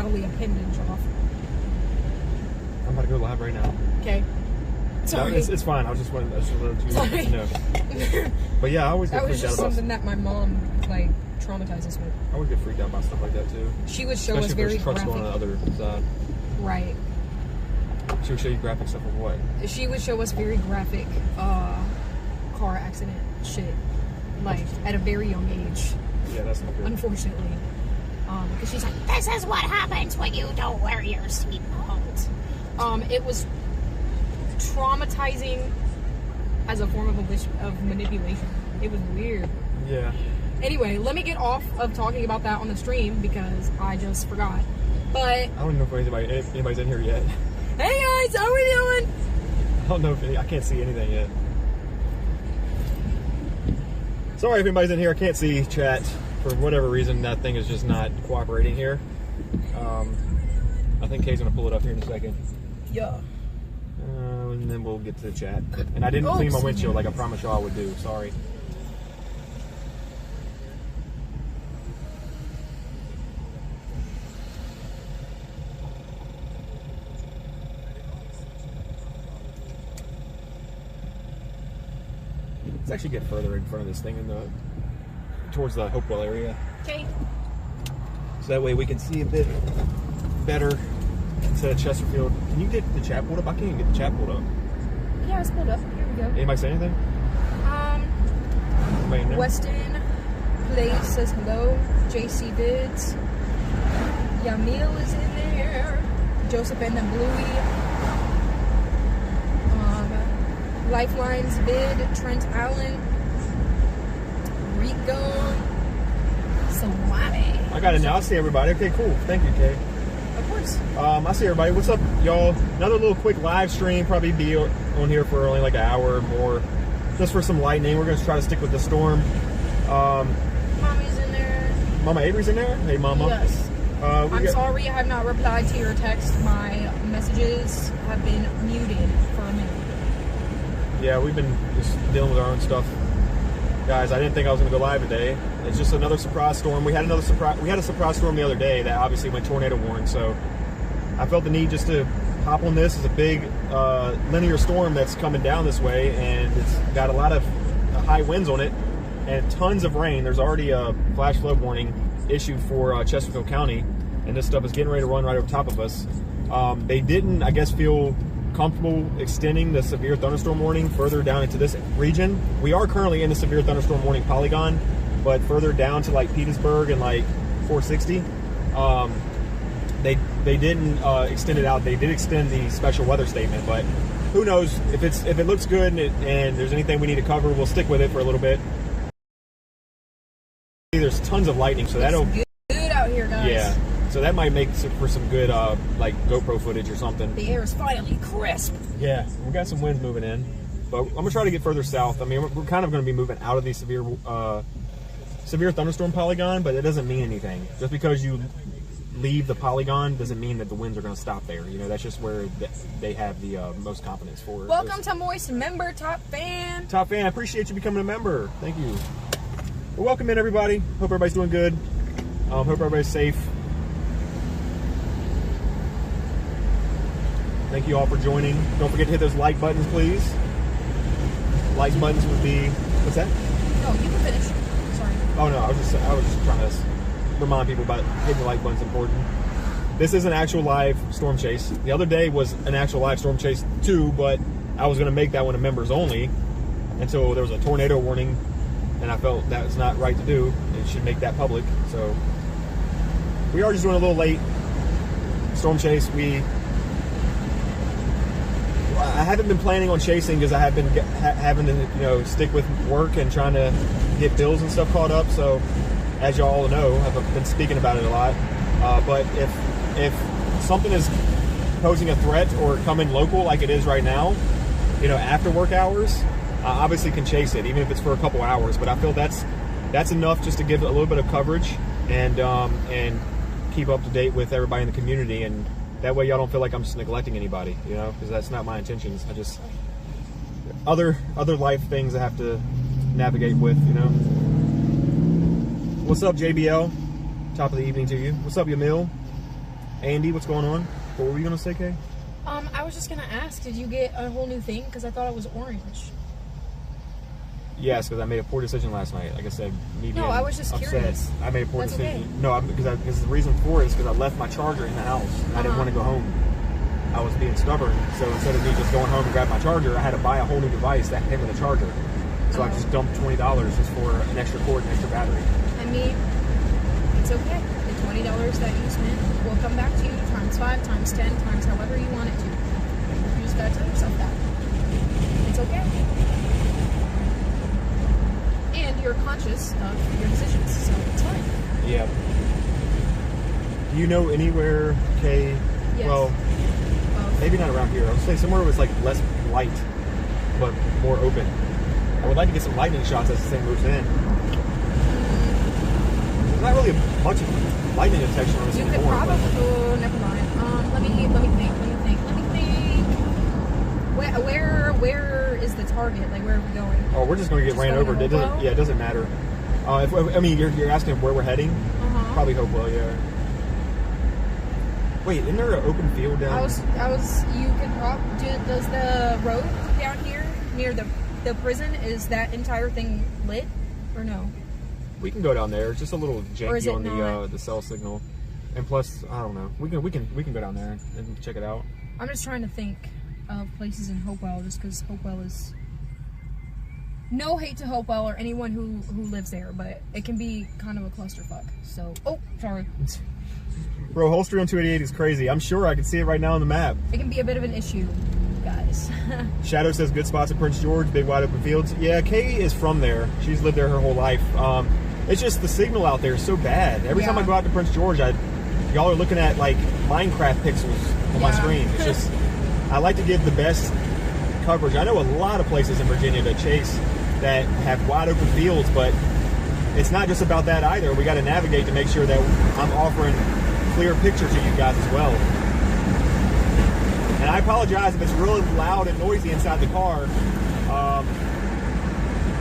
bodily appendage off. I'm about to go live right now. Okay. Sorry. No, it's fine. I just wanted to know. But yeah, I always get that was freaked out just about something that my mom like traumatizes me. I always get freaked out about stuff like that too. She would show Especially us if very there's trucks graphic. going on the other side. Right. She would show you graphic stuff of what? She would show us very graphic car accident shit, like at a very young age. Yeah, that's not good. Unfortunately, because she's like, "This is what happens when you don't wear your seatbelt." It was traumatizing as a form of manipulation. It was weird. Yeah. Anyway, let me get off of talking about that on the stream because I just forgot. But I don't know if anybody's in here yet. hey guys, how are we doing? I don't know if I can't see anything yet. Sorry if anybody's in here. I can't see chat for whatever reason. That thing is just not cooperating here. I think Kay's gonna pull it up here in a second. Yeah. And then we'll get to the chat. And I didn't clean my windshield like I promised y'all I would do. Sorry. Let's actually get further in front of this thing towards the Hopewell area. Okay. So that way we can see a bit better to Chesterfield. Can you get the chat pulled up? I can't even get the chat pulled up. Yeah, it's pulled up. Here we go. Anybody say anything? Anybody in there? Weston Place says hello. JC Bids. Yamil is in there. Joseph and the Bluey. Lifelines Bid. Trent Allen. Rico. Sawade. I got it now. I see everybody. Okay, cool. Thank you, Kay. Of course. I see everybody. What's up, y'all? Another little quick live stream. Probably be on here for only like an hour or more. Just for some lightning. We're going to try to stick with the storm. Mommy's in there. Mama Avery's in there? Hey, Mama. Yes. I'm sorry I have not replied to your text. My messages have been muted for a minute. Yeah, we've been just dealing with our own stuff. Guys, I didn't think I was going to go live today. It's just another surprise storm. We had a surprise storm the other day that obviously went tornado warning. So I felt the need just to hop on this. It's a big linear storm that's coming down this way, and it's got a lot of high winds on it and tons of rain. There's already a flash flood warning issued for Chesterfield County, and this stuff is getting ready to run right over top of us. They didn't, I guess, feel comfortable extending the severe thunderstorm warning further down into this region. We are currently in the severe thunderstorm warning polygon, but further down to like Petersburg and like 460, they didn't extend it out. They did extend the special weather statement, but who knows if it looks good and there's anything we need to cover, we'll stick with it for a little bit. There's tons of lightning, so that'll good out here, guys. Yeah. So that might make for some good, like GoPro footage or something. The air is finally crisp. Yeah, we got some winds moving in, but I'm gonna try to get further south. I mean, we're kind of gonna be moving out of the severe thunderstorm polygon, but it doesn't mean anything. Just because you leave the polygon doesn't mean that the winds are gonna stop there. You know, that's just where they have the most confidence for. Welcome to Moist Member Top Fan. Top Fan, I appreciate you becoming a member. Thank you. Well, welcome in, everybody. Hope everybody's doing good. Hope everybody's safe. Thank you all for joining. Don't forget to hit those like buttons, please. Like buttons would be, what's that? No, you can finish. Sorry. Oh no, I was just trying to remind people about hitting the like button's important. This is an actual live storm chase. The other day was an actual live storm chase too, but I was going to make that one a members only until there was a tornado warning, and I felt that was not right to do. It should make that public. So we are just doing a little late storm chase. I haven't been planning on chasing because I have been having to, stick with work and trying to get bills and stuff caught up. So, as y'all know, I've been speaking about it a lot. But if something is posing a threat or coming local like it is right now, after work hours, I obviously can chase it, even if it's for a couple hours. But I feel that's enough just to give a little bit of coverage and keep up to date with everybody in the community, and that way y'all don't feel like I'm just neglecting anybody, because that's not my intentions. I just other life things I have to navigate with, What's up, JBL? Top of the evening to you. What's up, Yamil? Andy, what's going on? What were you gonna say, Kay? I was just gonna ask, did you get a whole new thing? Because I thought it was orange. Yes, because I made a poor decision last night. Like I said, No, I was just upset, curious. I made a poor decision. Okay. No, because the reason for it is because I left my charger in the house. And I didn't want to go home. I was being stubborn, so instead of me just going home and grab my charger, I had to buy a whole new device that came with a charger. So I just dumped $20 just for an extra cord and extra battery. I mean, it's okay. The $20 that you spent will come back to you times 5, times 10, times however you want it to. You just gotta tell yourself that. It's okay. And you're conscious of your decisions, so it's fine. Yeah. Do you know anywhere, Kay? Yes. Well, maybe not around here. I would say somewhere with like less light, but more open. I would like to get some lightning shots as the thing moves in. There's not really much lightning detection on this You anymore. could probably. Oh, never mind. Let me think. Where is the target? Like, where are we going? Oh, we're just going to get ran over. It doesn't matter. You're asking where we're heading? Probably Hopewell, yeah. Wait, isn't there an open field down? You could does the road down here near the prison, is that entire thing lit or no? We can go down there. It's just a little janky on the cell signal. And plus, I don't know. We can go down there and check it out. I'm just trying to think of places in Hopewell, just because Hopewell is... No hate to Hopewell or anyone who lives there, but it can be kind of a clusterfuck. So, oh, sorry. Bro, Holstery on 288 is crazy. I'm sure I can see it right now on the map. It can be a bit of an issue, guys. Shadow says good spots at Prince George, big wide open fields. Yeah, Kay is from there. She's lived there her whole life. It's just the signal out there is so bad. Every time I go out to Prince George, y'all are looking at like Minecraft pixels on my screen. It's just, I like to give the best coverage. I know a lot of places in Virginia to chase that have wide open fields, but it's not just about that either. We got to navigate to make sure that I'm offering clear picture to you guys as well. And I apologize if it's really loud and noisy inside the car.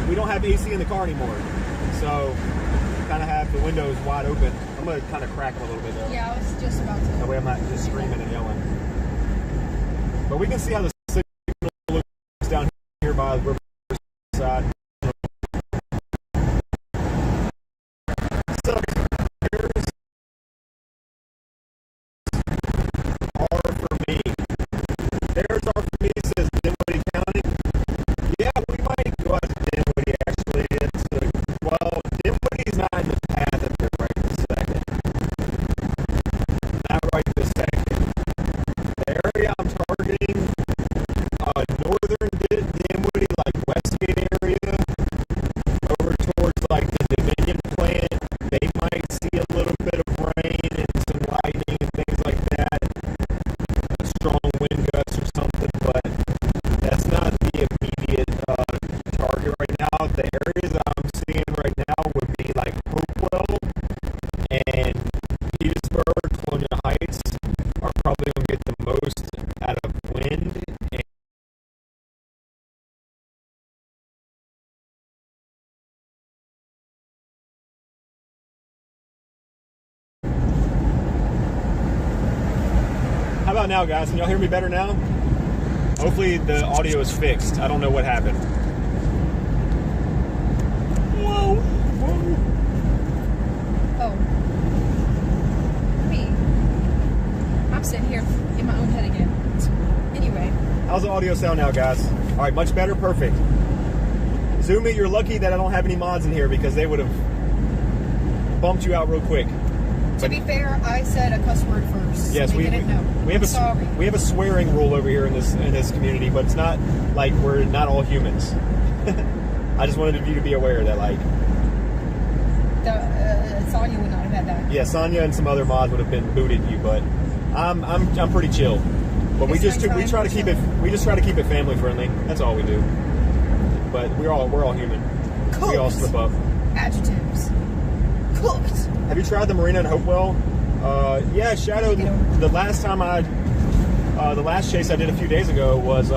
We don't have AC in the car anymore, so kind of have the windows wide open. I'm going to kind of crack them a little bit though. Yeah, I was just about to. That way I'm not just screaming and yelling. But we can see how the signal looks down here by the riverside. There's our for me, says Dinwiddie County. Yeah, we might go out to Dinwiddie actually. Dinwiddie's not in the path of it right this second. Not right this second. The area I'm targeting, northern Dinwiddie, like Westgate area, over towards like the Dominion plant. They might see a little bit of rain and some lightning and things like that. A strong wind gusts or something, but that's not the immediate target right now. The areas I'm seeing right now would be like Hopewell and Petersburg, Colonial Heights are probably going to get the most out of wind. How about now, guys? Can y'all hear me better now? Hopefully the audio is fixed. I don't know what happened. Whoa. Oh. Me. I'm sitting here in my own head again. Anyway. How's the audio sound now, guys? All right, much better? Perfect. Zoom it, you're lucky that I don't have any mods in here because they would have bumped you out real quick. To be fair, I said a cuss word first. Yes, we didn't know. We have a swearing rule over here in this community, but it's not like we're not all humans. I just wanted you to be aware that like Sonya would not have had that. Yeah, Sonya and some other mods would have been booted you, but I'm pretty chill. But we just try to keep it family friendly. That's all we do. But we're all human. Cooked. We all slip up. Adjectives. Cooked. Have you tried the marina in Hopewell? Yeah, Shadow. The last chase I did a few days ago was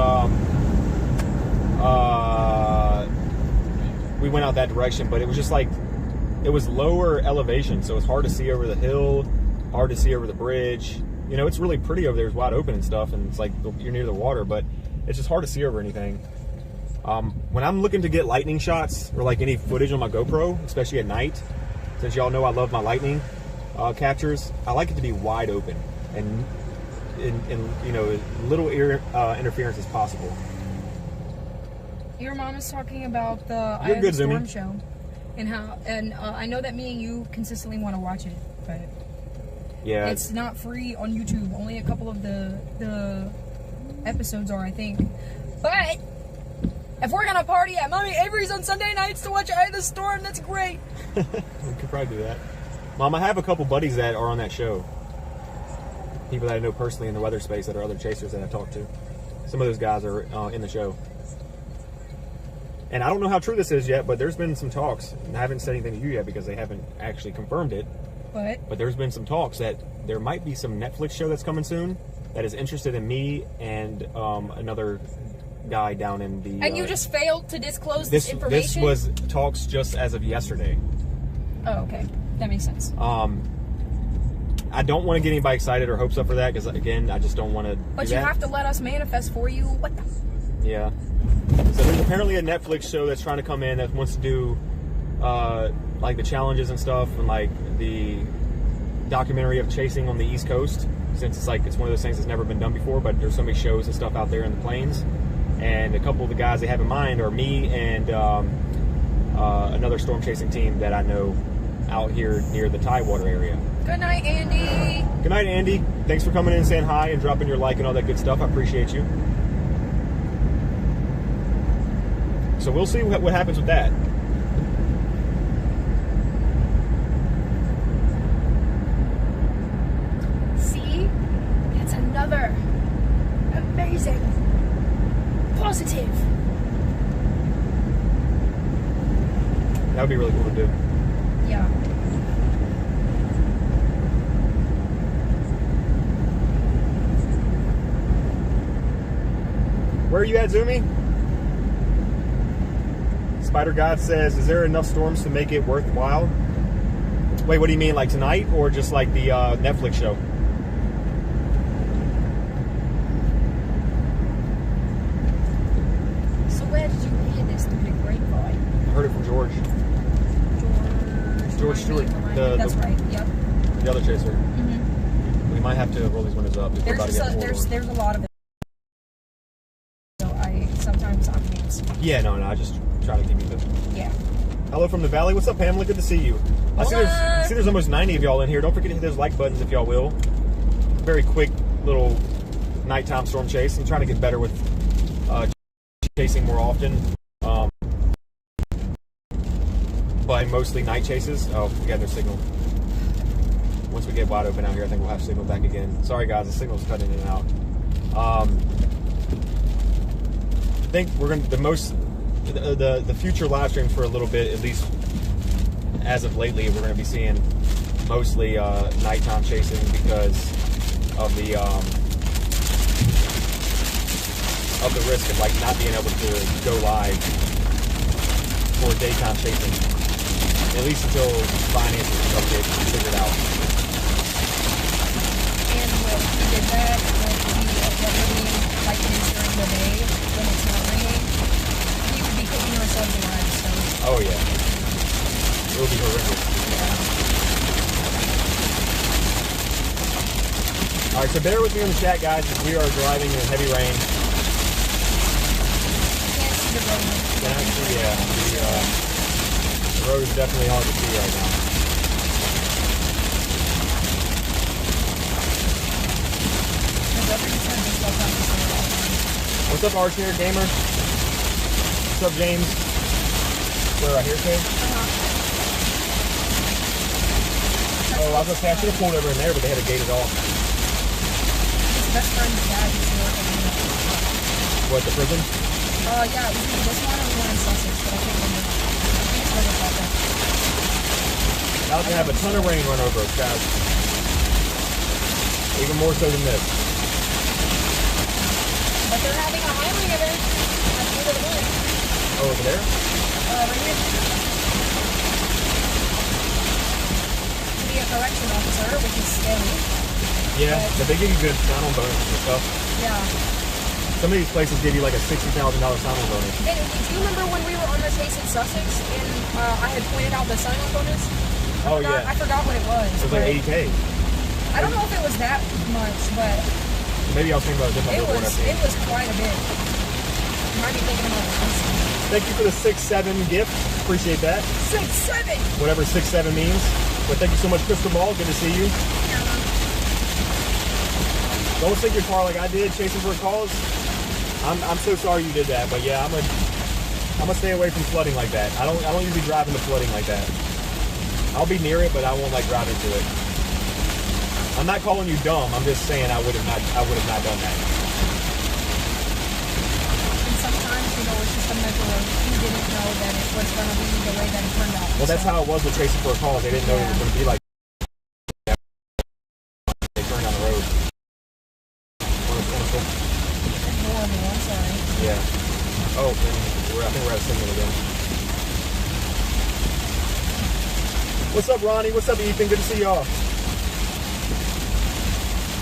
we went out that direction, but it was just like it was lower elevation, so it's hard to see over the hill, hard to see over the bridge. You know, it's really pretty over there. It's wide open and stuff, and it's like you're near the water, but it's just hard to see over anything. When I'm looking to get lightning shots or like any footage on my GoPro, especially at night, since y'all know I love my lightning captures, I like it to be wide open and you know, little interference as possible. Your mom is talking about the Eye You're of the good, Storm Zoomy. show, and how, and I know that me and you consistently want to watch it, but Yeah, it's not free on YouTube. Only a couple of the episodes are, I think. But if we're gonna party at Mommy Avery's on Sunday nights to watch Eye of the Storm, that's great. we could probably do that. Mom, I have a couple buddies that are on that show. People that I know personally in the weather space that are other chasers that I've talked to. Some of those guys are in the show. And I don't know how true this is yet, but there's been some talks, and I haven't said anything to you yet because they haven't actually confirmed it. But there's been some talks that there might be some Netflix show that's coming soon that is interested in me and another guy down in the... And you just failed to disclose this information? This was talks just as of yesterday. Oh, okay. That makes sense. I don't want to get anybody excited or hopes up for that because, again, I just don't want to. But you have to let us manifest for you. What the? Yeah. So there's apparently a Netflix show that's trying to come in that wants to do like the challenges and stuff, and like the documentary of chasing on the East Coast, since it's like it's one of those things that's never been done before. But there's so many shows and stuff out there in the plains, and a couple of the guys they have in mind are me and another storm chasing team that I know out here near the Tidewater area. Good night, Andy. Good night, Andy. Thanks for coming in and saying hi and dropping your like and all that good stuff. I appreciate you. So we'll see what happens with that. See? That's another amazing, positive. That would be really cool to do. Yeah. Where are you at, Zoomy? Spider God says, is there enough storms to make it worthwhile? Wait, what do you mean, like tonight or just like the Netflix show? So where did you hear this through the grapevine? I heard it from George. George Stewart. That's right, yep. The other chaser. Mm-hmm. We might have to roll these windows up. If we're about to get There's a lot of it. So sometimes I'm hands. Yeah, no, I just try to keep you good. Yeah. Hello from the valley. What's up, Pamela? Good to see you. I see there's almost 90 of y'all in here. Don't forget to hit those like buttons if y'all will. Very quick little nighttime storm chase. I'm trying to get better with chasing more often. But mostly night chases. Oh, we got no signal. Once we get wide open out here, I think we'll have signal back again. Sorry guys, the signal's cutting in and out. I think we're gonna the future live streams for a little bit, at least as of lately, we're gonna be seeing mostly nighttime chasing because of the risk of like not being able to go live for daytime chasing, at least until finances get figured out. And when we did that, when we like it is during the day, when it's not raining, we would be cooking ourselves alive, so. Oh yeah. It would be horrendous. Yeah. Alright, so bear with me on the chat, guys, because we are driving in heavy rain. Can't see the road. Actually, yeah, the road is definitely hard to see right now. What's up, Archer Gamer? What's up, James? Where, right here, Kay? Oh, I was gonna say I should have pulled over in there, but they had to gate it off. His best friend's dad used to work in What, the prison? yeah, it was either this one or the one in Sussex, but I can't remember. I think it's right about that. Now it's gonna have a ton of rain run over us, guys. Even more so than this. But they're having a hiring event at the end of the month. Oh, over there? Right here. To be a correction officer, which is scary. Yeah, But, but they give you good sign-on bonuses and stuff. yeah. Some of these places give you like a $60,000 sign-on bonus. And do you remember when we were on the chase in Sussex and I had pointed out the sign-on bonus? I forgot what it was. It was like 80K. I don't know if it was that much, but maybe I was thinking about a different billboard. It was quite a bit. You might be thinking about this. Thank you for the 6-7 gift. Appreciate that. 6-7. Whatever 6-7 means. But thank you so much, Crystal Ball. Good to see you. Don't sink your car like I did, chasing for a cause. I'm so sorry you did that, but yeah, I'm gonna stay away from flooding like that. I don't usually drive into flooding like that. I'll be near it, but I won't like drive into it. I'm not calling you dumb. I'm just saying I would have not done that. And sometimes, you know, it's just a mental of you didn't know that it was gonna be the way that it turned out. Well, that's how it was with chasing for a cause. They didn't know it was gonna be like that. They turned down the road. Horrible, I'm sorry. Yeah. Oh, I think we're at a signal again. What's up, Ronnie? What's up, Ethan? Good to see y'all.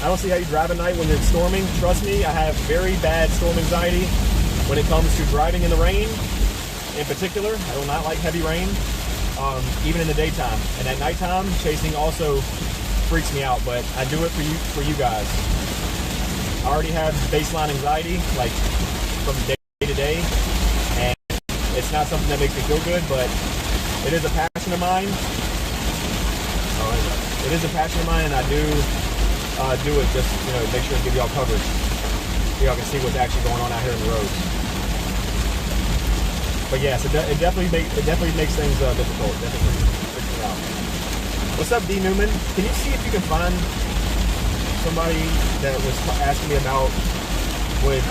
I don't see how you drive at night when it's storming. Trust me, I have very bad storm anxiety when it comes to driving in the rain. In particular, I do not like heavy rain, even in the daytime. And at nighttime, chasing also freaks me out, but I do it for you guys. I already have baseline anxiety, like from day to day, and it's not something that makes me feel good, but it is a passion of mine. It is a passion of mine, and I do it just, you know, make sure to give y'all coverage so y'all can see what's actually going on out here in the road. But yes, it definitely makes things difficult. Definitely freaks me out. What's up, D Newman? Can you see if you can find somebody that was asking me about would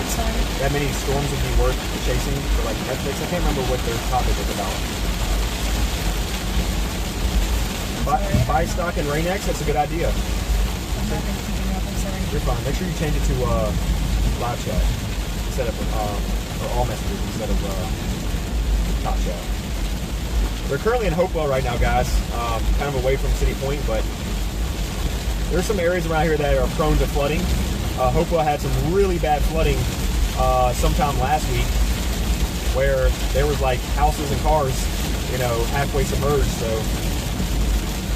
that many storms would be worth chasing for like Netflix? I can't remember what their topic was about. Buy stock in Rain-X, that's a good idea. You're fine. Make sure you change it to live chat instead of or all messages instead of top chat. We're currently in Hopewell right now, guys. Kind of away from City Point, but there's some areas around here that are prone to flooding. Hopewell had some really bad flooding sometime last week where there was like houses and cars, you know, halfway submerged. So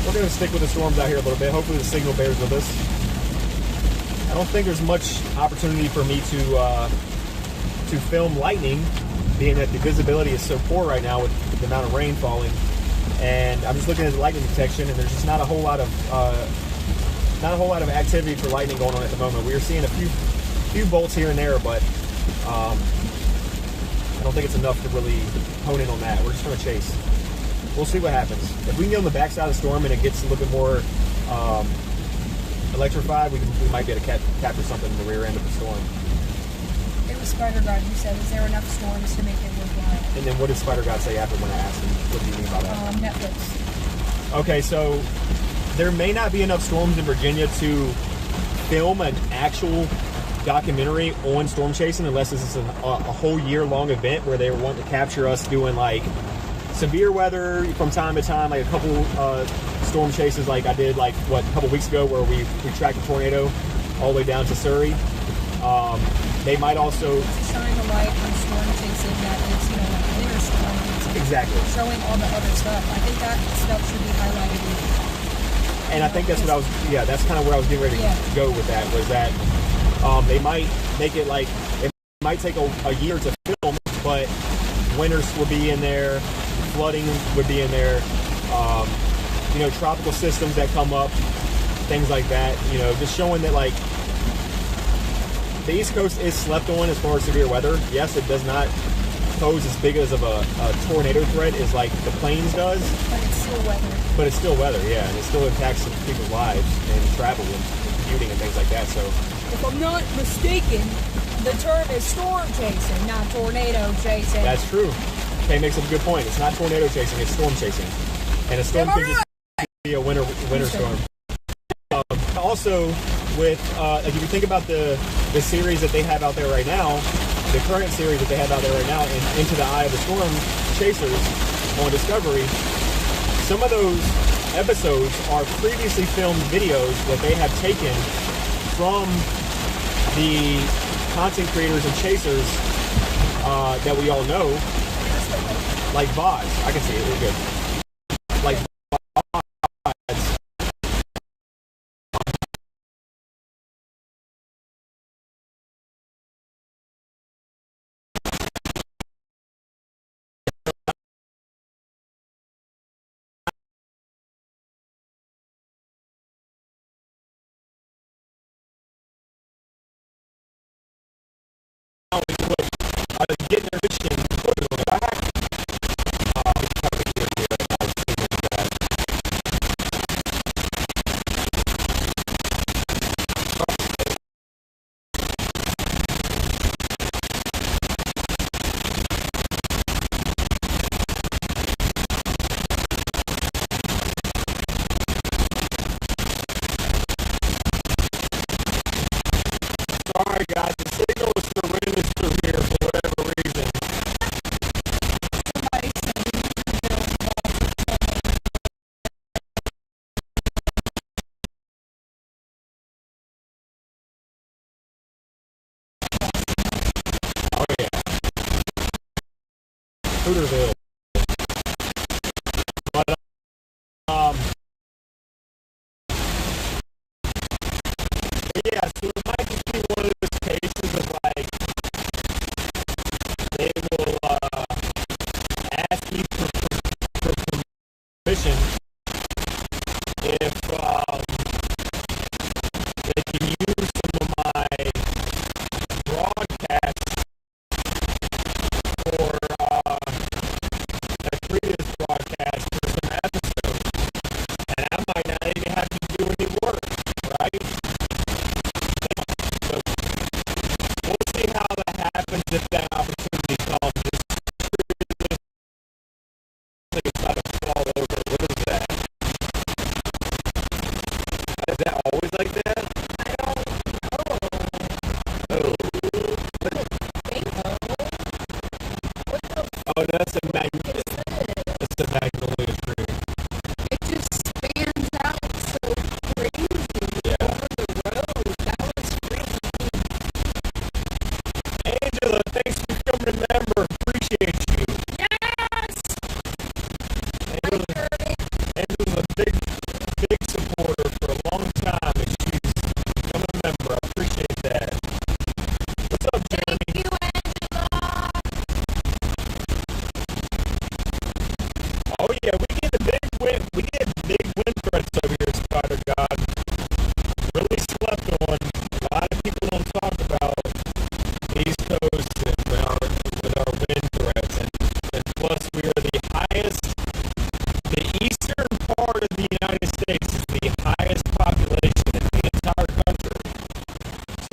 we're going to stick with the storms out here a little bit. Hopefully the signal bears with us. I don't think there's much opportunity for me to film lightning, being that the visibility is so poor right now with the amount of rain falling. And I'm just looking at the lightning detection, and there's just not a whole lot of activity for lightning going on at the moment. We are seeing a few bolts here and there, but I don't think it's enough to really hone in on that. We're just going to chase. We'll see what happens. If we can get on the backside of the storm and it gets a little bit more electrified, we might be able to capture something in the rear end of the storm. It was Spider God who said, is there enough storms to make it worthwhile? And then what did Spider God say after when I asked him, what do you mean by that? Netflix. Okay, so there may not be enough storms in Virginia to film an actual documentary on storm chasing unless this is a whole year-long event where they want to capture us doing like severe weather from time to time, like a couple storm chases like I did like a couple weeks ago where we tracked a tornado all the way down to Surrey. They might also shine a light on storm chasing that is, you know, like winter storms. Exactly. Showing all the other stuff. I think that stuff should be highlighted. And I think that's what I was, that's kind of where I was getting ready to go with that, was that they might make it like, it might take a year to film, but winters will be in there, flooding would be in there, you know, tropical systems that come up, things like that, you know, just showing that like the East Coast is slept on as far as severe weather. Yes, it does not pose as big as of a tornado threat as like the plains does. But it's still weather. But it's still weather, yeah, and it still impacts some people's lives and travel and commuting and things like that. So, if I'm not mistaken, the term is storm chasing, not tornado chasing. That's true. Kay makes up a good point. It's not tornado chasing; it's storm chasing, and a storm could just be a winter storm. Also, with like if you think about the series that they have out there right now, the current series that they have out there right now, Into the Eye of the Storm Chasers on Discovery, some of those episodes are previously filmed videos that they have taken from the content creators and chasers that we all know, like VODs. I can see it. We're good. Like VODs. Getting their mission. Sorry guys, the signal is horrendous through here for whatever reason. Somebody said we need to build Oh yeah. Hooterville. But yeah, so it might just be one of those cases of like they will ask you for permission if they can use some of my broadcasts for a previous broadcast for some episodes, and I might not even have to do any work, right? So we'll see how that happens if that opportunity comes. This thing is about to fall over. What is that? Is that always like that? I don't know. Oh. Oh, that's a that's a magnolia tree. It just spans out so crazy Yeah. over the road. That was freaky. Angela, thanks for coming to member. Appreciate you. Yes! Angela's a big supporter for a long time, and she's become a member. I appreciate that. What's up, Jeremy? Thank you, Angela! Oh yeah, we get big win threats over here, Spider God. Really slept on. A lot of people don't talk about the East Coast with our win threats, and plus we are the highest. The eastern part of the United States is the highest population in the entire country.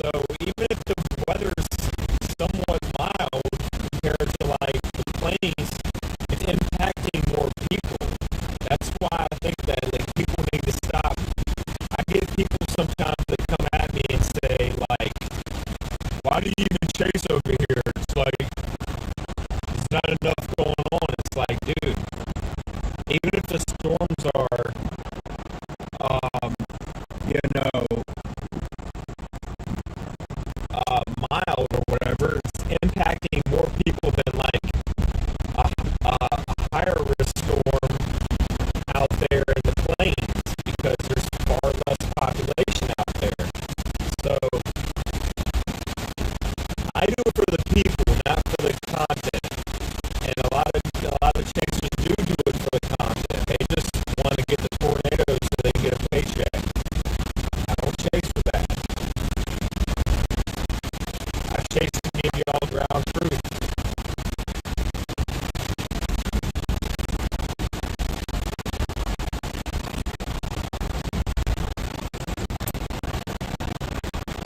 So even if the weather's somewhat mild compared to like the plains, it's impacting more people. That's why I think that like people need to stop. I get people sometimes that come at me and say like, "Why do you even chase over here?" It's like there's not enough going on. It's like, dude, even if the storms are, mild or whatever, it's impacting more people than like a higher risk storm out there in the plains because there's far less population out there. So I do it for the people, not for the content. And a lot of chasers do it for the content. They just want to get the tornadoes so they can get a paycheck. I don't chase for that. I chase to give you all ground truth.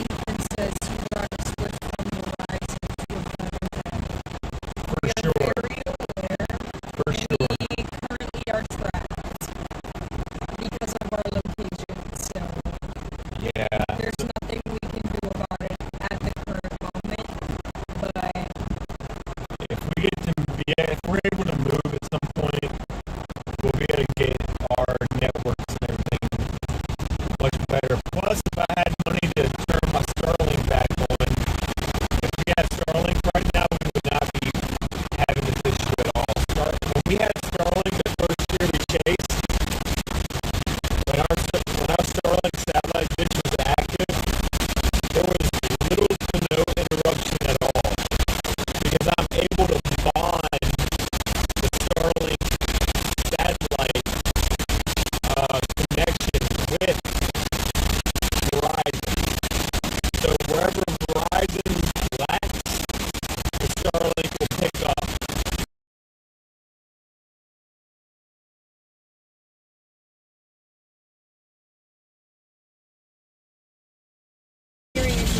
Ethan says you brought a switch from the rise and feel better.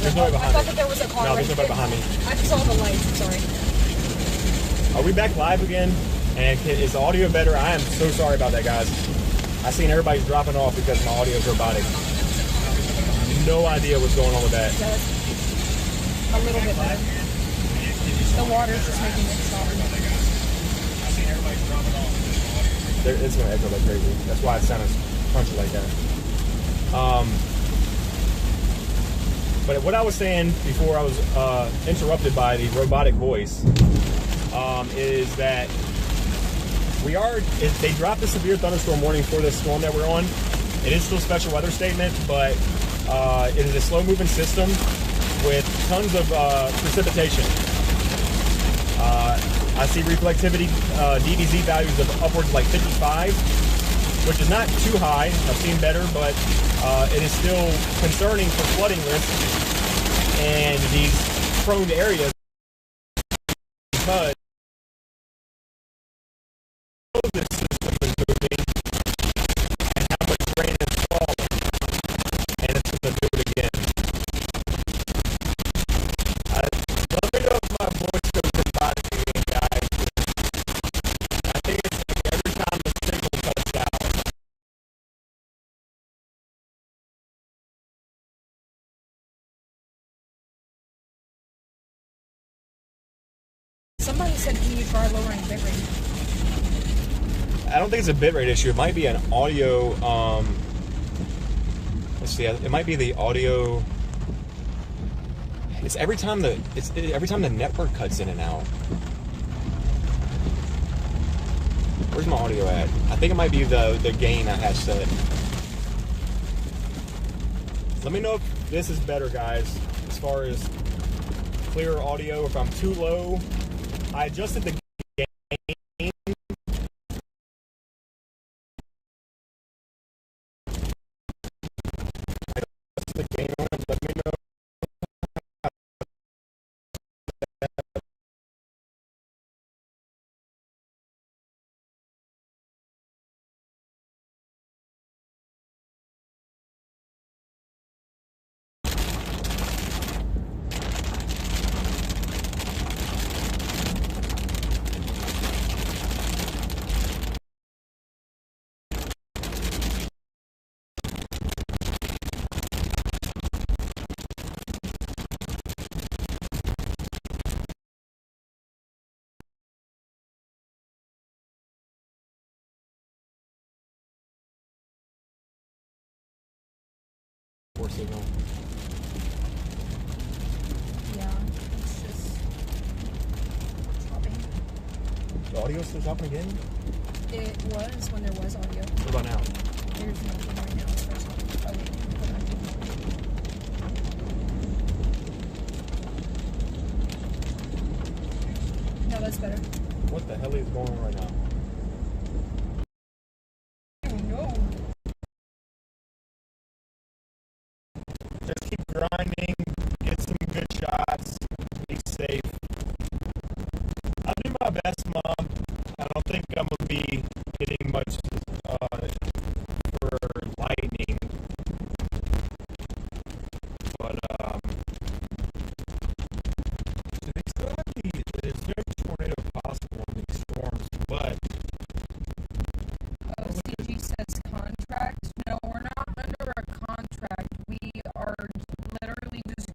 There's nobody I behind thought me. that there was a car No, right there's nobody there. behind me. I just saw the lights. I'm sorry. Are we back live again? And is the audio better? I am so sorry about that, guys. I seen everybody's dropping off because my audio is robotic. No idea what's going on with that. Yeah, a little bit better. The water's just making it stop. It's going to echo like crazy. That's why it sounded crunchy like that. But what I was saying before I was interrupted by the robotic voice is that they dropped the severe thunderstorm warning for this storm that we're on. It is still a special weather statement, but it is a slow-moving system with tons of precipitation. I see reflectivity DBZ values of upwards of like 55, which is not too high. I've seen better, but it is still concerning for flooding risk in these prone areas because this system is moving and how much rain is falling, and it's going to do it again. Let me know if my voice goes robotic again, guys. I think it's like every time the signal cuts out. Somebody said, can you try lowering bitrate? I don't think it's a bitrate issue. It might be an audio. Let's see. It might be the audio. It's every time the network cuts in and out. Where's my audio at? I think it might be the gain I have set. Let me know if this is better, guys, as far as clearer audio. If I'm too low, I adjusted the gain. The gain on it. Let me know. Poor signal. Yeah, it's just chopping. The audio still dropping again? It was when there was audio. What about now? There's nothing right now. There's nothing. Oh, wait. No, that's better. What the hell is going on right now? Oh, no. Just keep grinding, get some good shots, be safe. I'll do my best, Mom. I don't think I'm going to be getting much for lightning. But, they still have there's no tornado possible in these storms, but Oh, CG says contract. No, we're not under a contract. We are literally just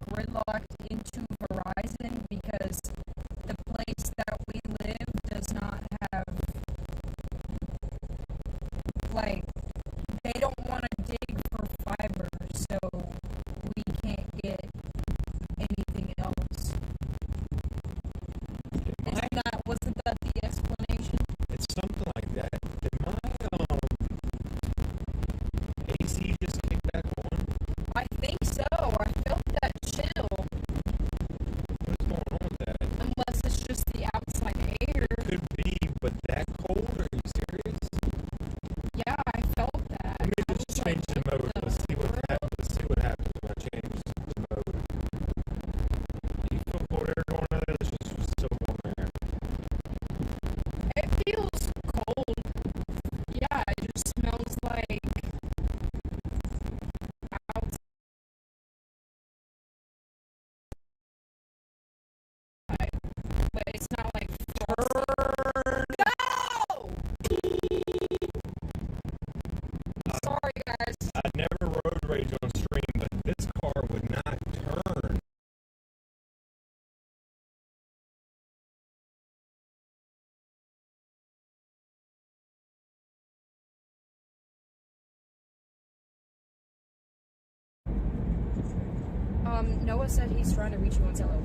Noah said he's trying to reach you on Zello.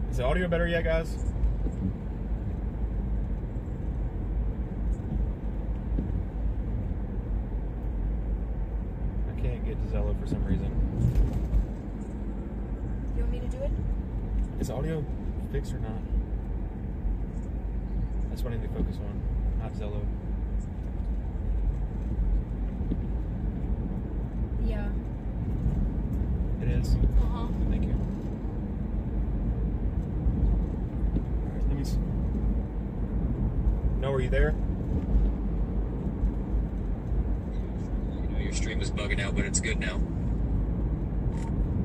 Is the audio better yet, guys? I can't get to Zello for some reason. You want me to do it? Is audio fixed or not? That's what I need to focus on, not Zello. Yeah. It is? Uh-huh. Thank you. Alright, let me see. No, are you there? You know, your stream is bugging out, but it's good now.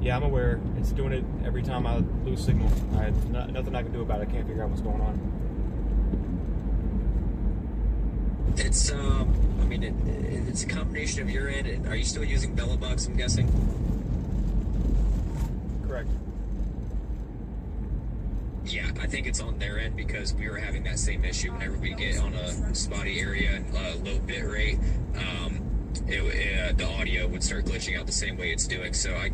Yeah, I'm aware. It's doing it every time I lose signal. Nothing I can do about it. I can't figure out what's going on. It's, I mean, it's a combination of your end. Are you still using Bellabox, I'm guessing? Correct. Yeah, I think it's on their end because we were having that same issue whenever we get on a spotty area and low bit rate. The audio would start glitching out the same way it's doing. So I'll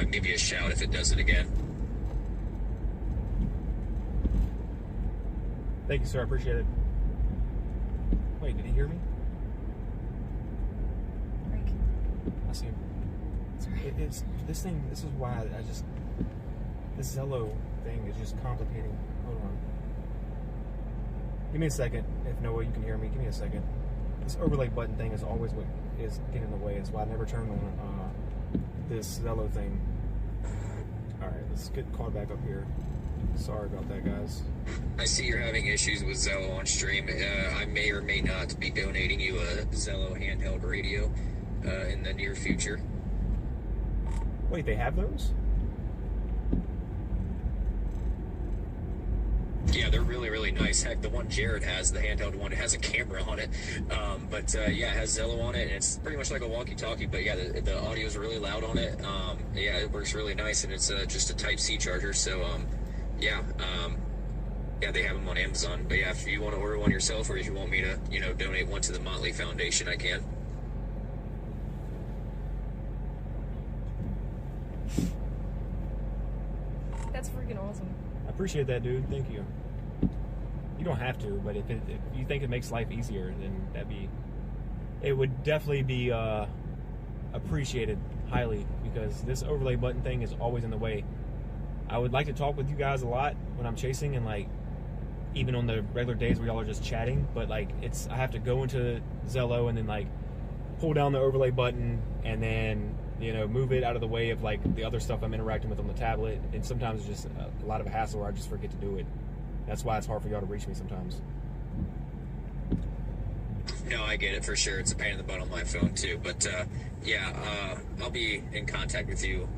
give you a shout if it does it again. Thank you, sir. I appreciate it. Wait, did he hear me? Frank. I see him. Sorry. This is why this Zello thing is just complicating. Hold on. Give me a second. If Noah, you can hear me, give me a second. This overlay button thing is always what is getting in the way. It's why I never turn on this Zello thing. Alright, let's get caught back up here. Sorry about that, guys. I see you're having issues with Zello on stream. I may or may not be donating you a Zello handheld radio in the near future. Wait, they have those? Yeah, they're really, really nice. Heck, the one Jared has, the handheld one, it has a camera on it. Yeah, it has Zello on it, and it's pretty much like a walkie-talkie, but yeah, the audio is really loud on it. Yeah, it works really nice, and it's just a Type-C charger, so, yeah, they have them on Amazon. But yeah, if you want to order one yourself, or if you want me to, donate one to the Motley Foundation, I can. That's freaking awesome. I appreciate that, dude. Thank you. You don't have to, but if you think it makes life easier, then it would definitely be appreciated highly, because this overlay button thing is always in the way. I would like to talk with you guys a lot when I'm chasing, and like even on the regular days where y'all are just chatting, but like I have to go into Zello and then like pull down the overlay button and then move it out of the way of like the other stuff I'm interacting with on the tablet, and sometimes it's just a lot of a hassle where I just forget to do it. That's why it's hard for y'all to reach me sometimes. No, I get it for sure. It's a pain in the butt on my phone too, but I'll be in contact with you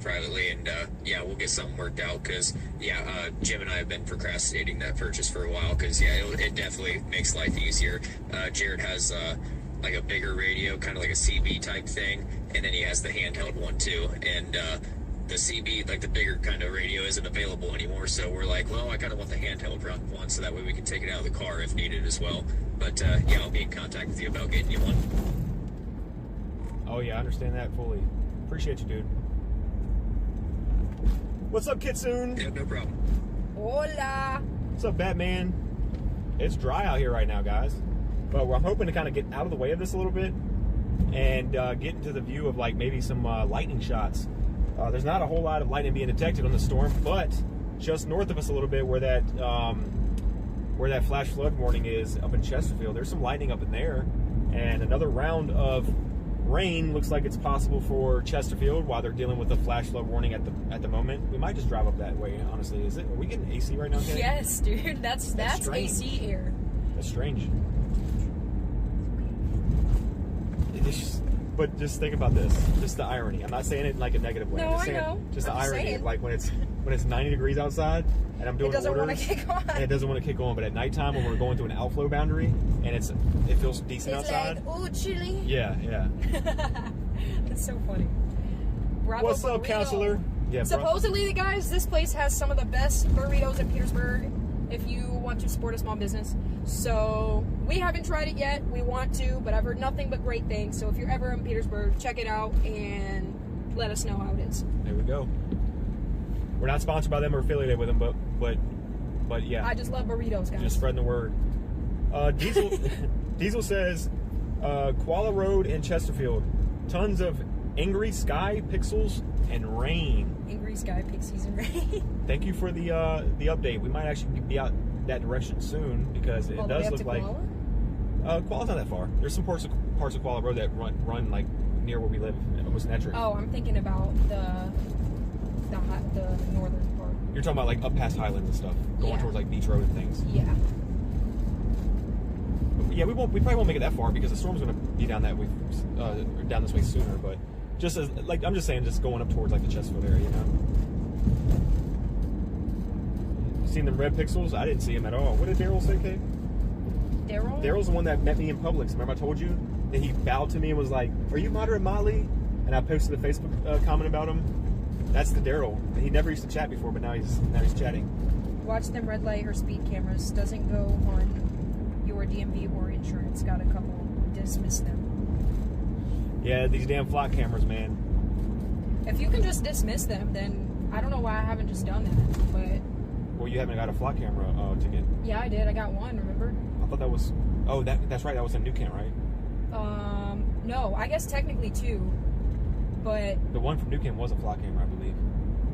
privately, and we'll get something worked out, because Jim and I have been procrastinating that purchase for a while, because it definitely makes life easier. Jared has like a bigger radio, kind of like a CB type thing, and then he has the handheld one too, and the CB, like the bigger kind of radio, isn't available anymore, so we're like, well, I kind of want the handheld one, so that way we can take it out of the car if needed as well. But I'll be in contact with you about getting you one. Oh yeah, I understand that fully. Appreciate you, dude. What's up, Kitsune? Yeah, no problem. Hola. What's up, Batman? It's dry out here right now, guys. But I'm hoping to kind of get out of the way of this a little bit and get into the view of like maybe some lightning shots. There's not a whole lot of lightning being detected on the storm, but just north of us a little bit, where that flash flood warning is up in Chesterfield, there's some lightning up in there, and another round of rain looks like it's possible for Chesterfield while they're dealing with a flash flood warning at the moment. We might just drive up that way. Honestly, are we getting AC right now, Kay? Yes, dude. That's AC air. That's strange. But just think about this. Just the irony. I'm not saying it in like a negative way. No, I'm just I saying know. Just the I'm just irony. saying. Like when it's 90 degrees outside and I'm doing It doesn't orders, want to kick on. and it doesn't want to kick on. But at nighttime when we're going through an outflow boundary and it feels decent It's outside. like, ooh, chilly. Yeah. That's so funny. Bravo, What's up, burrito. counselor? Yeah. Supposedly, guys, this place has some of the best burritos in Petersburg, if you want to support a small business. So we haven't tried it yet. We want to, but I've heard nothing but great things. So if you're ever in Petersburg, check it out and let us know how it is. There we go. We're not sponsored by them or affiliated with them, but yeah. I just love burritos, guys. Just spreading the word. Diesel Diesel says, Koala Road in Chesterfield. Tons of angry sky, pixels, and rain. Angry sky, pixies, and rain. Thank you for the update. We might actually be out that direction soon because it does look like Koala's not that far. There's some parts of Koala Road that run like near where we live, almost in Ettrick. Oh, I'm thinking about the northern part. You're talking about like up past Highlands and stuff, going towards like Beach Road and things. Yeah. Yeah, we probably won't make it that far because the storm's going to be down that way, down this way sooner. But just as like I'm just saying, just going up towards like the Chesterfield area, you know. Seen them red pixels? I didn't see them at all. What did Daryl say, Kate? Daryl? Daryl's the one that met me in Publix. Remember I told you that he bowed to me and was like, "Are you Moderate Motley?" And I posted a Facebook comment about him. That's the Daryl. He never used to chat before, but now he's chatting. Watch them red light or speed cameras. Doesn't go on your DMV or insurance. Got a couple. Dismiss them. Yeah, these damn flock cameras, man. If you can just dismiss them, then I don't know why I haven't just done that. But well, you haven't got a flock camera ticket. Yeah, I did. I got one. Remember? I thought that was. Oh, that's right. That was a new cam, right? No. I guess technically two, but the one from New Cam was a flock camera, I believe.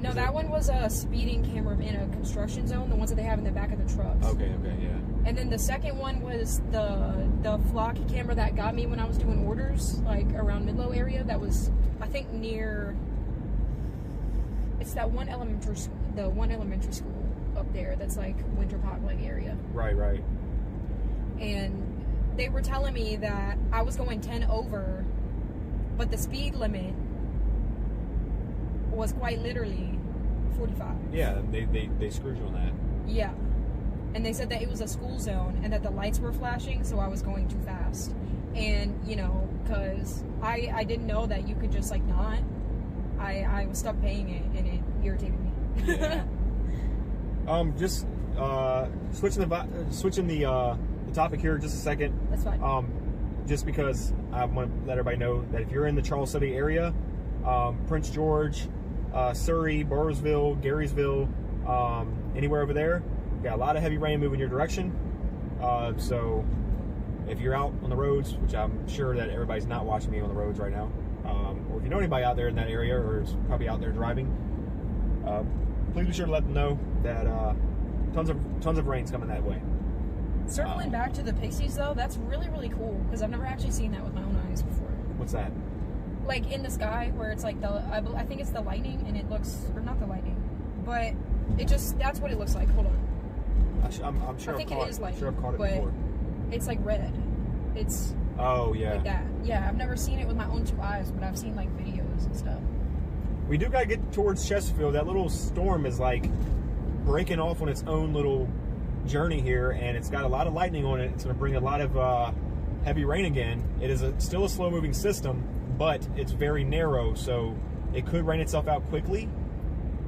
No, that one was a speeding camera in a construction zone, the ones that they have in the back of the trucks. Okay, yeah. And then the second one was the flock camera that got me when I was doing orders, like around Midlow area. That was, I think, near. It's that one elementary school up there. That's like Winter Park like area. Right. And they were telling me that I was going 10 over, but the speed limit was quite literally 45. Yeah, they screwed you on that. Yeah. And they said that it was a school zone and that the lights were flashing, so I was going too fast. And, you know, because I didn't know that you could just, like, not. I was stuck paying it, and it irritated me. Yeah. Just switching the topic here just a second. That's fine. Just because I want to let everybody know that if you're in the Charles City area, Prince George, Surrey, Burroughsville, Garysville, anywhere over there, we've got a lot of heavy rain moving your direction. So if you're out on the roads, which I'm sure that everybody's not watching me on the roads right now, or if you know anybody out there in that area or is probably out there driving, please be sure to let them know that tons of rain's coming that way. Circling back to the pixies, though, that's really, really cool, because I've never actually seen that with my own eyes before. What's that? Like in the sky, where it's like I think it's the lightning, and it looks, or not the lightning, but that's what it looks like. Hold on. I'm sure I think I've it is lightning, sure I've caught it but before. It's like red. It's like that. Yeah, I've never seen it with my own two eyes, but I've seen like videos and stuff. We do gotta get towards Chesterfield. That little storm is like breaking off on its own little journey here, and it's got a lot of lightning on it. It's going to bring a lot of heavy rain again. It is still a slow moving system, but it's very narrow, so it could rain itself out quickly,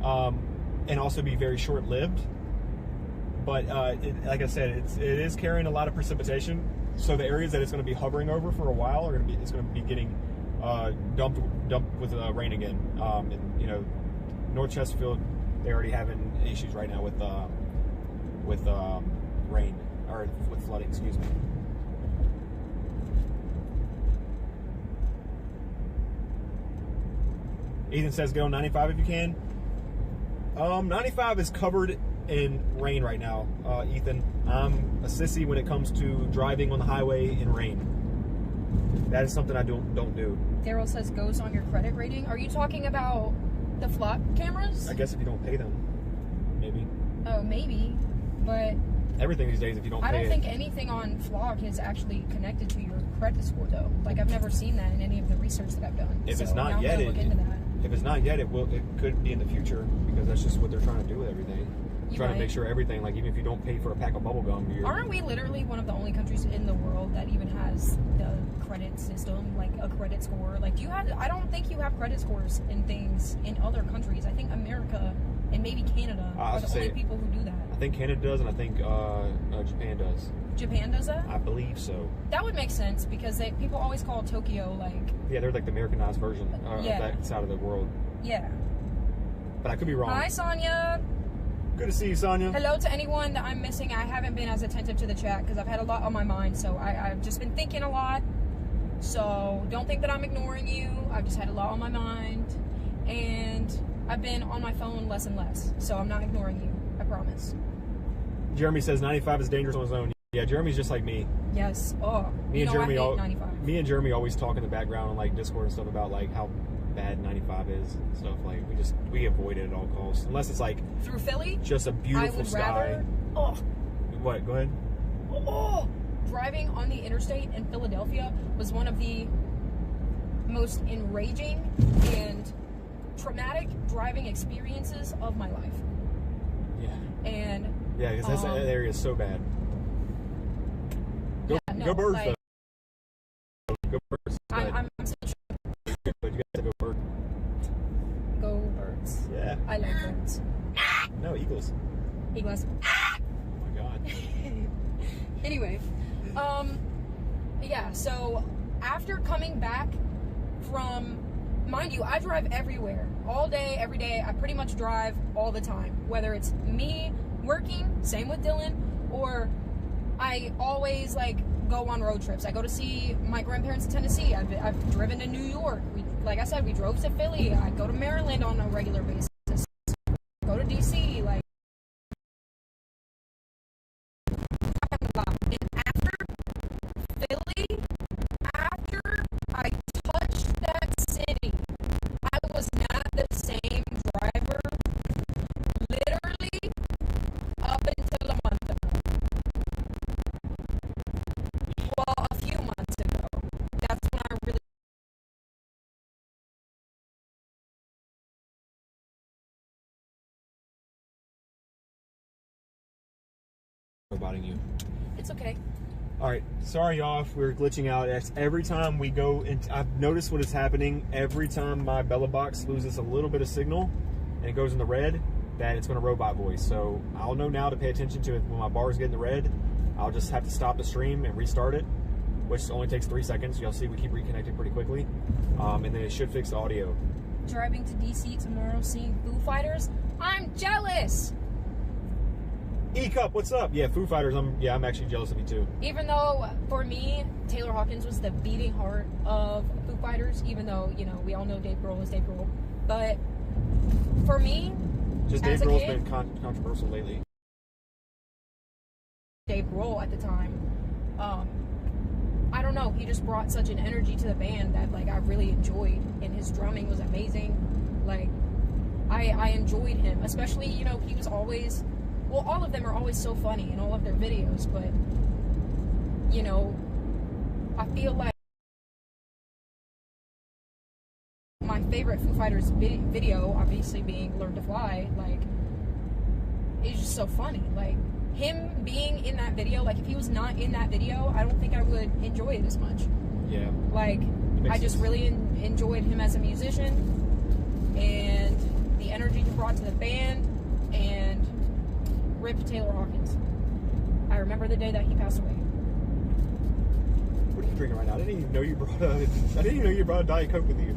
and also be very short lived. But like I said, it is carrying a lot of precipitation, so the areas that it's going to be hovering over for a while it's going to be getting dumped with rain again. And you know, North Chesterfield, they're already having issues right now with rain, or with flooding, excuse me. Ethan says go 95 if you can. 95 is covered in rain right now, Ethan. I'm a sissy when it comes to driving on the highway in rain. That is something I don't do. Daryl says goes on your credit rating. Are you talking about the flock cameras? I guess if you don't pay them, maybe. Oh, maybe. But everything these days, if you don't pay I don't it. think anything on Flock is actually connected to your credit score, though. Like, I've never seen that in any of the research that I've done. If so it's not now yet, I'm gonna look into that. If it's not yet, it could be in the future, because that's just what they're trying to do with everything. Trying to make sure everything, like even if you don't pay for a pack of bubble gum, aren't we literally one of the only countries in the world that even has the credit system, like a credit score? Like, I don't think you have credit scores in things in other countries. I think America and maybe Canada are the only people who do that. I think Canada does, and I think Japan does. Japan does that? I believe so. That would make sense because people always call Tokyo like... Yeah, they're like the Americanized version of that side of the world. Yeah. But I could be wrong. Hi, Sonia. Good to see you, Sonia. Hello to anyone that I'm missing. I haven't been as attentive to the chat because I've had a lot on my mind, so I've just been thinking a lot. So don't think that I'm ignoring you. I've just had a lot on my mind, and I've been on my phone less and less. So I'm not ignoring you. I promise. Jeremy says 95 is dangerous on his own. Yeah, Jeremy's just like me. Yes. Oh, me and Jeremy I hate 95. Me and Jeremy always talk in the background on like Discord and stuff about like how bad 95 is and stuff. Like we avoid it at all costs unless it's like through Philly. Just a beautiful I would sky. Rather, oh. What? Go ahead. Oh, driving on the interstate in Philadelphia was one of the most enraging and traumatic driving experiences of my life. Yeah. And yeah, because that area is so bad. Go birds, like, though. Go birds. I'm still but you gotta go birds. Go birds. Yeah. I like birds. No, eagles. Eagles. Oh my god. Anyway, yeah, so after coming back from, mind you, I drive everywhere. All day, every day. I pretty much drive all the time. Whether it's me working, same with Dylan, or I always, like, go on road trips. I go to see my grandparents in Tennessee. I've driven to New York. Like I said, we drove to Philly. I go to Maryland on a regular basis. Go to DC. Like, and after Philly, after I touched that city, I was not the same driver. Literally up until a month ago. Well, a few months ago. That's when I really... Roboting you. It's okay. Alright, sorry y'all if we're glitching out. Every time we go, and I've noticed what is happening every time my Bella box loses a little bit of signal and it goes in the red, that it's going to robot voice. So I'll know now to pay attention to it when my bars get in the red. I'll just have to stop the stream and restart it, which only takes 3 seconds. You'll see we keep reconnecting pretty quickly. And then it should fix the audio. Driving to DC tomorrow, seeing Foo Fighters. I'm jealous! E-Cup, what's up? Yeah, Foo Fighters, I'm actually jealous of you too. Even though, for me, Taylor Hawkins was the beating heart of Foo Fighters, even though, you know, we all know Dave Grohl is Dave Grohl. But, for me, just Dave Grohl's been controversial lately. Dave Grohl at the time, I don't know, he just brought such an energy to the band that, like, I really enjoyed, and his drumming was amazing. Like, I enjoyed him, especially, you know, he was always... Well, all of them are always so funny in all of their videos, but, you know, I feel like my favorite Foo Fighters video, obviously being Learn to Fly, like, is just so funny. Like, him being in that video, like, if he was not in that video, I don't think I would enjoy it as much. Yeah. Like, I just really enjoyed him as a musician, and the energy he brought to the band, and... Rip Taylor Hawkins. I remember the day that he passed away. What are you drinking right now? I didn't even know you brought a Diet Coke with you.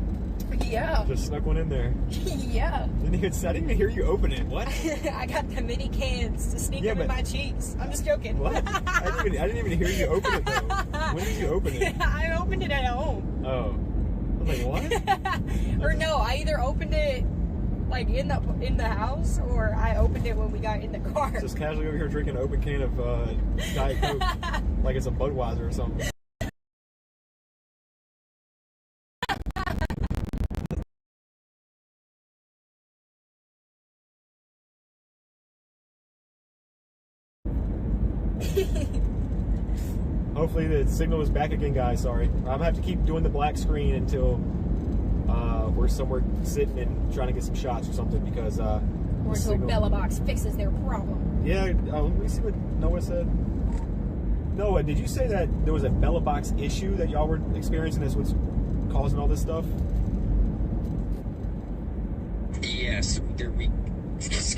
Yeah. Just snuck one in there. Yeah. I didn't even hear you open it. What? I got the mini cans to sneak them in my cheeks. I'm just joking. What? I didn't even hear you open it though. When did you open it? I opened it at home. Oh. I was like, what? Or no, I either opened it like in the house, or I opened it when we got in the car. Just casually over here drinking an open can of Diet Coke like it's a Budweiser or something. Hopefully the signal is back again, guys. Sorry. I'm gonna have to keep doing the black screen until we're somewhere sitting and trying to get some shots or something, because or until Bella Box fixes their problem. Yeah, let me see what Noah said. Noah, did you say that there was a Bella Box issue that y'all were experiencing? That's what's causing all this stuff? Yes,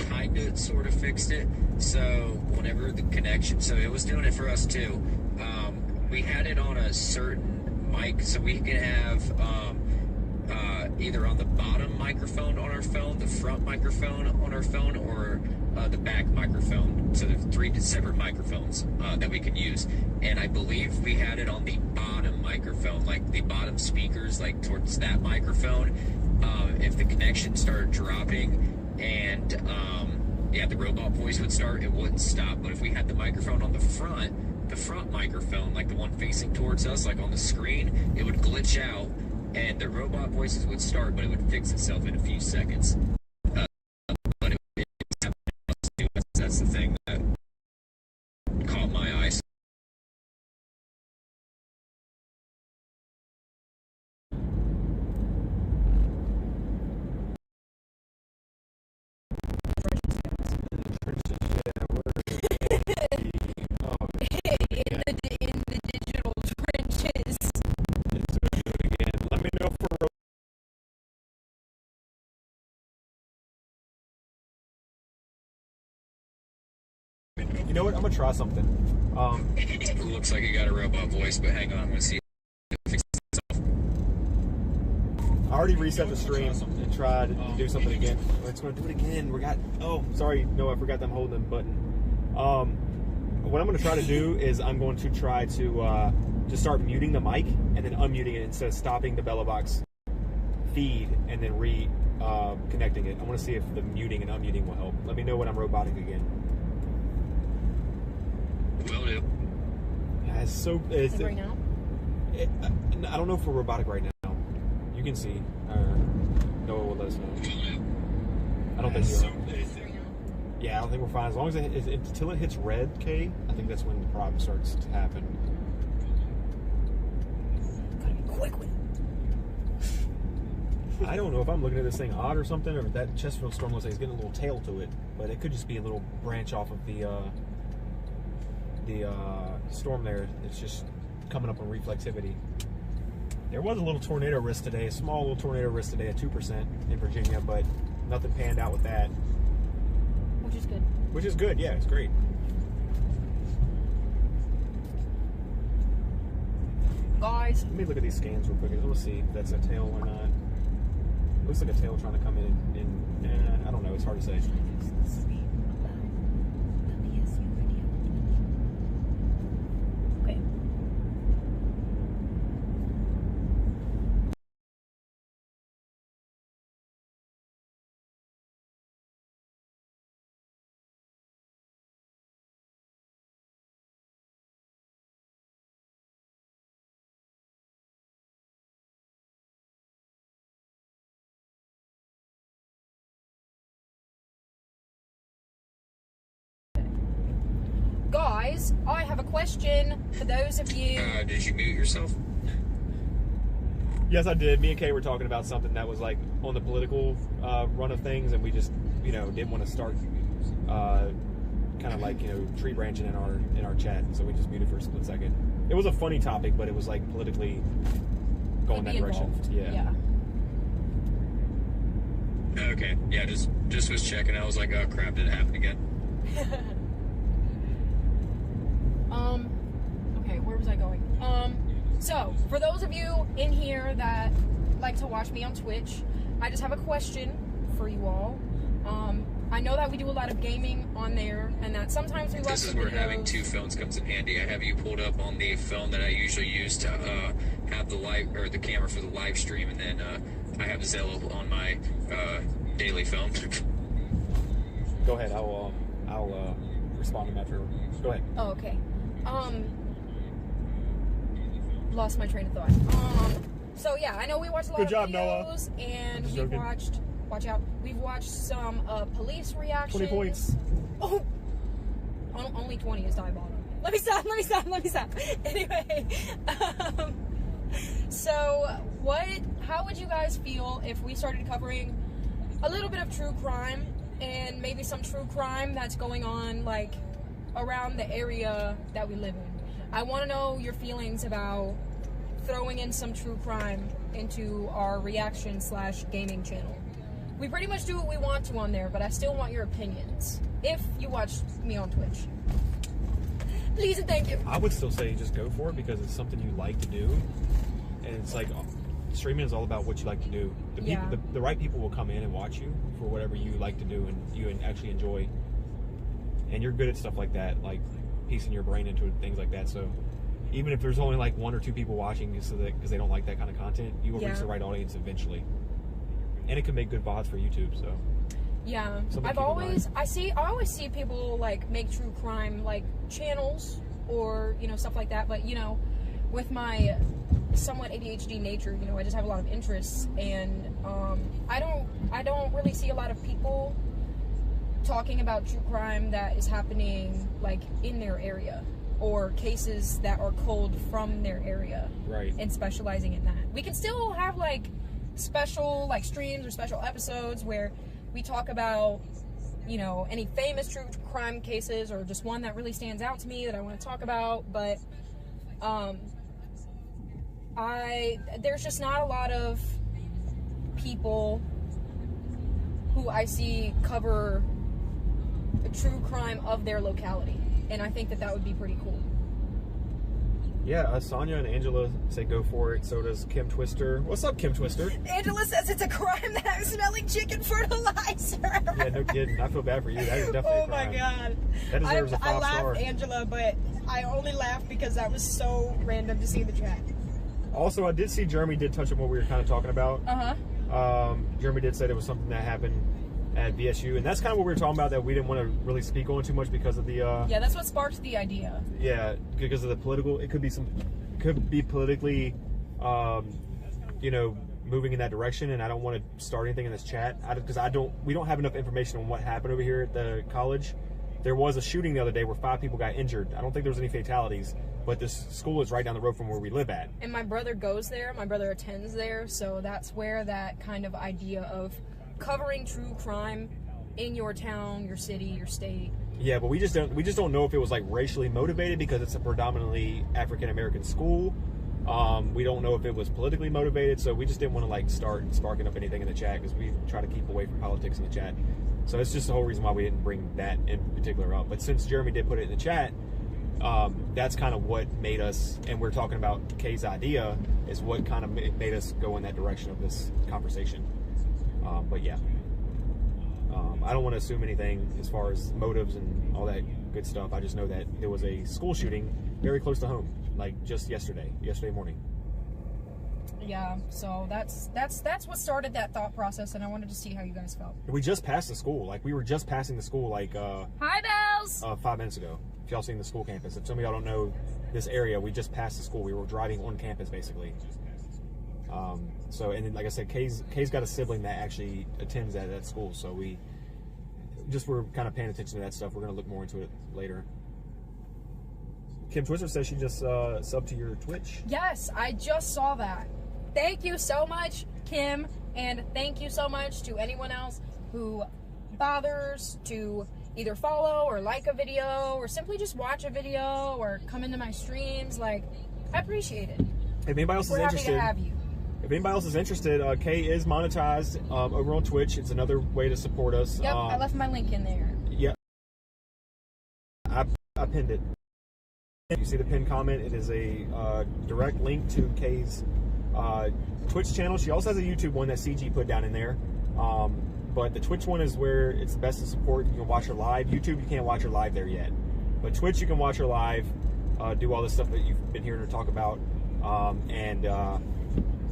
kind of sort of fixed it. So whenever the connection, so it was doing it for us too. We had it on a certain mic, so we can have either on the bottom microphone on our phone, the front microphone on our phone, or the back microphone. So there's 3 separate microphones that we can use. And I believe we had it on the bottom microphone, like the bottom speakers, like towards that microphone. If the connection started dropping and the robot voice would start, it wouldn't stop. But if we had the microphone on the front microphone, like the one facing towards us, like on the screen, it would glitch out and the robot voices would start, but it would fix itself in a few seconds. But that's the thing that caught my eye. In the digital trenches. Let me know for you know what? I'm gonna try something. It looks like you got a robot voice, but hang on, I'm gonna see if it fixes itself. I already reset the stream and tried to do something again. It's gonna do it again. Sorry, no, I forgot that I'm holding the button. What I'm gonna try to do is I'm going to try to just start muting the mic and then unmuting it instead of stopping the BellaBox feed and then connecting it. I want to see if the muting and unmuting will help. Let me know when I'm robotic again. Will do. Is it right now? I don't know if we're robotic right now. You can see. Noah will let us know. I don't think you're. Yeah, I don't think we're fine. As long as until it hits red, Kay, I think that's when the problem starts to happen. Gotta be quick with it. I don't know if I'm looking at this thing odd or something, or if that Chesterfield storm looks like it's getting a little tail to it, but it could just be a little branch off of the storm there. It's just coming up on reflexivity. There was a little tornado risk today, a small little tornado risk today at 2% in Virginia, but nothing panned out with that. Which is good. Which is good, yeah, it's great. Guys. Let me look at these scans real quick. Let's see if that's a tail or not. It looks like a tail trying to come in I don't know, it's hard to say. Okay. Guys, I have a question for those of you. Did you mute yourself? Yes, I did. Me and Kay were talking about something that was like on the political run of things, and we just, didn't want to start kind of like, tree branching in our chat, so we just muted for a split second. It was a funny topic, but it was like politically going that direction. Involved. Yeah. Okay. Yeah, just was checking. I was like, oh crap, did it happen again? Okay, where was I going? So, for those of you in here that like to watch me on Twitch, I just have a question for you all. I know that we do a lot of gaming on there, and that sometimes we watch This is where having two phones comes in handy. I have you pulled up on the phone that I usually use to have the camera for the live stream, and then I have Zello on my daily phone. Go ahead. I'll respond to that. Go ahead. Oh, okay. Lost my train of thought. So yeah, I know we watched a lot Good job, of videos, Noah. and we've watched some police reactions. 20 points. Oh, only 20 is diabolical. Let me stop. Anyway, so how would you guys feel if we started covering a little bit of true crime, and maybe some true crime that's going on like around the area that we live in? I want to know your feelings about throwing in some true crime into our reaction / gaming channel. We pretty much do what we want to on there, but I still want your opinions. If you watch me on Twitch. Please and thank you. I would still say just go for it because it's something you like to do. And it's like, streaming is all about what you like to do. The right people will come in and watch you for whatever you like to do and you actually enjoy. And you're good at stuff like that, like piecing your brain into things like that. So even if there's only like 1 or 2 people watching because they don't like that kind of content, you will reach the right audience eventually. And it can make good VODs for YouTube, so. Yeah, I always see people like make true crime like channels or, you know, stuff like that. But, you know, with my somewhat ADHD nature, you know, I just have a lot of interests, and I don't really see a lot of people talking about true crime that is happening like in their area or cases that are culled from their area, right? And specializing in that. We can still have like special like streams or special episodes where we talk about, you know, any famous true crime cases or just one that really stands out to me that I want to talk about. But there's just not a lot of people who I see cover a true crime of their locality, and I think that would be pretty cool. Yeah, Sonia and Angela say go for it. So does Kim Twister. What's up, Kim Twister? Angela says it's a crime that I'm smelling chicken fertilizer. Yeah, no kidding. I feel bad for you. That is definitely a crime. Oh my god. That deserves a 5 I star. laughed, Angela, but I only laughed because that was so random to see in the chat. Also, I did see Jeremy did touch on what we were kind of talking about. Jeremy did say there was something that happened at VSU, and that's kind of what we were talking about that we didn't want to really speak on too much because of the yeah, that's what sparked the idea. Yeah, because of the political, it could be politically you know, moving in that direction, and I don't want to start anything in this chat because we don't have enough information on what happened over here at the college. There was a shooting the other day where 5 people got injured. I don't think there was any fatalities, but this school is right down the road from where we live at. And my brother goes there. My brother attends there, so that's where that kind of idea of covering true crime in your town, your city, your state. Yeah, but we just don't know if it was like racially motivated because it's a predominantly African American school. We don't know if it was politically motivated, so we just didn't want to like start sparking up anything in the chat because we try to keep away from politics in the chat. So it's just the whole reason why we didn't bring that in particular up. But since Jeremy did put it in the chat, that's kind of what made us, and we're talking about Kay's idea, is what kind of made us go in that direction of this conversation. But yeah, I don't want to assume anything as far as motives and all that good stuff. I just know that there was a school shooting very close to home, like just yesterday morning. Yeah, so that's what started that thought process, and I wanted to see how you guys felt. We just passed the school. Like, we were just passing the school, like, Hi, Bells! 5 minutes ago. If y'all seen the school campus. If some of y'all don't know this area, we just passed the school. We were driving on campus, basically. So, and then, like I said, Kay's got a sibling that actually attends at that school, so we just were kind of paying attention to that stuff. We're going to look more into it later. Kim Twister says she just subbed to your Twitch. Yes, I just saw that. Thank you so much, Kim, and thank you so much to anyone else who bothers to either follow or like a video or simply just watch a video or come into my streams. Like, I appreciate it. If anybody else is interested, happy to have you. If anybody else is interested, Kay is monetized over on Twitch. It's another way to support us. Yep, I left my link in there. Yep. I pinned it. If you see the pinned comment, it is a direct link to Kay's Twitch channel. She also has a YouTube one that CG put down in there. But the Twitch one is where it's best to support. You can watch her live. YouTube, you can't watch her live there yet. But Twitch, you can watch her live, do all this stuff that you've been hearing her talk about. And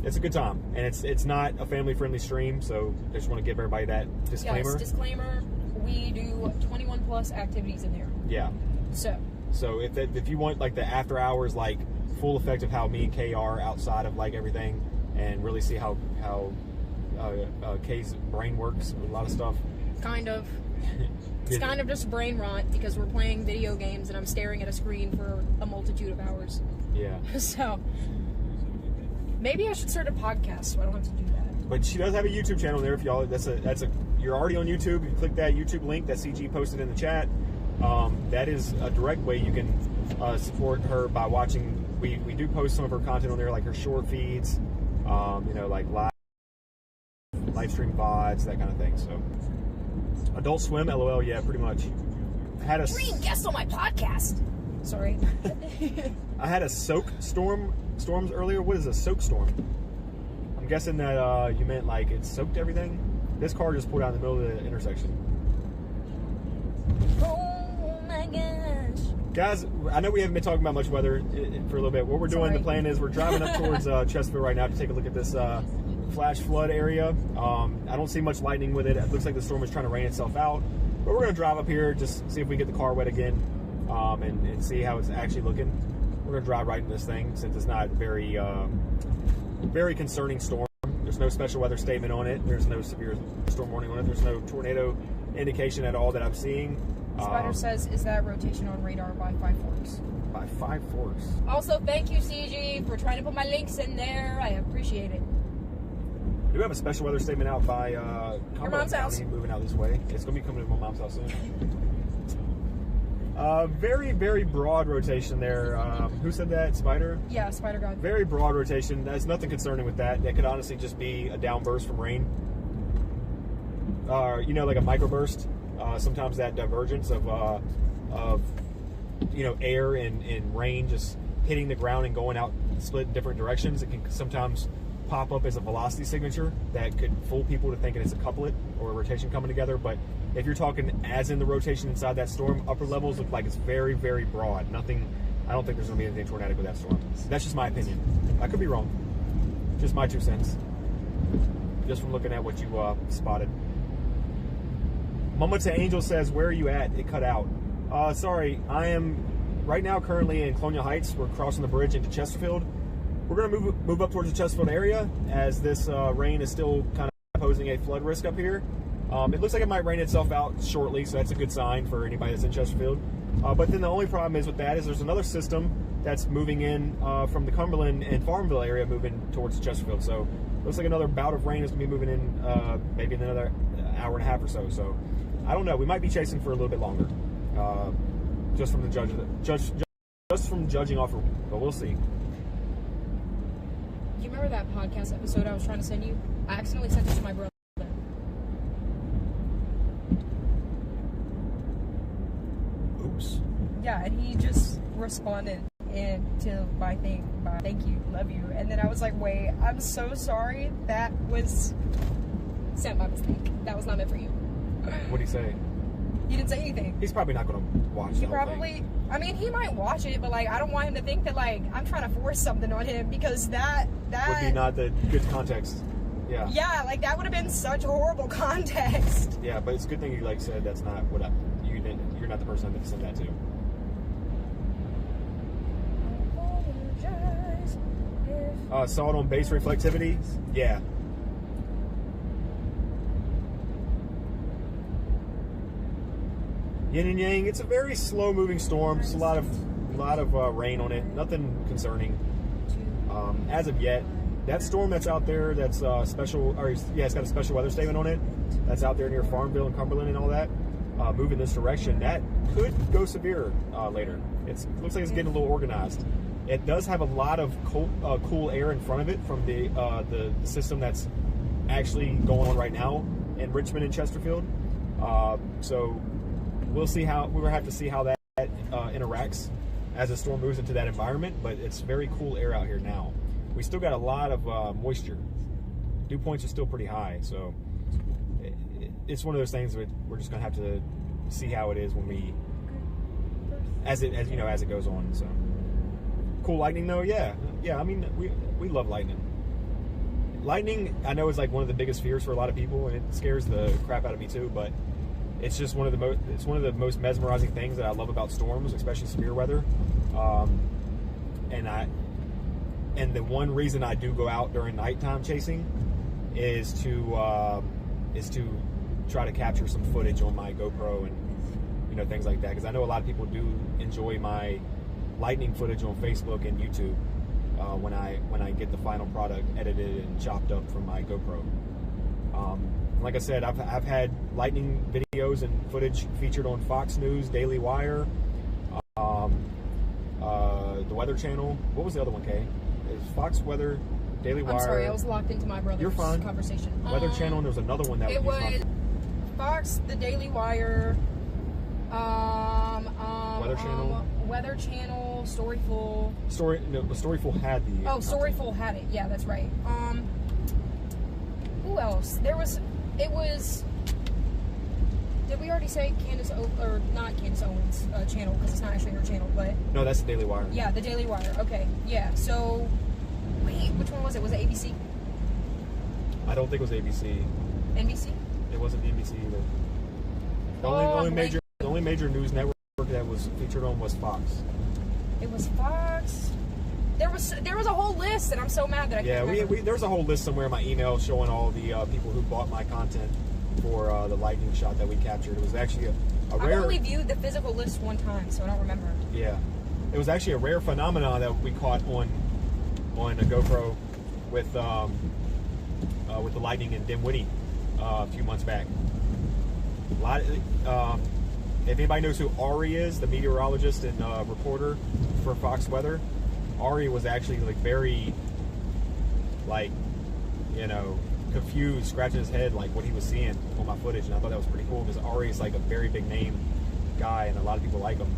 it's a good time. And it's not a family-friendly stream, so I just want to give everybody that disclaimer. Yes, disclaimer, we do 21-plus activities in there. Yeah. So if you want like the after hours, like full effect of how me and Kay are outside of like everything, and really see how Kay's brain works with a lot of stuff. Kind of. It's kind of just brain rot because we're playing video games and I'm staring at a screen for a multitude of hours. Yeah. So maybe I should start a podcast so I don't have to do that. But she does have a YouTube channel there. If y'all, you're already on YouTube. You click that YouTube link that CG posted in the chat. That is a direct way you can support her by watching. We do post some of her content on there, like her short feeds, you know, like live stream VODs, that kind of thing. So, Adult Swim, LOL, yeah, pretty much. I had a dream guest on my podcast. Sorry. I had a soak storms earlier. What is a soak storm? I'm guessing that you meant like it soaked everything. This car just pulled out in the middle of the intersection. Oh my gosh. Guys, I know we haven't been talking about much weather for a little bit. What we're doing, the plan is we're driving up towards Chesterfield right now to take a look at this flash flood area. I don't see much lightning with it. It looks like the storm is trying to rain itself out. But we're going to drive up here, just see if we get the car wet again, and see how it's actually looking. We're going to drive right into this thing since it's not very, very concerning storm. There's no special weather statement on it. There's no severe storm warning on it. There's no tornado indication at all that I'm seeing. Spider says, is that rotation on radar by Five Forks? By Five Forks. Also, thank you, CG, for trying to put my links in there. I appreciate it. We do have a special weather statement out by your mom's house. Moving out this way. It's going to be coming to my mom's house soon. Very, very broad rotation there. Who said that? Spider? Yeah, Spider God. Very broad rotation. There's nothing concerning with that. That could honestly just be a downburst from rain. You know, like a microburst. Sometimes that divergence of you know, air and rain just hitting the ground and going out split in different directions. It can sometimes pop up as a velocity signature that could fool people to thinking it's a couplet or a rotation coming together. But if you're talking as in the rotation inside that storm, upper levels look like it's very, very broad. Nothing. I don't think there's going to be anything tornadic with that storm. That's just my opinion. I could be wrong. Just my 2 cents. Just from looking at what you spotted. Mama to Angel says, where are you at? It cut out. Sorry, I am right now currently in Colonial Heights. We're crossing the bridge into Chesterfield. We're going to move up towards the Chesterfield area as this rain is still kind of posing a flood risk up here. It looks like it might rain itself out shortly, so that's a good sign for anybody that's in Chesterfield. But then the only problem is with that is there's another system that's moving in from the Cumberland and Farmville area moving towards Chesterfield. So it looks like another bout of rain is going to be moving in maybe in another hour and a half or so. So I don't know. We might be chasing for a little bit longer, just from judging off, but we'll see. You remember that podcast episode I was trying to send you? I accidentally sent it to my brother. Oops. Yeah, and he just responded to my thing by thank you, love you. And then I was like, wait, I'm so sorry. That was sent by mistake. That was not meant for you. What'd he say? He didn't say anything. He's probably not going to watch the whole thing. I mean, he might watch it, but like, I don't want him to think that like I'm trying to force something on him, because that would be not the good context. Yeah. Yeah, like that would have been such horrible context. Yeah, but it's a good thing you like said that's not what you're not the person that sent that to. Saw it on base reflectivity. Yeah. Yin and yang. It's a very slow-moving storm. Just a lot of rain on it. Nothing concerning as of yet. That storm that's out there, that's special. Or yeah, it's got a special weather statement on it. That's out there near Farmville and Cumberland and all that. Moving this direction, that could go severe later. It looks like it's getting a little organized. It does have a lot of cool air in front of it from the system that's actually going on right now in Richmond and Chesterfield. So we'll have to see how that interacts as the storm moves into that environment. But it's very cool air out here now. We still got a lot of moisture. Dew points are still pretty high, so it's one of those things that we're just gonna have to see how it is when as it goes on. So cool lightning though, yeah. I mean, we love lightning. Lightning, I know, is like one of the biggest fears for a lot of people, and it scares the crap out of me too. But it's just one of the most mesmerizing things that I love about storms, especially severe weather. And the one reason I do go out during nighttime chasing is to try to capture some footage on my GoPro and things like that, because I know a lot of people do enjoy my lightning footage on Facebook and YouTube when I get the final product edited and chopped up from my GoPro. Like I said, I've had lightning videos and footage featured on Fox News, Daily Wire, the Weather Channel. What was the other one, Kay? Is Fox Weather? Daily Wire. I'm sorry, I was locked into my brother's You're fine. conversation. Weather Channel, and there was another one that it was my... Fox, the Daily Wire, Weather Channel. Weather Channel, Storyful. The Storyful had the. Oh, Storyful had it. Yeah, that's right. Who else? It was. Did we already say Candace or not Candace Owens' channel, because it's not actually her channel, but No, that's the Daily Wire. yeah, the Daily Wire. Okay, yeah. So, wait, which one was it? Was it ABC? I don't think it was ABC. NBC? It wasn't NBC either. The only major news network that was featured on was Fox. It was Fox. There was a whole list, and I'm so mad that I can't remember. There's a whole list somewhere in my email showing all the people who bought my content for the lightning shot that we captured. It was actually a rare... I've only viewed the physical list one time, so I don't remember. Yeah. It was actually a rare phenomenon that we caught on a GoPro with the lightning in Dinwiddie a few months back. If anybody knows who Ari is, the meteorologist and reporter for Fox Weather, Ari was actually very confused, scratching his head what he was seeing on my footage, and I thought that was pretty cool because Ari is a very big name guy and a lot of people like him.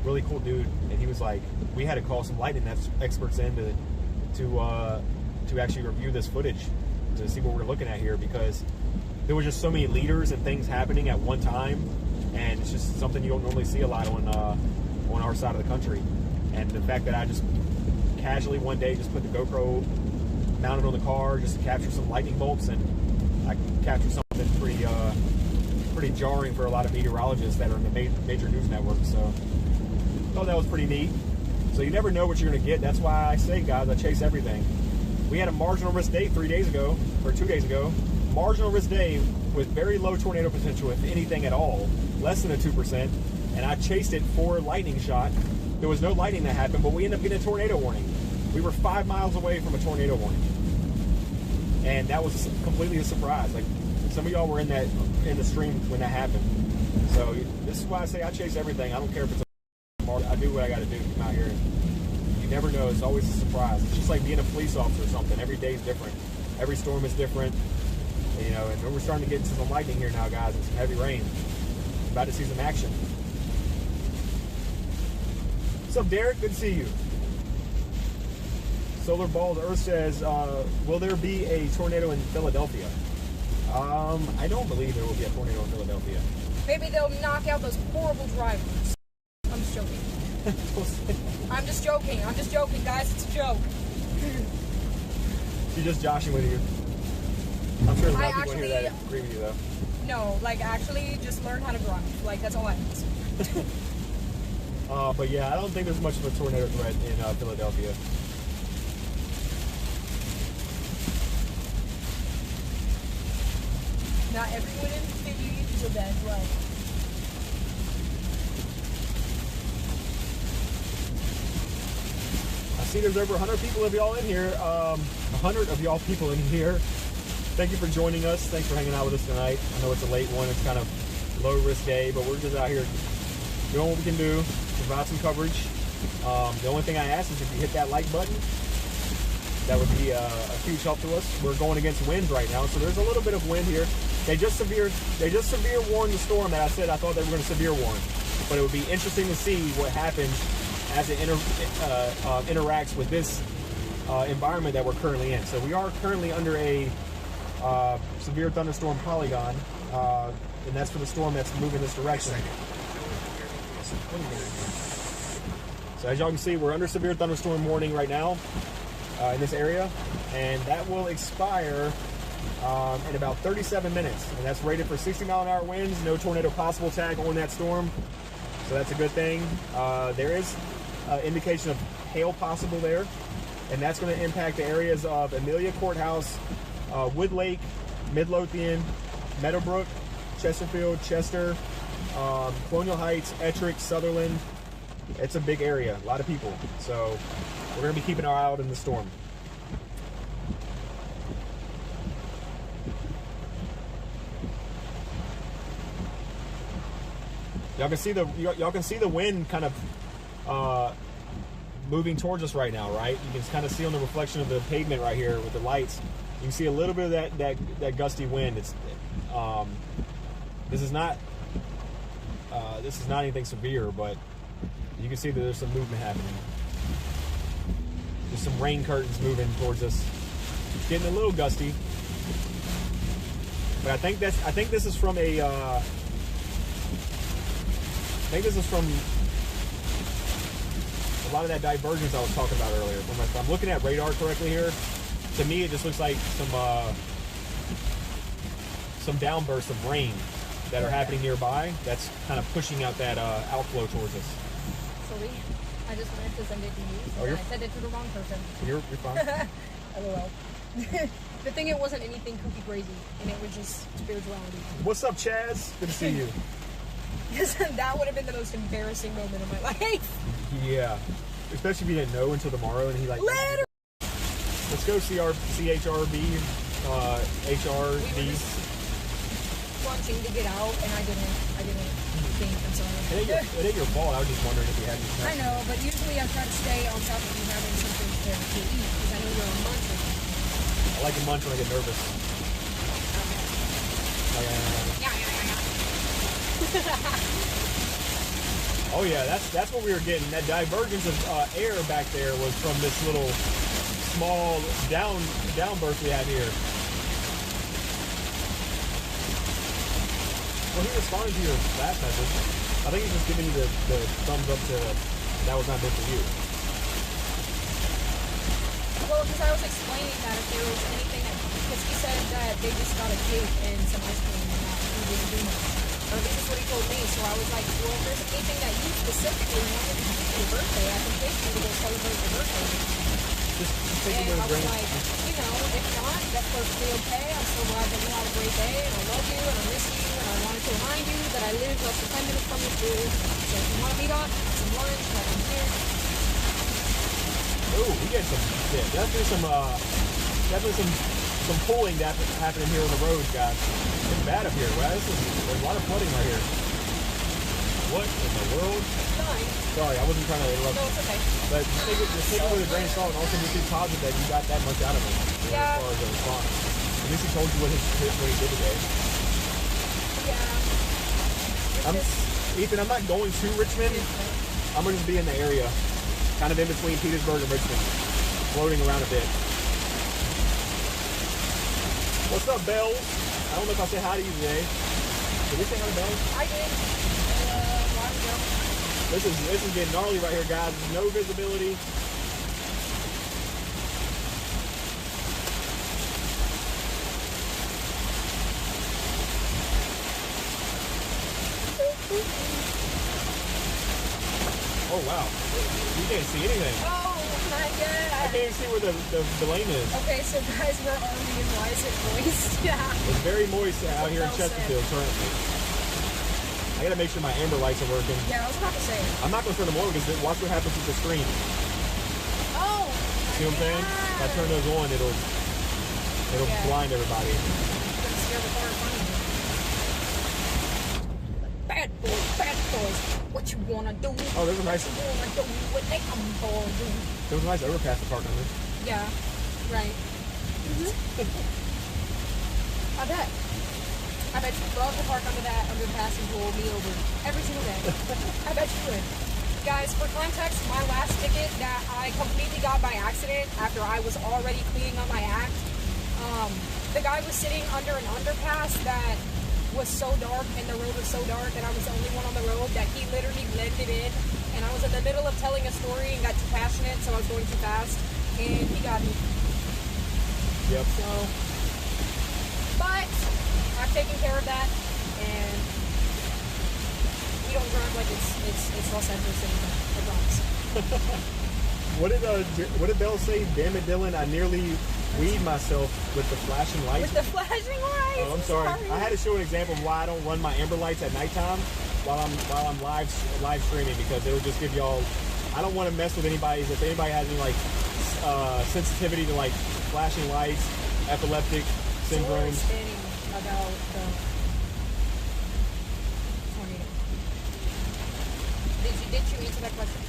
Really cool dude, and he was we had to call some lightning experts in to actually review this footage to see what we're looking at here, because there were just so many leaders and things happening at one time, and it's just something you don't normally see a lot on our side of the country. And the fact that I just casually one day just put the GoPro mounted on the car just to capture some lightning bolts, and I captured something pretty jarring for a lot of meteorologists that are in the major news networks. So I thought that was pretty neat. So you never know what you're going to get. That's why I say, guys, I chase everything. We had a marginal risk day 2 days ago. Marginal risk day with very low tornado potential, if anything at all, less than a 2%, and I chased it for a lightning shot. There was no lightning that happened, but we ended up getting a tornado warning. We were 5 miles away from a tornado warning, and that was completely a surprise. Some of y'all were in the stream when that happened. So this is why I say I chase everything. I don't care if it's I do what I got to do to come out here. You never know. It's always a surprise. It's just like being a police officer or something. Every day is different. Every storm is different. And we're starting to get into some lightning here now, guys, and some heavy rain. About to see some action. What's up, Derek? Good to see you. Solar Balls Earth says, will there be a tornado in Philadelphia? I don't believe there will be a tornado in Philadelphia. Maybe they'll knock out those horrible drivers. I'm just joking. I'm just joking, guys. It's a joke. She's just joshing with you. I'm sure there's a lot of people in here that agree with you, though. No, actually just learn how to drive. That's all I need. But yeah, I don't think there's much of a tornado threat in Philadelphia. Not everyone in Philly is a bad driver. I see there's over 100 people of y'all in here. 100 of y'all people in here. Thank you for joining us. Thanks for hanging out with us tonight. I know it's a late one. It's kind of low risk day, but we're just out here doing what we can do, provide some coverage. The only thing I ask is if you hit that like button, that would be a huge help to us. We're going against wind right now, so there's a little bit of wind here. They just severe warned the storm that I said I thought they were going to severe warn, but it would be interesting to see what happens as it interacts with this environment that we're currently in. So we are currently under a severe thunderstorm polygon, and that's for the storm that's moving this direction. So as y'all can see, we're under severe thunderstorm warning right now in this area, and that will expire in about 37 minutes, and that's rated for 60-mile-an-hour winds. No tornado possible tag on that storm, so that's a good thing. There is indication of hail possible there, and that's going to impact the areas of Amelia Courthouse, Wood Lake, Midlothian, Meadowbrook, Chesterfield, Chester, Colonial Heights, Ettrick, Sutherland. It's a big area, a lot of people. So we're going to be keeping our eye out in the storm. Y'all can see the wind kind of moving towards us right now, right? You can kind of see on the reflection of the pavement right here with the lights. You can see a little bit of that gusty wind. It's this is not anything severe, but you can see that there's some movement happening. There's some rain curtains moving towards us. It's getting a little gusty, but I think this is from a. I think this is from a lot of that divergence I was talking about earlier. If I'm looking at radar correctly here, to me it just looks like some downbursts of rain that are happening nearby. That's kind of pushing out that outflow towards us. Sorry, I just wanted to send it to you. Oh, I sent it to the wrong person. You're fine. LOL. The thing, it wasn't anything kooky crazy, and it was just spirituality. What's up, Chaz? Good to see you. That would have been the most embarrassing moment of my life. Yeah, especially if you didn't know until tomorrow, and he like. Later. Let's go CHRB, HRB. Launching to get out, and I didn't think. I'm sorry. It ain't your fault. I was just wondering if you had any. I know, but usually I try to stay on top of you having something to eat, because I know you're a muncher. I like to munch when I get nervous. Oh yeah, that's what we were getting. That divergence of air back there was from this little small downburst we had here. Well, he responded to your last message. I think he's just giving you the thumbs up to that was not meant for you. Well, because I was explaining that if there was anything that, because he said that they just got a cake and some ice cream and that he didn't do much. Or this is what he told me, so I was like, well, if there's anything that you specifically wanted to do for your birthday, I can take you to go celebrate your birthday. Just take And it with I a was grain. like, if not, that's perfectly okay. I'm so glad that you had a great day, and I love you, and I miss you, and I wanted to remind you that I live less than 10 minutes from the school. So if you want to meet up, some lunch, have some here. Oh, we get definitely some pulling happening here on the road, guys. It's bad up here. Wow, there's a lot of flooding right here. What in the world? Fine. Sorry, I wasn't trying to interrupt. No, it's okay. But just take it with a grain of salt, and also just be positive that you got that much out of it. Yeah. As far as the response. At least he told you what he did today. Yeah. Ethan, I'm not going to Richmond. I'm going to just be in the area. Kind of in between Petersburg and Richmond. Floating around a bit. What's up, Bells? I don't know if I said hi to you today. Did we say hi to Bells? I did. A while ago. This is getting gnarly right here, guys. No visibility. Oh wow. You can't see anything. Oh my god. I can't even see where the lane is. Okay, so guys, we're army and why is it moist? Yeah. It's very moist out here in Well said. Chesterfield currently. I gotta make sure my amber lights are working. Yeah, I was about to say. I'm not gonna turn them on because watch what happens with the screen. Oh. See what I'm saying? If I turn those on, it'll blind everybody. Gonna scare the car in front of me. Bad boys, what you wanna do? Oh, there's a nice. What you wanna do? What they come for? Do? There was a nice overpass to park under. Yeah, right. I bet you love to park under that underpass and pull me over every single day. I bet you would. Guys, for context, my last ticket that I completely got by accident after I was already cleaning up my act, the guy was sitting under an underpass that was so dark and the road was so dark and I was the only one on the road that he literally blended in, and I was in the middle of telling a story and got too passionate, so I was going too fast, and he got me. Yep. So, but I've taken care of that, and we don't drive like it's Los Angeles anymore. I promise. What did Bell say? Damn it, Dylan! I nearly weed myself with the flashing lights. With the flashing lights. Oh, I'm sorry. I had to show an example of why I don't run my amber lights at nighttime while I'm live streaming, because it'll just give y'all. I don't want to mess with anybody's. If anybody has any like sensitivity to like flashing lights, epileptic syndromes. About the tornado. Did you answer that question?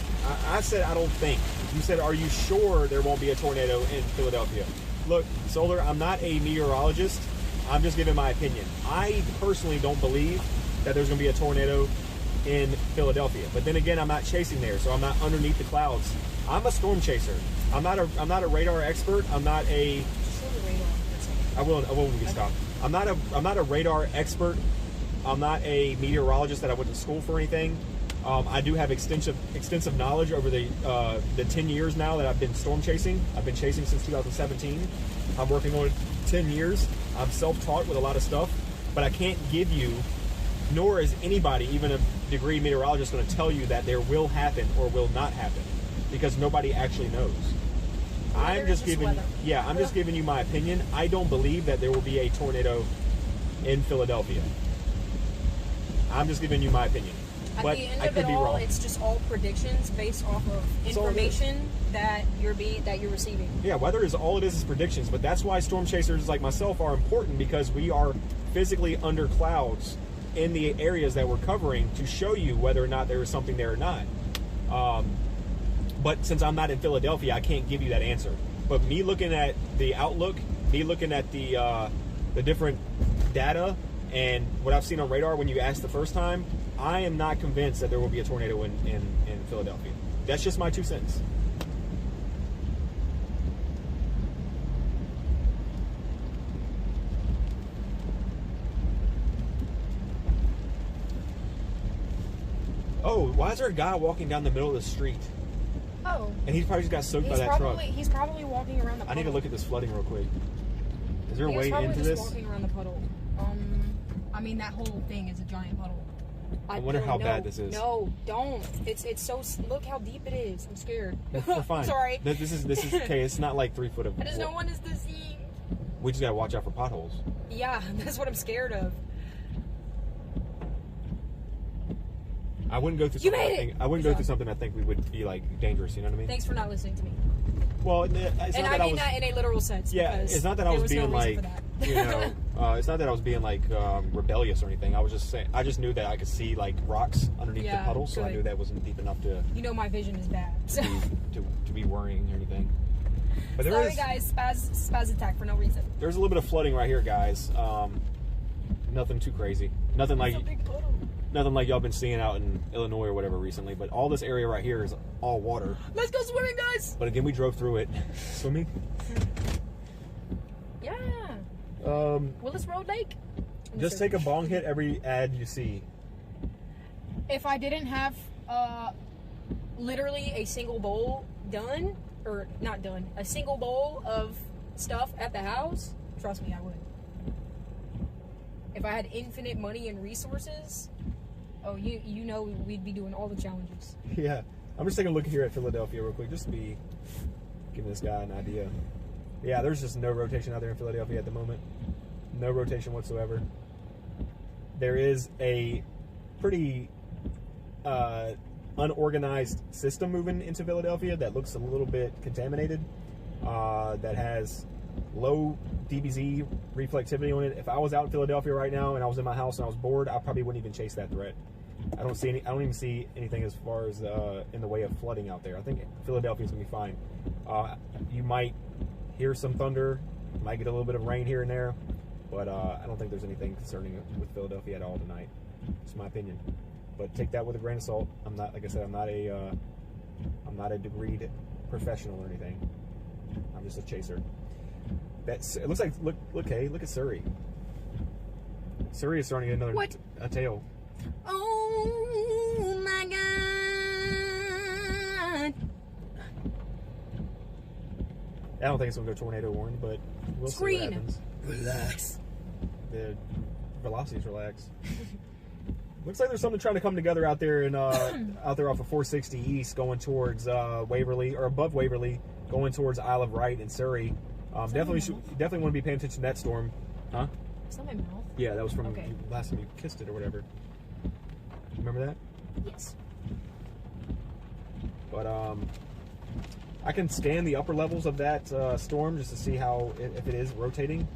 I said I don't think. You said, are you sure there won't be a tornado in Philadelphia? Look, Solar, I'm not a meteorologist. I'm just giving my opinion. I personally don't believe that there's going to be a tornado in Philadelphia. But then again, I'm not chasing there, so I'm not underneath the clouds. I'm a storm chaser. I'm not a radar expert. I'm not a... I will when we get stopped. I'm not a radar expert. I'm not a meteorologist that I went to school for anything. I do have extensive knowledge over the 10 years now that I've been storm chasing. I've been chasing since 2017. I'm working on it 10 years. I'm self-taught with a lot of stuff, but I can't give you, nor is anybody, even a degree meteorologist, going to tell you that there will happen or will not happen, because nobody actually knows. I'm just giving you my opinion. I don't believe that there will be a tornado in Philadelphia. I'm just giving you my opinion. But at the end I of could it be all, wrong. it's just all predictions based off of information that you're receiving. Yeah, weather is all it is predictions, but that's why storm chasers like myself are important, because we are physically under clouds in the areas that we're covering to show you whether or not there is something there or not. But since I'm not in Philadelphia, I can't give you that answer. But me looking at the outlook, me looking at the different data and what I've seen on radar when you asked the first time, I am not convinced that there will be a tornado in Philadelphia. That's just my 2 cents. Oh, why is there a guy walking down the middle of the street? Oh. And he's probably just got soaked by that truck. He's probably walking around the puddle. I need to look at this flooding real quick. Is there a way He's probably into just this? walking around the puddle. I mean, that whole thing is a giant puddle. I wonder how bad this is. No, don't. It's so. Look how deep it is. I'm scared. We're fine. Sorry. This is okay. It's not like 3 foot of. I just don't want us to see. We just gotta watch out for potholes. Yeah, that's what I'm scared of. I wouldn't go through. You something made I think, it! I wouldn't go through something I think we would be like dangerous. You know what I mean? Thanks for not listening to me. Well, it's And not I that mean that in a literal sense. Yeah, because it's not that I there was being no reason like, for that. you know, it's not that I was being like rebellious or anything. I was just saying, I just knew that I could see like rocks underneath the Yeah, puddle, so I good. knew that wasn't deep enough to You know my vision is bad. So. to be worrying or anything. But Sorry guys, spaz attack for no reason. There's a little bit of flooding right here, guys. Nothing too crazy. Nothing like It's a big puddle. nothing like y'all been seeing out in Illinois or whatever recently. But all this area right here is all water. Let's go swimming, guys. But again, we drove through it. Swimming? Yeah. Willis Road Lake. Just take a bong hit every ad you see. If I didn't have literally a single bowl done, or not done, a single bowl of stuff at the house, trust me, I would. If I had infinite money and resources, oh, you know we'd be doing all the challenges. Yeah. I'm just taking a look here at Philadelphia real quick, just to be giving this guy an idea. Yeah, there's just no rotation out there in Philadelphia at the moment. No rotation whatsoever. There is a pretty unorganized system moving into Philadelphia that looks a little bit contaminated, that has low DBZ reflectivity on it. If I was out in Philadelphia right now and I was in my house and I was bored, I probably wouldn't even chase that threat. I don't even see anything as far as in the way of flooding out there. I think Philadelphia's gonna be fine. You might hear some thunder, might get a little bit of rain here and there, but I don't think there's anything concerning with Philadelphia at all tonight. It's my opinion, but take that with a grain of salt. I'm not, like I said, I'm not a degreed professional or anything. I'm just a chaser. It looks like look at Surrey. Surrey is starting to get a tail. Oh my God! I don't think it's gonna go tornado warning, but we'll see what happens. Relax. The velocities relax. Looks like there's something trying to come together out there in out there off of 460 East, going towards Waverly or above Waverly, going towards Isle of Wight and Surrey. Definitely want to be paying attention to that storm, huh? Is that my mouth? Yeah, that was from Okay. last time you kissed it or whatever. Remember that? Yes. But I can scan the upper levels of that storm just to see how if it is rotating.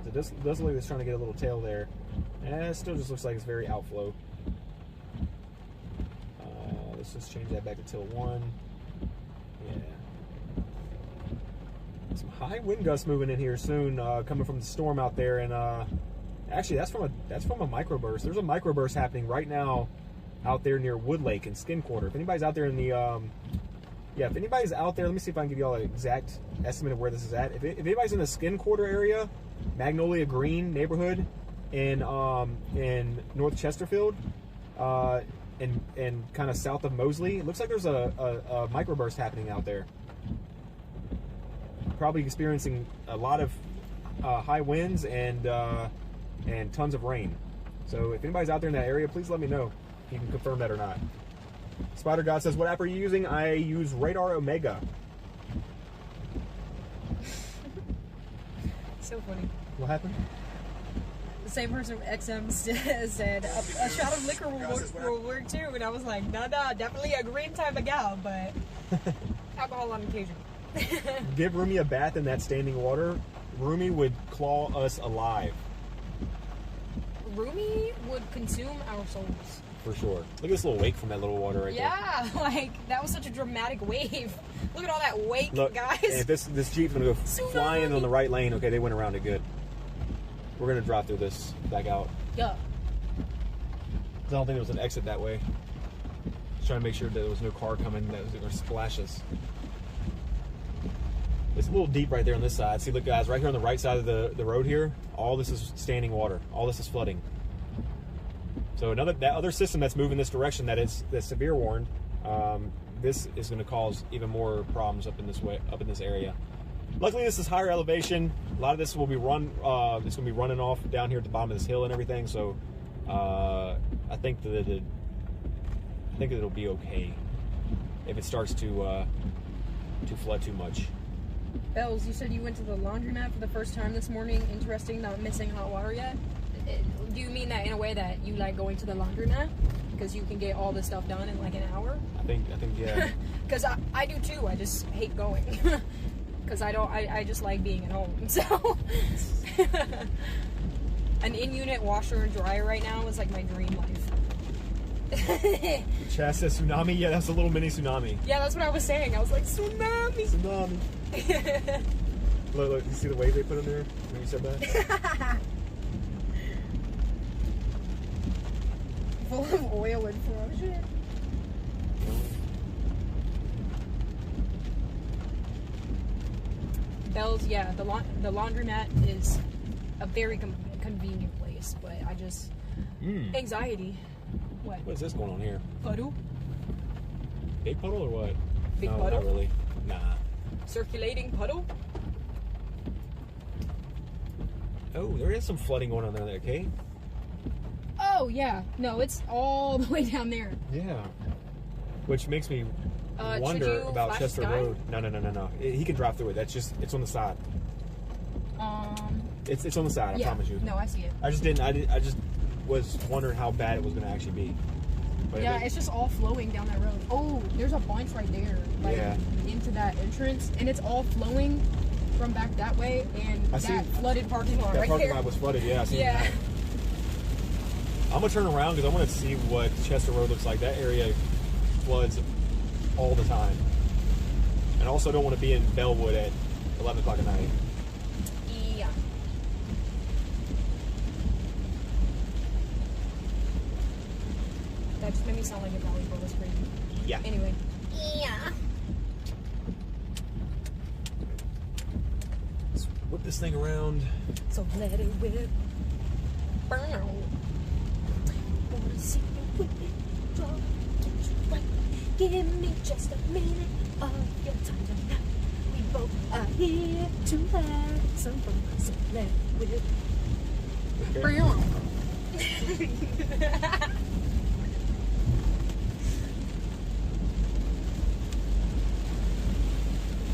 It does look like it's trying to get a little tail there. It still just looks like it's very outflow. Let's just change that back to till 1. Yeah, high wind gusts moving in here soon, coming from the storm out there, and actually that's from a microburst. There's a microburst happening right now out there near Wood Lake and Skin Quarter. If anybody's out there in the if anybody's out there, let me see if I can give you all an exact estimate of where this is at. If anybody's in the Skin Quarter area, Magnolia Green neighborhood in North Chesterfield, and kind of south of Mosley, it looks like there's a microburst happening out there. Probably experiencing a lot of high winds and tons of rain. So if anybody's out there in that area, please let me know if you can confirm that or not. Spider God says, what app are you using? I use Radar Omega. So funny. What happened? The same person from XM said a shot of liquor will work too, and I was like, nah, definitely a green type of gal, but alcohol on occasion. Give Rumi a bath in that standing water. Rumi would claw us alive. Rumi would consume our souls. For sure. Look at this little wake from that little water right there. Yeah, like, that was such a dramatic wave. Look at all that wake, Look, guys. And if this Jeep's going to go flying on the right lane, okay, they went around it good. We're going to drop through this, back out. Yeah. I don't think there was an exit that way. Just trying to make sure that there was no car coming that was going to splash us. It's a little deep right there on this side. See, look, guys, right here on the right side of the road here, all this is standing water. All this is flooding. So that other system that's moving this direction that's severe warned, this is going to cause even more problems up in this area. Luckily, this is higher elevation. A lot of this will be it's going to be running off down here at the bottom of this hill and everything. So I think that it'll be okay if it starts to flood too much. Bells, you said you went to the laundromat for the first time this morning. Interesting, not missing hot water yet. Do you mean that in a way that you like going to the laundromat because you can get all this stuff done in like an hour? I think yeah. Because I do too. I just hate going because I just like being at home. So an in-unit washer and dryer right now is like my dream life. Chad says tsunami. Yeah, that's a little mini tsunami. Yeah, that's what I was saying. I was like, tsunami. Tsunami. Look, you see the wave they put in there when you said that? Full of oil and frozen. Bells, yeah, the laundromat is a very convenient place, but I just anxiety. What is this going on here? Puddle? Big puddle or what? Big no, puddle? Not really. Nah. Circulating puddle? Oh, there is some flooding going on there, okay? Oh, yeah. No, it's all the way down there. Yeah. Which makes me wonder about Chester Road. No. He can drive through it. It's on the side. It's on the side, I promise you. No, I see it. I just was wondering how bad it was going to actually be. But yeah, it's just all flowing down that road. Oh, there's a bunch right there. Like, into that entrance. And it's all flowing from back that way. And flooded parking lot right there. That parking lot was flooded, yeah. I see that. I'm going to turn around because I want to see what Chester Road looks like. That area floods all the time. And I also don't want to be in Bellwood at 11 o'clock at night. Yeah. That just made me sound like a volleyball was crazy. Yeah. Anyway. Yeah. Let's whip this thing around. So let it whip. Burn. Wanna see you whip it, drop, get you right. Give me just a minute of your time tonight. We both are here to have some fun. So let it whip. Okay.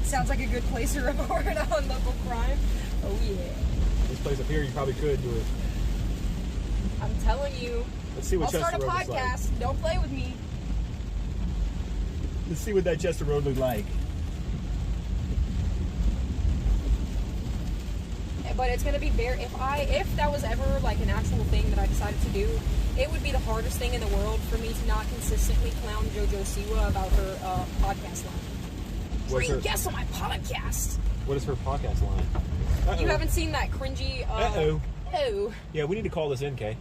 Sounds like a good place to report on local crime. Oh yeah. This place up here, you probably could do it. I'm telling you. Let's see what I'll Chester start a Road looks podcast. like. Don't play with me. Let's see what that Chester Road looked like. But it's gonna be very. If that was ever like an actual thing that I decided to do, it would be the hardest thing in the world for me to not consistently clown JoJo Siwa about her podcast line. Dream guest on my podcast. What is her podcast line? Uh-oh. You haven't seen that cringy. Uh-oh. Oh. Yeah, we need to call this in, Kay.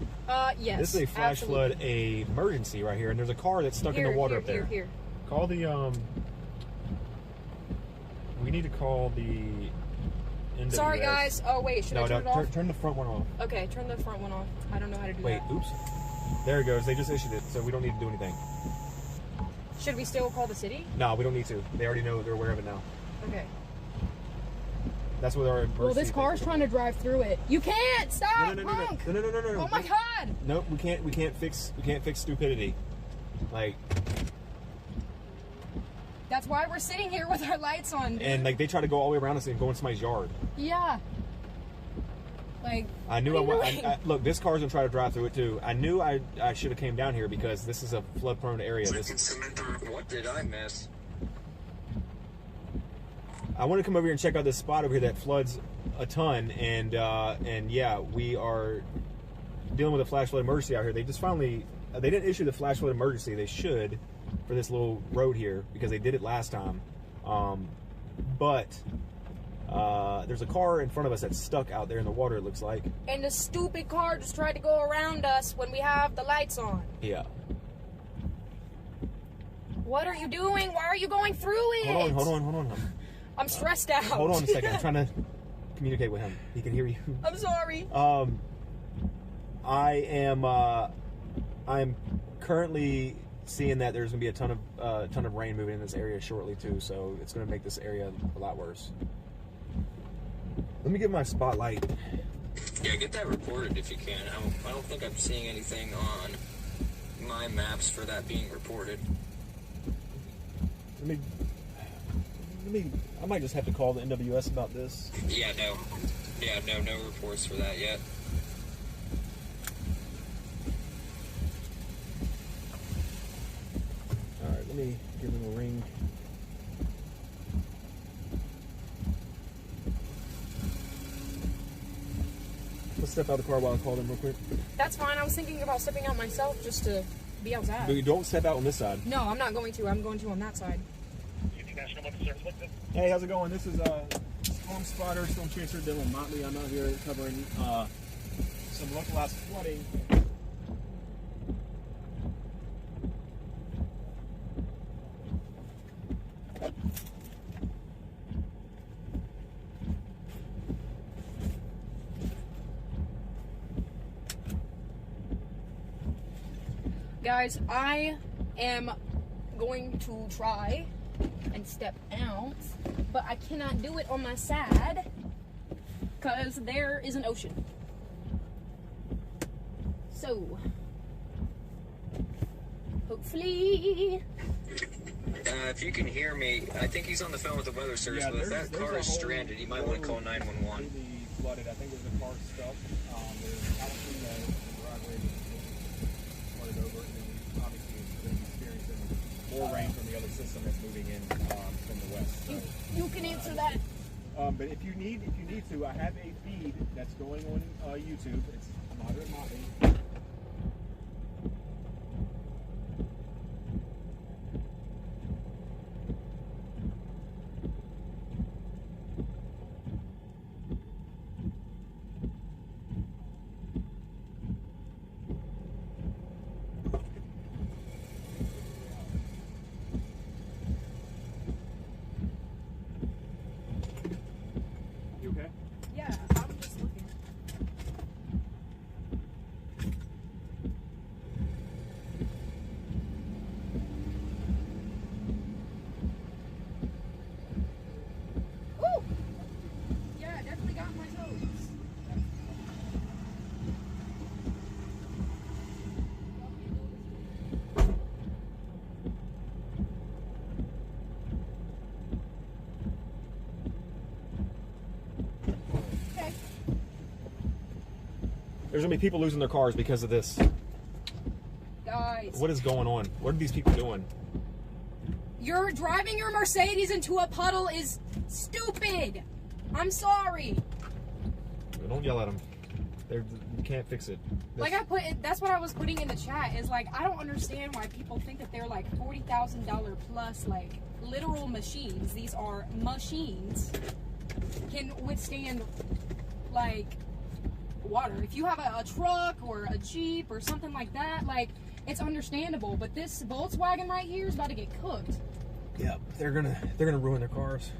Yes. This is a flash flood emergency right here, and there's a car that's stuck in the water up there. Here. Call the we need to call the NWS. Sorry, guys. Oh wait, should I turn it off? Turn the front one off. Okay, turn the front one off. I don't know how to do that. Wait, oops. There it goes. They just issued it, so we don't need to do anything. Should we still call the city? No, we don't need to. They already know. They're aware of it now. Okay. That's what our emergency. Well, this car's trying to drive through it. You can't stop. No. Oh my God. Nope, we can't fix stupidity. Like. That's why we're sitting here with our lights on. Dude. And like they try to go all the way around us and go in somebody's yard. Yeah. Like. I knew look, this car's gonna try to drive through it too. I knew I should have came down here because this is a flood-prone area. What did I miss? I want to come over here and check out this spot over here that floods a ton, and yeah, we are dealing with a flash flood emergency out here. They just finally, they didn't issue the flash flood emergency. They should for this little road here because they did it last time. But there's a car in front of us that's stuck out there in the water, it looks like. And the stupid car just tried to go around us when we have the lights on. Yeah. What are you doing? Why are you going through it? Hold on. I'm stressed out. Hold on a second. I'm trying to communicate with him. He can hear you. I'm sorry. I am currently seeing that there's gonna be a ton of rain moving in this area shortly too, so it's gonna make this area a lot worse. Let me get my spotlight. Yeah, get that reported if you can. I don't think I'm seeing anything on my maps for that being reported. I might just have to call the NWS about this. Yeah, no reports for that yet. Alright, let me give him a ring. Let's step out of the car while I call them real quick. That's fine. I was thinking about stepping out myself just to be outside. Don't step out on this side. No, I'm not going to. I'm going to on that side. Hey, how's it going? This is Storm Spotter, Storm Chaser, Dylan Motley. I'm out here covering some localized flooding. Guys, I am going to try and step out, but I cannot do it on my side because there is an ocean. So, hopefully... If you can hear me, I think he's on the phone with the weather service, but if that car is stranded, you might want to call 911. Flooded. I think there's a car stuck. There's obviously the driveway flooded over, and then obviously it's going to be experiencing more rain from the other system that's moving in from the west. So, you can answer that. But if you need to, I have a feed that's going on YouTube. It's Moderate Motley. Yeah, I'm just looking. Ooh! Yeah, definitely got my toes. There's gonna be people losing their cars because of this. Guys. What is going on? What are these people doing? You're driving your Mercedes into a puddle is stupid. I'm sorry. Don't yell at them. You can't fix it. Like I put it, that's what I was putting in the chat. Is like I don't understand why people think that they're like $40,000 plus like literal machines. These are machines can withstand like water. If you have a truck or a Jeep or something like that, like it's understandable. But this Volkswagen right here is about to get cooked. Yeah, they're gonna ruin their cars.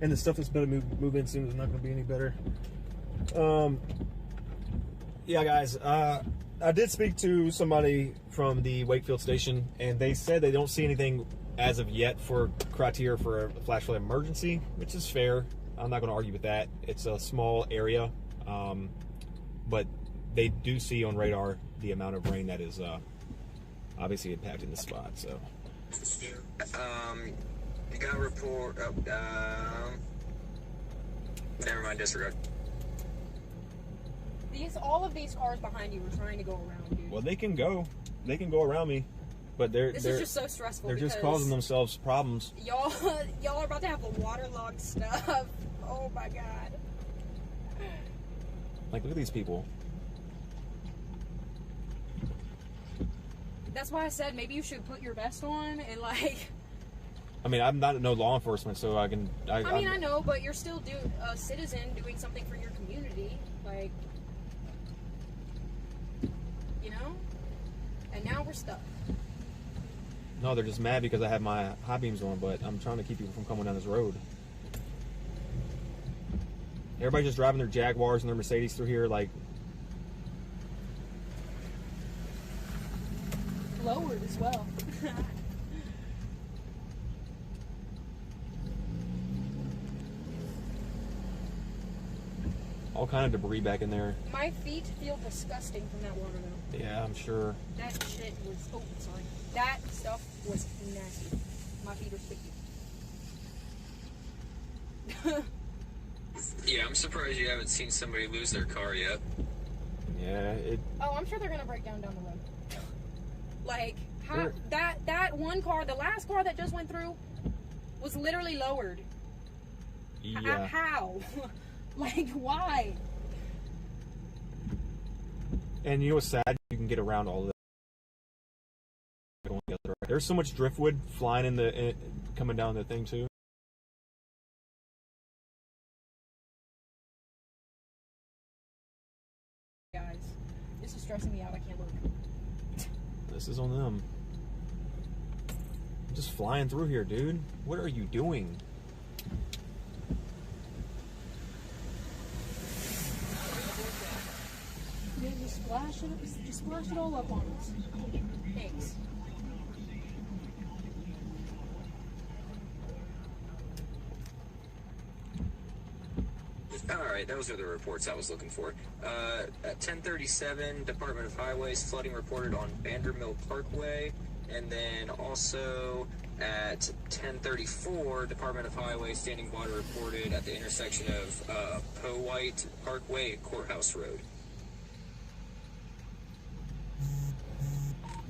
And the stuff that's better move in soon is not gonna be any better. Yeah, guys. I did speak to somebody from the Wakefield station, and they said they don't see anything as of yet for criteria for a flash flood emergency, which is fair. I'm not going to argue with that. It's a small area, but they do see on radar the amount of rain that is obviously impacting the spot. So, you got a report. Never mind. Disregard. All of these cars behind you are trying to go around, dude. Well, they can go around me, but this is just so stressful. They're just causing themselves problems. Y'all are about to have the waterlogged stuff. Oh my god. Like, look at these people. That's why I said maybe you should put your vest on and like. I mean, I'm not no law enforcement, so I can. I mean, I know, but you're still a citizen doing something for your community, like. You know? And now we're stuck. No, they're just mad because I have my high beams on, but I'm trying to keep people from coming down this road. Everybody's just driving their Jaguars and their Mercedes through here, like. Lowered as well. All kind of debris back in there. My feet feel disgusting from that water, though. Yeah, I'm sure. That shit was... Oh, sorry. That stuff was nasty. My feet are sticky. Yeah, I'm surprised you haven't seen somebody lose their car yet. Yeah, Oh, I'm sure they're gonna break down the road. Like, how... That one car, the last car that just went through, was literally lowered. Yeah. How? Like, why? And you know what's sad? You can get around all of that. There's so much driftwood flying coming down the thing too. Guys, this is stressing me out. I can't look. This is on them. I'm just flying through here, dude. What are you doing? Yeah, just splash it all up on us. Thanks. Alright, those are the reports I was looking for. At 10:37, Department of Highways, flooding reported on Vandermill Parkway. And then also at 10:34, Department of Highways, standing water reported at the intersection of Powhite Parkway and Courthouse Road.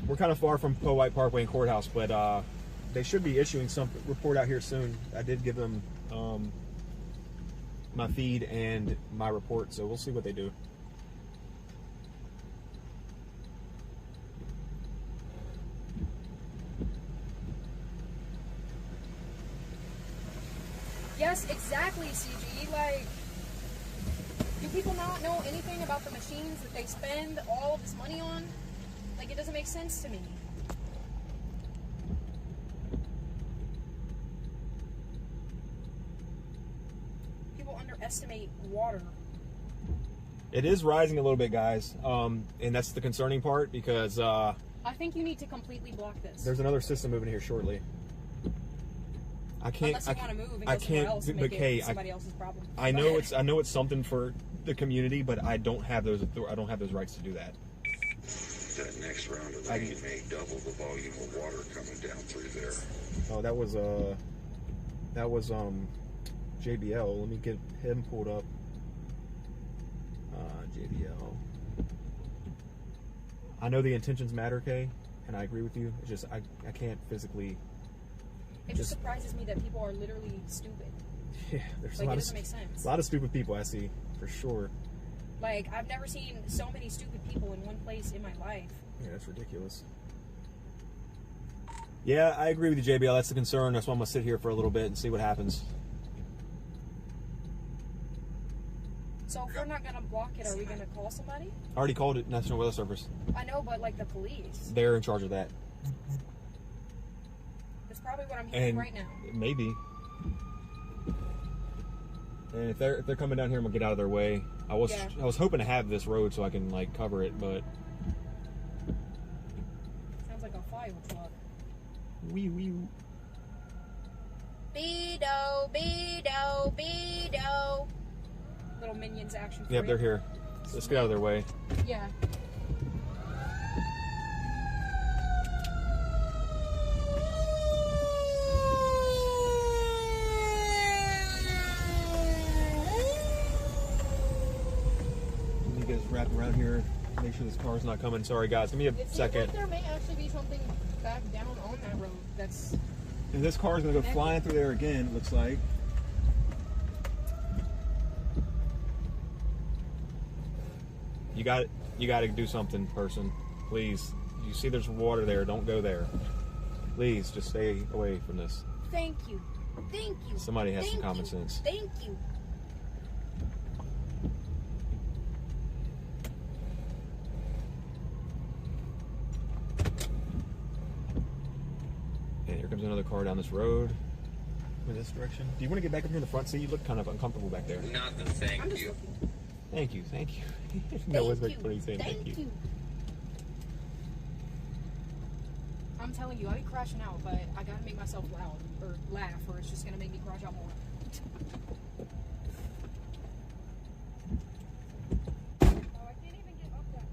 We're kind of far from Powhite Parkway and Courthouse, but they should be issuing some report out here soon. I did give them my feed and my report, so we'll see what they do. Yes, exactly, CG. Like, do people not know anything about the machines that they spend all of this money on? Like, it doesn't make sense to me. People underestimate water. It is rising a little bit, guys, and that's the concerning part because I think you need to completely block this. there's another system moving here shortly. I can't. Unless you want to move and I go somewhere can't. else and But make Kay, it somebody else's problem. I know it's something for the community, but I don't have those. I don't have those rights to do that. That next round of rain may double the volume of water coming down through there. Oh, that was JBL. Let me get him pulled up. JBL. I know the intentions matter, Kay, and I agree with you. It's just I can't physically. It just surprises me that people are literally stupid. Yeah, there's Like, it doesn't make sense. a lot of stupid people I see for sure. Like, I've never seen so many stupid people in one place in my life. Yeah, that's ridiculous. Yeah, I agree with you, JBL. That's the concern. That's why I'm gonna sit here for a little bit and see what happens. So if we're not gonna block it, are we gonna call somebody? I already called it National Weather Service. I know, but like the police. They're in charge of that. That's probably what I'm hearing right now. Maybe. And if they're coming down here, I'm gonna get out of their way. I was hoping to have this road so I can like cover it, but sounds like a fire truck. Wee wee. Beedo, Beedo, Beedo. Little Minions action. Yep, they're here. Let's get out of their way. Yeah. You guys wrap around here. Make sure this car's not coming. Sorry, guys. Give me a second. Like there may actually be something back down on that road. That's. And this car's gonna go flying through there again. It looks like. You got to do something, person. Please. You see there's water there. Don't go there. Please, just stay away from this. Thank you. Thank you. Somebody has some common sense. Thank you. And here comes another car down this road. In this direction. Do you want to get back up here in the front seat? You look kind of uncomfortable back there. Not the thank you. Thank you. Thank you. No one's what he's saying. Thank you. I'm telling you, I be crashing out, but I gotta make myself loud or laugh, or it's just gonna make me crash out more. Oh, I can't even get up that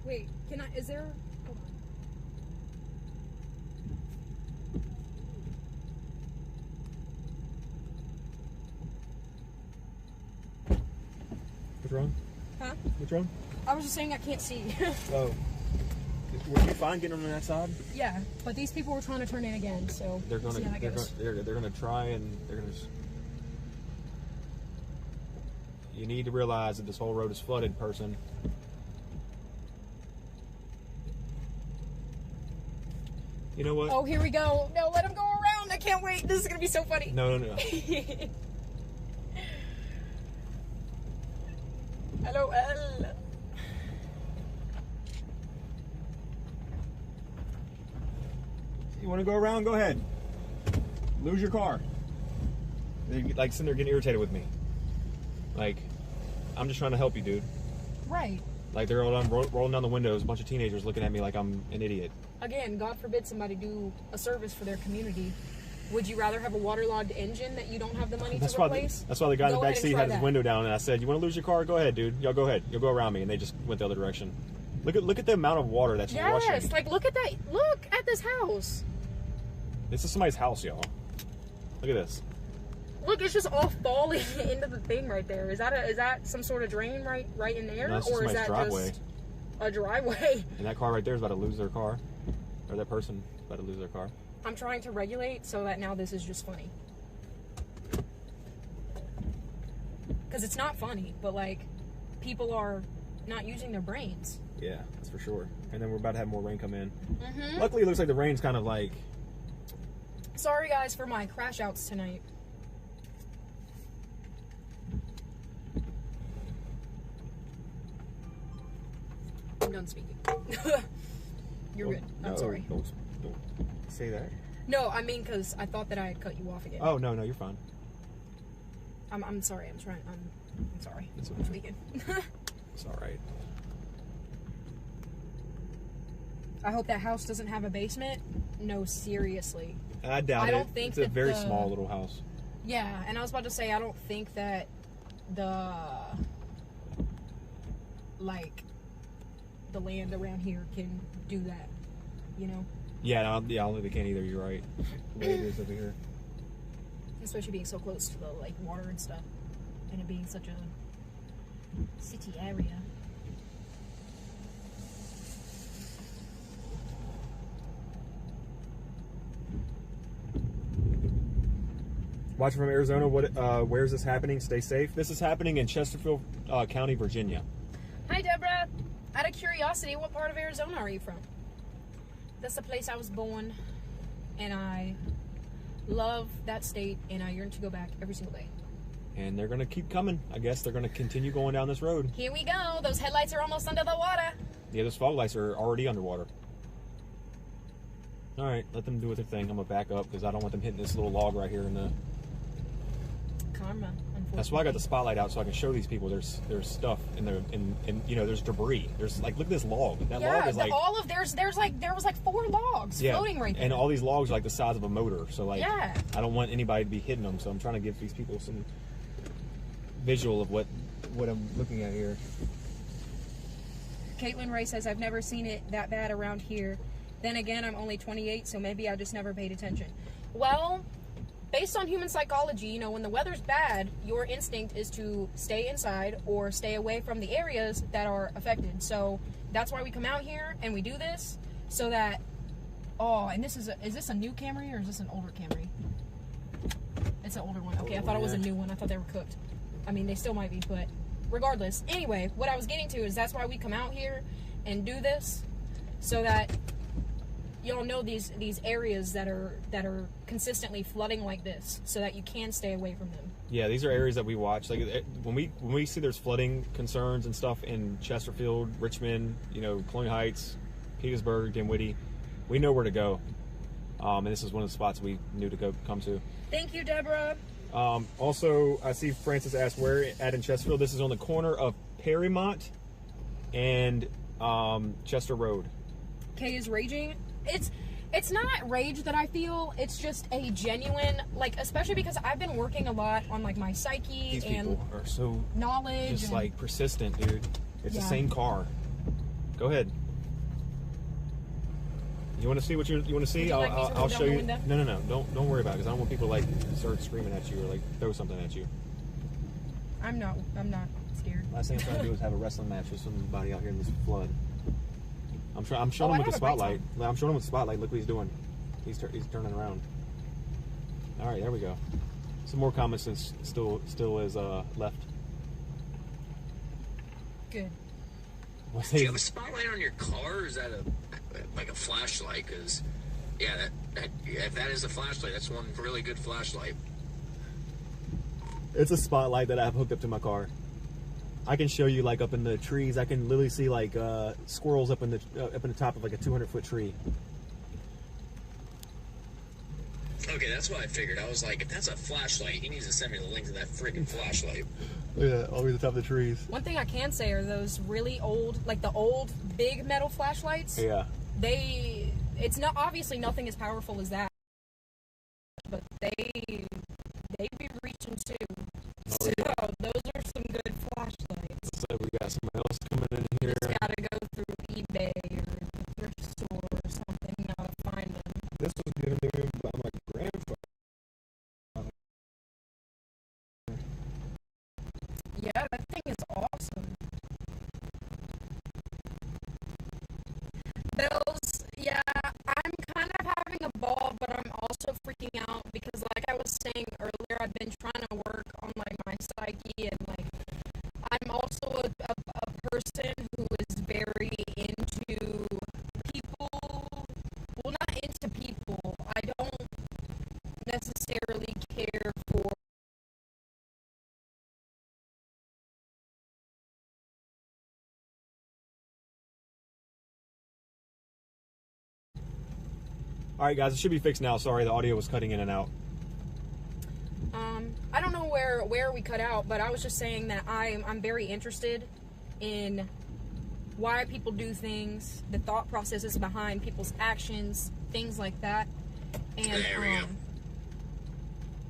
way. Wait, can I? Is there? Hold on. What's wrong? Huh? What's wrong? I was just saying I can't see. Oh. Were you fine getting on that side? Yeah, but these people were trying to turn in again, so They're gonna try and they're gonna. You need to realize that this whole road is flooded, person. You know what? Oh, here we go. No, let him go around. I can't wait. This is gonna be so funny. No. LOL. You want to go around? Go ahead. Lose your car. They're like sitting there getting irritated with me. Like, I'm just trying to help you, dude. Right. Like they're rolling down the windows, a bunch of teenagers looking at me like I'm an idiot. Again, God forbid somebody do a service for their community. Would you rather have a waterlogged engine that you don't have the money to replace? That's why the guy in the back seat had his that. window down, and I said, "You want to lose your car? Go ahead, dude. Y'all go ahead. You'll go around me." And they just went the other direction. Look at the amount of water that's rushing. Yes, like look at that. Look at this house. This is somebody's house, y'all. Look at this. Look, it's just all falling into the thing right there. Is that some sort of drain right in there, No, or is that driveway. just a driveway? And that car right there is about to lose their car, or that person is about to lose their car. I'm trying to regulate so that now this is just funny. Because it's not funny, but like, people are not using their brains. Yeah, that's for sure. And then we're about to have more rain come in. Mm-hmm. Luckily, it looks like the rain's kind of like... Sorry guys for my crash outs tonight. I'm done speaking. You're good. I'm sorry. Don't say that. No, I mean, because I thought that I had cut you off again. Oh, no, you're fine. I'm sorry. I'm sorry. It's okay. I'm speaking. It's all right. I hope that house doesn't have a basement. No, seriously. I doubt it. I don't think it's a very small little house. Yeah, and I was about to say, I don't think that the land around here can do that, you know? Yeah, I don't think they can either. You're right. The way it is over here. Especially being so close to the like water and stuff, and it being such a city area. Watching from Arizona, where is this happening? Stay safe. This is happening in Chesterfield County, Virginia. Hi, Deborah. Out of curiosity, what part of Arizona are you from? That's the place I was born, and I love that state, and I yearn to go back every single day. And they're gonna keep coming. I guess they're gonna continue going down this road. Here we go. Those headlights are almost under the water. Yeah, those fog lights are already underwater. All right, let them do their thing. I'm gonna back up because I don't want them hitting this little log right here in the. Karma. That's why I got the spotlight out so I can show these people there's stuff in there, and you know, there's debris. There's like, look at this log. That log is like all of there was like 4 logs floating right there. And all these logs are like the size of a motor. So like, yeah. I don't want anybody to be hitting them. So I'm trying to give these people some visual of what I'm looking at here. Caitlin Ray says, I've never seen it that bad around here. Then again, I'm only 28, so maybe I just never paid attention. Well, based on human psychology, you know, when the weather's bad, your instinct is to stay inside or stay away from the areas that are affected. So that's why we come out here and we do this, so that, oh, and is this a new Camry or is this an older Camry? It's an older one. Okay, I thought it was a new one. I thought they were cooked. I mean, they still might be, but regardless. Anyway, what I was getting to is that's why we come out here and do this, so that y'all know these areas that are consistently flooding like this, so that you can stay away from them. Yeah, these are areas that we watch. Like when we see there's flooding concerns and stuff in Chesterfield, Richmond, you know, Colonial Heights, Petersburg, Dinwiddie, we know where to go. And this is one of the spots we knew to come to. Thank you, Deborah. Also, I see Francis asked where at in Chesterfield. This is on the corner of Perrymont and Chester Road. Kay is raging. It's not rage that I feel. It's just a genuine, like, especially because I've been working a lot on like my psyche. These and people are so knowledge, just and, like persistent, dude. It's the same car. Go ahead. You want to see what you want to see? I'll show you. No. Don't worry about it, because I don't want people to like start screaming at you or like throw something at you. I'm not scared. Last thing I'm trying to do is have a wrestling match with somebody out here in this flood. I'm showing him with the spotlight. I'm showing him with the spotlight. Look what he's doing. He's turning around. All right, there we go. Some more comments still is left. Good. Do you have a spotlight on your car, or is that like a flashlight? Because yeah, if that is a flashlight, that's one really good flashlight. It's a spotlight that I have hooked up to my car. I can show you like up in the trees. I can literally see like squirrels up in the top of like a 200-foot tree. Okay, that's what I figured. I was like, if that's a flashlight, he needs to send me the link to that freaking flashlight. Yeah, all the way to the top of the trees. One thing I can say are those really old, like the old big metal flashlights. Yeah. It's not, obviously nothing as powerful as that, but they be reaching too. So those are some good flashlights. So we got somebody else coming in here. You just gotta go through eBay or the thrift store or something now to find them. This was given to me by my grandfather. Yeah, that thing is awesome. Bells, yeah, I'm kind of having a ball, but I'm also freaking out because, like I was saying earlier, I've been trying to work on like my psyche, and like I'm also a person who is very into people. Well, not into people. I don't necessarily care for All right, guys, it should be fixed now. Sorry, the audio was cutting in and out. I don't know where we cut out, but I was just saying that I'm very interested in why people do things, the thought processes behind people's actions, things like that. And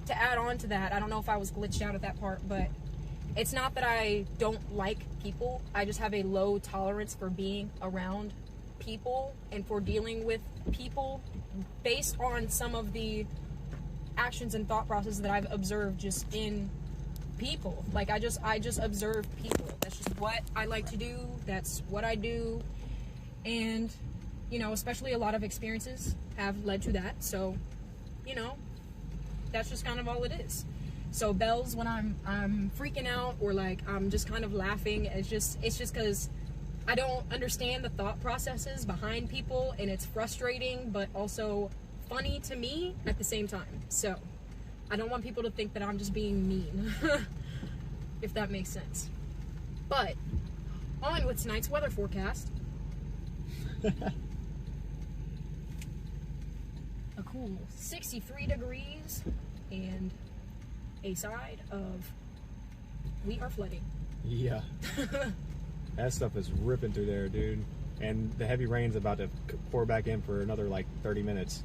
to add on to that, I don't know if I was glitched out at that part, but it's not that I don't like people. I just have a low tolerance for being around people and for dealing with people based on some of the actions and thought processes that I've observed just in people. Like I just observe people. That's just what I like to do. That's what I do. And, you know, especially a lot of experiences have led to that. So, you know, that's just kind of all it is. So bells when I'm freaking out or like I'm just kind of laughing, it's just because I don't understand the thought processes behind people, and it's frustrating but also funny to me at the same time. So I don't want people to think that I'm just being mean, if that makes sense. But, on with tonight's weather forecast. A cool 63 degrees and a side of we are flooding. Yeah. That stuff is ripping through there, dude. And the heavy rain's about to pour back in for another like 30 minutes.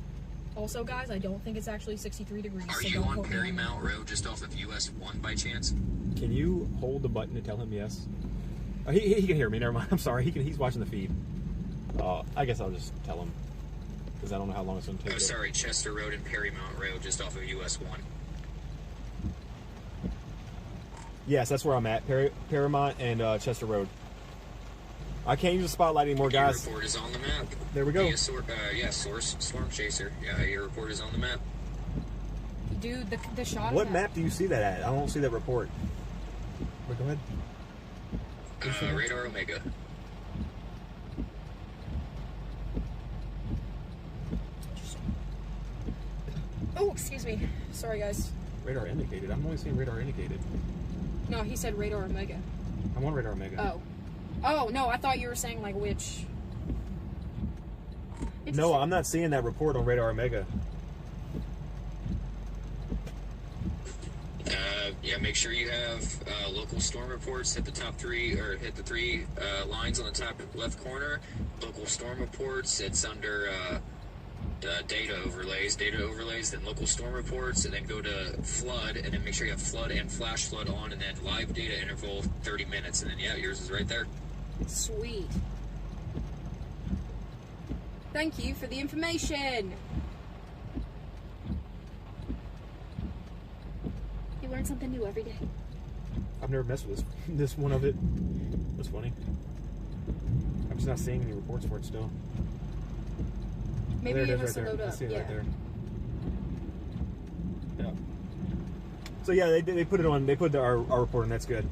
Also, guys, I don't think it's actually 63 degrees. Are so you don't on quote me Perrymount Road just off of US 1 by chance? Can you hold the button to tell him yes? Oh, he can hear me. Never mind. I'm sorry. He's watching the feed. I guess I'll just tell him because I don't know how long it's going to take. Oh, sorry, Chester Road and Perrymount Road just off of US 1. Yes, that's where I'm at. Paramount and Chester Road. I can't use the spotlight anymore, guys. Your report is on the map. There we go. Yeah, source Storm Chaser. Yeah, your report is on the map. Dude, the shot. What map do you see that at? I don't see that report. But go ahead. Radar Omega. Oh, excuse me. Sorry, guys. Radar indicated. I'm only seeing radar indicated. No, he said radar Omega. I'm on radar Omega. Oh, no, I thought you were saying, like, which... No, I'm not seeing that report on radar Omega. Yeah, make sure you have local storm reports. Hit the top three, or hit the three lines on the top left corner. Local storm reports. It's under data overlays, then local storm reports, and then go to flood, and then make sure you have flood and flash flood on, and then live data interval 30 minutes, and then yeah, yours is right there. Sweet. Thank you for the information. You learn something new every day. I've never messed with this one of it. That's funny. I'm just not seeing any reports for it still. Maybe there it it is has right to there. load I up. see it Yeah. right there. Yeah. So yeah, they put it on. They put our report on. That's good.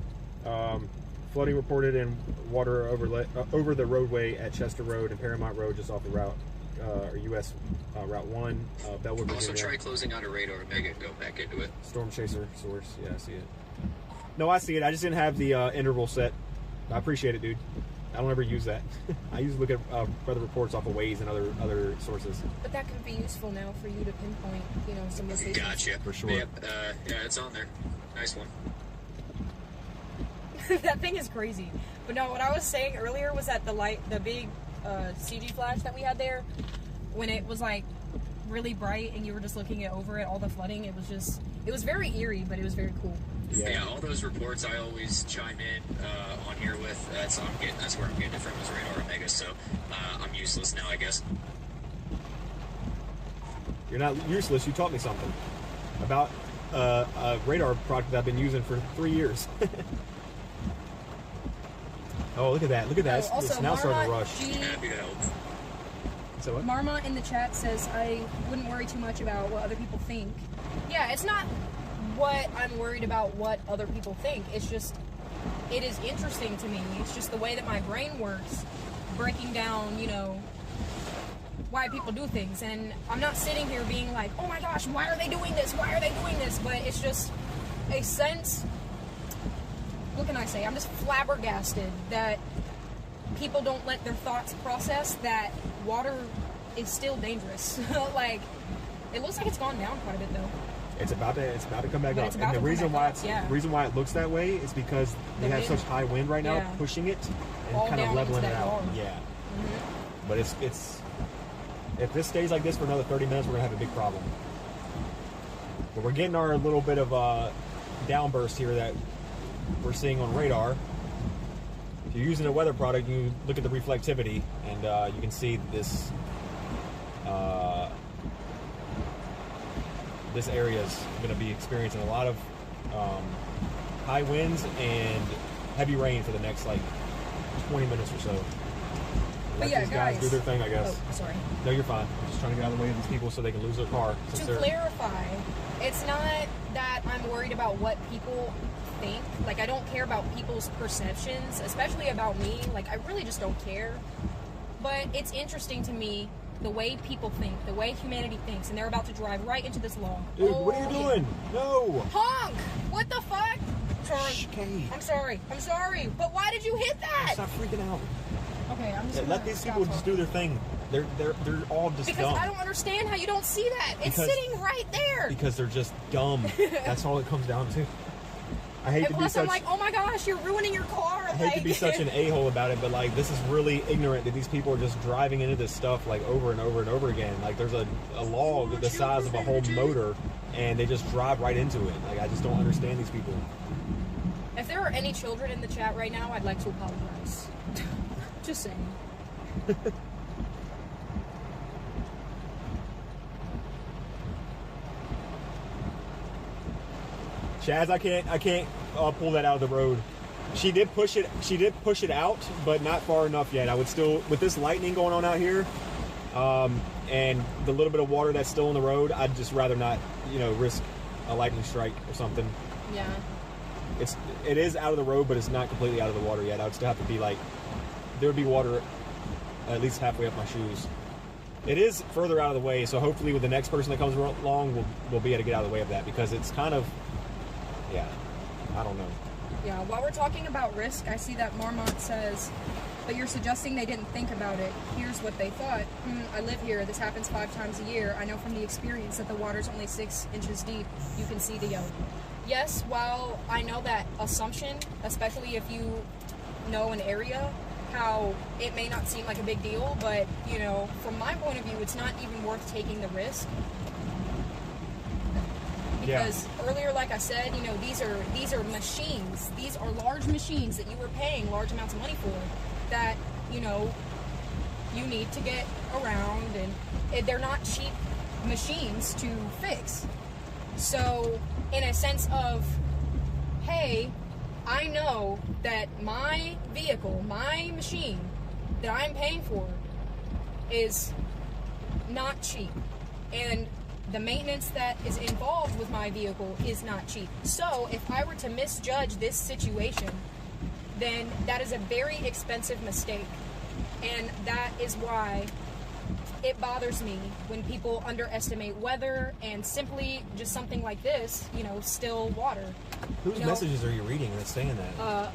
Flooding reported and water over the roadway at Chester Road and Paramount Road, just off the route, or US Route 1, Bellwood, Virginia. Also try closing out a radar Omega and go back into it. Storm Chaser source. Yeah, I see it. No, I see it. I just didn't have the interval set. I appreciate it, dude. I don't ever use that. I usually look at weather reports off of Waze and other sources. But that can be useful now for you to pinpoint, some locations. Gotcha. For sure. Yep. Yeah, it's on there. Nice one. That thing is crazy. But no, what I was saying earlier was that the big CG flash that we had there, when it was like really bright and you were just looking over it, all the flooding, it was very eerie, but it was very cool. Yeah, all those reports I always chime in on here with. That's where I'm getting it from, is Radar Omega. So I'm useless now, I guess. You're not useless. You taught me something about a radar product that I've been using for 3 years. Oh, look at that! Look at that! Also, it's now starting to rush. Happy to help. So what? Marmot in the chat says, I wouldn't worry too much about what other people think. Yeah, it's not what I'm worried about what other people think. It's just, it is interesting to me. It's just the way that my brain works, breaking down, why people do things. And I'm not sitting here being like, oh my gosh, why are they doing this? Why are they doing this? But it's just a sense, what can I say? I'm just flabbergasted that people don't let their thoughts process that water is still dangerous. Like, it looks like it's gone down quite a bit though. It's about to come back But up. it's about And the to come reason back why up, reason why it looks that way is because we The have wind. such high wind right now, Yeah. pushing it and All kind of down leveling into it that out. yard. Yeah. Mm-hmm. But it's if this stays like this for another 30 minutes, we're gonna have a big problem. But we're getting our little bit of downburst here that we're seeing on radar. If you're using a weather product, you look at the reflectivity, and you can see this. This area is going to be experiencing a lot of high winds and heavy rain for the next 20 minutes or so. But Let yeah, these guys do their thing, I guess. Oh, sorry. No, you're fine. I'm just trying to get out of the way of these people so they can lose their car. To clarify, it's not that I'm worried about what people think. Like, I don't care about people's perceptions, especially about me. Like, I really just don't care. But it's interesting to me the way people think, the way humanity thinks, and they're about to drive right into this law. Dude, what are you doing? No. Honk! What the fuck? Sorry. Shh, Kate. I'm sorry. I'm sorry. But why did you hit that? Stop freaking out. Okay, I'm just Yeah, gonna let these stop people just talking. do their thing. They're all just Because dumb. I don't understand how you don't see that. It's Because- sitting right there. Because they're just dumb. That's all it comes down to. I hate And to be plus, such. I'm like, oh my gosh, you're ruining your car. I hate to be such an a-hole about it, but like this is really ignorant that these people are just driving into this stuff like over and over and over again. Like there's a log the size of a whole motor, and they just drive right into it. Like I just don't understand these people. If there are any children in the chat right now, I'd like to apologize. Just saying. Chaz, I can't pull that out of the road. She did push it out, but not far enough yet. I would still, with this lightning going on out here, and the little bit of water that's still in the road, I'd just rather not, risk a lightning strike or something. Yeah. It is out of the road, but it's not completely out of the water yet. I would still have to be like, there would be water at least halfway up my shoes. It is further out of the way, so hopefully with the next person that comes along, we'll be able to get out of the way of that, because it's kind of, yeah, I don't know. Yeah, while we're talking about risk, I see that Marmont says, but you're suggesting they didn't think about it. Here's what they thought. I live here. This happens 5 times a year. I know from the experience that the water's only 6 inches deep. You can see the yellow. Yes, while I know that assumption, especially if you know an area, how it may not seem like a big deal, but, from my point of view, it's not even worth taking the risk. Because earlier, like I said, these are machines. These are large machines that you were paying large amounts of money for that, you need to get around, and they're not cheap machines to fix. So, in a sense of, hey, I know that my vehicle, my machine that I'm paying for is not cheap. And the maintenance that is involved with my vehicle is not cheap. So if I were to misjudge this situation, then that is a very expensive mistake. And that is why it bothers me when people underestimate weather and simply just something like this, still water. Whose messages are you reading that's saying that?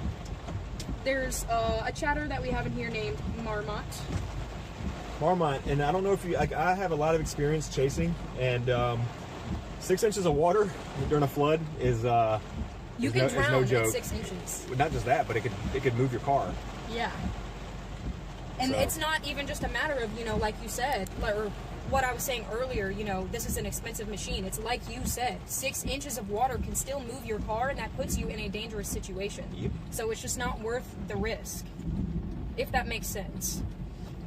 There's a chatter that we have in here named Marmont. Marmont, and I don't know if I have a lot of experience chasing, and 6 inches of water during a flood is You can drown no in joke. 6 inches. Not just that, but it could move your car. Yeah. And So- it's not even just a matter of, like you said, or what I was saying earlier, this is an expensive machine. It's like you said, 6 inches of water can still move your car, and that puts you in a dangerous situation. Yep. So it's just not worth the risk, if that makes sense.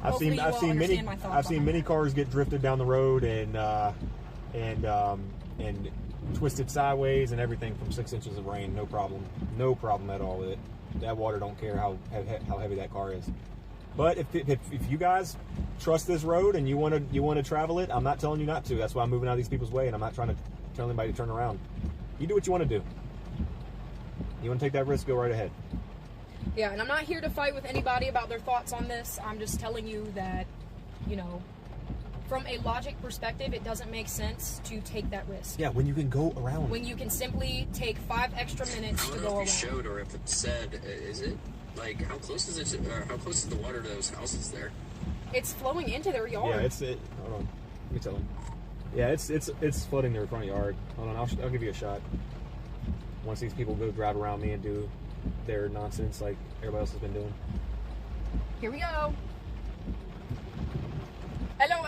I've Hopefully seen you all many understand my thoughts on many that. cars get drifted down the road and twisted sideways and everything from 6 inches of rain. No problem at all with it. That water don't care how heavy that car is. But if you guys trust this road and you want to travel it, I'm not telling you not to. That's why I'm moving out of these people's way, and I'm not trying to tell anybody to turn around. You do what you want to do. You want to take that risk, go right ahead. Yeah, and I'm not here to fight with anybody about their thoughts on this. I'm just telling you that, from a logic perspective, it doesn't make sense to take that risk. Yeah, when you can go around. When you can simply take 5 extra minutes I to don't go know around. if it showed or if it said, is it, like, how close is it to, or how close is the water to those houses there? It's flowing into their yard. Yeah, hold on. Let me tell them. Yeah, it's flooding their front yard. Hold on, I'll give you a shot. Once these people go drive around me and do their nonsense like everybody else has been doing. Here we go. LOL.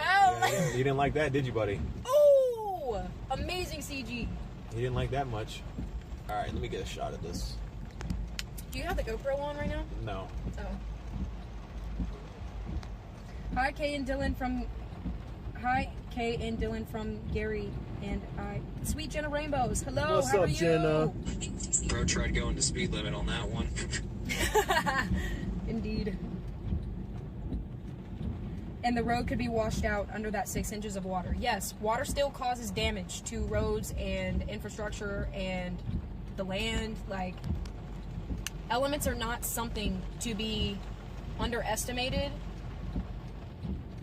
Yeah, you didn't like that, did you, buddy? Ooh, amazing CG. You didn't like that much. All right, let me get a shot at this. Do you have the GoPro on right now? No. Oh. Hi, Kay and Dylan from Gary and I. Sweet Jenna Rainbows. Hello, What's how up, are you? Jenna? Bro tried going to speed limit on that one. Indeed. And the road could be washed out under that 6 inches of water. Yes, water still causes damage to roads and infrastructure and the land. Like, elements are not something to be underestimated.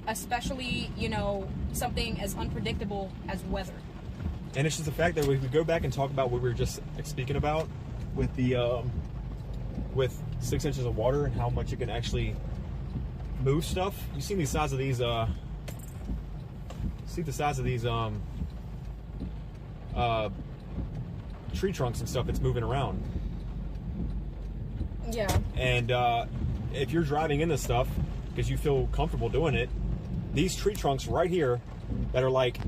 especially, you know, something as unpredictable as weather. And it's just the fact that we go back and talk about what we were just speaking about with the with 6 inches of water and how much it can actually move stuff. You see the size of these tree trunks and stuff that's moving around. Yeah. And if you're driving in this stuff because you feel comfortable doing it, these tree trunks right here that are like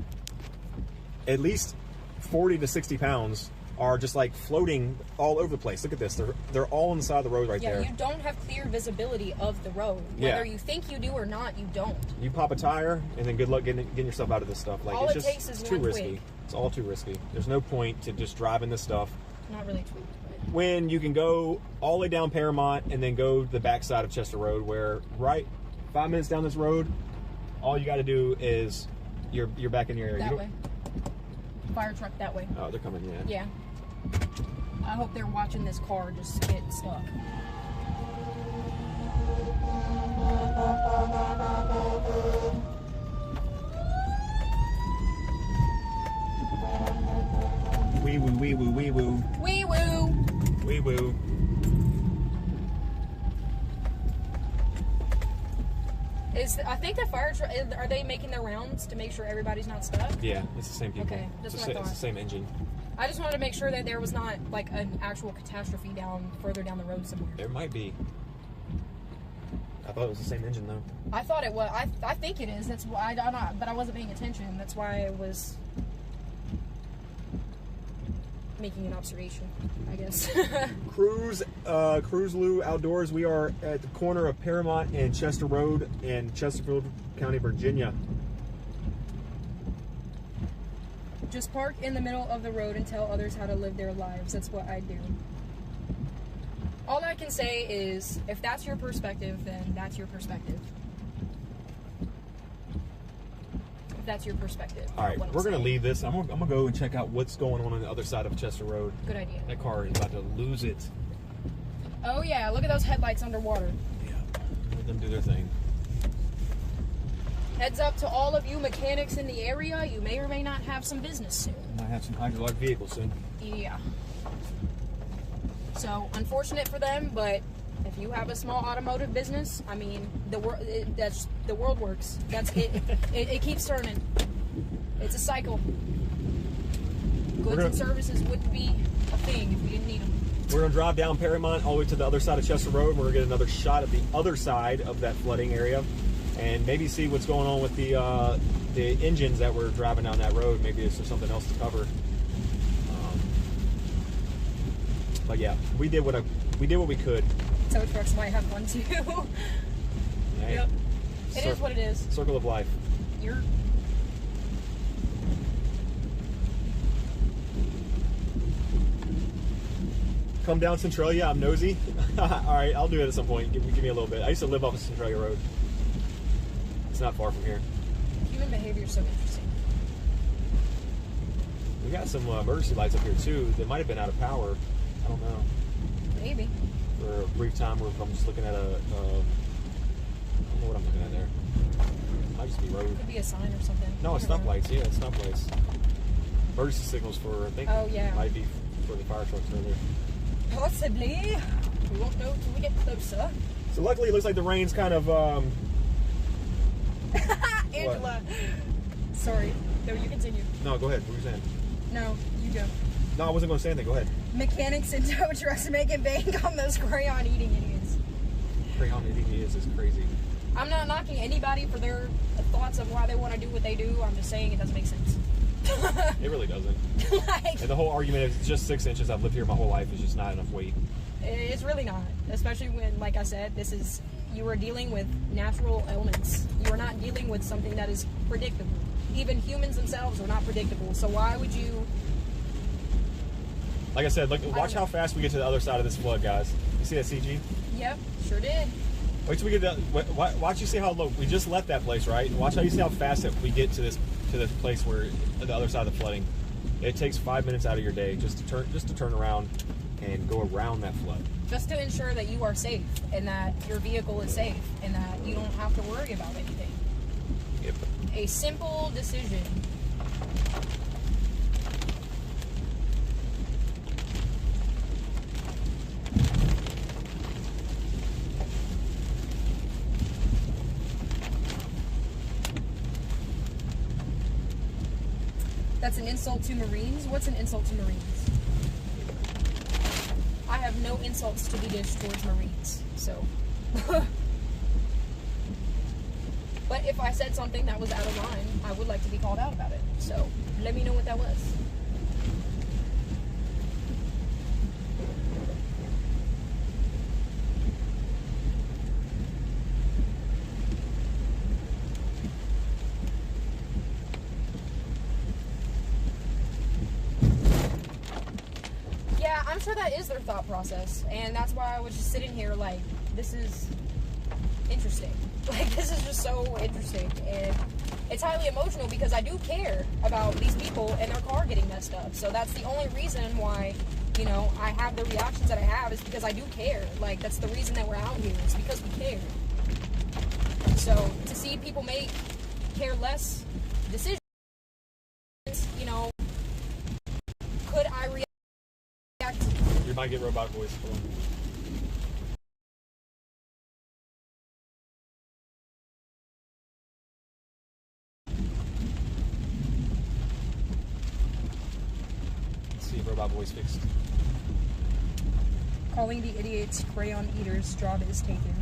at least 40 to 60 pounds are just like floating all over the place. Look at this. They're all on the side of the road right there. Yeah, you don't have clear visibility of the road. Whether you think you do or not, you don't. You pop a tire, and then good luck getting yourself out of this stuff. Like, all it's it just takes is too one risky. twig. It's all too risky. There's no point to just driving this stuff. Not really twig, but... When you can go all the way down Paramount and then go to the backside of Chester Road, where 5 minutes down this road, all you got to do is you're back in your area. That way. Fire truck that way. Oh, they're coming, yeah. Yeah. I hope they're watching this car just get stuck. Wee woo, wee woo, wee woo. Wee woo. Wee woo. I think the fire truck, are they making their rounds to make sure everybody's not stuck? Yeah, it's the same people. Okay, that's what I thought. It's the same engine. I just wanted to make sure that there was not like an actual catastrophe further down the road somewhere. There might be. I thought it was the same engine though. I thought it was. I think it is. That's why I don't. But I wasn't paying attention. That's why I was making an observation, I guess. Cruise Lou Outdoors. We are at the corner of Paramount and Chester Road in Chesterfield County, Virginia. Just park in the middle of the road and tell others how to live their lives. That's what I do. All I can say is, if that's your perspective, then that's your perspective. If that's your perspective. All right, we're going to leave this. I'm gonna go and check out what's going on the other side of Chester Road. Good idea. That car is about to lose it. Oh yeah, look at those headlights underwater. Yeah, let them do their thing. Heads up to all of you mechanics in the area. You may or may not have some business soon. Might have some hydraulic vehicles soon. Yeah. So, unfortunate for them, but if you have a small automotive business, I mean, the world works. That's it. It keeps turning. It's a cycle. Goods and services wouldn't be a thing if we didn't need them. We're going to drive down Paramount all the way to the other side of Chester Road. We're going to get another shot at the other side of that flooding area and maybe see what's going on with the engines that were driving down that road. Maybe there's something else to cover. But yeah, we did what we could. Tow trucks might have one too. Hey, yep. It is what it is. Circle of life. You're... Come down Centralia. I'm nosy. All right, I'll do it at some point. Give me a little bit. I used to live off of Centralia Road. It's not far from here. Human behavior is so interesting. We got some emergency lights up here too. They might have been out of power. I don't know. Maybe. For a brief time, I'm just looking at I don't know what I'm looking at there. Might just be road. Could be a sign or something. No, it's stop lights. Yeah, it's stop lights. Emergency signals for, I think. Oh, yeah. Might be for the fire trucks earlier. Possibly. We won't know until we get closer. So luckily, it looks like the rain's kind of. Angela. What? Sorry. No, you continue. No, go ahead. What were you saying? No, you go. No, I wasn't going to say anything. Go ahead. Mechanics and tow trucks making bank on those crayon eating idiots. Crayon eating idiots is crazy. I'm not knocking anybody for their thoughts of why they want to do what they do. I'm just saying it doesn't make sense. It really doesn't. Like, and the whole argument is just 6 inches. I've lived here my whole life. Is just not enough weight. It's really not. Especially when, like I said, you are dealing with natural elements. You are not dealing with something that is predictable. Even humans themselves are not predictable. So why would you... Like I said, watch how fast we get to the other side of this flood, guys. You see that CG? Yep, sure did. Wait till we get watch you see how low we just left that place, right? Watch how you see how fast that we get to this place where the other side of the flooding. It takes 5 minutes out of your day just to turn around and go around that flood. Just to ensure that you are safe and that your vehicle is safe and that you don't have to worry about anything. A simple decision. That's an insult to Marines? What's an insult to Marines? I have no insults to be dished towards Marines, so. But if I said something that was out of line, I would like to be called out about it. So, let me know what that was. Yeah, I'm sure that is their thought process. And that's why I was just sitting here like, this is interesting. Like, this is just so interesting, and it's highly emotional because I do care about these people and their car getting messed up. So that's the only reason why, you know, I have the reactions that I have, is because I do care. Like, that's the reason that we're out here, is because we care. So to see people make careless decisions, you know, could I react? You might get robot voice. Hold on. Robot voice fixed. Calling the idiots crayon eaters job is taken.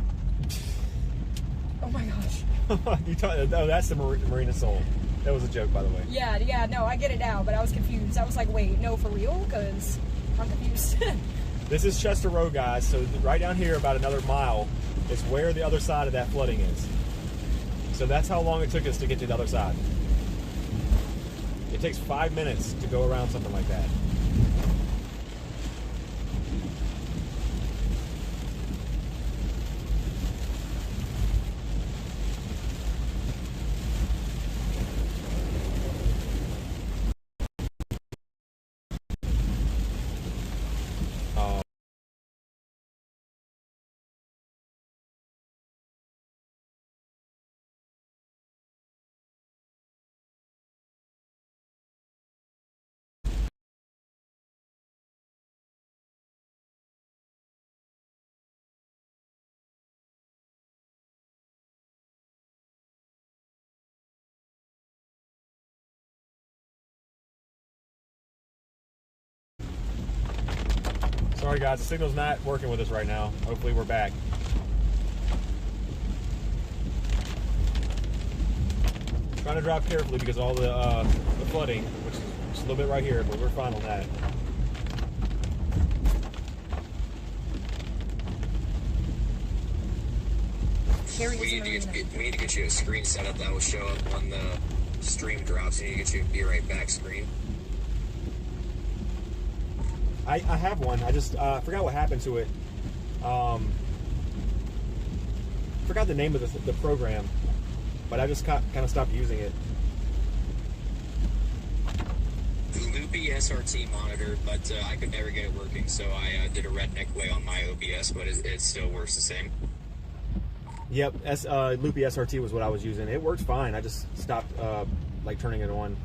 Oh my gosh. Oh, that's the Marine Assault. That was a joke, by the way. Yeah, no, I get it now, but I was confused. I was like, wait, no, for real? Because I'm confused. This is Chester Road, guys. So right down here, about another mile, is where the other side of that flooding is. So that's how long it took us to get to the other side. It takes 5 minutes to go around something like that. Sorry guys, the signal's not working with us right now. Hopefully we're back. Trying to drive carefully because of all the flooding, which is just a little bit right here, but we're fine on that. We need to get you a screen set up that will show up when the stream drops. We need to get you a Be Right Back screen. I have one. I just forgot what happened to it. Forgot the name of the program, but I just kind of stopped using it. Loopy SRT monitor, but I could never get it working, so I did a redneck way on my OBS, but it still works the same. Yep, Loopy SRT was what I was using. It works fine. I just stopped like turning it on.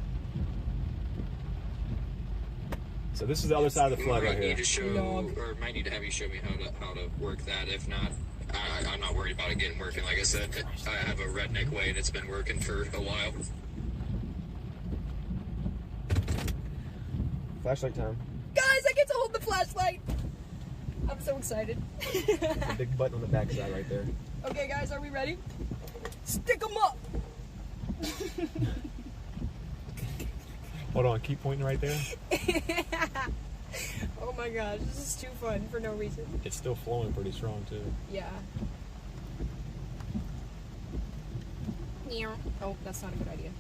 So this is the other side of the flood right here. Need to show, or might need to have you show me how to work that. If not, I'm not worried about it getting working. Like I said, I have a redneck way and it's been working for a while. Flashlight time. Guys, I get to hold the flashlight. I'm so excited. A big button on the back side right there. Okay, guys, are we ready? Stick them up. Hold on, keep pointing right there. Oh my gosh, this is too fun for no reason. It's still flowing pretty strong too. Yeah. Oh, that's not a good idea.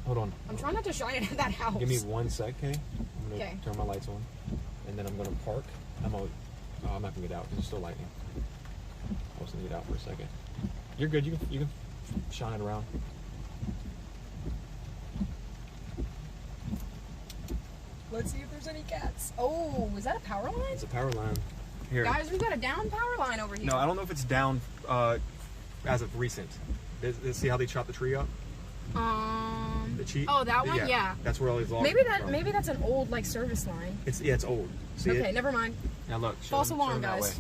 Hold on. I'm trying not to shine it at that house. Give me 1 sec, okay? I'm gonna turn my lights on, and then I'm gonna park. I'm not gonna get out because it's still lightning. I was gonna get out for a second. You're good. You can shine it around. Let's see if there's any cats. Oh, is that a power line? It's a power line. Here. Guys, we've got a down power line over here. No, I don't know if it's down as of recent. See how they chopped the tree up? The cheat. Oh, that one. Yeah. That's where all these logs. Maybe that's an old like service line. It's old. See okay, it? never mind. Now look. False alarm, guys.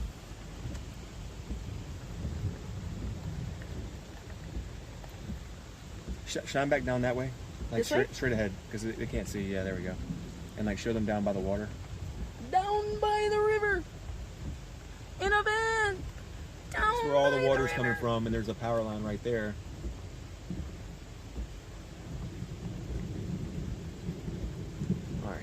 Shine back down that way, like This way? straight ahead, because they can't see. Yeah, there we go. And like show them down by the water. Down by the river. In a van. Down That's where all the by water's river. coming from, and there's a power line right there. All right.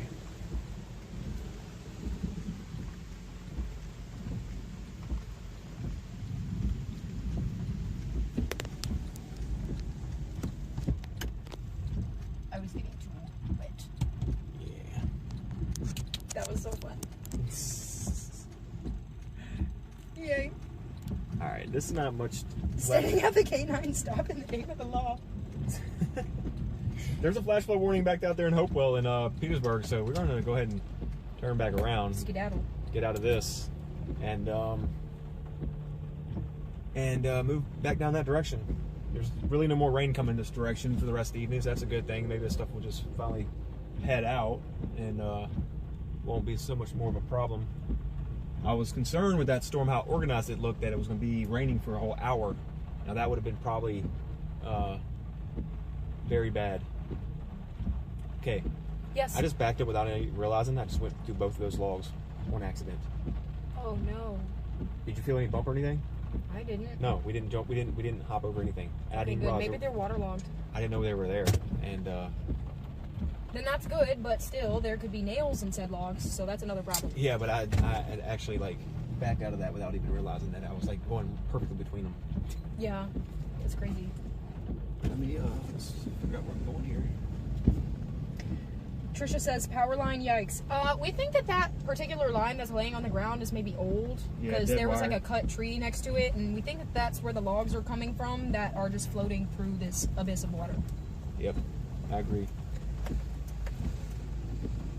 I was getting too wet. Yeah. That was so fun. Yay. All right. This is not much. Standing at the K9 stop in the name of the law. There's a flash flood warning back out there in Hopewell in Petersburg, so we're going to go ahead and turn back around, Skedaddle. get out of this, and move back down that direction. There's really no more rain coming this direction for the rest of the evening, so that's a good thing. Maybe this stuff will just finally head out and won't be so much more of a problem. I was concerned with that storm, how organized it looked, that it was going to be raining for a whole hour. Now that would have been probably very bad. Okay. Yes. I just backed up without any realizing. I just went through both of those logs on accident. Oh no. Did you feel any bump or anything? I didn't. No, we didn't jump. We didn't hop over anything. I Okay, didn't good. realize Maybe they're waterlogged. I didn't know they were there. And Then that's good, but still, there could be nails in said logs, so that's another problem. yeah, but I had actually like backed out of that without even realizing that I was like going perfectly between them. Yeah, it's crazy. Let me let's figure out where I'm going here. Trisha says, power line, yikes. We think that particular line that's laying on the ground is maybe old, Yeah, because dead there was wire. like a cut tree next to it, and we think that that's where the logs are coming from that are just floating through this abyss of water. Yep, I agree.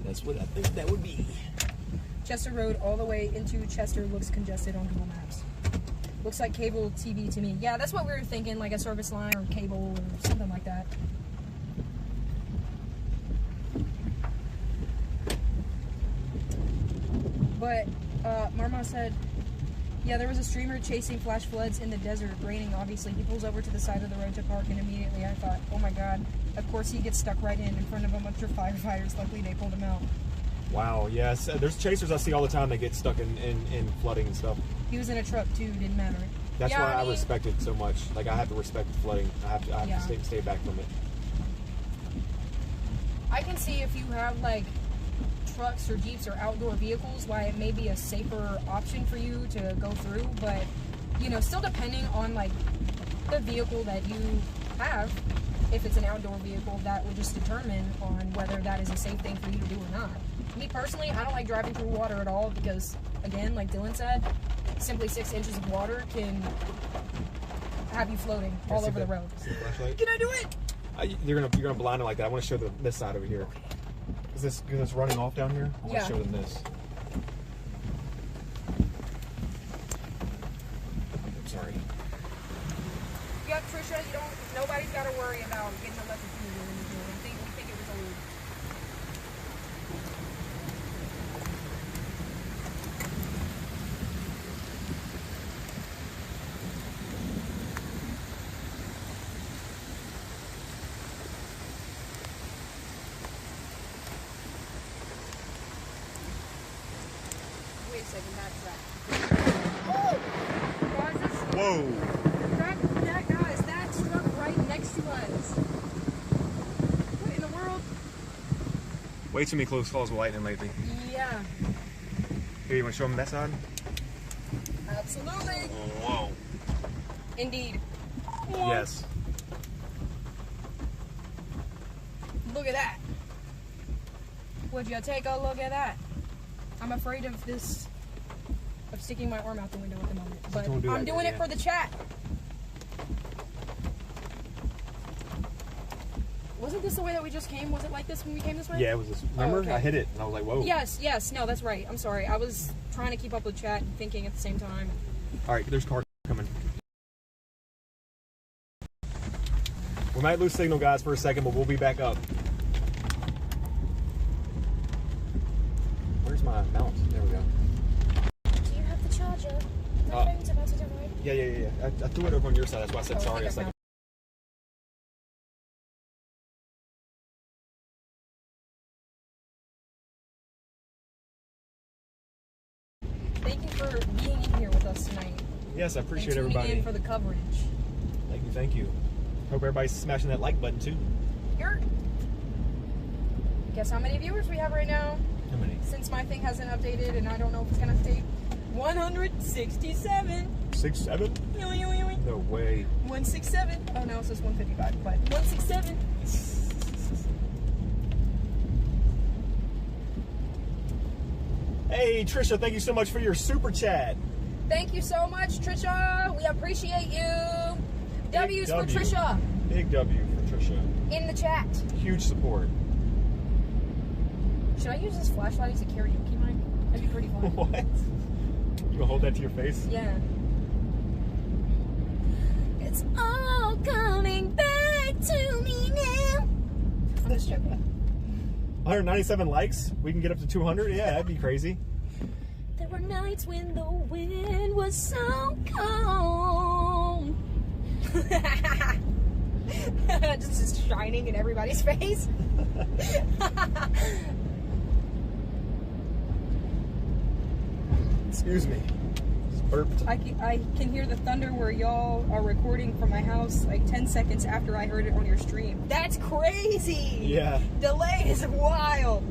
That's what I think that would be. Chester Road all the way into Chester looks congested on Google Maps. Looks like cable TV to me. Yeah, that's what we were thinking, like a service line or cable or something like that. But Marma said, yeah, there was a streamer chasing flash floods in the desert, raining obviously. He pulls over to the side of the road to park, and immediately I thought, oh my god, of course he gets stuck right in front of a bunch of firefighters. Luckily they pulled him out. Wow, yes. There's chasers I see all the time that get stuck in flooding and stuff. He was in a truck too, didn't matter. That's Yeah, why I mean, respect it so much. Like, I have to respect the flooding. I have Yeah. to stay back from it. I can see if you have like trucks or jeeps or outdoor vehicles why it may be a safer option for you to go through, but you know, still depending on like the vehicle that you have, if it's an outdoor vehicle, that will just determine on whether that is a safe thing for you to do or not. Me personally, I don't like driving through water at all because, again, like Dylan said, simply 6 inches of water can have you floating all over the road. See the flashlight? Can I do it? You're gonna blind it like that. I want to show this side over here. Because it's running off down here. I want Yeah. to show them this. I'm sorry. Yeah, Trisha, nobody's got to worry about getting electrocuted or anything. We think it was old. Wait a second, that's that. Oh! Guys, that's Whoa! that struck right next to us. What in the world? Way too many close calls with lightning lately. Yeah, Here, you want to show them that side? absolutely. Whoa. Indeed. Yes. Look at that. Would you take a look at that? I'm afraid of sticking my arm out the window at the moment, but Don't do I'm that, doing it yeah. for the chat. Wasn't this the way that we just came? Was it like this when we came this way? Yeah, it was this. Remember? Oh, okay. I hit it, and I was like, whoa. Yes. No, that's right. I'm sorry. I was trying to keep up with chat and thinking at the same time. All right, there's cars coming. We might lose signal, guys, for a second, but we'll be back up. Where's my mount? There we go. Do you have the charger? My phone's about to die. Yeah. I threw it over on your side. That's why I said sorry a second. Thank you for being in here with us tonight. Yes, I appreciate and tuning everybody. in for the coverage. Thank you. Hope everybody's smashing that like button too. Guess how many viewers we have right now? How many? Since my thing hasn't updated and I don't know if it's gonna update. 167. 67? No way. 167. Oh no, it says 155, but 167. Hey Trisha, thank you so much for your super chat. Thank you so much, Trisha. We appreciate you. W's for Trisha. Big W for Trisha. In the chat. Huge support. Should I use this flashlight as a karaoke mic? That'd be pretty fun. What? You gonna hold that to your face? Yeah. It's all coming back to me now. I'm just joking. 197 likes? We can get up to 200? Yeah, that'd be crazy. There were nights when the wind was so cold. Just shining in everybody's face. Excuse me. Just burped. I can hear the thunder where y'all are recording from my house like 10 seconds after I heard it on your stream. That's crazy! Yeah. Delay is wild.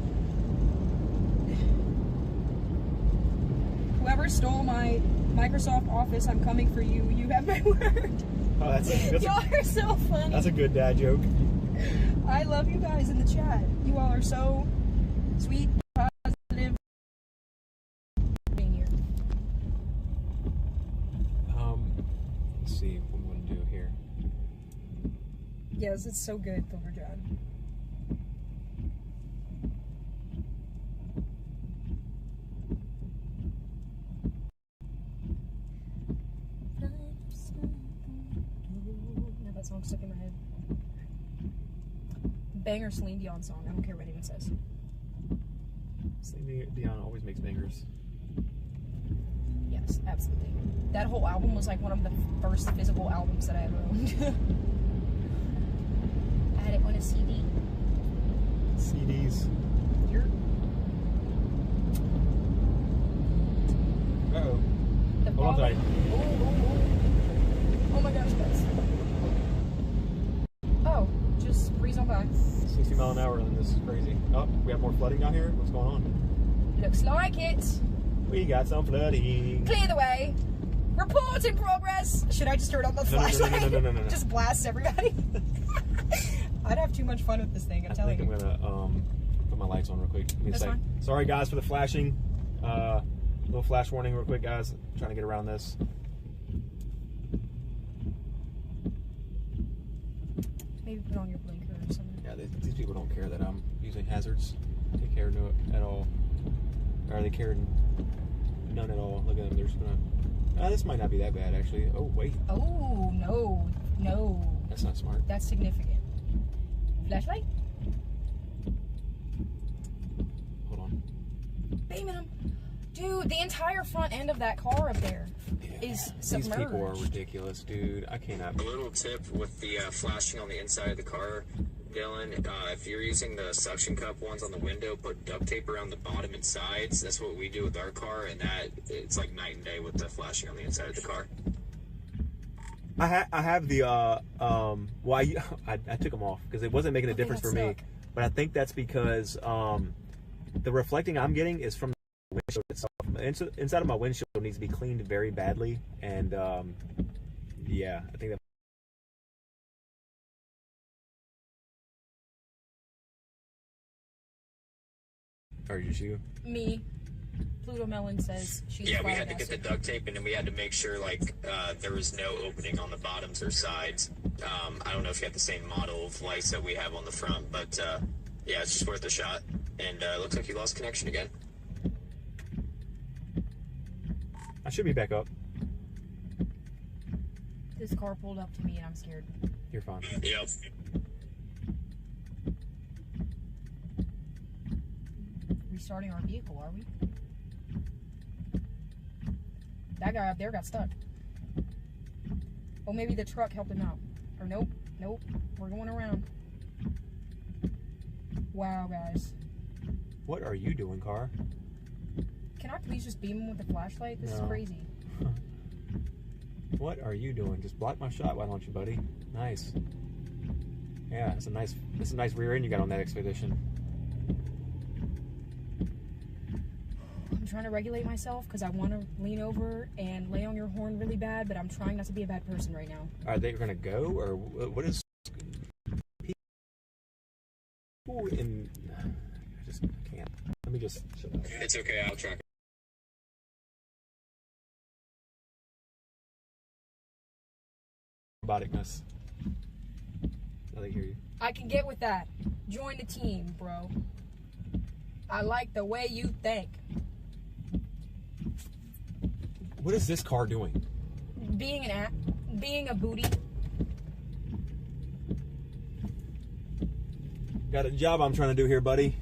Whoever stole my Microsoft Office, I'm coming for you. You have my word. Oh, Y'all are so funny. That's a good dad joke. I love you guys in the chat. You all are so sweet, positive. Being here. Let's see what we want to do here. Yes, it's so good, Silver John. Now that song's stuck in my head. Banger Celine Dion song. I don't care what anyone says. Celine Dion always makes bangers. Yes, absolutely. That whole album was like one of the first physical albums that I ever owned. I had it on a CD. CDs. You're... Uh-oh. The Hold on tight. Oh my gosh, guys. Oh, just breeze on by. 60 mile an hour, and this is crazy. Oh, we have more flooding down here? What's going on? Looks like it. We got some flooding. Clear the way. Report in progress. Should I just turn on the flashlight? No. Just blast everybody? I'd have too much fun with this thing, I'm telling you. I think I'm gonna put my lights on real quick. Give me a That's sec. fine. Sorry guys for the flashing. Little flash warning real quick, guys. I'm trying to get around this. Maybe put on your blinker or something. Yeah, these people don't care that I'm using hazards. They care no at all. Or they care none at all. Look at them. They're just gonna. This might not be that bad actually. Oh wait. Oh no. That's not smart. That's significant. Flashlight? Hold on. Beaming them. Dude, the entire front end of that car up there is submerged. These people are ridiculous, dude. I cannot. A little tip with the flashing on the inside of the car, Dylan, if you're using the suction cup ones on the window, put duct tape around the bottom and sides. That's what we do with our car, and it's like night and day with the flashing on the inside of the car. I have the well I took them off because it wasn't making a difference for me, but I think that's because the reflecting I'm getting is from the windshield itself. Inside of my windshield needs to be cleaned very badly, and yeah, I think that. Or just you? Me. Pluto Melon says she's Yeah, we had to get the duct tape, and then we had to make sure like there was no opening on the bottoms or sides. I don't know if you have the same model of lights that we have on the front, but yeah, it's just worth a shot. And it looks like you lost connection again. I should be back up. This car pulled up to me and I'm scared. You're fine. Yep. starting our vehicle, are we? That guy up there got stuck. Oh, maybe the truck helped him out. Or nope. Nope. We're going around. Wow, guys. What are you doing, car? Can I please just beam him with the flashlight? This is crazy. What are you doing? Just block my shot, why don't you, buddy? Nice. Yeah, it's a nice rear end you got on that Expedition. I'm trying to regulate myself because I want to lean over and lay on your horn really bad, but I'm trying not to be a bad person right now. Are they gonna go, or what is people in? I can't. Let me just shut up. It's okay, I'll track. Roboticness. Now they hear you. I can get with that. Join the team, bro. I like the way you think. What is this car doing? Being a booty. Got a job I'm trying to do here, buddy.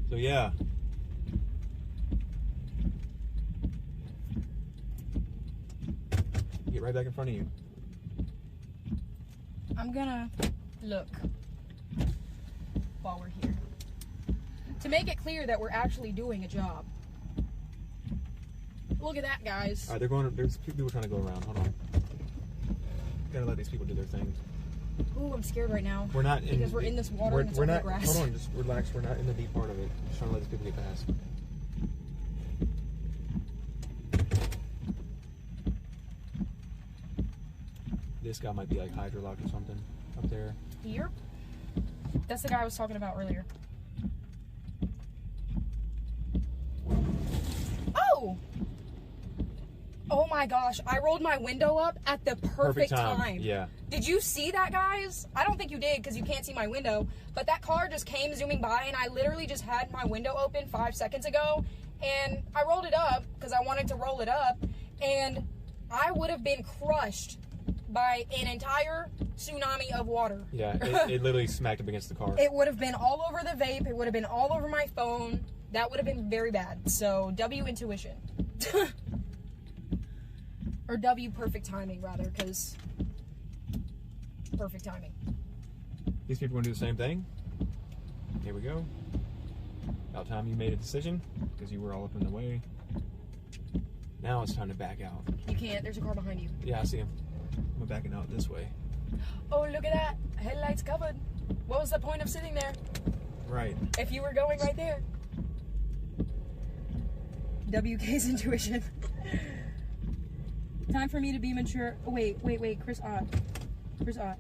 So yeah. Get right back in front of you. I'm gonna look while we're here to make it clear that we're actually doing a job. Look at that, guys. All right, there's people trying to go around. Hold on. Gotta let these people do their thing. Ooh, I'm scared right now. We're not because we're in this water and it's on the grass. Hold on, just relax. We're not in the deep part of it. Just trying to let these people get past. This guy might be like hydrolocked or something up there. Here? That's the guy I was talking about earlier. Oh! Oh my gosh, I rolled my window up at the perfect time. Yeah. Did you see that, guys? I don't think you did because you can't see my window, but that car just came zooming by and I literally just had my window open 5 seconds ago and I rolled it up because I wanted to roll it up and I would have been crushed by an entire tsunami of water. Yeah, it literally smacked up against the car. It would have been all over the vape. It would have been all over my phone. That would have been very bad. So, W intuition. Or W perfect timing, rather, because perfect timing. These people are going to do the same thing. Here we go. About time you made a decision, because you were all up in the way. Now it's time to back out. You can't. There's a car behind you. Yeah, I see him. I'm backing out this way. Oh, look at that. Headlights covered. What was the point of sitting there? Right. If you were going right there. WK's intuition. Time for me to be mature. Oh, wait. Chris Ott. Chris Ott.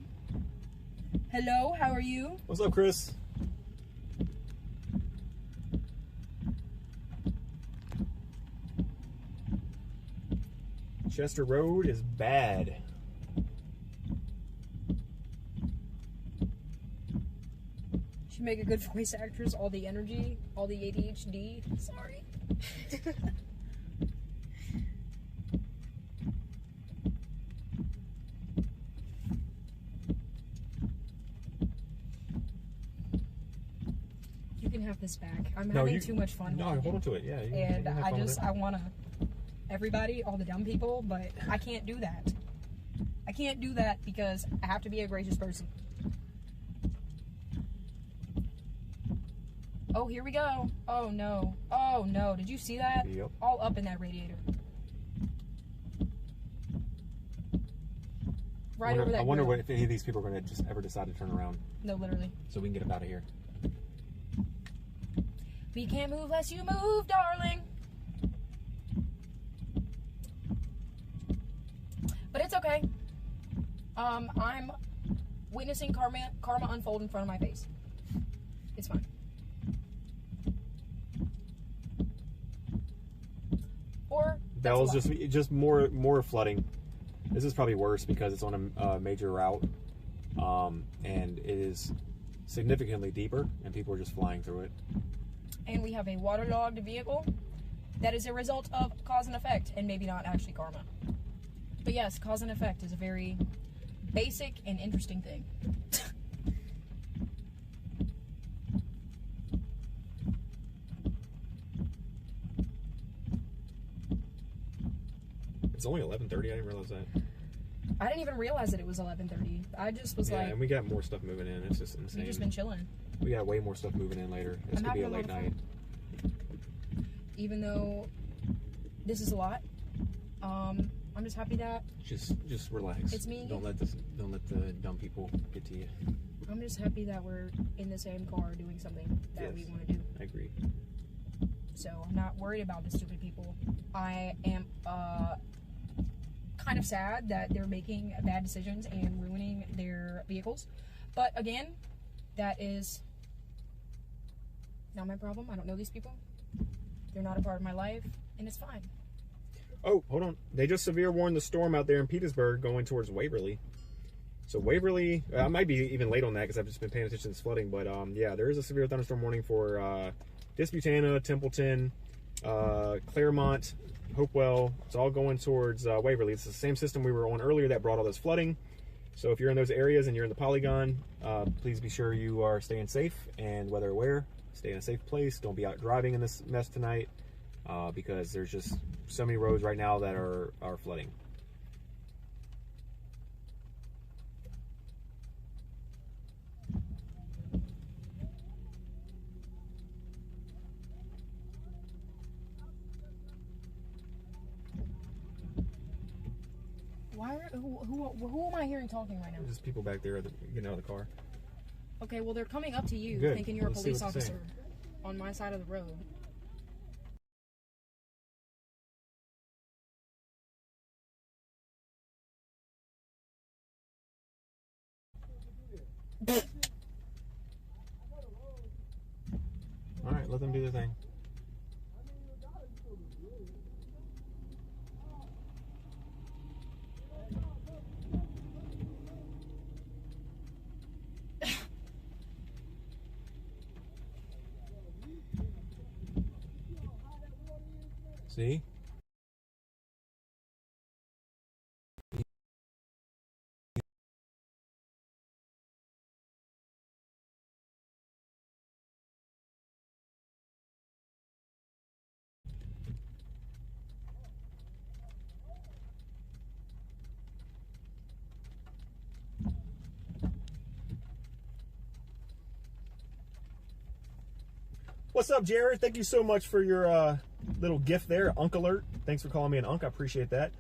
Hello, how are you? What's up, Chris? Chester Road is bad. She'd make a good voice actress. All the energy, all the ADHD. Sorry. You can have this back. I'm having too much fun. No, hold on to it. Yeah. And I want to. Everybody, all the dumb people, but I can't do that. I can't do that because I have to be a gracious person. Oh, here we go. Oh, no. Oh, no. Did you see that? Yep. All up in that radiator. Right over that I wonder grill. if any of these people are going to just ever decide to turn around. No, literally. So we can get up out of here. We can't move unless you move, darling. But it's okay. I'm witnessing karma unfold in front of my face. It's fine. Or That was just more flooding. This is probably worse because it's on a major route, and it is significantly deeper, and people are just flying through it. And we have a waterlogged vehicle that is a result of cause and effect, and maybe not actually karma. But yes, cause and effect is a very basic and interesting thing. It's only 11:30. I didn't realize that. I didn't even realize that it was 11:30. I just was like... and we got more stuff moving in. It's just insane. We've just been chilling. We got way more stuff moving in later. It's going to be a late night. Even though this is a lot, I'm just happy that... Just relax. It's me. Don't let the dumb people get to you. I'm just happy that we're in the same car doing something that we want to do. I agree. So I'm not worried about the stupid people. I am kind of sad that they're making bad decisions and ruining their vehicles. But again, that is not my problem. I don't know these people. They're not a part of my life, and it's fine. Oh, hold on. They just severe warned the storm out there in Petersburg going towards Waverly. So Waverly, I might be even late on that because I've just been paying attention to this flooding. But yeah, there is a severe thunderstorm warning for Disputana, Templeton, Claremont, Hopewell. It's all going towards Waverly. It's the same system we were on earlier that brought all this flooding. So if you're in those areas and you're in the polygon, please be sure you are staying safe and weather aware. Stay in a safe place. Don't be out driving in this mess tonight because there's just so many roads right now that are flooding. Who am I hearing talking right now? There's just people back there getting out of the car. Okay, well, they're coming up to you Good. thinking you're a Let's see police what they're officer on my side of the road. All right, let them do their thing. See? What's up, Jared? Thank you so much for your little gift there, Unk Alert. Thanks for calling me an Unk. I appreciate that.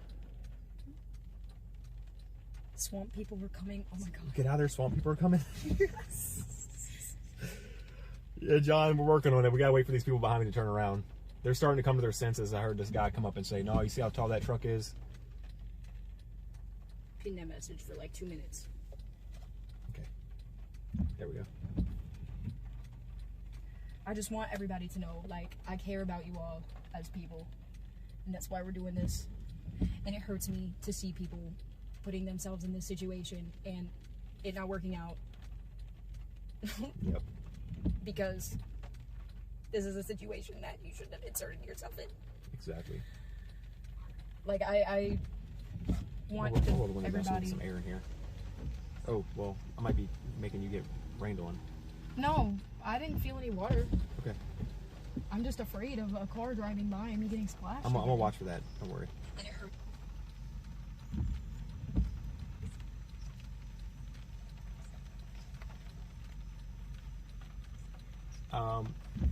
Swamp people were coming. Oh my god. Get out of there, swamp people are coming. Yeah, John, we're working on it. We gotta wait for these people behind me to turn around. They're starting to come to their senses. I heard this guy come up and say, no, you see how tall that truck is? Pin that message for like 2 minutes. Okay. There we go. I just want everybody to know, like, I care about you all as people. And that's why we're doing this. And it hurts me to see people putting themselves in this situation and it not working out. Yep. Because this is a situation that you shouldn't have inserted yourself in. Exactly. Like, I want everybody... Some air in here. Oh, well, I might be making you get rained on. No, I didn't feel any water. Okay. I'm just afraid of a car driving by and me getting splashed. I'm gonna watch for that. Don't worry. And it hurt.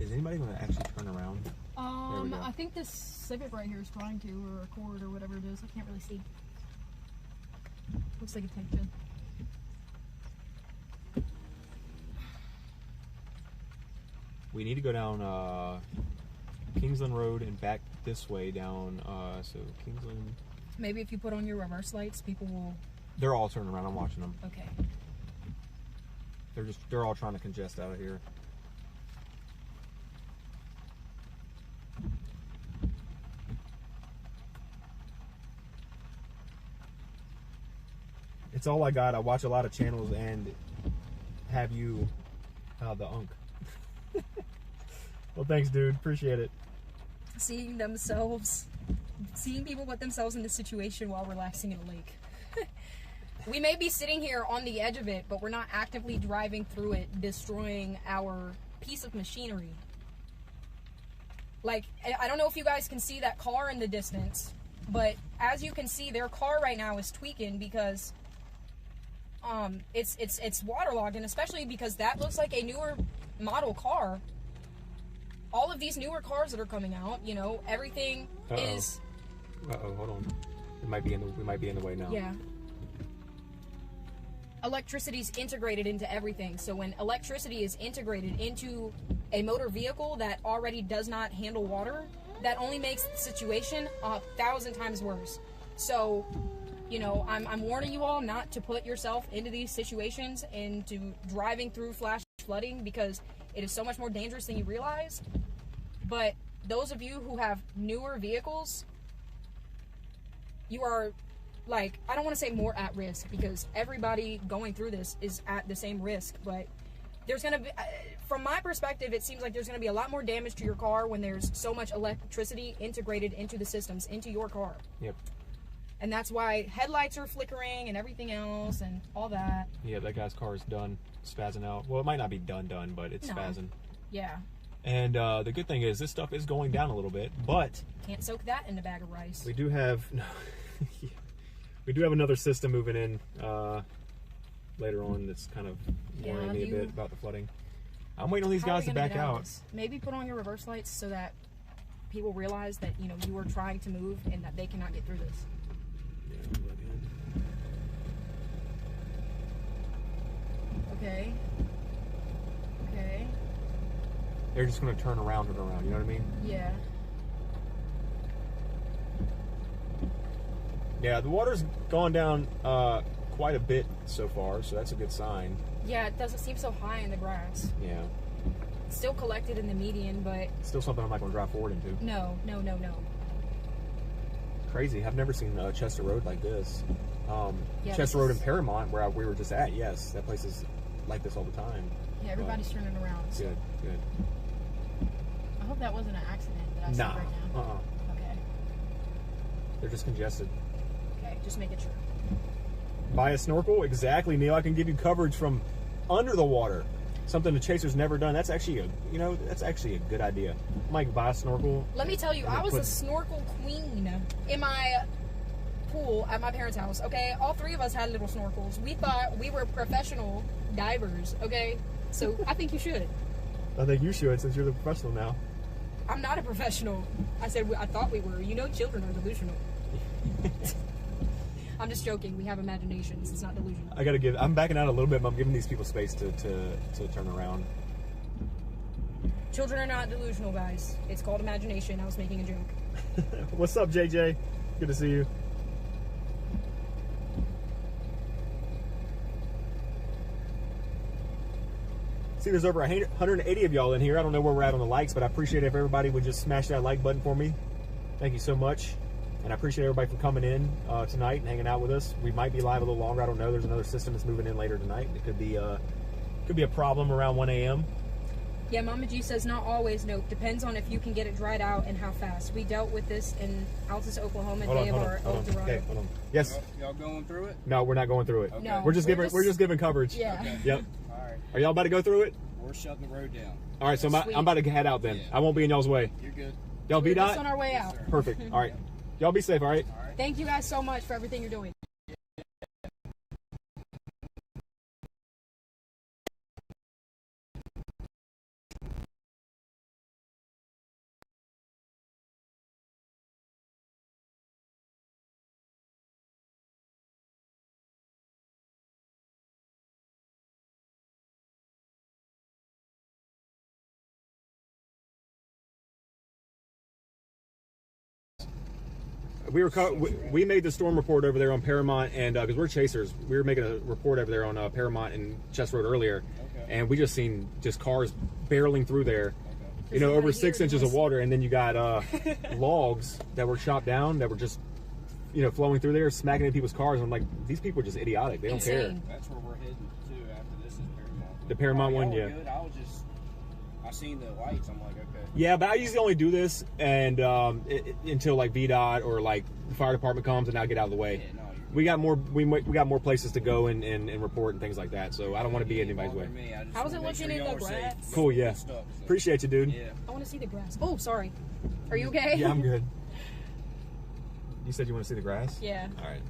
Is anybody gonna actually turn around? There we go. I think this Civic right here is trying to, or Accord, or whatever it is. I can't really see. Looks like a tank did. We need to go down Kingsland Road and back this way down. So Kingsland. Maybe if you put on your reverse lights, people will. They're all turning around. I'm watching them. Okay. They're all trying to congest out of here. It's all I got. I watch a lot of channels and have you, the Unk. Well, thanks, dude. Appreciate it. Seeing people put themselves in this situation while relaxing in a lake. We may be sitting here on the edge of it, but we're not actively driving through it, destroying our piece of machinery. Like, I don't know if you guys can see that car in the distance, But as you can see, their car right now is tweaking because it's waterlogged, and especially because that looks like a newer model car. All of these newer cars that are coming out, you know, everything is. Hold on. We might be in the way now. Yeah. Electricity's integrated into everything. So when electricity is integrated into a motor vehicle that already does not handle water, that only makes the situation 1,000 times worse. So, you know, I'm warning you all not to put yourself into these situations, into driving through flash flooding, because it is so much more dangerous than you realize. But those of you who have newer vehicles, you are, like, I don't want to say more at risk, because everybody going through this is at the same risk, but there's going to be, from my perspective, it seems like there's going to be a lot more damage to your car when there's so much electricity integrated into the systems, into your car. Yep. And that's why headlights are flickering and everything else and all that. Yeah, that guy's car is done, spazzing out. Well, it might not be done, but it's spazzing. Yeah. And the good thing is this stuff is going down a little bit, but can't soak that in a bag of rice. We do have we do have another system moving in later on that's kind of worrying me a bit about the flooding. I'm waiting on these guys to back out. Maybe put on your reverse lights so that people realize that, you know, you are trying to move and that they cannot get through this. Okay. Okay. They're just going to turn around and around, you know what I mean? Yeah. Yeah, the water's gone down quite a bit so far, so that's a good sign. Yeah, it doesn't seem so high in the grass. Yeah. It's still collected in the median, but... Still something I'm not going to drive forward into. No. Crazy. I've never seen Chester Road like this. Yeah, Chester Road in Paramount, where we were just at, yes, that place is like this all the time. Yeah, everybody's turning around. So. Good. I hope that wasn't an accident that I see right now. Okay. They're just congested. Okay, just making sure. Buy a snorkel? Exactly, Neil. I can give you coverage from under the water. Something the Chaser's never done. That's actually a good idea. Mike, buy a snorkel. Let me tell you, I was a snorkel queen in my pool at my parents' house, okay? All three of us had little snorkels. We thought we were professional divers, okay? So I think you should. I think you should, since you're the professional now. I'm not a professional. I said I thought we were. You know, children are delusional. I'm just joking. We have imaginations. It's not delusional. I'm backing out a little bit, but I'm giving these people space to turn around. Children are not delusional, guys. It's called imagination. I was making a joke. What's up, JJ? Good to see you. See, there's over 180 of y'all in here. I don't know where we're at on the likes, but I appreciate if everybody would just smash that like button for me. Thank you so much. And I appreciate everybody for coming in tonight and hanging out with us. We might be live a little longer. I don't know. There's another system that's moving in later tonight. It could be a problem around 1 a.m. Yeah, Mama G says not always. No, depends on if you can get it dried out and how fast. We dealt with this in Altus, Oklahoma, day of our El Dorado. Okay, hold on. Yes. Y'all going through it? No, we're not going through it. Okay. No, we're just giving coverage. Yeah. Okay. Yep. All right. Are y'all about to go through it? We're shutting the road down. All right, so I'm about to head out then. Yeah. I won't be in y'all's way. You're good. Y'all We're be just dot? on our way out. Sir. Perfect. All right. Y'all be safe, all right? All right. Thank you guys so much for everything you're doing. We made the storm report over there on Paramount, and because we're chasers, we were making a report over there on Paramount and Chester Road earlier, and we just seen cars barreling through there, you know, over 6 inches of water, and then you got logs that were chopped down that were just, you know, flowing through there, smacking into people's cars. And I'm like, these people are just idiotic. They don't care. That's where we're heading to after this is Paramount. The Paramount one, yeah. Good. I seen the lights. I'm like, okay. Yeah, but I usually only do this and until like VDOT or like the fire department comes, and I'll get out of the way. Yeah, no, we got more places to go and report and things like that, so I don't want to be in anybody's way. How was it looking in the grass? Cool, yeah. Appreciate you, dude. Yeah. I want to see the grass. Oh, sorry. Are you okay? Yeah, I'm good. You said you want to see the grass? Yeah. All right.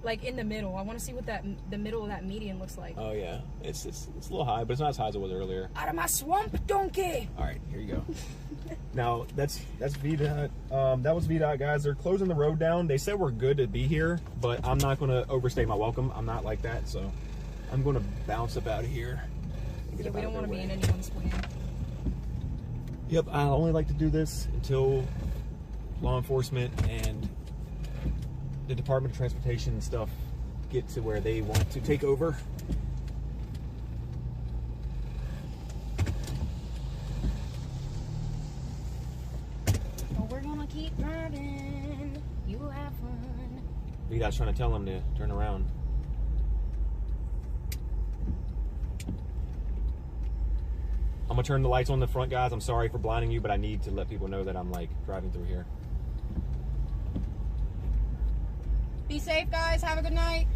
Like in the middle. I want to see what the middle of that median looks like. Oh yeah, it's a little high, but it's not as high as it was earlier. Out of my swamp, donkey. All right, here you go. Now that's VDOT. That was VDOT, guys. They're closing the road down. They said we're good to be here, but I'm not going to overstay my welcome. I'm not like that, so I'm going to bounce up out of here. Yeah, we don't want to be in anyone's way. Yep, I only like to do this until law enforcement and the Department of Transportation and stuff get to where they want to take over. Oh, we're gonna keep driving. You have fun. VDOT's trying to tell them to turn around. I'm gonna turn the lights on the front, guys. I'm sorry for blinding you, but I need to let people know that I'm like driving through here. Be safe, guys. Have a good night.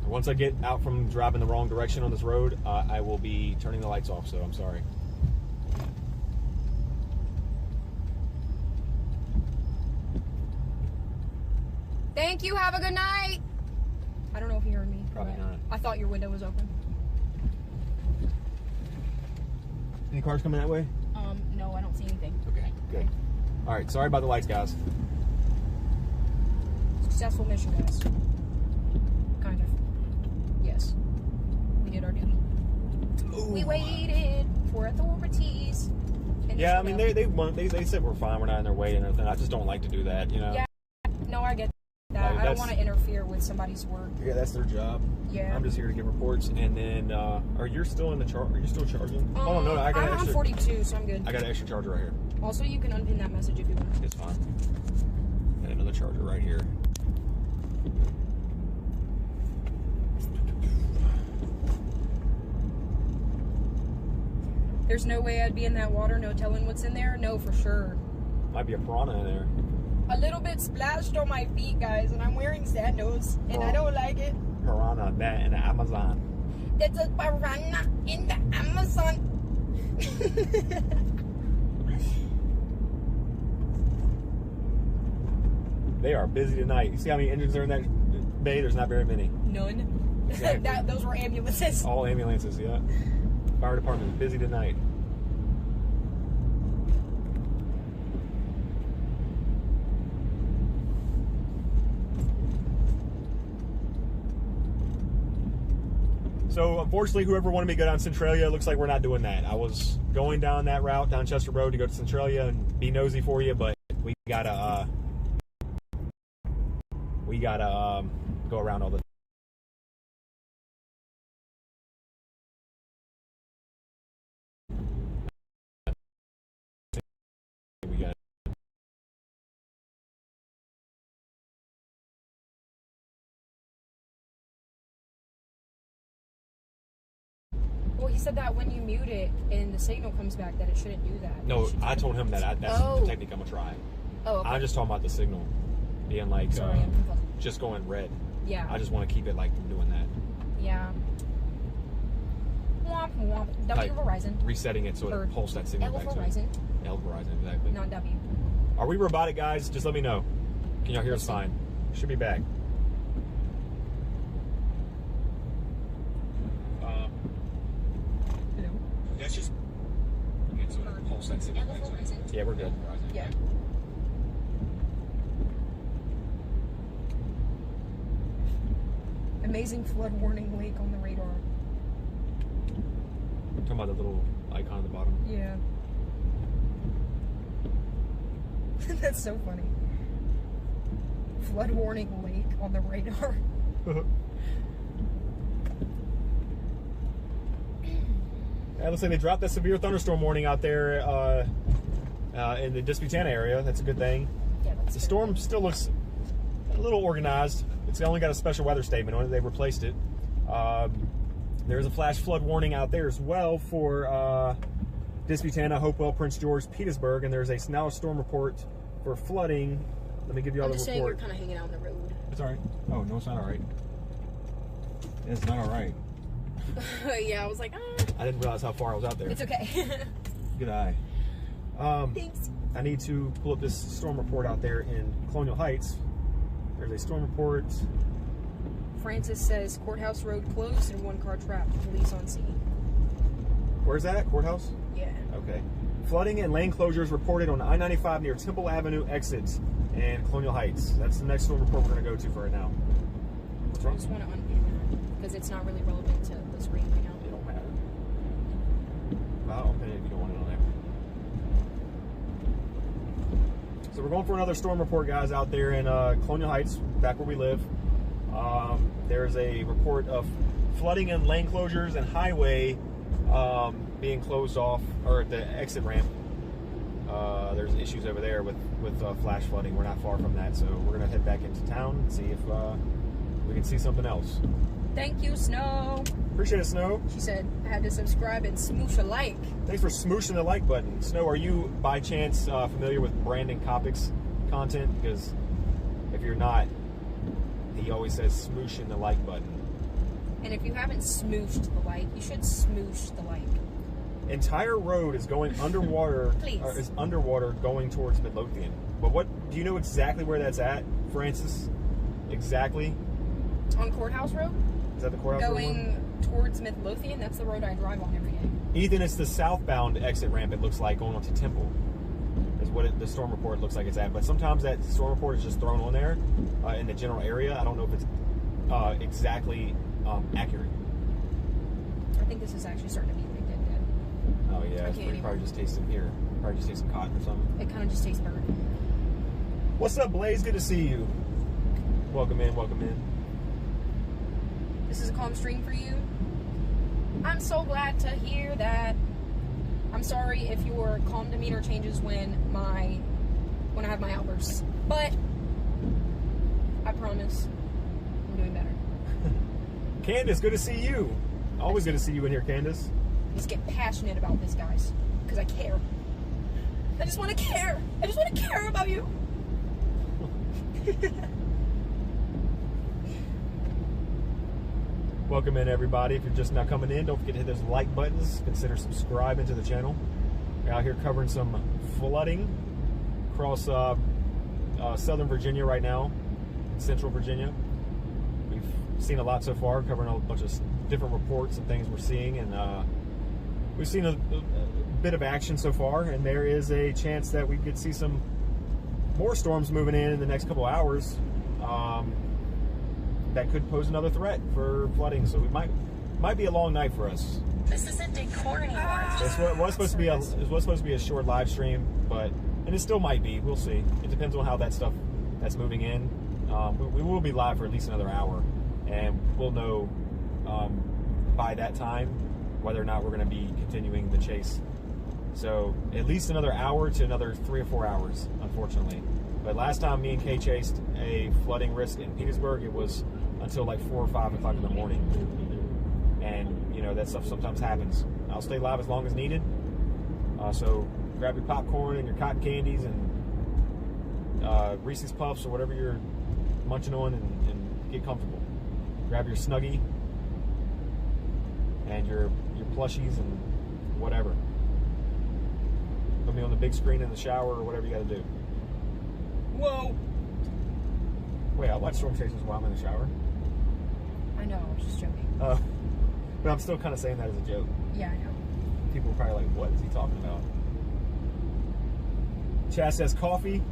Once I get out from driving the wrong direction on this road, I will be turning the lights off, so I'm sorry. Thank you. Have a good night. I don't know if you heard me. Probably not. I thought your window was open. Any cars coming that way? No, I don't see anything. Okay, good. All right, sorry about the lights, guys. Successful mission, guys. Kind of. Yes. We did our duty. Ooh. We waited for authorities. And Yeah, I mean, they said we're fine. We're not in their way and everything. I just don't like to do that, you know? Yeah. No, I get that. Like, I don't want to interfere with somebody's work. Yeah, that's their job. Yeah. I'm just here to get reports, and then, are you still in the Are you still charging? Oh, no, I got an I'm extra. 42, so I'm good. I got an extra charger right here. Also, you can unpin that message if you want. It's fine. Got another charger right here. There's no way I'd be in that water, no telling what's in there. No, for sure. Might be a piranha in there. A little bit splashed on my feet, guys, and I'm wearing sandals, and I don't like it. Piranha, that in the Amazon. There's a piranha in the Amazon. They are busy tonight. You see how many engines are in that bay? There's not very many. None. Exactly. Those were ambulances. All ambulances, yeah. Fire department is busy tonight. So unfortunately, whoever wanted me to go down Centralia, it looks like we're not doing that. I was going down that route, down Chester Road, to go to Centralia and be nosy for you, but we gotta go around all the. We got. Well, he said that when you mute it and the signal comes back, that it shouldn't do that. No, I told him that that's the technique I'm gonna try. Oh, okay. I'm just talking about the signal being like Sorry, I'm confused. just going red. Yeah. I just want to keep it like from doing that. Yeah. Womp womp. W Like, Verizon. Resetting it so Or it pulls that signal L back to Verizon. it. L Verizon, exactly. Not W. Are we robotic, guys? Just let me know. Can y'all hear us fine? Should be back. Hello. That's just so it pulls that signal back to it. Yeah, we're good. Yeah. Amazing flood warning lake on the radar. Talking about the little icon at the bottom. Yeah. That's so funny. Flood warning lake on the radar. Yeah, looks like they dropped that severe thunderstorm warning out there in the Disputana area. That's a good thing. Yeah, that's The good. storm still looks a little organized. It's only got a special weather statement on it. They replaced it. There's a flash flood warning out there as well for Disputana, Hopewell, Prince George, Petersburg, and there's now a storm report for flooding. Let me give you all I'm the just saying you're report. kind of hanging out on the road. It's all right. Oh, no, it's not all right. It's not all right. Yeah, I was like, I didn't realize how far I was out there. It's okay. Good eye. Thanks. I need to pull up this storm report out there in Colonial Heights. There's a storm report. Francis says Courthouse Road closed and 1 car trapped. Police on scene. Where's that? Courthouse? Yeah. Okay. Flooding and lane closures reported on I-95 near Temple Avenue exits and Colonial Heights. That's the next storm report we're going to go to for right now. What's I wrong? just want to unpin that because it's not really relevant to the screen right now. It don't matter. I'll unpin it if you don't want it on there. So we're going for another storm report, guys, out there in Colonial Heights, back where we live. There's a report of flooding and lane closures and highway being closed off, or at the exit ramp. There's issues over there with flash flooding. We're not far from that, so we're gonna head back into town and see if we can see something else. Thank you, Snow. Appreciate it, Snow. She said I had to subscribe and smoosh a like. Thanks for smooshing the like button. Snow, are you by chance familiar with Brandon Kopic's content? Because if you're not, he always says smooshing the like button. And if you haven't smooshed the like, you should smoosh the like. Entire road is going underwater. Please. Or is underwater going towards Midlothian. But what do you know exactly where that's at, Francis? Exactly. On Courthouse Road? Is that the courthouse road? Going towards Midlothian, that's the road I drive on every day. Ethan, it's the southbound exit ramp. It looks like going onto Temple. Is what the storm report looks like it's at. But sometimes that storm report is just thrown on there in the general area. I don't know if it's exactly accurate. I think this is actually starting to be pretty dead. Oh yeah, it's probably just tasting here. Probably just tasting cotton or something. It kind of just tastes burnt. What's up, Blaze? Good to see you. Welcome in, welcome in. This is a calm stream for you. I'm so glad to hear that. I'm sorry if your calm demeanor changes when I have my outbursts, but I promise I'm doing better. Candace, good to see you. Always good to see you in here, Candace. Just get passionate about this, guys, because I care. I just want to care. I just want to care about you. Welcome in, everybody. If you're just now coming in, don't forget to hit those like buttons. Consider subscribing to the channel. We're out here covering some flooding across southern Virginia right now, central Virginia. We've seen a lot so far, covering a bunch of different reports and things we're seeing, and we've seen a bit of action so far, and there is a chance that we could see some more storms moving in the next couple hours. That could pose another threat for flooding, so we might be a long night for us. This isn't a corny one. It was supposed to be a short live stream, and it still might be. We'll see. It depends on how that stuff that's moving in. We will be live for at least another hour, and we'll know by that time whether or not we're going to be continuing the chase. So at least another hour to another 3 or 4 hours, unfortunately. But last time me and Kay chased a flooding risk in Petersburg, it was until like 4 or 5 o'clock in the morning. And, you know, that stuff sometimes happens. I'll stay live as long as needed. So grab your popcorn and your cotton candies and Reese's Puffs or whatever you're munching on and get comfortable. Grab your Snuggie and your plushies and whatever. Put me on the big screen in the shower or whatever you got to do. Whoa! Wait, I watch Storm Chasers while I'm in the shower. I know, I was just joking. But I'm still kind of saying that as a joke. Yeah, I know. People are probably like, what is he talking about? Chaz says coffee.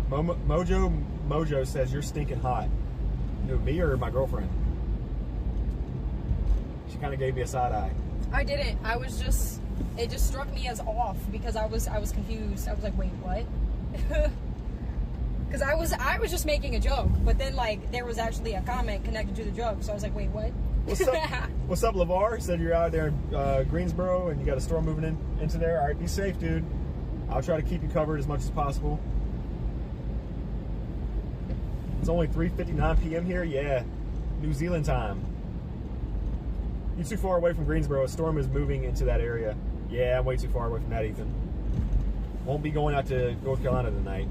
Mojo says you're stinking hot. Who, me or my girlfriend? She kind of gave me a side eye. I didn't. It just struck me as off because I was confused. I was like, wait, what? Because I was just making a joke, but then like there was actually a comment connected to the joke, so I was like, wait, what? What's up? What's up, LeVar? Said you're out there in Greensboro and you got a storm moving into there. All right, be safe, dude. I'll try to keep you covered as much as possible. It's only 3:59 p.m. here. Yeah, New Zealand time. You're too far away from Greensboro. A storm is moving into that area. Yeah, I'm way too far away from that, Ethan. Won't be going out to North Carolina tonight.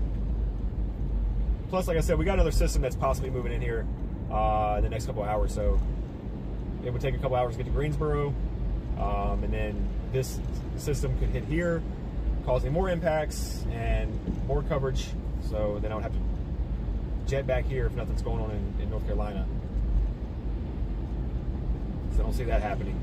Plus, like I said, we got another system that's possibly moving in here in the next couple of hours. So it would take a couple hours to get to Greensboro, and then this system could hit here, causing more impacts and more coverage. So then I would have to jet back here if nothing's going on in North Carolina. So I don't see that happening.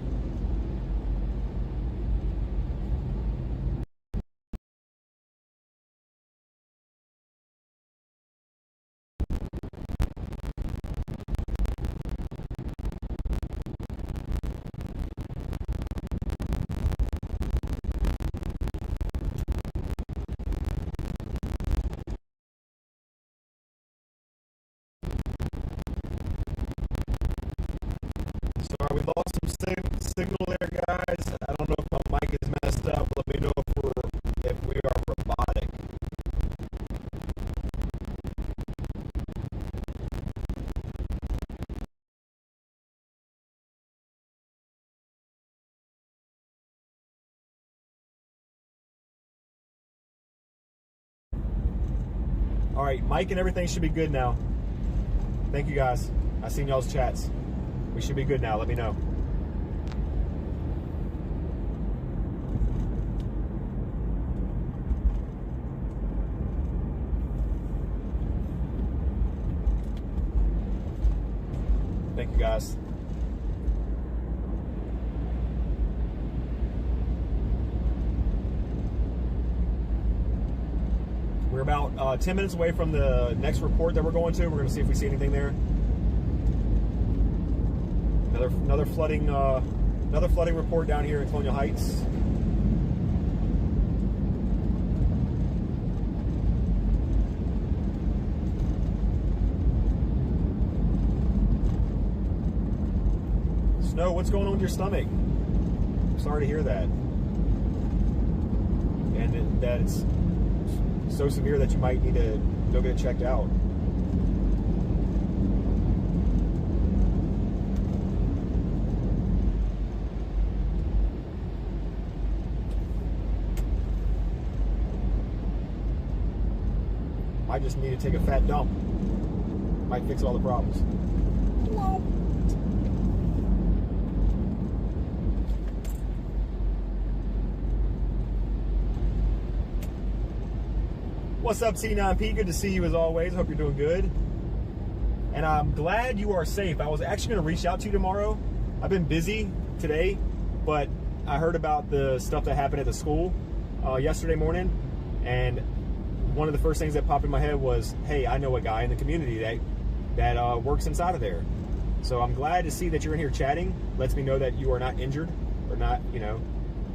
Sorry, we lost some signal there, guys. I don't know if my mic is messed up. Let me know if we are robotic. All right, mic and everything should be good now. Thank you, guys. I seen y'all's chats. We should be good now. Let me know. Thank you, guys. We're about 10 minutes away from the next report that we're going to. We're going to see if we see anything there. Another flooding report down here in Colonial Heights. Snow, what's going on with your stomach? I'm sorry to hear that. And that it's so severe that you might need to go get it checked out. I just need to take a fat dump. Might fix all the problems. Hello. What's up, C9P? Good to see you as always. Hope you're doing good. And I'm glad you are safe. I was actually going to reach out to you tomorrow. I've been busy today, but I heard about the stuff that happened at the school yesterday morning, and one of the first things that popped in my head was, hey, I know a guy in the community that works inside of there. So I'm glad to see that you're in here chatting. Lets me know that you are not injured or not, you know,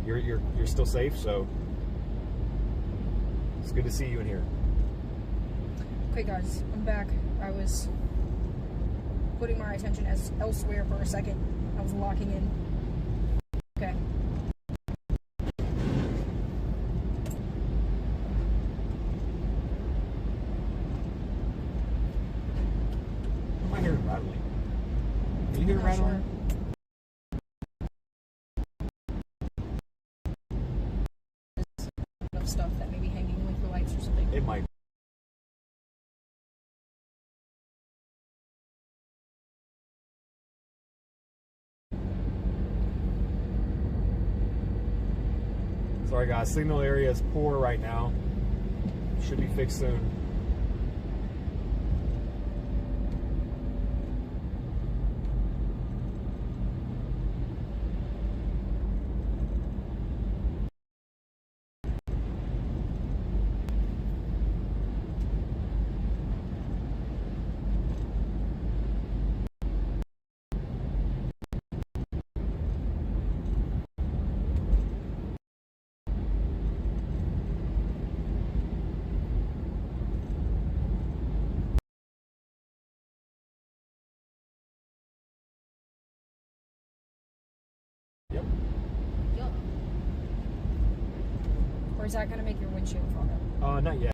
you're still safe. So it's good to see you in here. Okay, guys, I'm back. I was putting my attention elsewhere for a second. I was locking in. Okay. Am I hearing rattling? Are you hearing Not rattling? Of stuff that may be hanging, like the lights or something. It might. Sorry guys, signal area is poor right now. Should be fixed soon. Yep. Yup. Or is that going to make your windshield fog up? Not yet.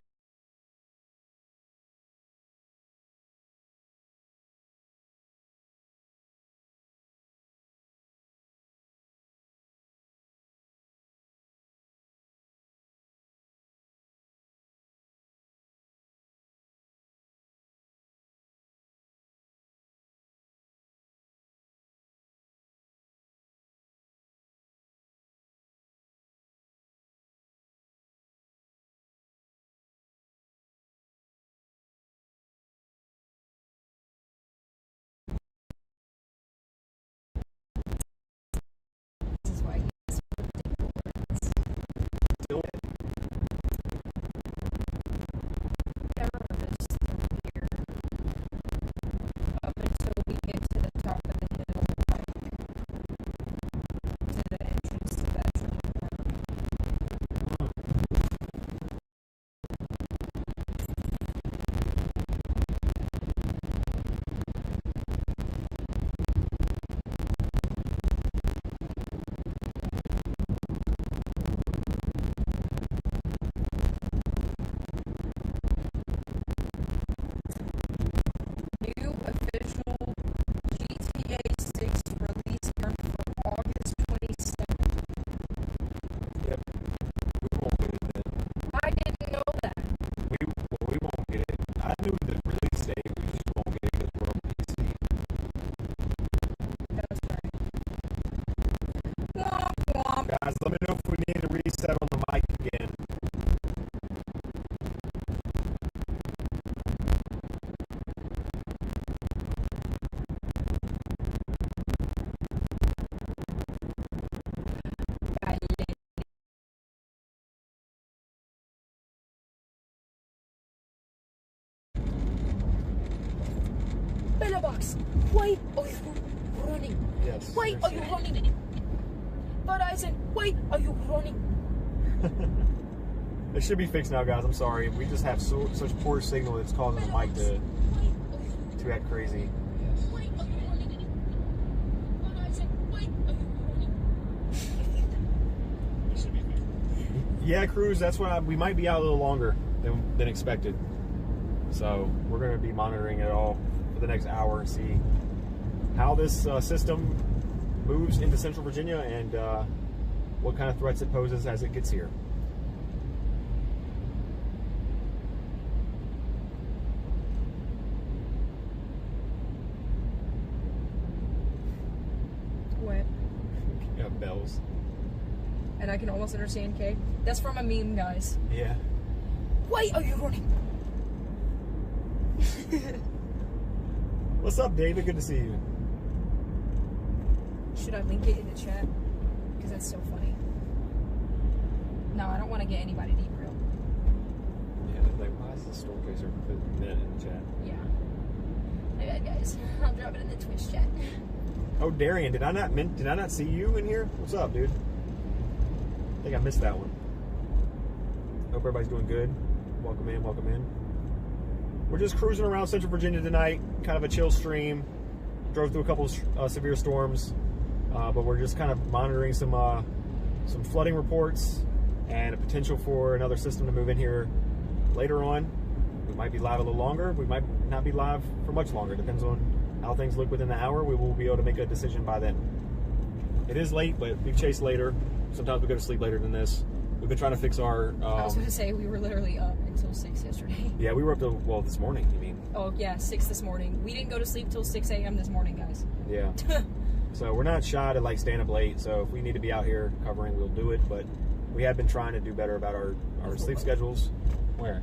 Fox, why are you running? Yes. Why are you running? But I said, why are you running? It should be fixed now, guys. I'm sorry. We just have such poor signal that's causing the mic to act crazy. Why are you running? But I said, why are you running? Yeah, Cruz, that's why we might be out a little longer than expected. So we're going to be monitoring it all for the next hour and see how this system moves into Central Virginia and what kind of threats it poses as it gets here. What? Yeah, bells. And I can almost understand K. That's from a meme, guys. Yeah. Why are you running? What's up, David? Good to see you. Should I link it in the chat? Because that's so funny. No, I don't want to get anybody derailed. Yeah, like, why is the storm chaser put a minute in the chat? Yeah. My bad, guys. I'll drop it in the Twitch chat. Oh, Darian, did I not see you in here? What's up, dude? I think I missed that one. Hope everybody's doing good. Welcome in, welcome in. We're just cruising around Central Virginia tonight, kind of a chill stream. Drove through a couple of severe storms, but we're just kind of monitoring some flooding reports and a potential for another system to move in here later on. We might be live a little longer. We might not be live for much longer. Depends on how things look within the hour. We will be able to make a decision by then. It is late, but we chase later. Sometimes we go to sleep later than this. We've been trying to fix our... I was going to say, we were literally up until 6 yesterday. Yeah, we were up to, well, this morning, you mean? Oh, yeah, 6 this morning. We didn't go to sleep till 6 a.m. this morning, guys. Yeah. So we're not shy to, like, stand up late. So if we need to be out here covering, we'll do it. But we have been trying to do better about our sleep schedules. Where?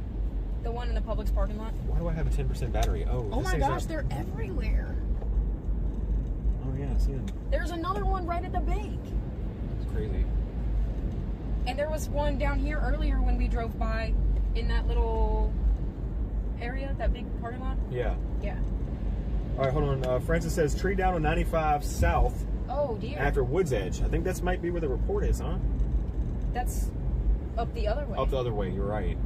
The one in the Publix parking lot. Why do I have a 10% battery? Oh, Oh my gosh, they're everywhere. Oh, yeah, I see them. There's another one right at the bank. It's crazy. And there was one down here earlier when we drove by in that little area, that big parking lot. Yeah. Yeah. All right, hold on. Francis says tree down on 95 south Oh, dear. after Woods Edge. I think that's might be where the report is, huh? That's up the other way. Up the other way, you're right.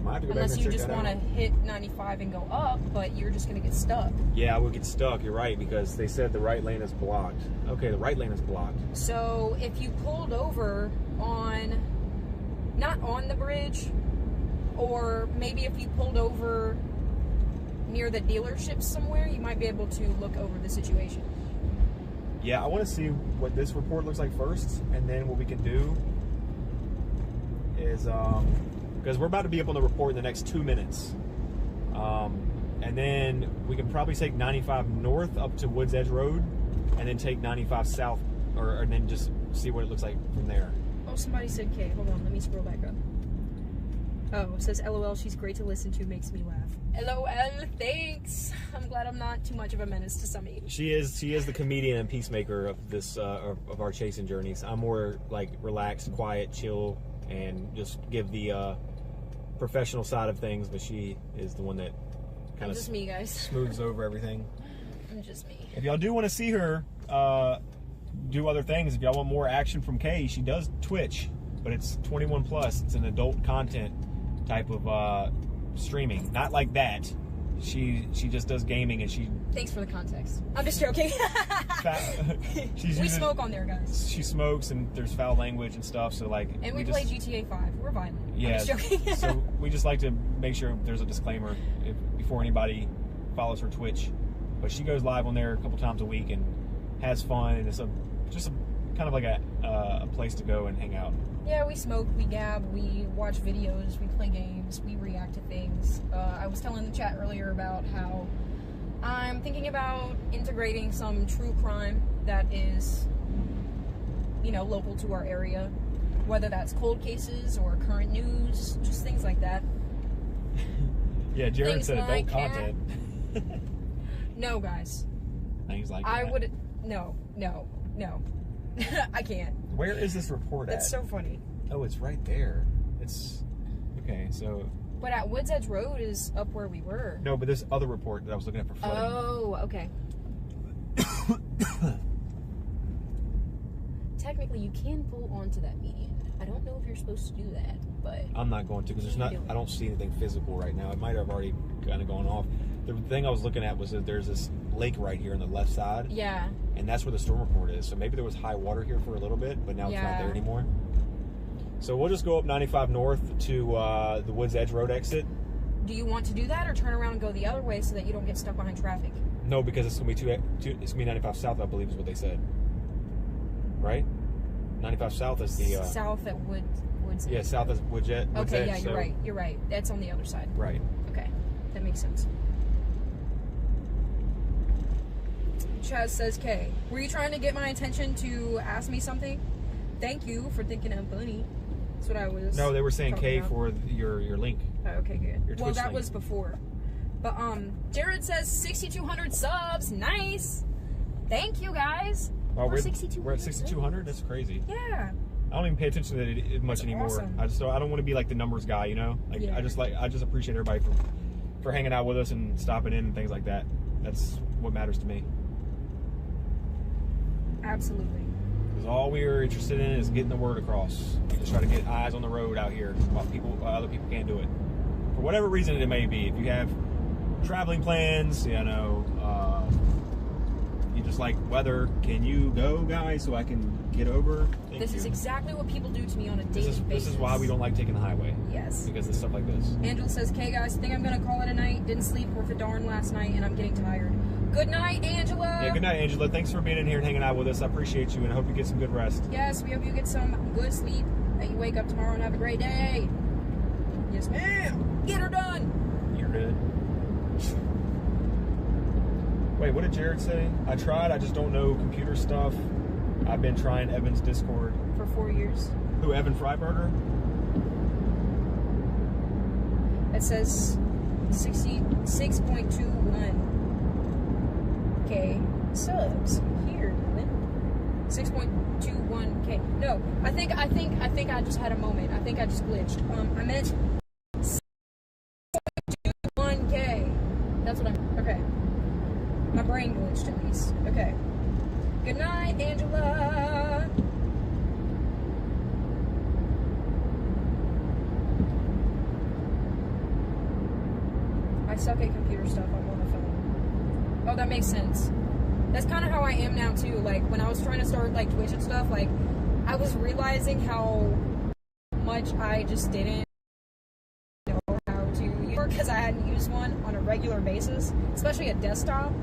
Might have to go Unless back you and check just that want to out. hit 95 and go up, but you're just going to get stuck. Yeah, we'll get stuck, you're right, because they said the right lane is blocked. Okay, the right lane is blocked. So if you pulled over on, not on the bridge, or maybe if you pulled over near the dealership somewhere, you might be able to look over the situation. Yeah, I want to see what this report looks like first, and then what we can do is, because we're about to be up on the report in the next 2 minutes. And then we can probably take 95 north up to Woods Edge Road, and then take 95 south, and then just see what it looks like from there. Oh, somebody said K. Hold on, let me scroll back up. Oh, it says LOL, she's great to listen to, makes me laugh. LOL, thanks. I'm glad I'm not too much of a menace to some of you. She is the comedian and peacemaker of this of our chasing journeys. I'm more like relaxed, quiet, chill, and just give the professional side of things, but she is the one that kind of just me, guys. smooths over everything. I'm just me. If y'all do want to see her do other things, if y'all want more action from Kay, she does Twitch, but it's 21 plus. It's an adult content type of streaming. Not like that. She just does gaming, and she... Thanks for the context. I'm just joking. We smoke on there, guys. She smokes, and there's foul language and stuff, so like... And we play GTA 5. We're violent. Yeah, I'm just joking. so we just like to make sure there's a disclaimer before anybody follows her Twitch. But she goes live on there a couple times a week and has fun, and it's just kind of like a place to go and hang out. Yeah, we smoke, we gab, we watch videos, we play games, we react to things. I was telling the chat earlier about how I'm thinking about integrating some true crime that is, you know, local to our area. Whether that's cold cases or current news, just things like that. Yeah, Jared Things said like adult content. No, guys. Things like I that. would... No. I can't. Where is this report That's at? so funny. Oh, it's right there. It's... Okay, so... But at Woods Edge Road is up where we were. No, but this other report that I was looking at for flooding. Oh, okay. Technically, you can pull onto that median. I don't know if you're supposed to do that, but I'm not going to because there's not. I don't see anything physical right now. It might have already kind of gone off. The thing I was looking at was that there's this lake right here on the left side. yeah. And that's where the storm report is. So maybe there was high water here for a little bit, but now it's not there anymore. So we'll just go up 95 north to the Woods Edge Road exit. Do you want to do that or turn around and go the other way so that you don't get stuck behind traffic? No, because it's gonna be it's gonna be 95 south, I believe is what they said. Right? 95 south is the south at Woods Edge. yeah, south is Woods Edge. Okay, yeah, you're right. You're right. That's on the other side. Right. Okay, that makes sense. Chaz says, "Kay, were you trying to get my attention to ask me something? Thank you for thinking I'm funny." That's what I was. No, they were saying K about. for your link. Oh, okay, good. Your Well, Twitch that link. was before. But Jared says 6,200 subs. Nice. Thank you guys. Oh, we're 6,200 at 6,200. That's crazy. Yeah. I don't even pay attention to it much That's anymore. awesome. I don't want to be like the numbers guy, you know. Like Yeah. I just appreciate everybody for hanging out with us and stopping in and things like that. That's what matters to me. Absolutely. Because all we are interested in is getting the word across. We just try to get eyes on the road out here while other people can't do it. For whatever reason it may be. If you have traveling plans, you know, you just like weather, can you go, guys, so I can get over? Thank This you. is exactly what people do to me on a daily basis. This is why we don't like taking the highway. Yes. Because of stuff like this. Angela says, "Okay, guys, think I'm gonna call it a night. Didn't sleep worth a darn last night, and I'm getting tired. Good night, Angela." Yeah, good night, Angela. Thanks for being in here and hanging out with us. I appreciate you, and I hope you get some good rest. Yes, we hope you get some good sleep. That you wake up tomorrow and have a great day. Yes, ma'am. Get her done. You're good. Wait, what did Jared say? I tried. I just don't know computer stuff. I've been trying Evan's Discord. For 4 years. Who, Evan Freiberger? It says 66.21 K subs here, Dylan. 6.21 K. No, I think I just had a moment. I think I just glitched. I meant 6.21 K. That's what okay. My brain glitched at least. Okay. Good night, Angela. I suck at computer stuff. I'm on the phone. Oh, that makes sense. That's kind of how I am now too. Like when I was trying to start like Twitch and stuff, like I was realizing how much I just didn't know how to use it because I hadn't used one on a regular basis, especially a desktop.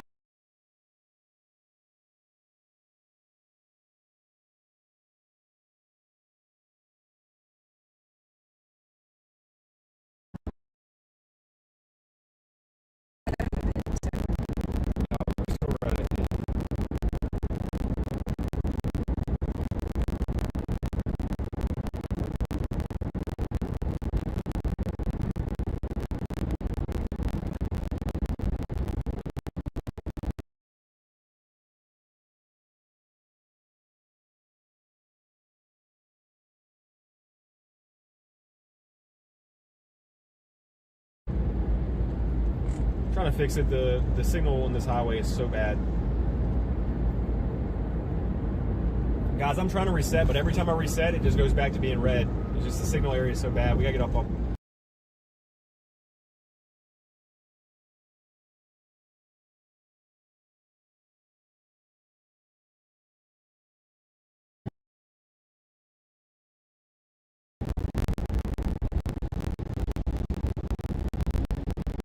Trying to fix it. The signal on this highway is so bad. Guys, I'm trying to reset, but every time I reset, it just goes back to being red. It's just the signal area is so bad. We gotta get off.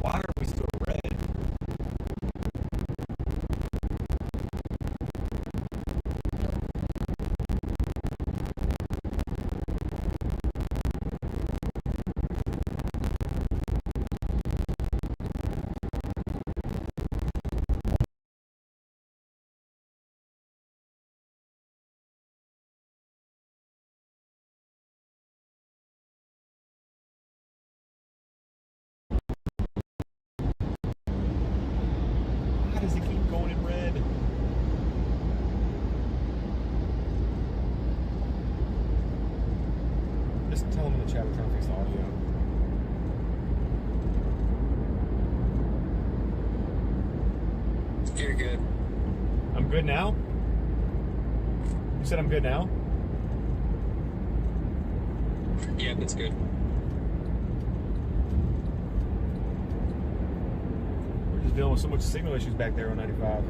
Why are we still red? Why does it keep going in red? Just tell them in the chat we're trying to fix the audio. good now? You said I'm good now? Yeah, that's good. We're just dealing with so much signal issues back there on 95.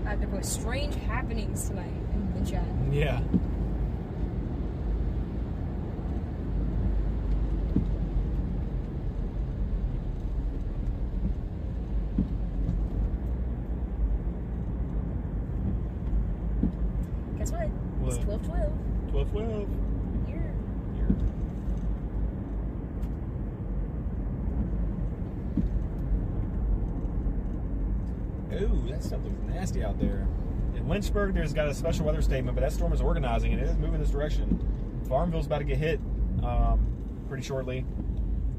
I have to put strange happenings tonight in the chat. Yeah. Guess what? It's What? 12:12. 12-12. Here. Ooh, that stuff looks nasty out there. In Lynchburg, there's got a special weather statement, but that storm is organizing and it is moving this direction. Farmville's about to get hit pretty shortly.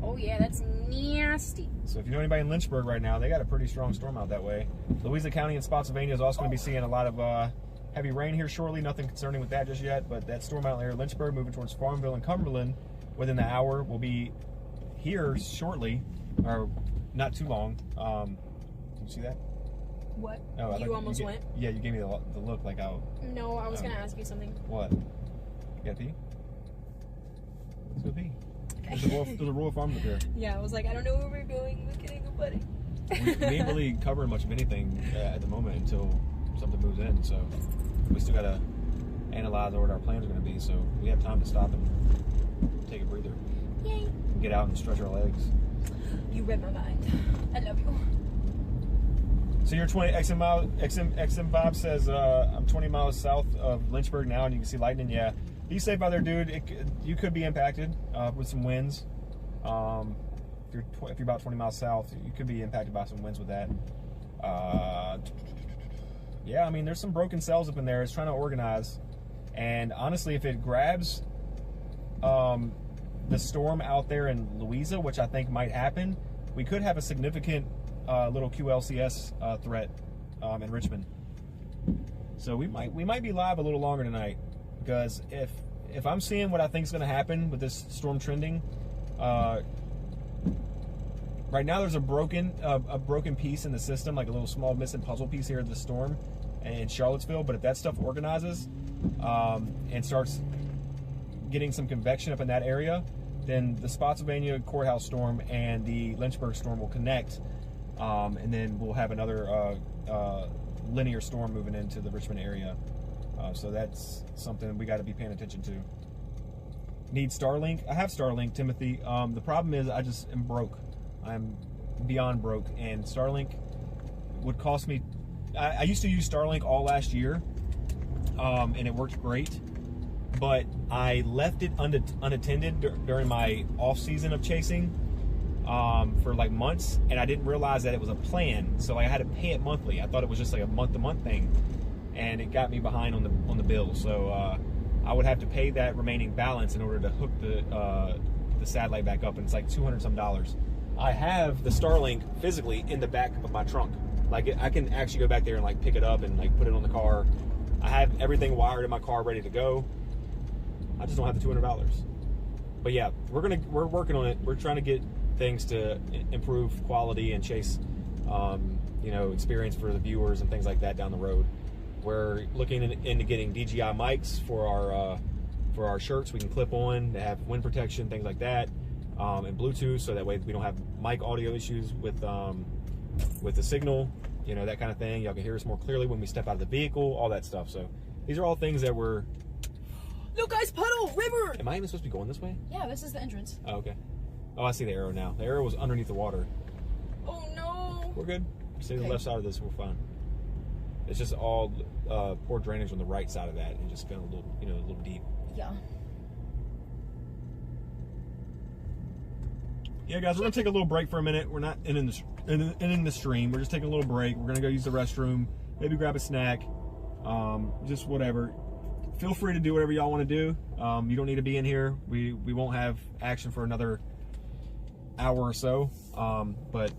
Oh yeah, that's nasty. So if you know anybody in Lynchburg right now, they got a pretty strong storm out that way. Louisa County and Spotsylvania is also going to be seeing a lot of heavy rain here shortly. Nothing concerning with that just yet, but that storm out there in Lynchburg moving towards Farmville and Cumberland within the hour will be here shortly, or not too long. Can you see that? What? Oh, I You thought almost went? Yeah, you gave me the look like I. No, I was Oh. gonna ask you something. What? You got pee? Let's go pee. There's a rural farm up there. Yeah, I was like, I don't know where we're going. Look at nobody. We ain't really covering much of anything at the moment until something moves in, so we still gotta analyze what our plans are gonna be. So we have time to stop and take a breather, Yay. and get out and stretch our legs. You read my mind. I love you. So you're 20 XM Bob says I'm 20 miles south of Lynchburg now, and you can see lightning. Yeah, be safe out there, dude. You could be impacted with some winds. If you're about 20 miles south, you could be impacted by some winds with that. Yeah, I mean, there's some broken cells up in there. It's trying to organize, and honestly, if it grabs the storm out there in Louisa, which I think might happen, we could have a significant little QLCS threat in Richmond. So we might be live a little longer tonight, because if I'm seeing what I think is going to happen with this storm trending, right now there's a broken piece in the system, like a little small missing puzzle piece here of the storm in Charlottesville. But if that stuff organizes and starts getting some convection up in that area, then the Spotsylvania courthouse storm and the Lynchburg storm will connect, and then we'll have another linear storm moving into the Richmond area. So that's something we got to be paying attention to. Need Starlink? I have Starlink, Timothy. The problem is I just am broke. I'm beyond broke, and Starlink would cost me. I used to use Starlink all last year, and it worked great. But I left it unattended during my off season of chasing for like months, and I didn't realize that it was a plan. So I had to pay it monthly. I thought it was just like a month-to-month thing, and it got me behind on the bill. So I would have to pay that remaining balance in order to hook the satellite back up, and it's like $200 some. I have the Starlink physically in the back of my trunk. Like I can actually go back there and like pick it up and like put it on the car. I have everything wired in my car ready to go. I just don't have the $200. But yeah, we're working on it. We're trying to get things to improve quality and chase, experience for the viewers and things like that down the road. We're looking into getting DJI mics for our shirts. We can clip on, to have wind protection, things like that, and Bluetooth, so that way we don't have mic audio issues with the signal, that kind of thing. Y'all can hear us more clearly when we step out of the vehicle, all that stuff. So these are all things that we're. Look, guys, puddle, river. Am I even supposed to be going this way? Yeah, this is the entrance. Oh, okay. Oh, I see the arrow now. The arrow was underneath the water. Oh no. We're good. Stay to the Okay. left side of this. We're fine. It's just all poor drainage on the right side of that, and just been a little deep. Yeah. Yeah, guys, we're gonna take a little break for a minute. We're not ending the stream. We're just taking a little break. We're gonna go use the restroom, maybe grab a snack, just whatever. Feel free to do whatever y'all want to do. You don't need to be in here. We won't have action for another hour or so, but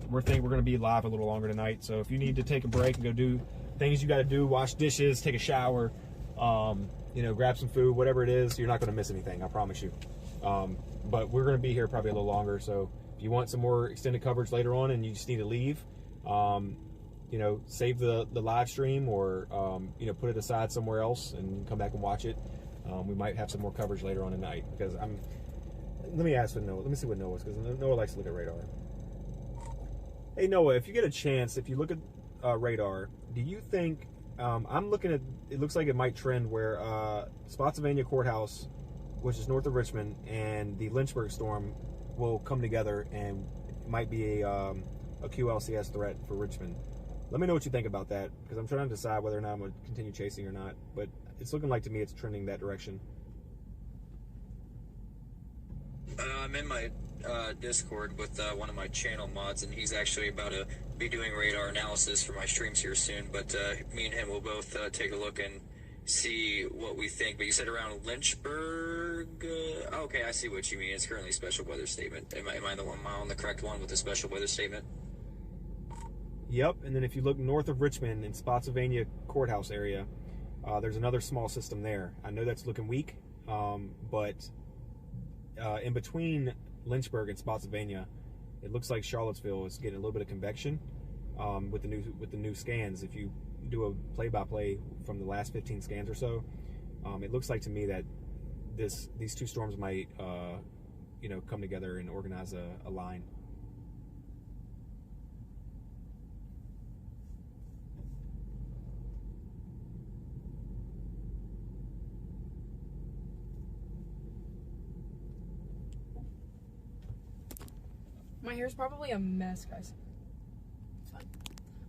we're gonna be live a little longer tonight. So if you need to take a break and go do things you got to do, wash dishes, take a shower, you know, grab some food, whatever it is. You're not going to miss anything, I promise you. But we're going to be here probably a little longer, so if you want some more extended coverage later on and you just need to leave, you know, save the live stream or, you know, put it aside somewhere else and come back and watch it. We might have some more coverage later on tonight because let me ask with Noah. Let me see what Noah's, because Noah likes to look at radar. Hey, Noah, if you get a chance, if you look at radar, do you think, I'm looking at, it looks like it might trend where Spotsylvania Courthouse, which is north of Richmond, and the Lynchburg storm will come together and it might be a QLCS threat for Richmond. Let me know what you think about that, because I'm trying to decide whether or not I'm going to continue chasing or not, but it's looking like to me it's trending that direction. I'm in my Discord with one of my channel mods, and he's actually about to be doing radar analysis for my streams here soon, but me and him will both take a look and see what we think. But you said around Lynchburg? Okay, I see what you mean. It's currently special weather statement. Am I on the correct one with the special weather statement? Yep, and then if you look north of Richmond in Spotsylvania Courthouse area, there's another small system there. I know that's looking weak, but in between Lynchburg and Spotsylvania, it looks like Charlottesville is getting a little bit of convection with the new scans. If you do a play-by-play from the last 15 scans or so, it looks like to me that these two storms might you know, come together and organize a line. My hair's probably a mess, guys. It's fine.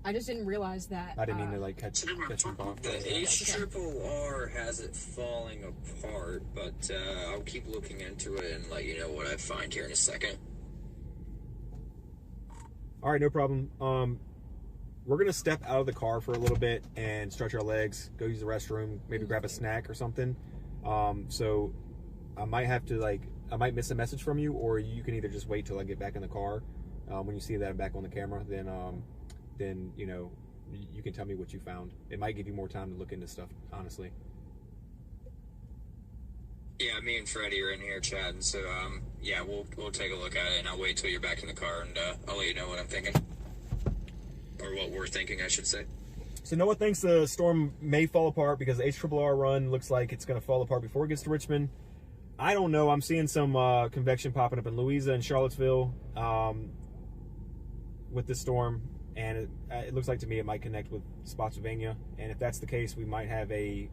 I just didn't realize that. I didn't mean to like catch you off. The HRRR has it falling apart, but I'll keep looking into it and let you know what I find here in a second. All right, no problem. We're gonna step out of the car for a little bit and stretch our legs, go use the restroom, maybe grab a snack or something. So I might have to I might miss a message from you, or you can either just wait till I get back in the car. When you see that I'm back on the camera, then you know, you can tell me what you found. It might give you more time to look into stuff, honestly. Yeah, me and Freddie are in here chatting, so yeah, we'll take a look at it, and I'll wait till you're back in the car, and I'll let you know what I'm thinking, or what we're thinking, I should say. So Noah thinks the storm may fall apart because the HRRR run looks like it's going to fall apart before it gets to Richmond. I don't know. I'm seeing some convection popping up in Louisa and Charlottesville with this storm, and it looks like to me it might connect with Spotsylvania. And if that's the case, we might have a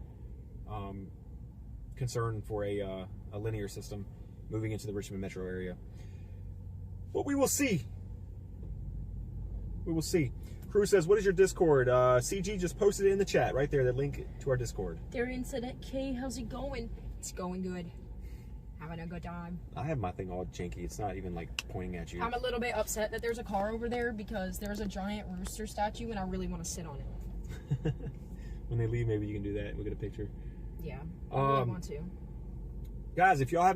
concern for a linear system moving into the Richmond metro area. But we will see. We will see. Crew says, what is your Discord? CG just posted it in the chat right there, the link to our Discord. Darian said, "Kay, how's it going?" It's going good. Having a good time. I have my thing all janky. It's not even like pointing at you. I'm a little bit upset that there's a car over there because there's a giant rooster statue and I really want to sit on it. When they leave, maybe you can do that and we'll get a picture. Yeah, I really want to. Guys, if y'all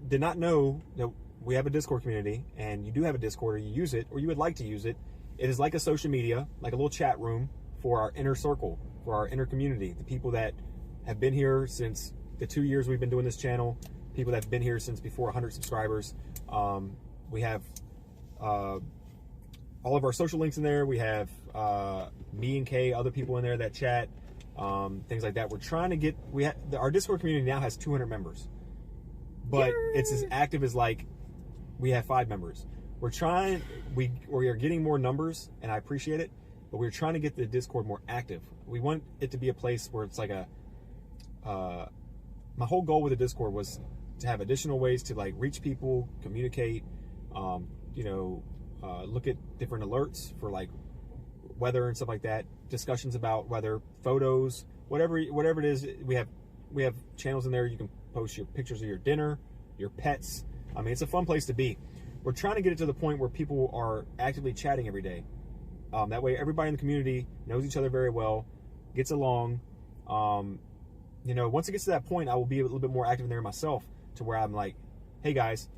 did not know that we have a Discord community, and you do have a Discord, or you use it, or you would like to use it, it is like a social media, like a little chat room for our inner circle, for our inner community, the people that have been here since the 2 years we've been doing this channel, people that have been here since before 100 subscribers. We have all of our social links in there. We have me and Kay, other people in there that chat, things like that. We're trying to get, our Discord community now has 200 members, but it's as active as like we have 5 members. We're trying, we are getting more numbers, and I appreciate it, but we're trying to get the Discord more active. We want it to be a place where it's like my whole goal with the Discord was to have additional ways to like reach people, communicate, you know, look at different alerts for like weather and stuff like that, discussions about weather, photos, whatever it is. We have channels in there. You can post your pictures of your dinner, your pets. I mean, it's a fun place to be. We're trying to get it to the point where people are actively chatting every day. That way everybody in the community knows each other very well, gets along. You know, once it gets to that point, I will be a little bit more active in there myself, to where I'm like, hey guys,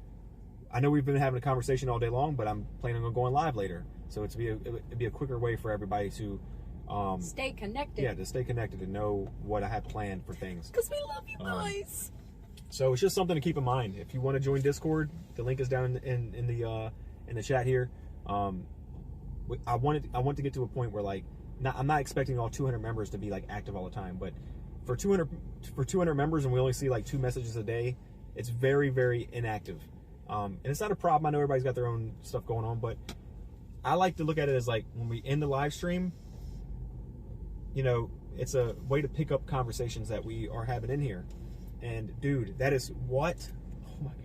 I know we've been having a conversation all day long, but I'm planning on going live later. So it'd be a quicker way for everybody to Stay connected. Yeah, to stay connected and know what I have planned for things. Because we love you guys. So it's just something to keep in mind. If you want to join Discord, the link is down in the chat here. I want to get to a point where like I'm not expecting all 200 members to be like active all the time, but for 200 members and we only see like 2 messages a day, it's very, very inactive. And it's not a problem. I know everybody's got their own stuff going on, but I like to look at it as like when we end the live stream, you know, it's a way to pick up conversations that we are having in here. And dude, that is what? Oh my God.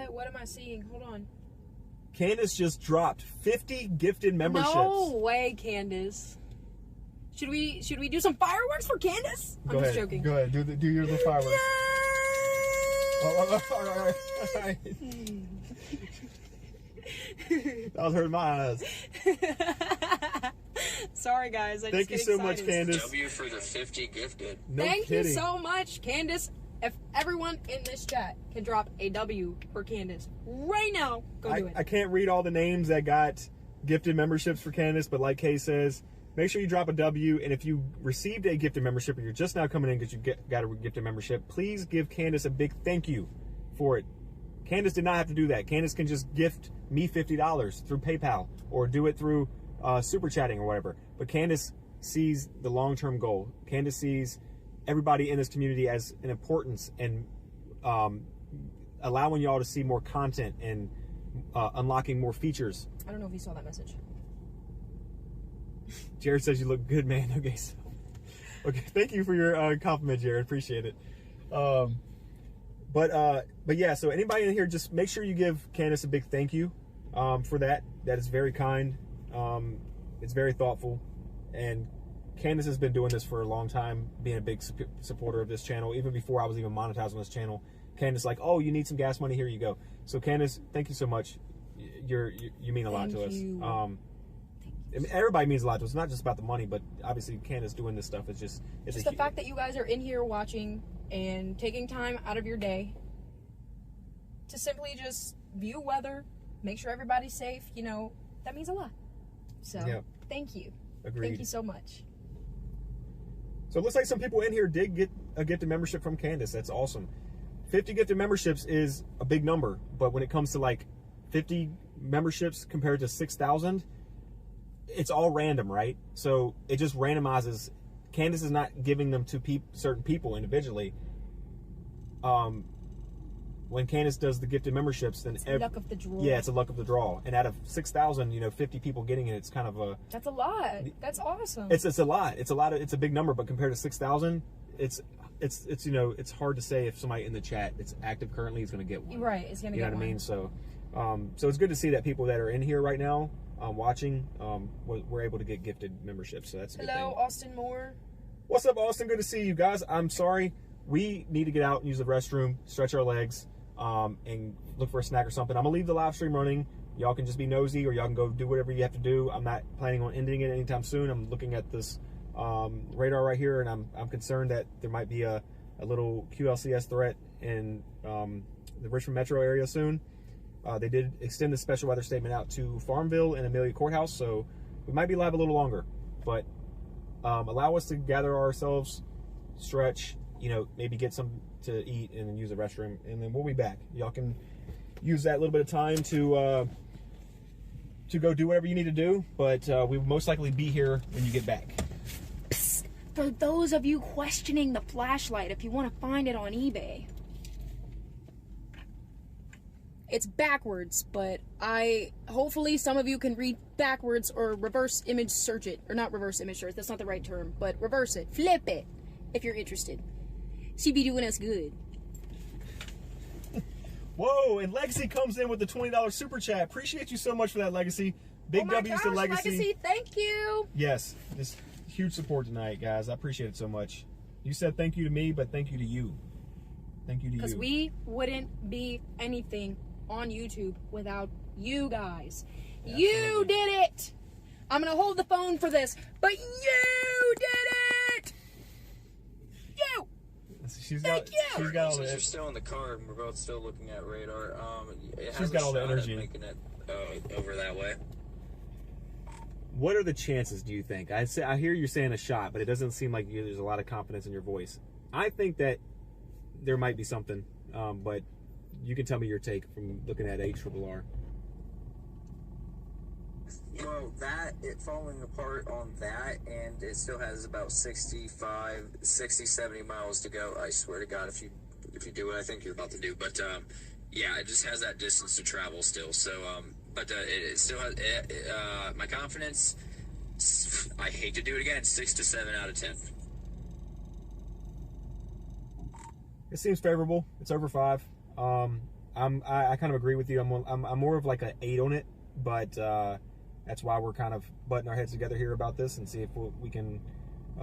What am I seeing? Hold on. Candace just dropped 50 gifted memberships. No way, Candace. Should we do some fireworks for Candace? I'm just joking. Go ahead. Do your little fireworks. Yay! Oh, all right. That was hurting my eyes. Sorry, guys. Thank you so much, Candace. W for the 50 gifted. No Thank kidding. you so much, Candace. If everyone in this chat can drop a W for Candace right now, go do it. I can't read all the names that got gifted memberships for Candace, but like Kay says, make sure you drop a W. And if you received a gifted membership or you're just now coming in because you got a gifted membership, please give Candace a big thank you for it. Candace did not have to do that. Candace can just gift me $50 through PayPal or do it through super chatting or whatever. But Candace sees the long-term goal. Candace sees everybody in this community as an importance and allowing y'all to see more content and unlocking more features. I don't know if you saw that message. Jared says you look good, man. Okay, so, okay. Thank you for your compliment, Jared. Appreciate it. But yeah. So anybody in here, just make sure you give Candace a big thank you for that. That is very kind. It's very thoughtful, and Candace has been doing this for a long time, being a big supporter of this channel. Even before I was even monetized on this channel, Candace like, oh, you need some gas money? Here you go. So Candace, thank you so much. You mean a lot to us. I mean, everybody means a lot to us. It's not just about the money, but obviously Candace doing this stuff is just the fact that you guys are in here watching and taking time out of your day to simply just view weather, make sure everybody's safe. You know, that means a lot. So yeah. Thank you. Agreed. Thank you so much. So it looks like some people in here did get a gifted membership from Candace. That's awesome. 50 gifted memberships is a big number, but when it comes to like 50 memberships compared to 6,000, it's all random, right? So it just randomizes. Candace is not giving them to certain people individually. When Candace does the gifted memberships, then it's luck of the draw. Yeah, it's a luck of the draw. And out of 6,000, 50 people getting it, it's kind of a. That's a lot. That's awesome. It's a lot. It's a big number, but compared to 6,000, it's it's hard to say if somebody in the chat that's active currently is going to get one. Right, it's going to get one. You know what I mean? So it's good to see that people that are in here right now watching, we're able to get gifted memberships. So that's a good thing. Hello, Austin Moore. What's up, Austin? Good to see you guys. I'm sorry. We need to get out and use the restroom, stretch our legs, and look for a snack or something. I'm going to leave the live stream running. Y'all can just be nosy, or y'all can go do whatever you have to do. I'm not planning on ending it anytime soon. I'm looking at this radar right here, and I'm concerned that there might be a little QLCS threat in the Richmond metro area soon. They did extend the special weather statement out to Farmville and Amelia Courthouse, so we might be live a little longer. But allow us to gather ourselves, stretch, maybe get some to eat and then use the restroom, and then we'll be back. Y'all can use that little bit of time to go do whatever you need to do, but we will most likely be here when you get back. Psst. For those of you questioning the flashlight, if you want to find it on eBay, it's backwards, but hopefully some of you can read backwards or reverse image search it, or not reverse image search, that's not the right term, but reverse it, flip it, if you're interested. She be doing us good. Whoa, and Legacy comes in with the $20 super chat. Appreciate you so much for that, Legacy. Big W's to Legacy. Legacy, thank you. Yes, this huge support tonight, guys. I appreciate it so much. You said thank you to me, but thank you to you. Thank you to you. Because we wouldn't be anything on YouTube without you guys. Absolutely. You did it. I'm going to hold the phone for this, but you did it. You. Thank you. She's got all Since the. you're still in the car and we're both still looking at radar, She's got all the energy. making it over that way. What are the chances, do you think? I hear you saying a shot, but it doesn't seem like there's a lot of confidence in your voice. I think that there might be something, but you can tell me your take from looking at ARRR. Well, falling apart on that, and it still has about 60, 70 miles to go. I swear to God, if you do what I think you're about to do. But, yeah, it just has that distance to travel still. So, but it still has, my confidence, I hate to do it again, 6 to 7 out of 10. It seems favorable. It's over 5. I kind of agree with you. I'm more of like an 8 on it, but that's why we're kind of butting our heads together here about this and see if we can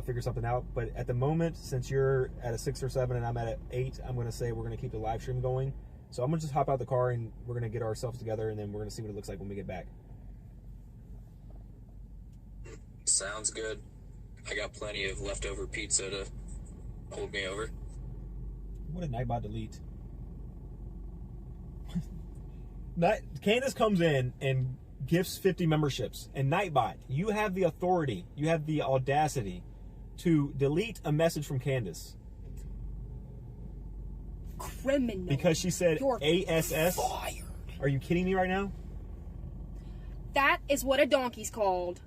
figure something out. But at the moment, since you're at a 6 or 7 and I'm at an 8, I'm going to say we're going to keep the live stream going. So I'm going to just hop out the car and we're going to get ourselves together, and then we're going to see what it looks like when we get back. Sounds good. I got plenty of leftover pizza to hold me over. What did Nightbot delete? Candace comes in and gifts 50 memberships. And Nightbot, you have the authority, you have the audacity to delete a message from Candace. Criminal. Because she said You're ASS? fired. Are you kidding me right now? That is what a donkey's called.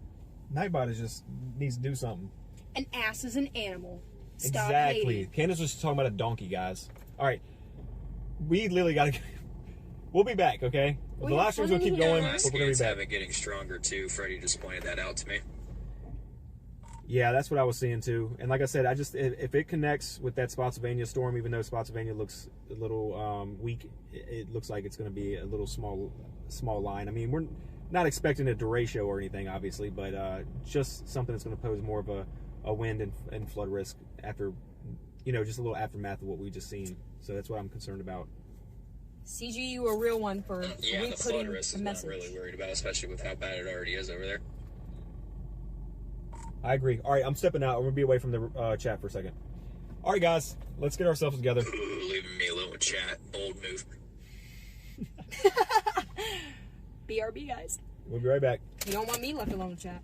Nightbot needs to do something. An ass is an animal. Stop Exactly. hating. Candace was talking about a donkey, guys. All right. We literally got to... We'll be back, okay? The live stream's going to keep going, but we're going to be back. Have it getting stronger, too. Freddie just pointed that out to me. Yeah, that's what I was seeing, too. And like I said, if it connects with that Spotsylvania storm, even though Spotsylvania looks a little weak, it looks like it's going to be a little small line. I mean, we're not expecting a derecho or anything, obviously, but just something that's going to pose more of a wind and flood risk after, just a little aftermath of what we just seen. So that's what I'm concerned about. CG, you a real one for Yeah, the flood re-putting risk a is what message. I'm really worried about, especially with how bad it already is over there. I agree. All right, I'm stepping out. I'm going to be away from the chat for a second. All right, guys, let's get ourselves together. Leaving me alone with chat. Bold move. BRB, guys. We'll be right back. You don't want me left alone with chat.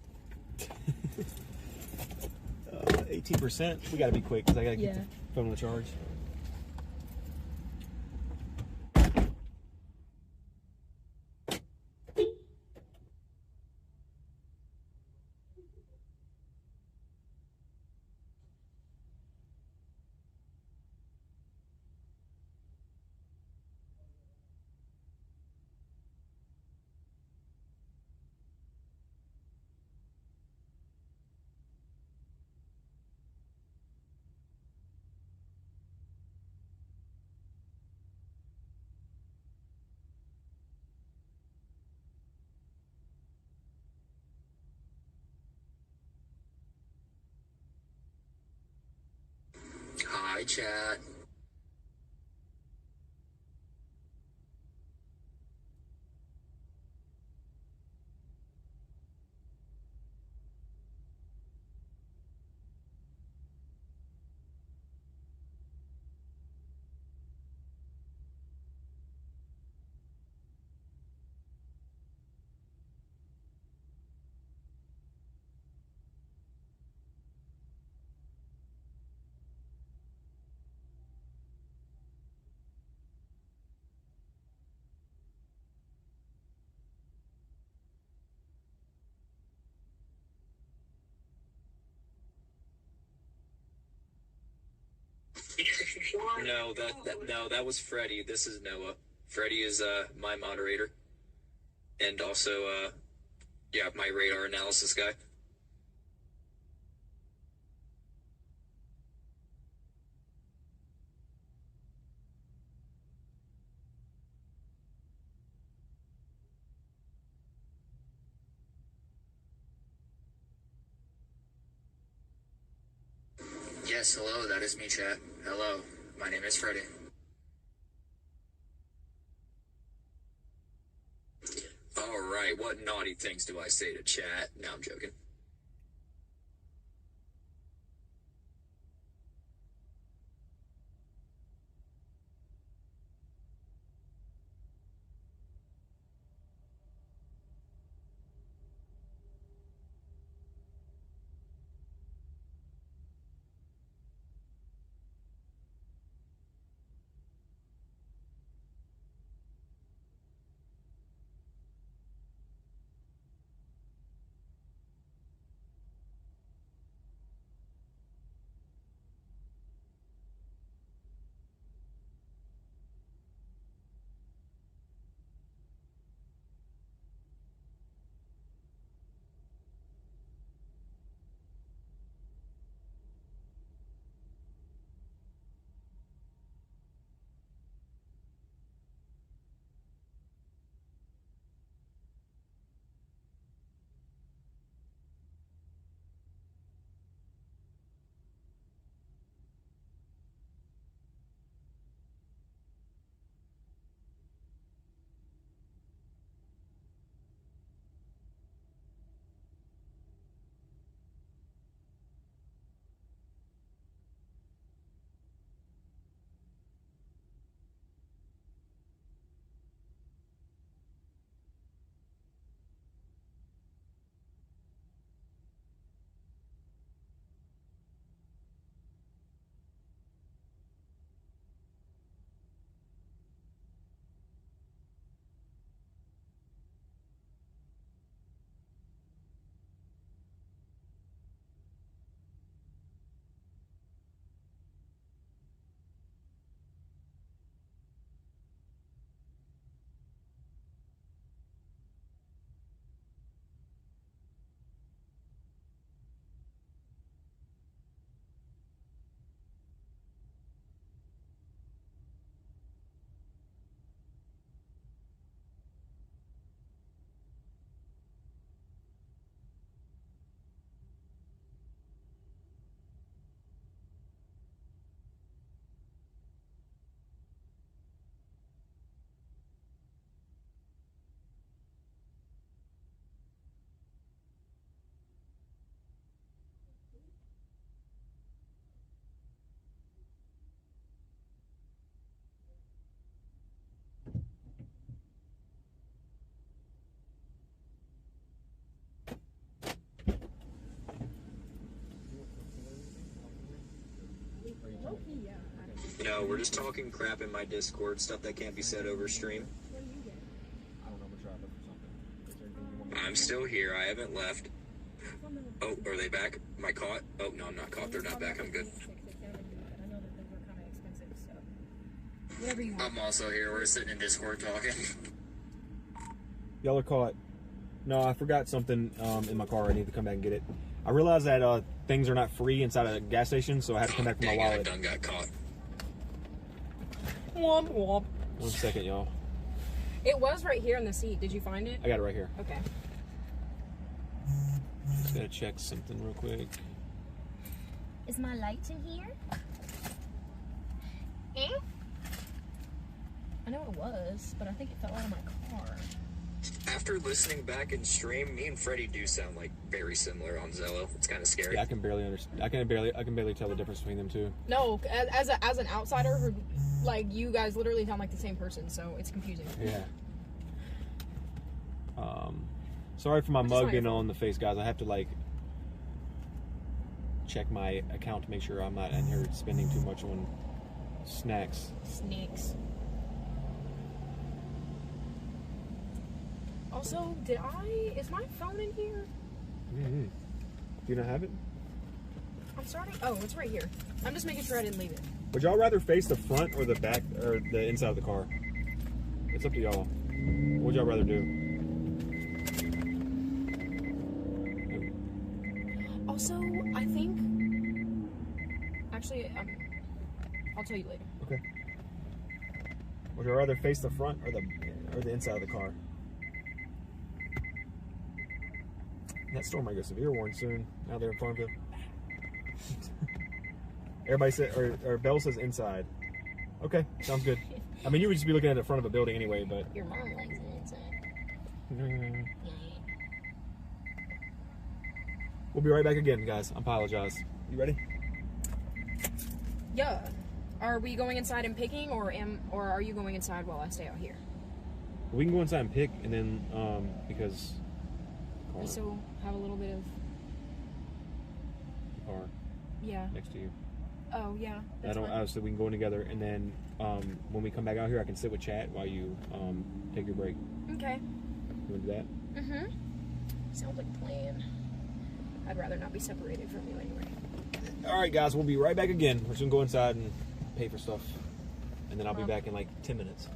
18%. We got to be quick because I got to keep Yeah. the phone on the charge. Hi, chat. No, that was Freddie. This is Noah. Freddie is my moderator, and also my radar analysis guy. Yes, hello, that is me, chat. Hello, my name is Freddie. Alright, what naughty things do I say to chat? No, I'm joking. No, we're just talking crap in my Discord, stuff that can't be said over stream. I don't know. I'm gonna try to look for something. Is there anything you want me to I'm still here. I haven't left. Oh, are they back? Am I caught? Oh, no, I'm not caught. They're not back. I'm good. Whatever you want. I'm also here. We're sitting in Discord talking. Y'all are caught. No, I forgot something in my car. I need to come back and get it. I realized that things are not free inside a gas station, so I had to come back for my Dang it, I wallet. done got caught. Womp womp. 1 second, y'all. It was right here in the seat. Did you find it? I got it right here. Okay. Just gotta check something real quick. Is my light in here? Eh? I know it was, but I think it fell out of my car. After listening back in stream, me and Freddie do sound like very similar on Zello. It's kind of scary. Yeah, I can barely understand. I can barely tell the difference between them two. No, as an outsider, who, like, you guys literally sound like the same person, so it's confusing. Yeah. Sorry for my Which is not mug your and fault. on the face, guys. I have to like check my account to make sure I'm not in here spending too much on snacks. Snakes. Also, is my phone in here? Mm-hmm. Do you not have it? I'm starting. Oh, it's right here. I'm just making sure I didn't leave it. Would y'all rather face the front or the back or the inside of the car? It's up to y'all. What would y'all rather do? Also, I think. Actually, I'll tell you later. Okay. Would you rather face the front or the inside of the car? That store might go severe warning soon. Now they're in Farmville. Everybody said, or Bell says inside. Okay, sounds good. I mean, you would just be looking at the front of a building anyway, but. Your mom likes it inside. Mm. Yeah. We'll be right back again, guys. I apologize. You ready? Yeah. Are we going inside and picking, or are you going inside while I stay out here? We can go inside and pick, and then because. We still have a little bit of. Car Yeah. next to you. Oh yeah. That's fine. So we can go in together, and then when we come back out here, I can sit with chat while you take your break. Okay. You want to do that? Mm-hmm. Sounds like a plan. I'd rather not be separated from you anyway. All right, guys. We'll be right back again. We're just gonna go inside and pay for stuff, and then I'll be Mom. back in like 10 minutes.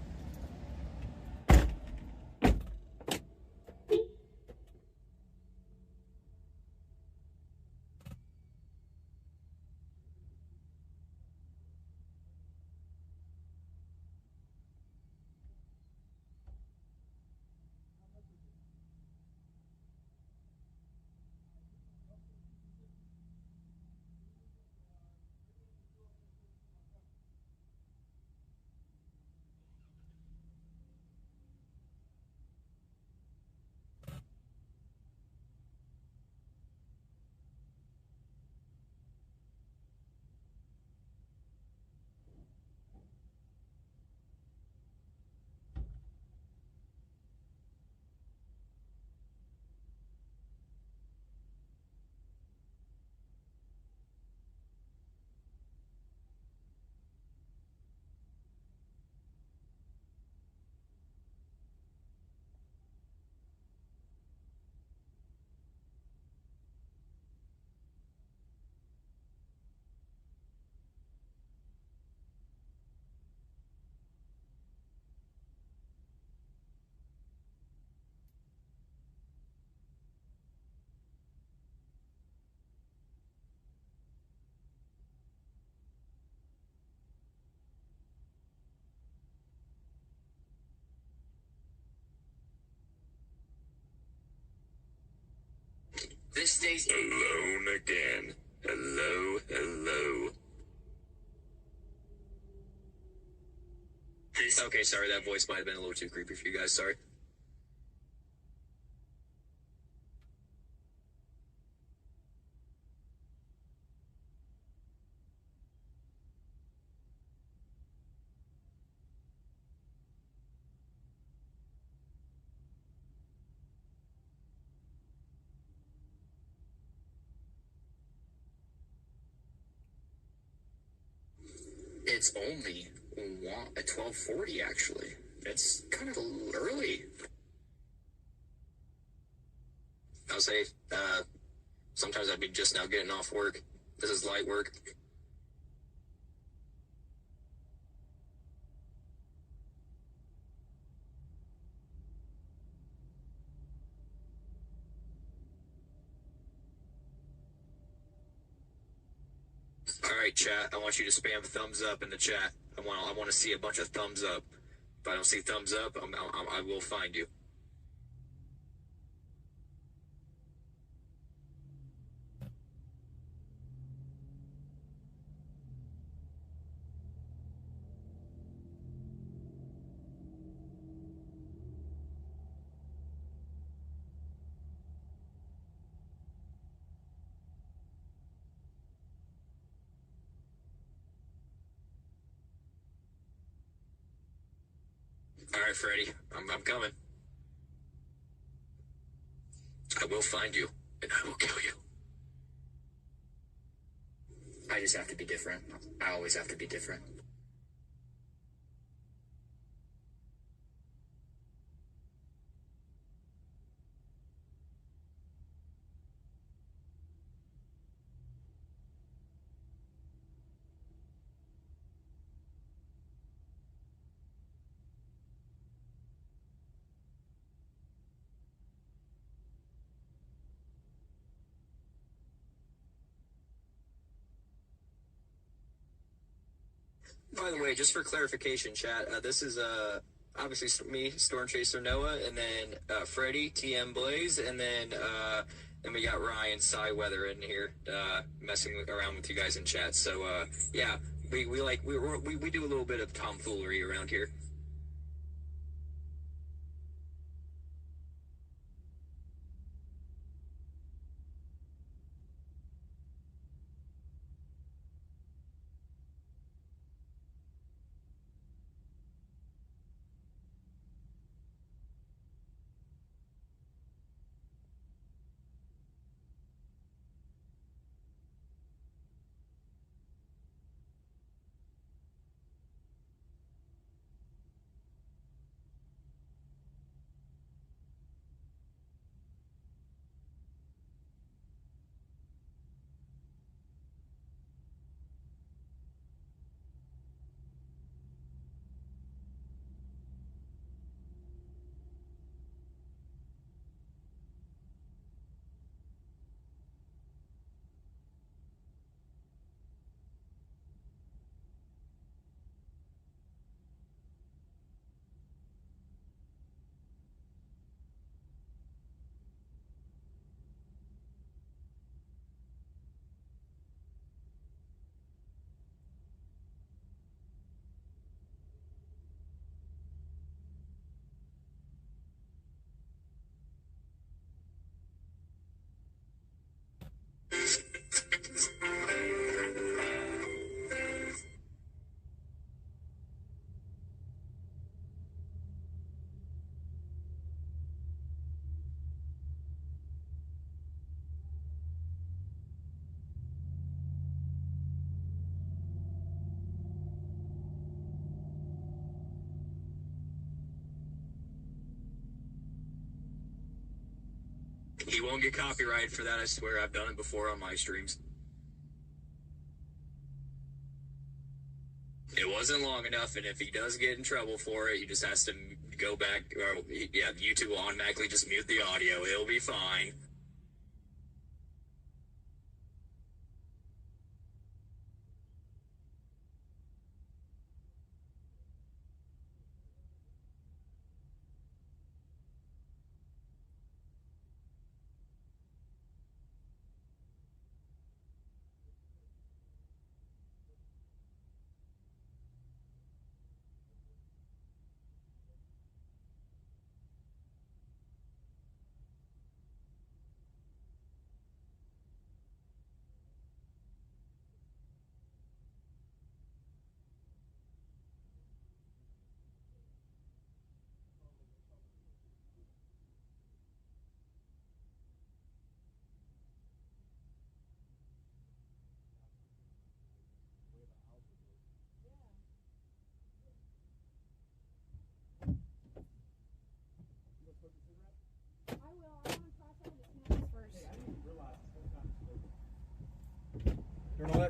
This day's alone again. Hello, hello. Okay, sorry, that voice might have been a little too creepy for you guys, sorry. It's only at 12:40 actually. It's kind of early. I'll say, sometimes I'd be just now getting off work. This is light work. All right, chat. I want you to spam thumbs up in the chat. I want to see a bunch of thumbs up. If I don't see thumbs up, I will find you. All right, Freddy, I'm coming. I will find you, and I will kill you. I just have to be different. I always have to be different. By the way, just for clarification, chat, this is obviously me, Storm Chaser Noah, and then Freddy, TM Blaze, and then we got Ryan Cyweather in here messing around with you guys in chat. So yeah, we do a little bit of tomfoolery around here. He won't get copyrighted for that, I swear. I've done it before on my streams. It wasn't long enough, and if he does get in trouble for it, he just has to go back. Or, yeah, YouTube will automatically just mute the audio. It'll be fine.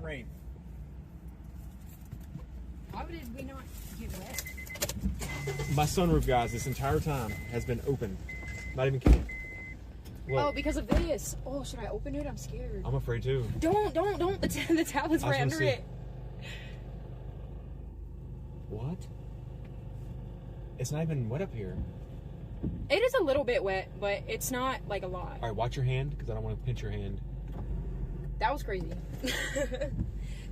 rain? How did we not get wet? My sunroof, guys, this entire time has been open. Not even kidding. Look, Oh, because of this. Oh, should I open it? I'm scared. I'm afraid too. Don't. The tablet's I was right gonna under see. it. What? It's not even wet up here. It is a little bit wet, but it's not like a lot. All right, watch your hand because I don't want to pinch your hand. That was crazy.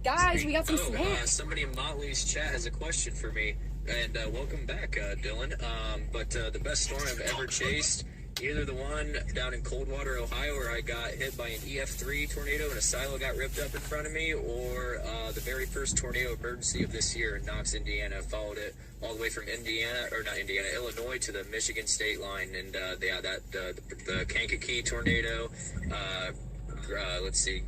Guys, we got some snacks. Somebody in Motley's chat has a question for me, and welcome back, Dylan. But the best storm I've ever chased, either the one down in Coldwater, Ohio, where I got hit by an EF3 tornado and a silo got ripped up in front of me, or the very first tornado emergency of this year in Knox, Indiana. Followed it all the way from Illinois to the Michigan state line, and the Kankakee tornado. Let's see.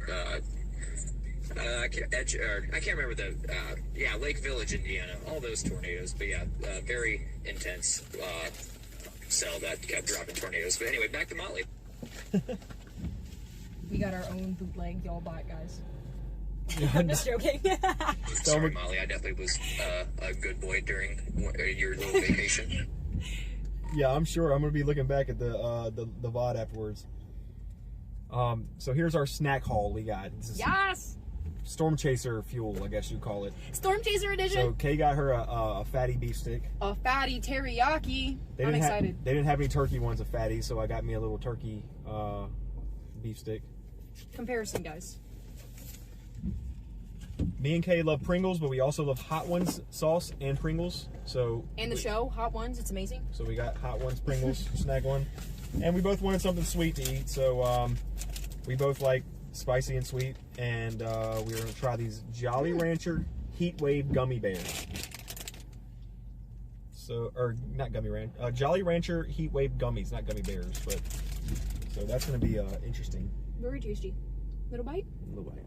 I can't remember the Lake Village, Indiana. All those tornadoes, but very intense cell that kept dropping tornadoes. But anyway, back to Motley. We got our own bootleg y'all bought, guys. I'm just joking. Sorry, Molly. I definitely was a good boy during your little vacation. Yeah, I'm sure. I'm gonna be looking back at the VOD afterwards. So here's our snack haul we got. This is Yes! Storm Chaser fuel, I guess you call it. Storm Chaser edition. So Kay got her a fatty beef stick. A fatty teriyaki. I'm excited. They didn't have any turkey ones of fatty, so I got me a little turkey beef stick. Comparison, guys. Me and Kay love Pringles, but we also love Hot Ones sauce and Pringles. So And the show, Hot Ones, it's amazing. So we got Hot Ones Pringles, snag one. And we both wanted something sweet to eat, so we both like spicy and sweet, and we're going to try these Jolly Rancher Heat Wave Gummy Bears. So, or not Gummy Rancher, Jolly Rancher Heat Wave Gummies, not Gummy Bears, but so that's going to be interesting. Very tasty. Little bite? Little bite.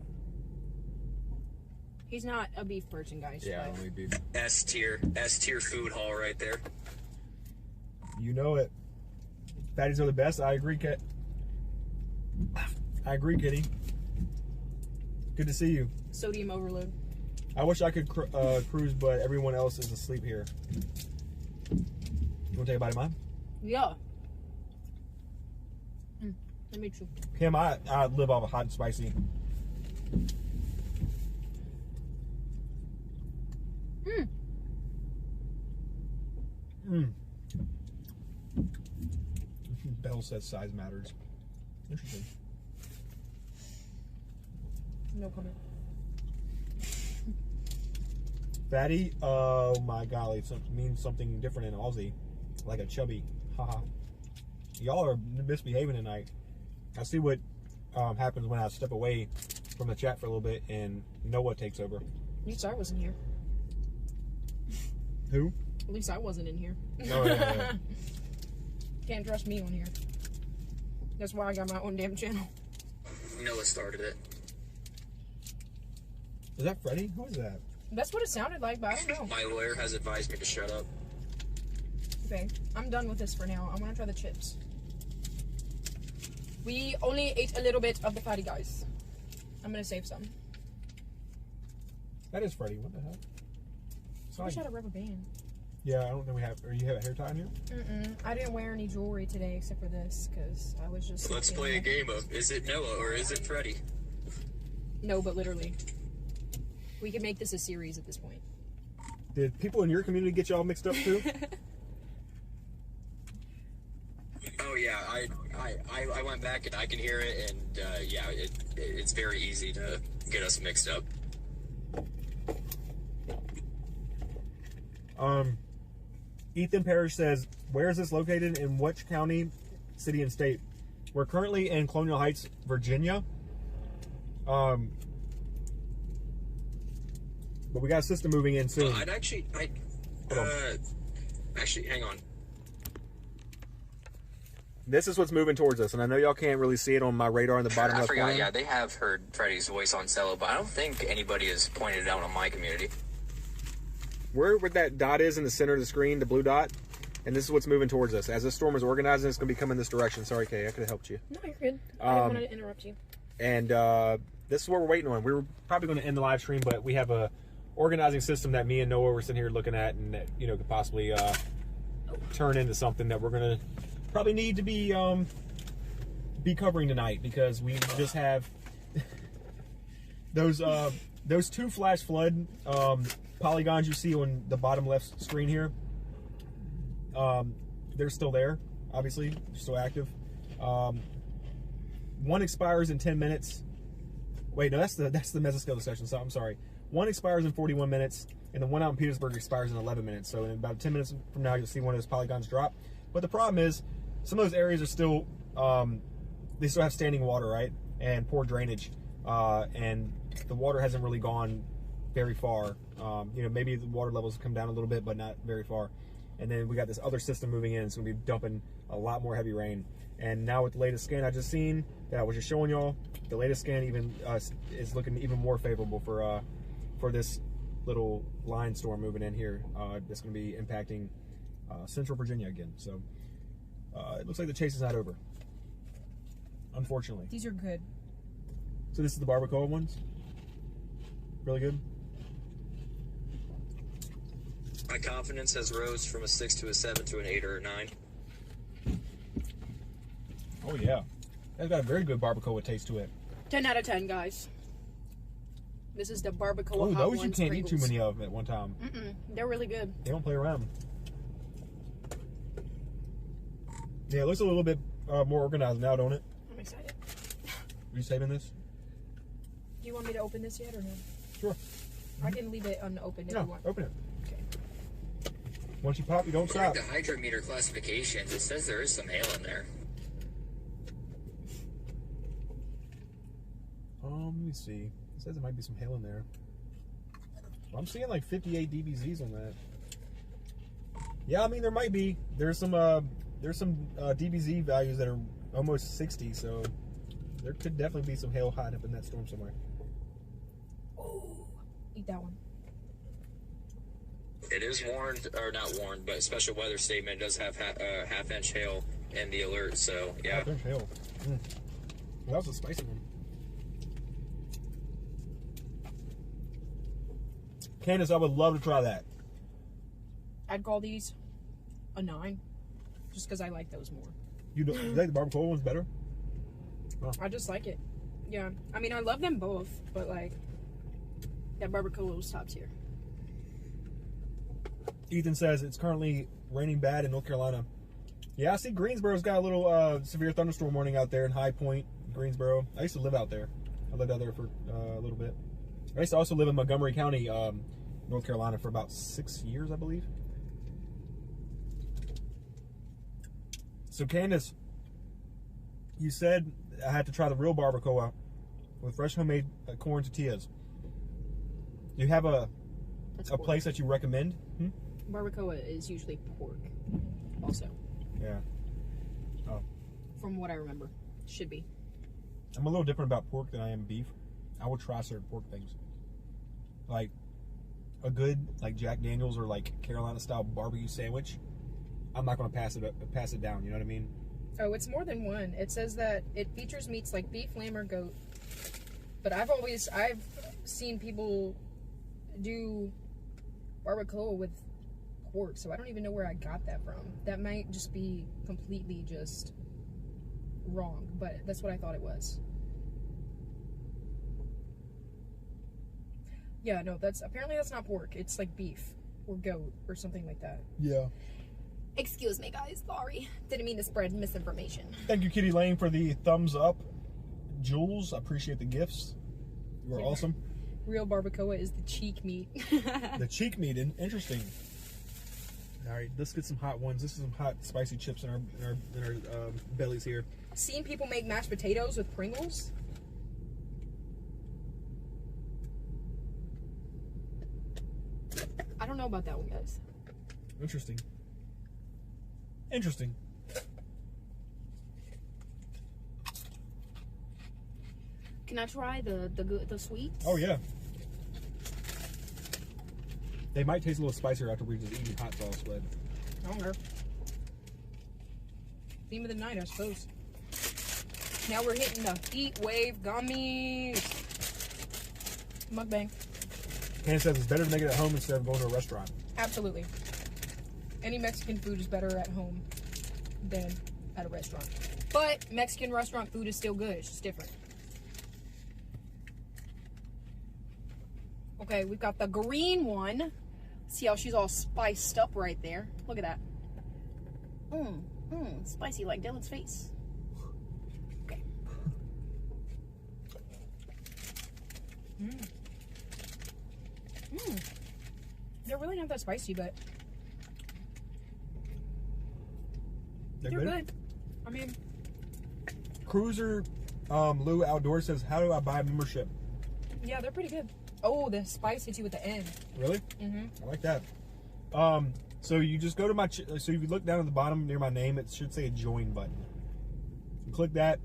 He's not a beef person, guys. Yeah, but only beef. S tier food haul right there. You know it. Fatties are the best. I agree, Kit. I agree, Kitty. Good to see you. Sodium overload. I wish I could cruise, but everyone else is asleep here. You want to take a bite of mine? Yeah. That makes you. Kim, I live off of hot and spicy. Bell says size matters. Interesting. No comment. Fatty, oh my golly, it means something different in Aussie. Like a chubby. Haha. Y'all are misbehaving tonight. I see what happens when I step away from the chat for a little bit and Noah takes over. At least I wasn't here. Who? At least I wasn't in here. Oh, yeah. Can't trust me on here. That's why I got my own damn channel. Noah started it. Is that Freddie? Who is that? That's what it sounded like, but I don't know. My lawyer has advised me to shut up. Okay, I'm done with this for now. I want to try the chips. We only ate a little bit of the fatty, guys. I'm going to save some. That is Freddie. What the heck? I wish I had a rubber band. Yeah, I don't think we have. Or you have a hair tie in here? I didn't wear any jewelry today except for this because I was just. Let's play a game of is it Noah or is it Freddie? No, but literally. We could make this a series at this point. Did people in your community get y'all mixed up too? Oh yeah, I went back and I can hear it, and yeah, it's very easy to get us mixed up. Ethan Parrish says, where is this located, in which county, city, and state? We're currently in Colonial Heights, Virginia. But we got a system moving in soon. Actually, hang on. This is what's moving towards us, and I know y'all can't really see it on my radar in the bottom left corner. Yeah, they have heard Freddie's voice on Cello, but I don't think anybody has pointed it out on my community. Where that dot is in the center of the screen, the blue dot, and this is what's moving towards us. As this storm is organizing, it's going to be coming this direction. Sorry, Kay, I could have helped you. No, you're good. I didn't want to interrupt you. And this is what we're waiting on. We were probably going to end the live stream, but we have a organizing system that me and Noah were sitting here looking at, and that, you know, could possibly turn into something that we're going to probably need to be covering tonight, because we just have those 2 flash flood polygons you see on the bottom left screen here. They're still there, obviously, they're still active. One expires in 10 minutes. Wait, no, that's the mesoscale session. So I'm sorry. One expires in 41 minutes, and the one out in Petersburg expires in 11 minutes. So in about 10 minutes from now, you'll see one of those polygons drop. But the problem is, some of those areas are still, they still have standing water, right? And poor drainage. And the water hasn't really gone very far. You know, maybe the water levels have come down a little bit, but not very far. And then we got this other system moving in. It's going to be dumping a lot more heavy rain. And now with the latest scan I just seen, that I was just showing y'all, the latest scan even is looking even more favorable for this little line storm moving in here. That's going to be impacting Central Virginia again. So it looks like the chase is not over, unfortunately. These are good. So this is the barbacoa ones? Really good? My confidence has rose from a 6 to a 7 to an 8 or a 9. Oh yeah, that's got a very good barbacoa taste to it. 10 out of 10, guys. This is the barbacoa Oh, hot those ones you can't eat too Pringles. many of at one time. They're really good. They don't play around. Yeah, it looks a little bit more organized now, don't it? I'm excited. Are you saving this? Do you want me to open this yet or no? Sure. I can leave it unopened if No, you want. open it. Okay. Once you pop, you don't According stop. to hydrometer classifications, it says there is some hail in there. Let me see. It says there might be some hail in there. Well, I'm seeing like 58 dBZs on that. Yeah, I mean there might be. There's some dBZ values that are almost 60, so there could definitely be some hail hiding up in that storm somewhere. Oh, eat that one. It is warned, or not warned, but special weather statement does have half-inch hail in the alert, so yeah. Half-inch hail. Well, that was a spicy one. Candace, I would love to try that. I'd call these a 9, just because I like those more. You think the barbacoa one's better? I just like it. Yeah. I mean, I love them both, but like, that barbacoa was top tier. Ethan says it's currently raining bad in North Carolina. Yeah, I see Greensboro's got a little severe thunderstorm warning out there in High Point, Greensboro. I used to live out there. I lived out there for a little bit. I used to also live in Montgomery County, North Carolina for about 6 years, I believe. So Candace, you said I had to try the real barbacoa with fresh homemade corn tortillas. Do you have a place that you recommend? Barbacoa is usually pork, also. Yeah. Oh. From what I remember. Should be. I'm a little different about pork than I am beef. I will try certain pork things. Like a good like Jack Daniels or like Carolina style barbecue sandwich. I'm not going to pass it down, you know what I mean? Oh, it's more than one. It says that it features meats like beef, lamb, or goat. But I've seen people do barbacoa with pork, so I don't even know where I got that from. That might just be completely just wrong, but that's what I thought it was. Yeah, no, apparently that's not pork. It's like beef or goat or something like that. Yeah. Excuse me, guys. Sorry. Didn't mean to spread misinformation. Thank you, Kitty Lane, for the thumbs up. Jules, I appreciate the gifts. You are awesome. Real barbacoa is the cheek meat. The cheek meat, interesting. All right, let's get some hot ones. This is some hot, spicy chips in our bellies here. Seeing people make mashed potatoes with Pringles. I don't know about that one, guys. Interesting. Interesting. Can I try the sweets? Oh yeah. They might taste a little spicier after we just eaten hot sauce, but I don't know. Theme of the night, I suppose. Now we're hitting the heat wave gummies. Mukbang. Ken says it's better to make it at home instead of going to a restaurant. Absolutely. Any Mexican food is better at home than at a restaurant. But Mexican restaurant food is still good. It's just different. Okay, we've got the green one. See how she's all spiced up right there. Look at that. Spicy like Dylan's face. Okay. They're really not that spicy, but they're good. I mean, Cruiser Lou Outdoor says, how do I buy a membership? yeah, they're pretty good. Oh, the spice hits you at the end. Really? Mm-hmm. I like that. So you just go to my, so if you look down at the bottom near my name, it should say a join button. You click that,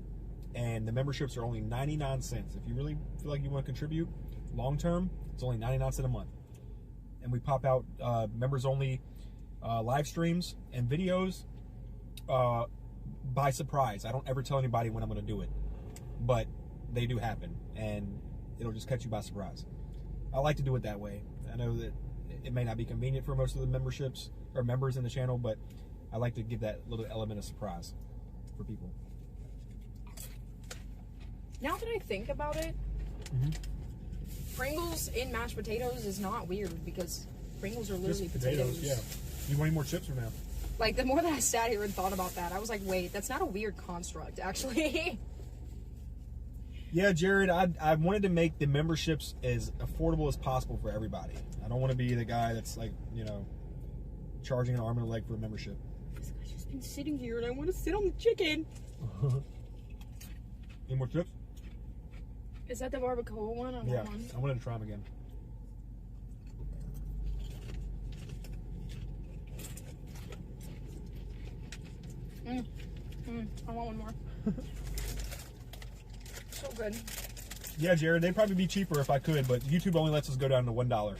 and the memberships are only 99 cents. If you really feel like you want to contribute long term, it's only 99 cents a month. And we pop out members only live streams and videos by surprise. I don't ever tell anybody when I'm going to do it, but they do happen, and it'll just catch you by surprise. I like to do it that way. I know that it may not be convenient for most of the memberships or members in the channel, but I like to give that little element of surprise for people. Now that I think about it, Pringles in mashed potatoes is not weird because Pringles are literally Just potatoes. Yeah. You want any more chips or no? Like, the more that I sat here and thought about that, I was like, wait, that's not a weird construct, actually. Yeah, Jared, I wanted to make the memberships as affordable as possible for everybody. I don't want to be the guy that's like, you know, charging an arm and a leg for a membership. I've just been sitting here and I want to sit on the chicken. Any more chips? Is that the barbacoa one? I Yeah, want one. I wanted to try them again. I want one more. So good. Yeah, Jared, they'd probably be cheaper if I could, but YouTube only lets us go down to $1.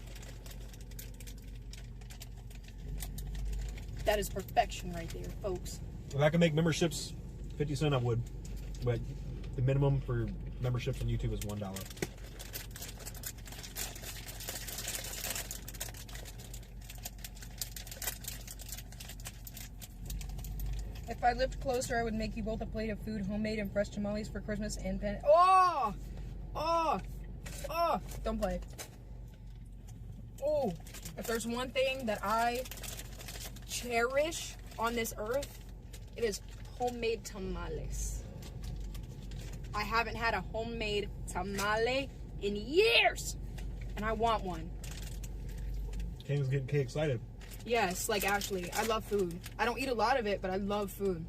That is perfection right there, folks. If I could make memberships 50 cents, I would. But the minimum for memberships on YouTube is $1. If I lived closer, I would make you both a plate of food, homemade and fresh tamales for Christmas and pen. Oh! Oh! Oh! Don't play. Oh! If there's one thing that I cherish on this earth, it is homemade tamales. I haven't had a homemade tamale in years, and I want one. Kay's getting Kay excited. Yes, like actually, I love food. I don't eat a lot of it, but I love food.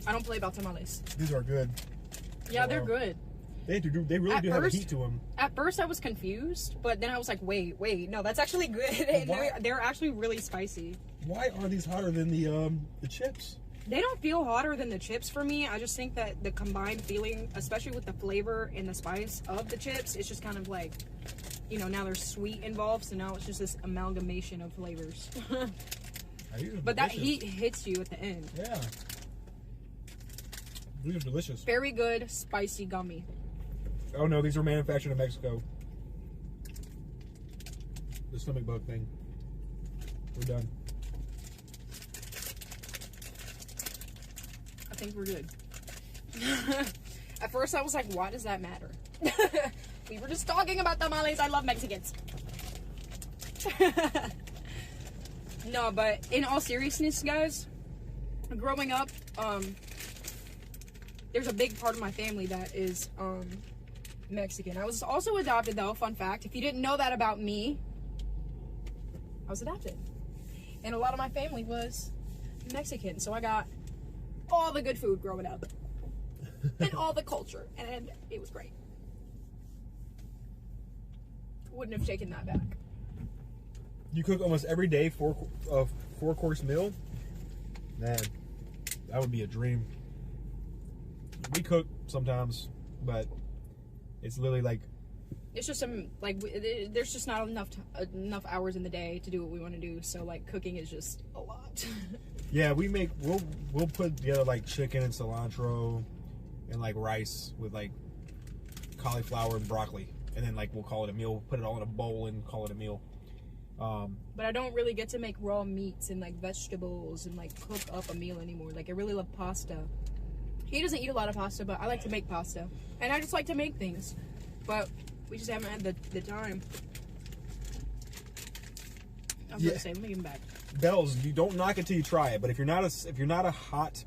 I don't play about tamales. These are good. Yeah, they're good. They really do have a heat to them. At first, I was confused, but then I was like, wait, no, that's actually good. And they're actually really spicy. Why are these hotter than the chips? They don't feel hotter than the chips for me. I just think that the combined feeling, especially with the flavor and the spice of the chips, it's just kind of like, you know, now there's sweet involved, so now it's just this amalgamation of flavors. But that heat hits you at the end. Yeah. These are delicious. Very good, spicy gummy. Oh no, these are manufactured in Mexico. The stomach bug thing. We're done. I think we're good. At first I was like, why does that matter? We were just talking about tamales. I love Mexicans. No, but in all seriousness, guys, growing up, there's a big part of my family that is Mexican. I was also adopted, though, fun fact. If you didn't know that about me, I was adopted. And a lot of my family was Mexican, so I got all the good food growing up. And all the culture, and it was great. Wouldn't have taken that back. You cook almost every day four-course meal? Man, that would be a dream. We cook sometimes, but it's literally like... It's just there's just not enough hours in the day to do what we want to do, so like cooking is just a lot. Yeah, we'll put together like chicken and cilantro and like rice with like cauliflower and broccoli, and then like we'll call it a meal. We'll put it all in a bowl and call it a meal. But I don't really get to make raw meats and like vegetables and like cook up a meal anymore. Like I really love pasta. He doesn't eat a lot of pasta, but I like to make pasta, and I just like to make things. But we just haven't had the time. I was gonna say, let me give him back. Bells, you don't knock it till you try it. But if you're not a hot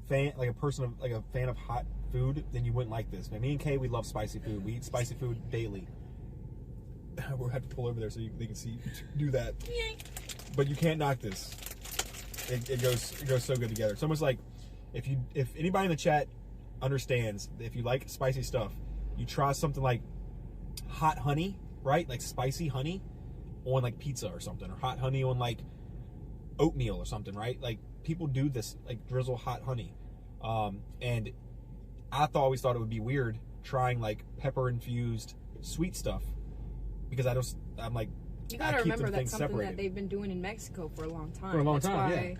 fan, like a fan of hot food, then you wouldn't like this. Now, me and Kay, we love spicy food. We eat spicy food daily. We'll have to pull over there so they can see do that. But you can't knock this. It goes so good together. It's almost like if anybody in the chat understands, if you like spicy stuff, you try something like hot honey, right? Like spicy honey on like pizza or something, or hot honey on like oatmeal or something, right? Like people do this, like drizzle hot honey. And I always thought it would be weird trying like pepper infused sweet stuff, because I'm like, you gotta remember that's something separated. that they've been doing in Mexico for a long time. For a long time.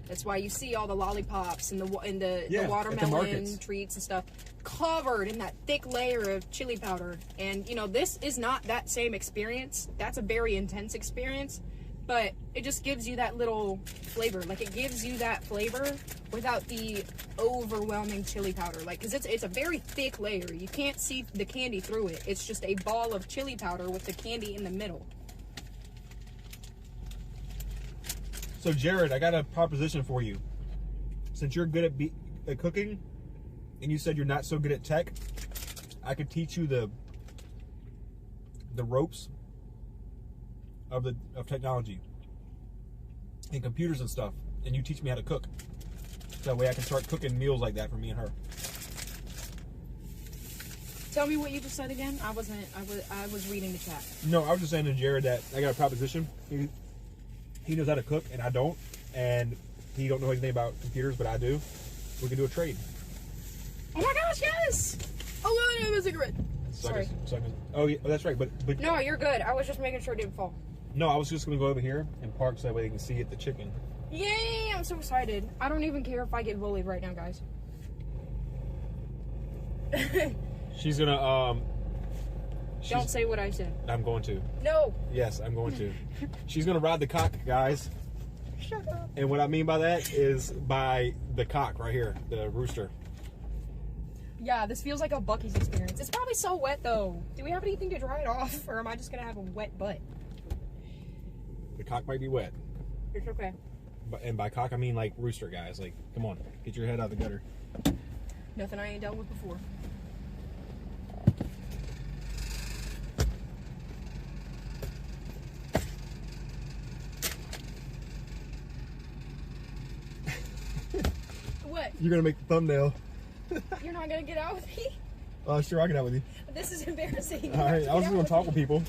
That's why you see all the lollipops and the at the watermelon markets. treats and stuff covered in that thick layer of chili powder. And you know, this is not that same experience. That's a very intense experience, but it just gives you that little flavor. Like it gives you that flavor without the overwhelming chili powder. Like, cause it's a very thick layer. You can't see the candy through it. It's just a ball of chili powder with the candy in the middle. So Jared, I got a proposition for you. Since you're good at cooking, and you said you're not so good at tech, I could teach you the ropes of technology and computers and stuff, and you teach me how to cook. So that way I can start cooking meals like that for me and her. Tell me what you just said again. I was reading the chat. No, I was just saying to Jared that I got a proposition. He knows how to cook, and I don't. And he don't know anything about computers, but I do. We can do a trade. Oh my gosh, yes! Oh, no, I have a cigarette. Sorry. Oh, yeah, that's right. But No, you're good. I was just making sure it didn't fall. No, I was just going to go over here and park so that way they can see it, the chicken. Yay! I'm so excited. I don't even care if I get bullied right now, guys. She's going to... Don't say what I said. I'm going to. No! Yes, I'm going to. She's going to ride the cock, guys. Shut up. And what I mean by that is by the cock right here, the rooster. Yeah, this feels like a Buc-ee's experience. It's probably so wet, though. Do we have anything to dry it off? Or am I just going to have a wet butt? The cock might be wet. It's okay. And by cock, I mean like rooster, guys. Like, come on. Get your head out of the gutter. Nothing I ain't dealt with before. What? You're going to make the thumbnail. You're not going to get out with me? Sure, I'll get out with you. This is embarrassing. All right, I was just going to talk with people.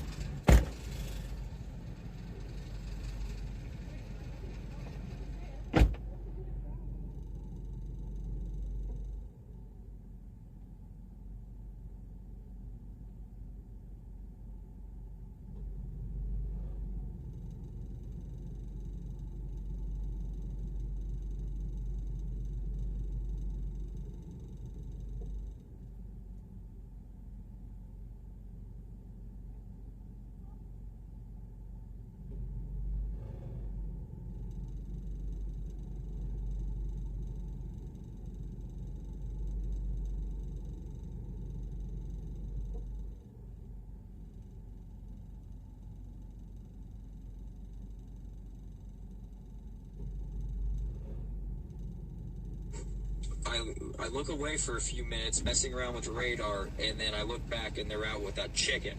I look away for a few minutes, messing around with the radar, and then I look back and they're out with that chicken.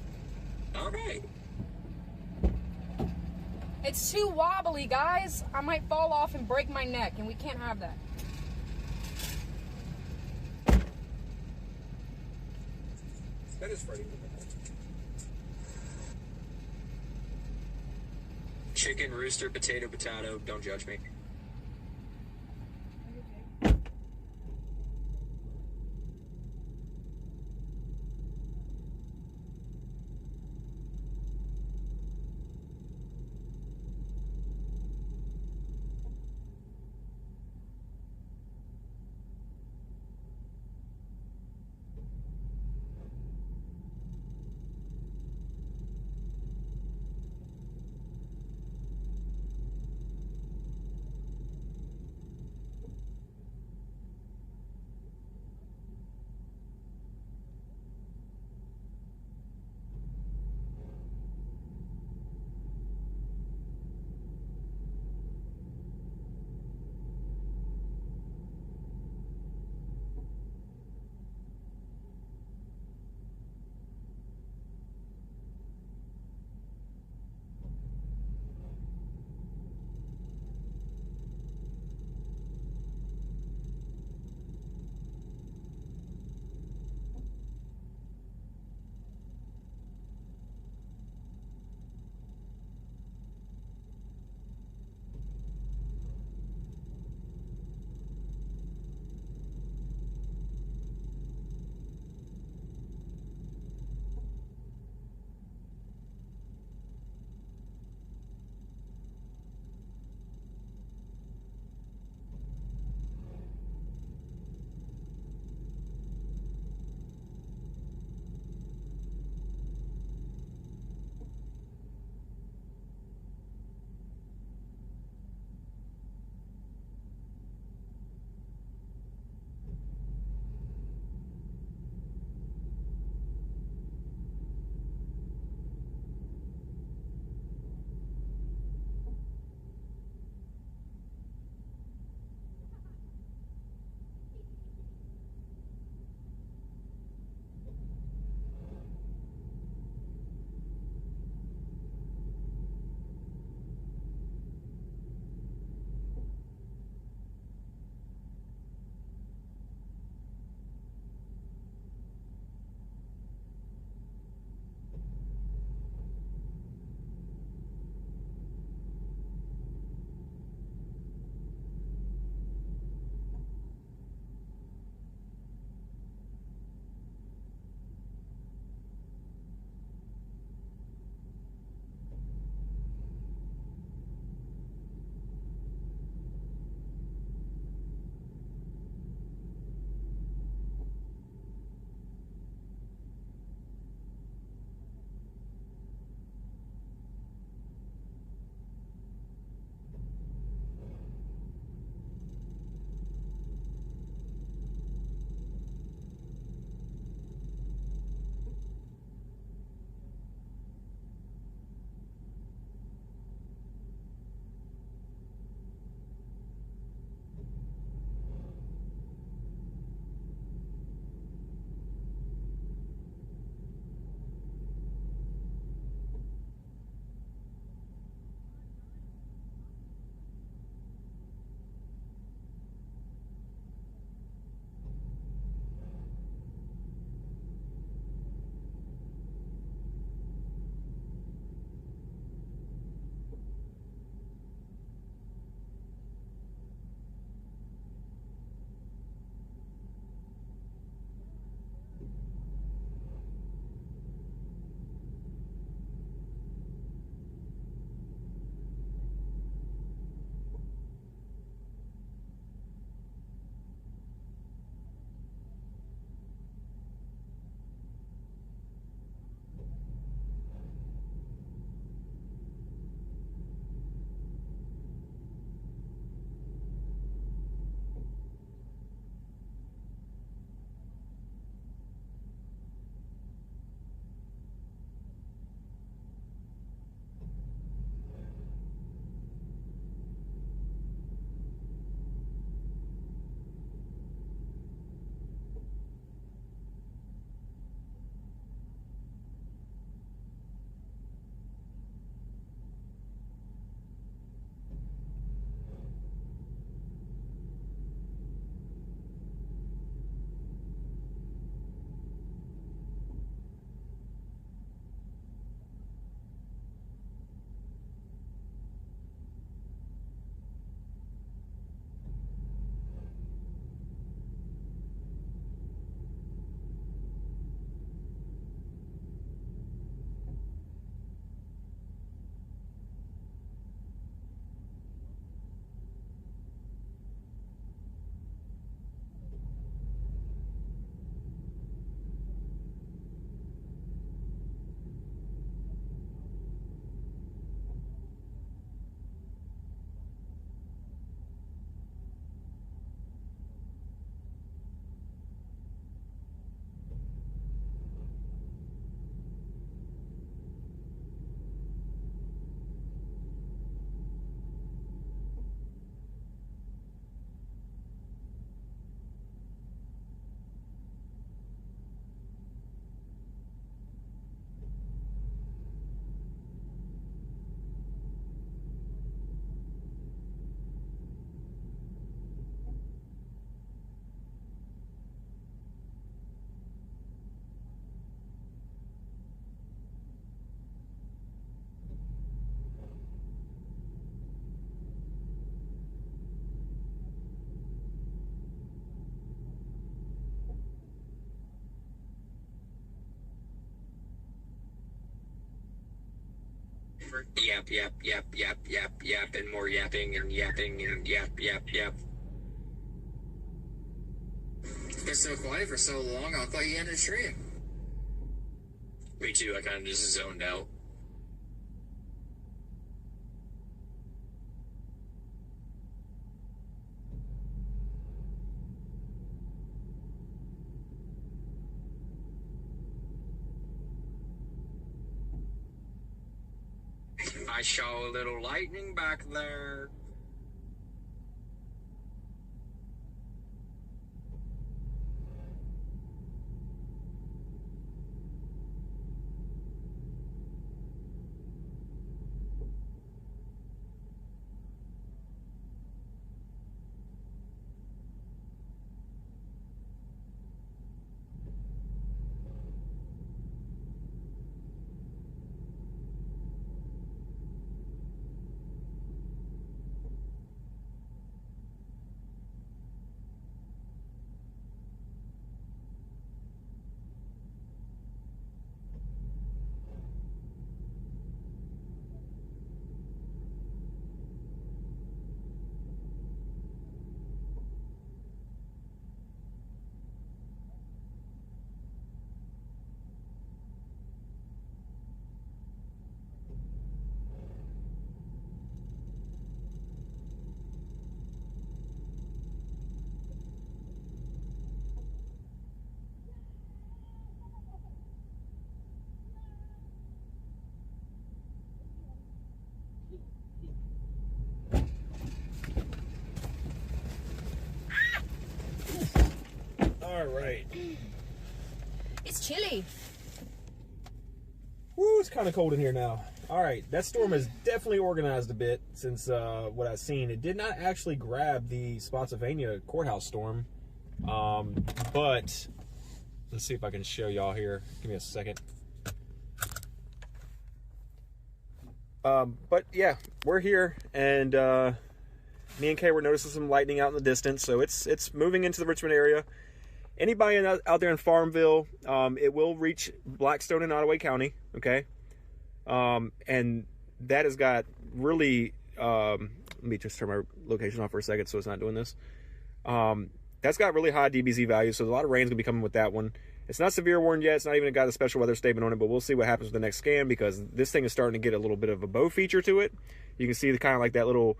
All right. It's too wobbly, guys. I might fall off and break my neck, and we can't have that. That is Freddy. Chicken, rooster, potato, potato. Don't judge me. Yap, yap, yap, yap, yap, yap, and more yapping and yapping and yap, yap, yap. It's been so quiet for so long, I thought you ended a stream. Me too, I kind of just zoned out. I saw a little lightning back there. All right. It's chilly. Woo, it's kind of cold in here now. All right, that storm has definitely organized a bit since what I've seen. It did not actually grab the Spotsylvania courthouse storm, but let's see if I can show y'all here. Give me a second. But yeah, we're here, and me and Kay were noticing some lightning out in the distance, so it's moving into the Richmond area. Anybody out there in Farmville, it will reach Blackstone and Ottaway County, okay? And that has got really, let me just turn my location off for a second so it's not doing this. That's got really high DBZ values, so a lot of rain's going to be coming with that one. It's not severe warned yet. It's not even got a special weather statement on it, but we'll see what happens with the next scan because this thing is starting to get a little bit of a bow feature to it. You can see the kind of like that little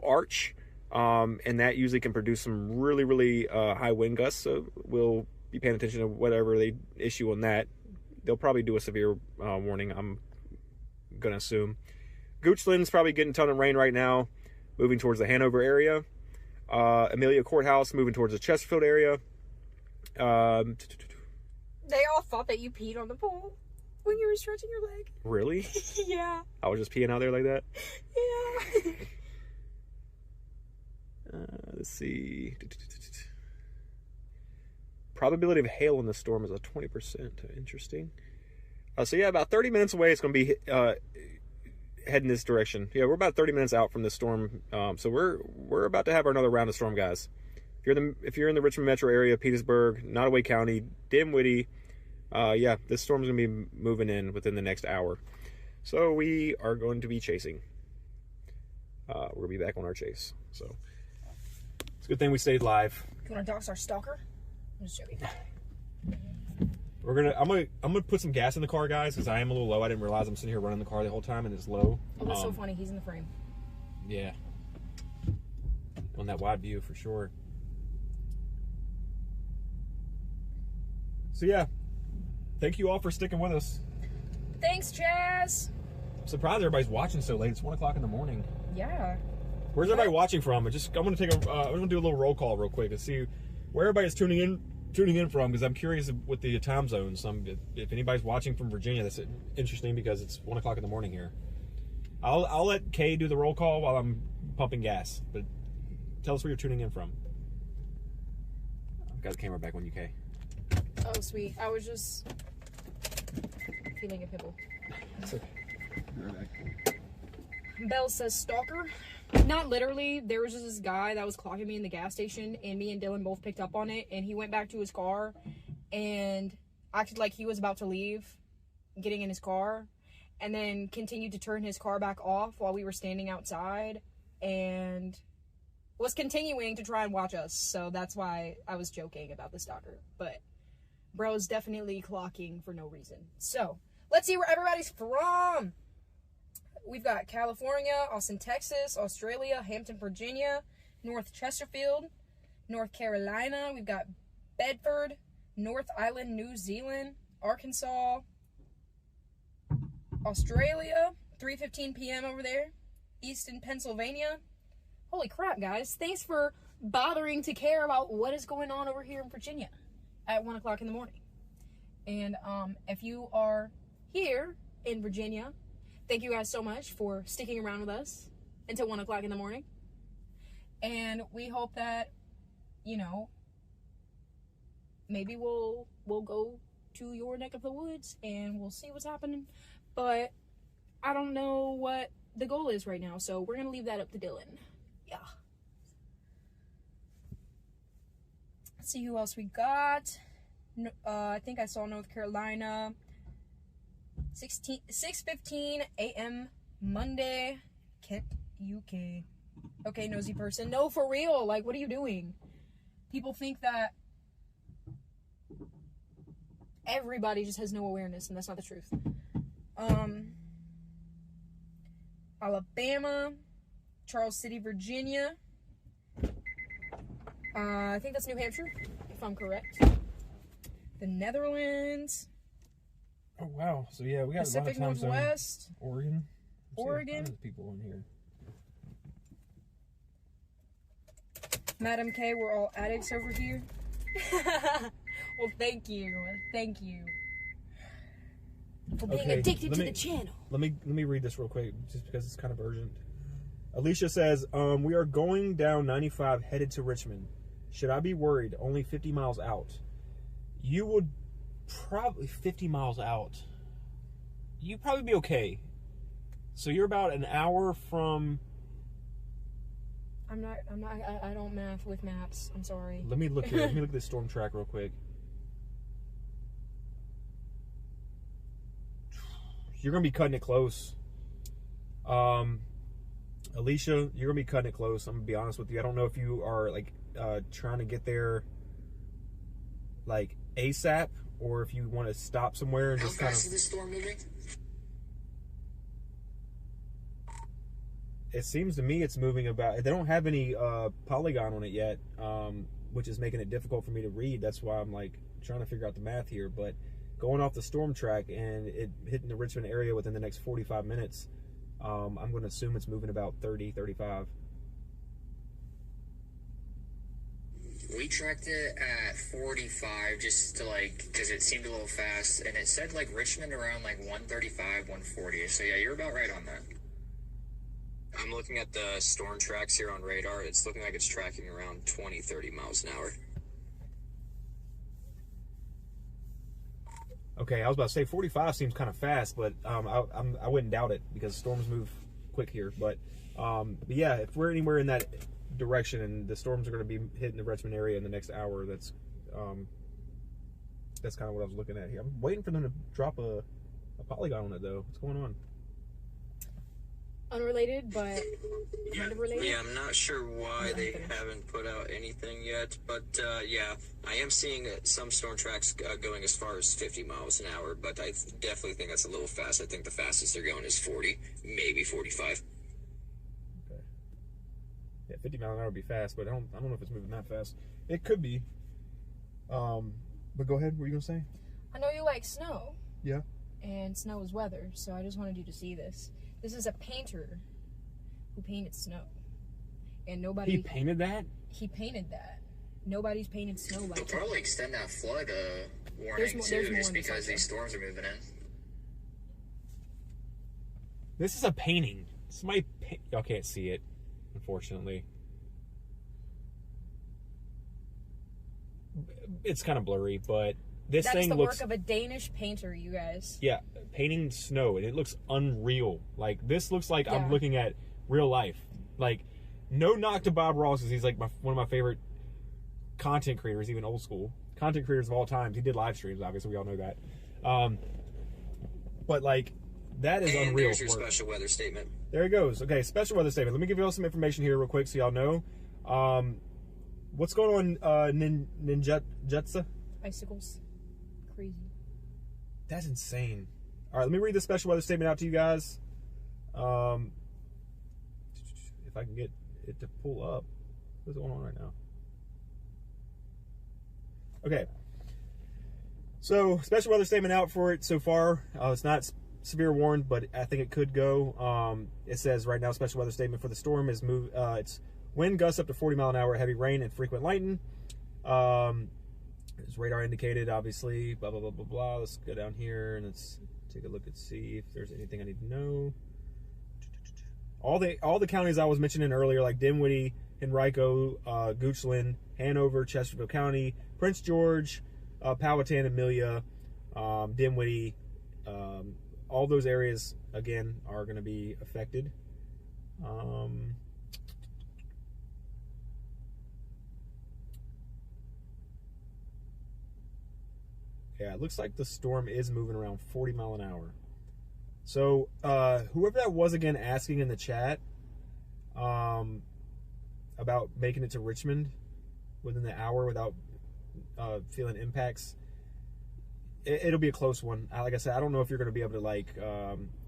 arch. And that usually can produce some really, really high wind gusts. So we'll be paying attention to whatever they issue on that. They'll probably do a severe warning, I'm going to assume. Goochland's probably getting a ton of rain right now, moving towards the Hanover area. Amelia Courthouse moving towards the Chesterfield area. They all thought that you peed on the pole when you were stretching your leg. Really? Yeah. I was just peeing out there like that? Yeah. Let's see. Probability of hail in the storm is a 20%. Interesting. So yeah, about 30 minutes away, it's going to be heading this direction. Yeah, we're about 30 minutes out from the storm. So we're about to have another round of storm, guys. If you're in the Richmond metro area, Petersburg, Nottoway County, Dinwiddie, yeah, this storm's going to be moving in within the next hour. So we are going to be chasing. We're going to be back on our chase. So it's a good thing we stayed live. You want to dox our stalker? I'm just joking. I'm gonna put some gas in the car, guys, because I am a little low. I didn't realize I'm sitting here running the car the whole time and it's low. Oh, that's so funny. He's in the frame. Yeah. On that wide view for sure. So yeah, thank you all for sticking with us. Thanks, Chaz. I'm surprised everybody's watching so late. It's 1 o'clock in the morning. Yeah. Where's everybody watching from? I'm gonna do a little roll call real quick and see where everybody's tuning in from, because I'm curious with the time zones. If anybody's watching from Virginia, that's interesting because it's 1 o'clock in the morning here. I'll let Kay do the roll call while I'm pumping gas, but tell us where you're tuning in from. I've got the camera back on you, Kay. Oh, sweet. I was just feeling a pimple. That's okay. Belle says stalker. Not literally. There was just this guy that was clocking me in the gas station, and me and Dylan both picked up on it, and he went back to his car and acted like he was about to leave, getting in his car, and then continued to turn his car back off while we were standing outside, and was continuing to try and watch us. So that's why I was joking about the stalker. But bro is definitely clocking for no reason. So let's see where everybody's from. We've got California, Austin, Texas, Australia, Hampton, Virginia, North Chesterfield, North Carolina. We've got Bedford, North Island, New Zealand, Arkansas, Australia, 3:15 p.m. over there, Easton, Pennsylvania. Holy crap, guys. Thanks for bothering to care about what is going on over here in Virginia at 1 o'clock in the morning. And if you are here in Virginia, thank you guys so much for sticking around with us until 1 o'clock in the morning. And we hope that, you know, maybe we'll go to your neck of the woods and we'll see what's happening. But I don't know what the goal is right now, so we're going to leave that up to Dylan. Yeah. Let's see who else we got. I think I saw North Carolina. 6:15 a.m. Monday, Kent, UK. Okay, nosy person. No, for real. Like, what are you doing? People think that everybody just has no awareness, and that's not the truth. Alabama, Charles City, Virginia. I think that's New Hampshire, if I'm correct. The Netherlands. Oh wow! So yeah, we got Pacific a lot of time Northwest. zone. Oregon. Oregon. There's people in here. Madam K, we're all addicts over here. Well, thank you. Thank you. For being addicted to the channel. Let me read this real quick, just because it's kind of urgent. Alicia says, we are going down 95 headed to Richmond. Should I be worried? Only 50 miles out. You would probably 50 miles out. You'd probably be okay. So you're about an hour from... I don't math with maps. I'm sorry. Let me look here. Let me look at this storm track real quick. You're going to be cutting it close. Alicia, you're going to be cutting it close. I'm going to be honest with you. I don't know if you are like trying to get there like ASAP, or if you want to stop somewhere and just kind of... How fast is this storm moving? It seems to me it's moving about... They don't have any polygon on it yet, which is making it difficult for me to read. That's why I'm like trying to figure out the math here. But going off the storm track and it hitting the Richmond area within the next 45 minutes, I'm going to assume it's moving about 30, 35. We tracked it at 45 just to like, because it seemed a little fast, and it said like Richmond around like 135, 140. So yeah, you're about right on that. I'm looking at the storm tracks here on radar. It's looking like it's tracking around 20, 30 miles an hour. Okay, I was about to say 45 seems kind of fast, but I wouldn't doubt it because storms move quick here. But yeah, if we're anywhere in that direction and the storms are going to be hitting the Richmond area in the next hour, that's kind of what I was looking at here. I'm waiting for them to drop a polygon on it though. What's going on? Unrelated, but kind of related. Yeah, I'm not sure why they haven't put out anything yet, but yeah, I am seeing some storm tracks going as far as 50 miles an hour, but I definitely think that's a little fast. I think the fastest they're going is 40, maybe 45. Okay. Yeah, 50 miles an hour would be fast, but I don't know if it's moving that fast. It could be. But go ahead. What were you gonna say? I know you like snow. Yeah. And snow is weather, so I just wanted you to see this. This is a painter who painted snow. And nobody... He painted that? He painted that. Nobody's painted snow like that. They'll probably extend that flood warning too, just because these storms are moving in. This is a painting. Somebody y'all can't see it, unfortunately. It's kind of blurry, but this thing looks... That is the work of a Danish painter, you guys. Yeah, painting snow, and it looks unreal. Like, this looks like I'm looking at real life. Like, no knock to Bob Ross, because he's like one of my favorite content creators, even old school content creators of all time. He did live streams, obviously, we all know that. But like, That is And unreal. there's your special weather statement. There he goes. Okay, special weather statement. Let me give you all some information here real quick so y'all know. What's going on, Ninjutsu? Icicles. Crazy. That's insane. All right, let me read the special weather statement out to you guys. If I can get it to pull up. What's going on right now? Okay. So, special weather statement out for it so far. It's not severe warned, but I think it could go. It says right now, special weather statement for the storm is it's wind gusts up to 40 mile an hour, heavy rain, and frequent lightning. It's radar indicated, obviously. Blah blah blah blah blah. Let's go down here and let's take a look and see if there's anything I need to know. All the counties I was mentioning earlier, like Dinwiddie, Henrico, Goochland, Hanover, Chesterfield County, Prince George, Powhatan, Amelia, Dinwiddie, all those areas again are going to be affected. Yeah, it looks like the storm is moving around 40 mile an hour. So, whoever that was again asking in the chat about making it to Richmond within the hour without feeling impacts, it'll be a close one. Like I said, I don't know if you're going to be able to like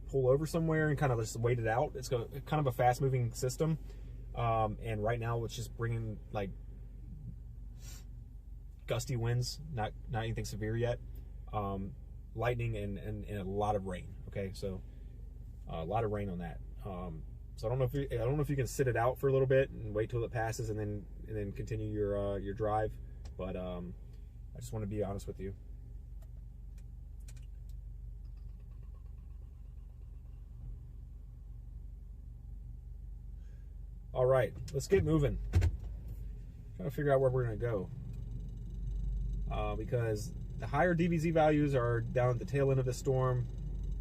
pull over somewhere and kind of just wait it out. It's kind of a fast moving system, and right now it's just bringing like gusty winds, not anything severe yet, lightning and a lot of rain. Okay, so a lot of rain on that. So I don't know if you can sit it out for a little bit and wait till it passes and then continue your drive. But I just want to be honest with you. All right, let's get moving. Trying to figure out where we're gonna go. Because the higher DBZ values are down at the tail end of the storm,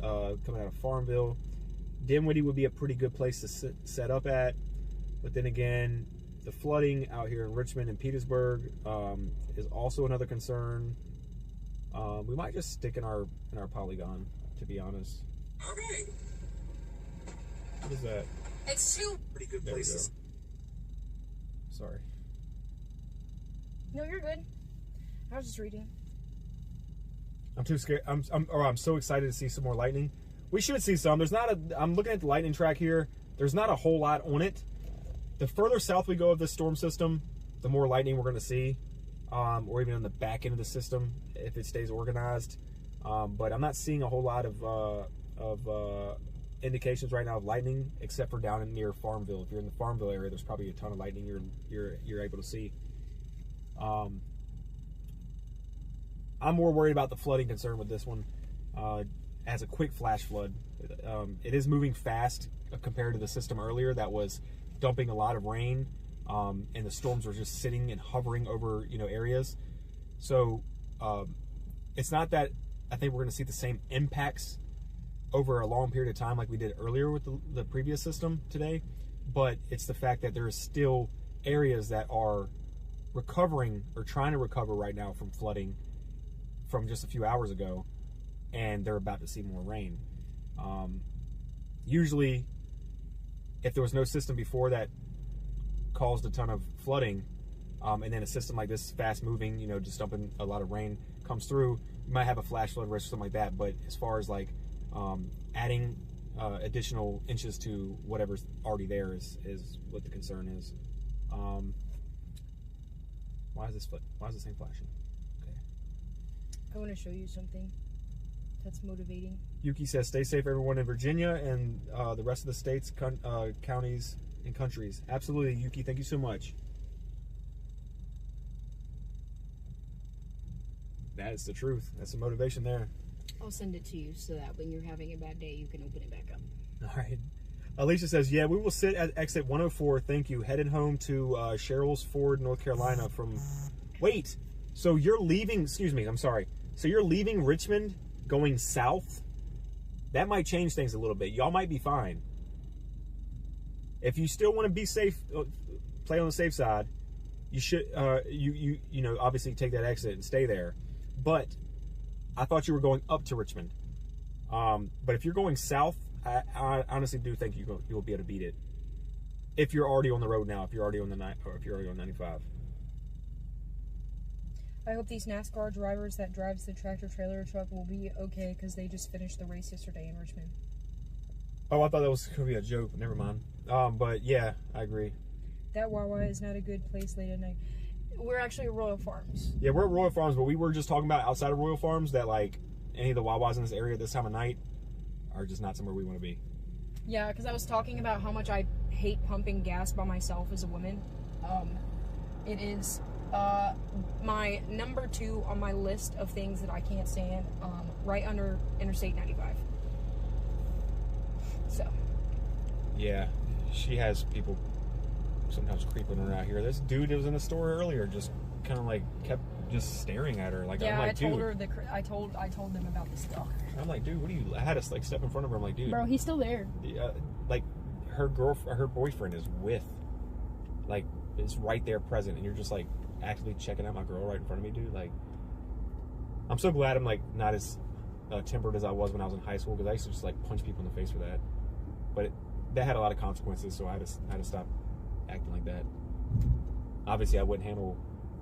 coming out of Farmville. Dinwiddie would be a pretty good place to set up at, but then again, the flooding out here in Richmond and Petersburg is also another concern. We might just stick in our polygon, to be honest. Okay. What is that? It's two pretty good There places. we go. Sorry. No, you're good. I was just reading. I'm too scared. I'm so excited to see some more lightning. We should see some. I'm looking at the lightning track here. There's not a whole lot on it. The further south we go of this storm system, the more lightning we're going to see, or even on the back end of the system if it stays organized. But I'm not seeing a whole lot of indications right now of lightning, except for down in near Farmville. If you're in the Farmville area, there's probably a ton of lightning you're able to see. I'm more worried about the flooding concern with this one. As a quick flash flood, it is moving fast compared to the system earlier that was dumping a lot of rain, and the storms were just sitting and hovering over areas. So it's not that I think we're going to see the same impacts over a long period of time like we did earlier with the previous system today, but it's the fact that there is still areas that are recovering or trying to recover right now from flooding from just a few hours ago, and they're about to see more rain. Usually, if there was no system before that caused a ton of flooding, and then a system like this, fast moving, just dumping a lot of rain comes through, you might have a flash flood risk or something like that. But as far as like adding additional inches to whatever's already there is what the concern is. Why is this thing flashing? I want to show you something that's motivating. Yuki says, stay safe, everyone in Virginia and the rest of the states, counties, and countries. Absolutely, Yuki. Thank you so much. That is the truth. That's the motivation there. I'll send it to you so that when you're having a bad day, you can open it back up. All right. Alicia says, yeah, we will sit at exit 104. Thank you. Headed home to Sherrills Ford, North Carolina from... Wait. So you're leaving... Excuse me. I'm sorry. So you're leaving Richmond going south? That might change things a little bit. Y'all might be fine. If you still want to be safe, play on the safe side, you should, obviously take that exit and stay there. But I thought you were going up to Richmond. But if you're going south, I honestly do think you'll be able to beat it. If you're already on the road now, if you're already on 95. I hope these NASCAR drivers that drives the tractor trailer truck will be okay because they just finished the race yesterday in Richmond. Oh, I thought that was going to be a joke. Never mind. But yeah, I agree. That Wawa is not a good place late at night. We're actually at Royal Farms. Yeah, we're at Royal Farms, but we were just talking about outside of Royal Farms that like any of the Wawas in this area at this time of night are just not somewhere we want to be. Yeah, because I was talking about how much I hate pumping gas by myself as a woman. It is my number 2 on my list of things that I can't stand, right under Interstate 95. So. Yeah, she has people sometimes creeping her out here. This dude that was in the store earlier just kind of like kept just staring at her. Like, yeah, I'm like, I told dude. her I told them about this stuff. I'm like, dude, what do you? I had to like step in front of her. I'm like, dude, Bro, he's still there. Like her boyfriend is with, like, is right there present, and you're just like actively checking out my girl right in front of me, dude. Like, I'm so glad I'm like not as tempered as I was when I was in high school, because I used to just like punch people in the face for that. But that had a lot of consequences, so I had to stop acting like that. Obviously, I wouldn't handle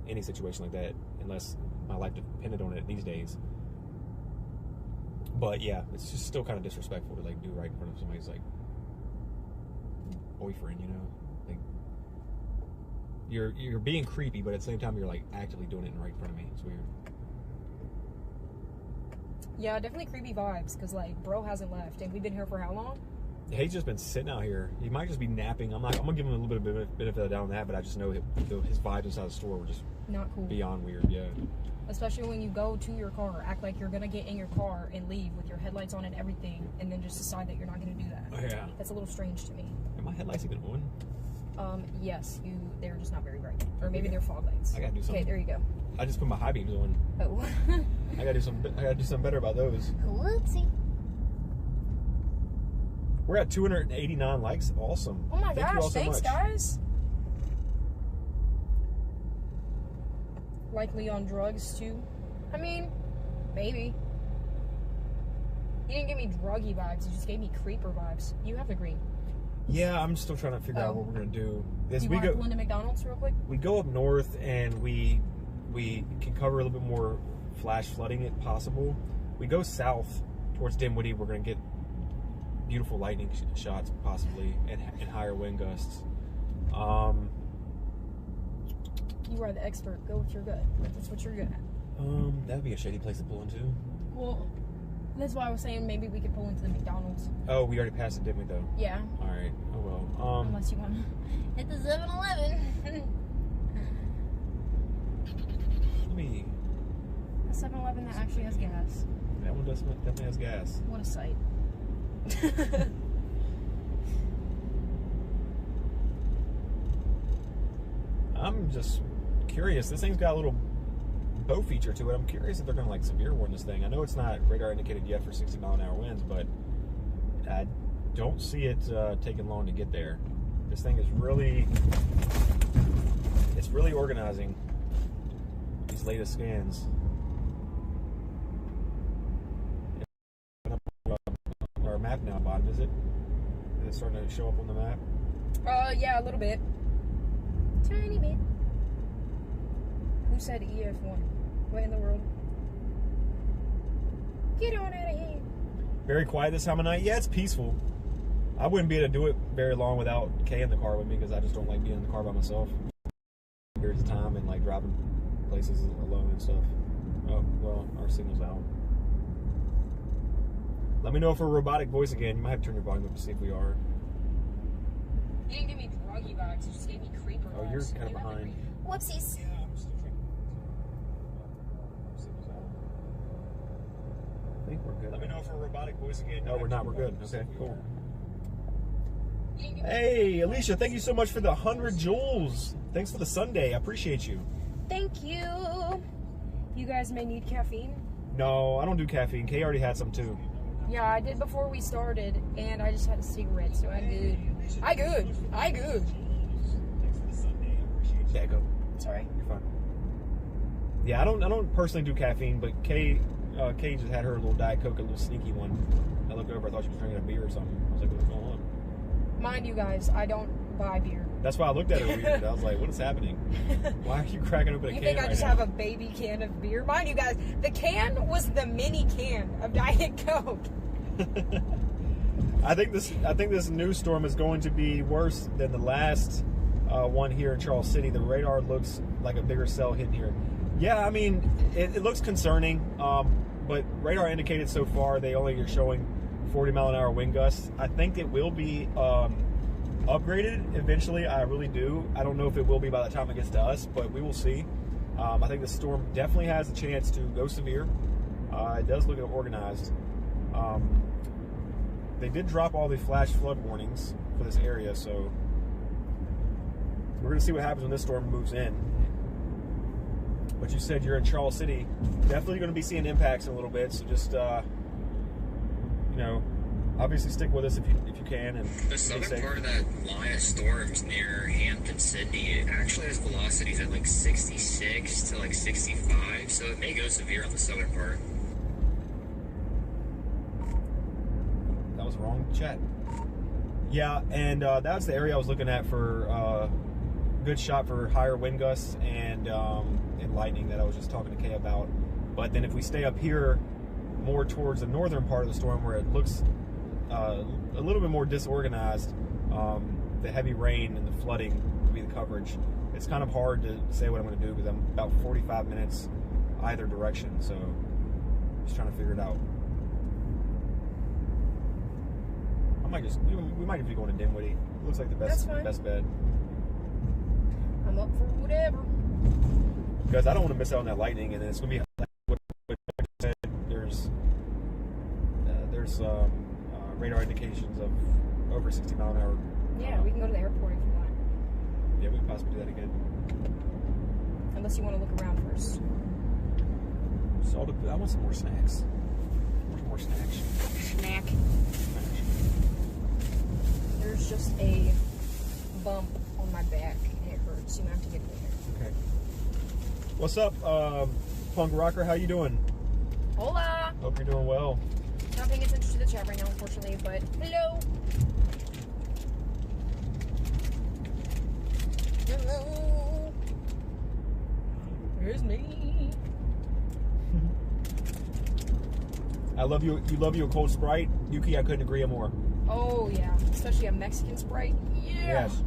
any situation like that unless my life depended on it these days. But yeah, it's just still kind of disrespectful to like do right in front of somebody's like boyfriend, you know? Like, you're being creepy, but at the same time you're like actively doing it right in front of me. It's weird. Yeah, definitely creepy vibes, because like bro hasn't left, and we've been here for how long? He's just been sitting out here. He might just be napping. I'm gonna give him a little bit of benefit of the doubt on that, but I just know his vibes inside the store were just not cool. Beyond weird, yeah. Especially when you go to your car, act like you're gonna get in your car and leave with your headlights on and everything, and then just decide that you're not gonna do that. Oh, yeah. That's a little strange to me. Are my headlights even on? Yes, they're just not very bright, or maybe they're fog lights. I gotta do something. Okay, there you go. I just put my high beams on. Oh. I gotta do something better about those. Whoopsie. We're at 289 likes. Awesome. Oh my Thank you all gosh, so thanks much. guys. Likely on drugs too. I mean, maybe. You didn't give me druggy vibes, you just gave me creeper vibes. You have the green. Yeah, I'm still trying to figure out what we're gonna do. Do you want to pull into McDonald's real quick? We go up north and we can cover a little bit more flash flooding if possible. We go south towards Dinwiddie. We're gonna get beautiful lightning shots possibly and higher wind gusts. You are the expert. Go with your gut. That's what you're good at. That'd be a shady place to pull into. Well, that's why I was saying maybe we could pull into the McDonald's. Oh, we already passed it, didn't we, though? Yeah. All right. Oh, well. Unless you want to hit the 7-Eleven. Let me... A 7-Eleven that actually has gas. That one definitely has gas. What a sight. I'm just curious. This thing's got a little bow feature to it. I'm curious if they're going to like severe warn this thing. I know it's not radar indicated yet for 60-mile-an-hour winds, but I don't see it taking long to get there. This thing is really organizing these latest scans. Our map now, bottom, is it? Is it starting to show up on the map? Yeah, a little bit. Tiny bit. Who said EF1? What in the world? Get on out of here. Very quiet this time of night. Yeah, it's peaceful. I wouldn't be able to do it very long without Kay in the car with me, because I just don't like being in the car by myself. Periods of time and like driving places alone and stuff. Oh, well, our signal's out. Let me know if we're robotic voice again. You might have to turn your volume up to see if we are. You didn't give me druggy vibes, you just gave me creeper vibes. Oh, you're kind of behind. Whoopsies. I think we're good. Let me know if we're robotic voice again. No, we're not. We're good. Okay, cool. Hey, Alicia, thank you so much for the 100 joules. Thanks for the Sunday. I appreciate you. Thank you. You guys may need caffeine. No, I don't do caffeine. Kay already had some too. Yeah, I did before we started, and I just had a cigarette, so I'm good. I good. Yeah, go. Sorry. You're fine. Yeah, I don't personally do caffeine, but Kay Kay just had her little Diet Coke, a little sneaky one. I looked over, I thought she was drinking a beer or something. I was like, what's going on? Mind you guys, I don't buy beer. That's why I looked at her weird. I was like, what is happening? Why are you cracking open a You can think I right just now? have a baby can of beer? Mind you guys, the can was the mini can of Diet Coke. I think this new storm is going to be worse than the last one here in Charles City. The radar looks like a bigger cell hitting here. Yeah, I mean, it looks concerning, but radar indicated so far they only are showing 40-mile-an-hour wind gusts. I think it will be upgraded eventually. I really do. I don't know if it will be by the time it gets to us, but we will see. I think the storm definitely has a chance to go severe. It does look organized. They did drop all the flash flood warnings for this area, so we're going to see what happens when this storm moves in. But you said you're in Charles City. Definitely going to be seeing impacts in a little bit, so just, you know, obviously stick with us if you can. And the southern part of that line of storms near Hampton, Sydney, it actually has velocities at like 66 to like 65, so it may go severe on the southern part. That was the wrong chat. Yeah, and that's the area I was looking at for good shot for higher wind gusts and lightning that I was just talking to Kay about. But then if we stay up here more towards the northern part of the storm where it looks a little bit more disorganized, the heavy rain and the flooding will be the coverage. It's kind of hard to say what I'm going to do because I'm about 45 minutes either direction, so just trying to figure it out. We might just be going to Dinwiddie. It looks like the best bet. I'm up for whatever. Because I don't want to miss out on that lightning, and then it's going to be like what I said, there's radar indications of over 60 mile an hour. Yeah, we can go to the airport if you want. Yeah, we can possibly do that again. Unless you want to look around first. So I want some more snacks. More snacks. Snack. There's just a bump on my back and it hurts. You might have to get it there. Okay. What's up, Punk Rocker? How you doing? Hola! Hope you're doing well. Not paying attention to the chat right now, unfortunately, but hello! Hello! Here's me! I love you. You love you a cold Sprite, Yuki. I couldn't agree more. Oh yeah, especially a Mexican Sprite. Yeah. Yes.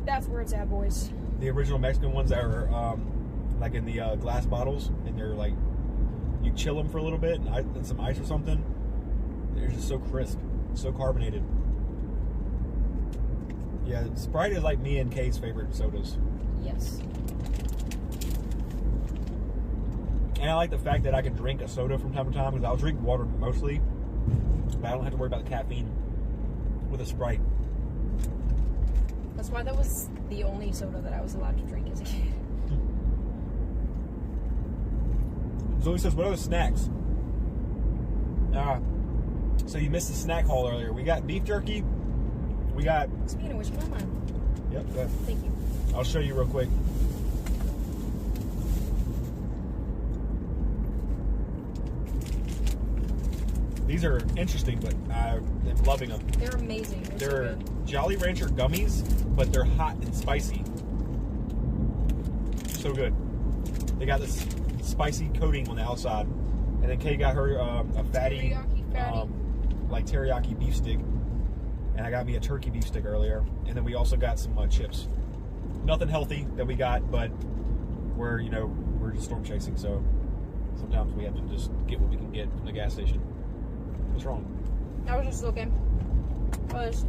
That's where it's at, boys. The original Mexican ones that are like in the glass bottles, and they're like you chill them for a little bit and some ice or something. They're just so crisp, so carbonated. Yeah, Sprite is like me and Kay's favorite sodas. Yes. And I like the fact that I can drink a soda from time to time because I'll drink water mostly, but I don't have to worry about the caffeine with a Sprite. That's why that was the only soda that I was allowed to drink as a kid. Zoe says, what other snacks? So you missed the snack haul earlier. We got beef jerky. We got... Speaking of which, come on. Yep, go ahead. Thank you. I'll show you real quick. These are interesting, but I'm loving them. They're amazing. They're so good. Jolly Rancher gummies, but they're hot and spicy. So good. They got this spicy coating on the outside. And then Kay got her a fatty, like teriyaki beef stick. And I got me a turkey beef stick earlier. And then we also got some chips. Nothing healthy that we got, but we're just storm chasing. So sometimes we have to just get what we can get from the gas station. What's wrong? I was just looking. Because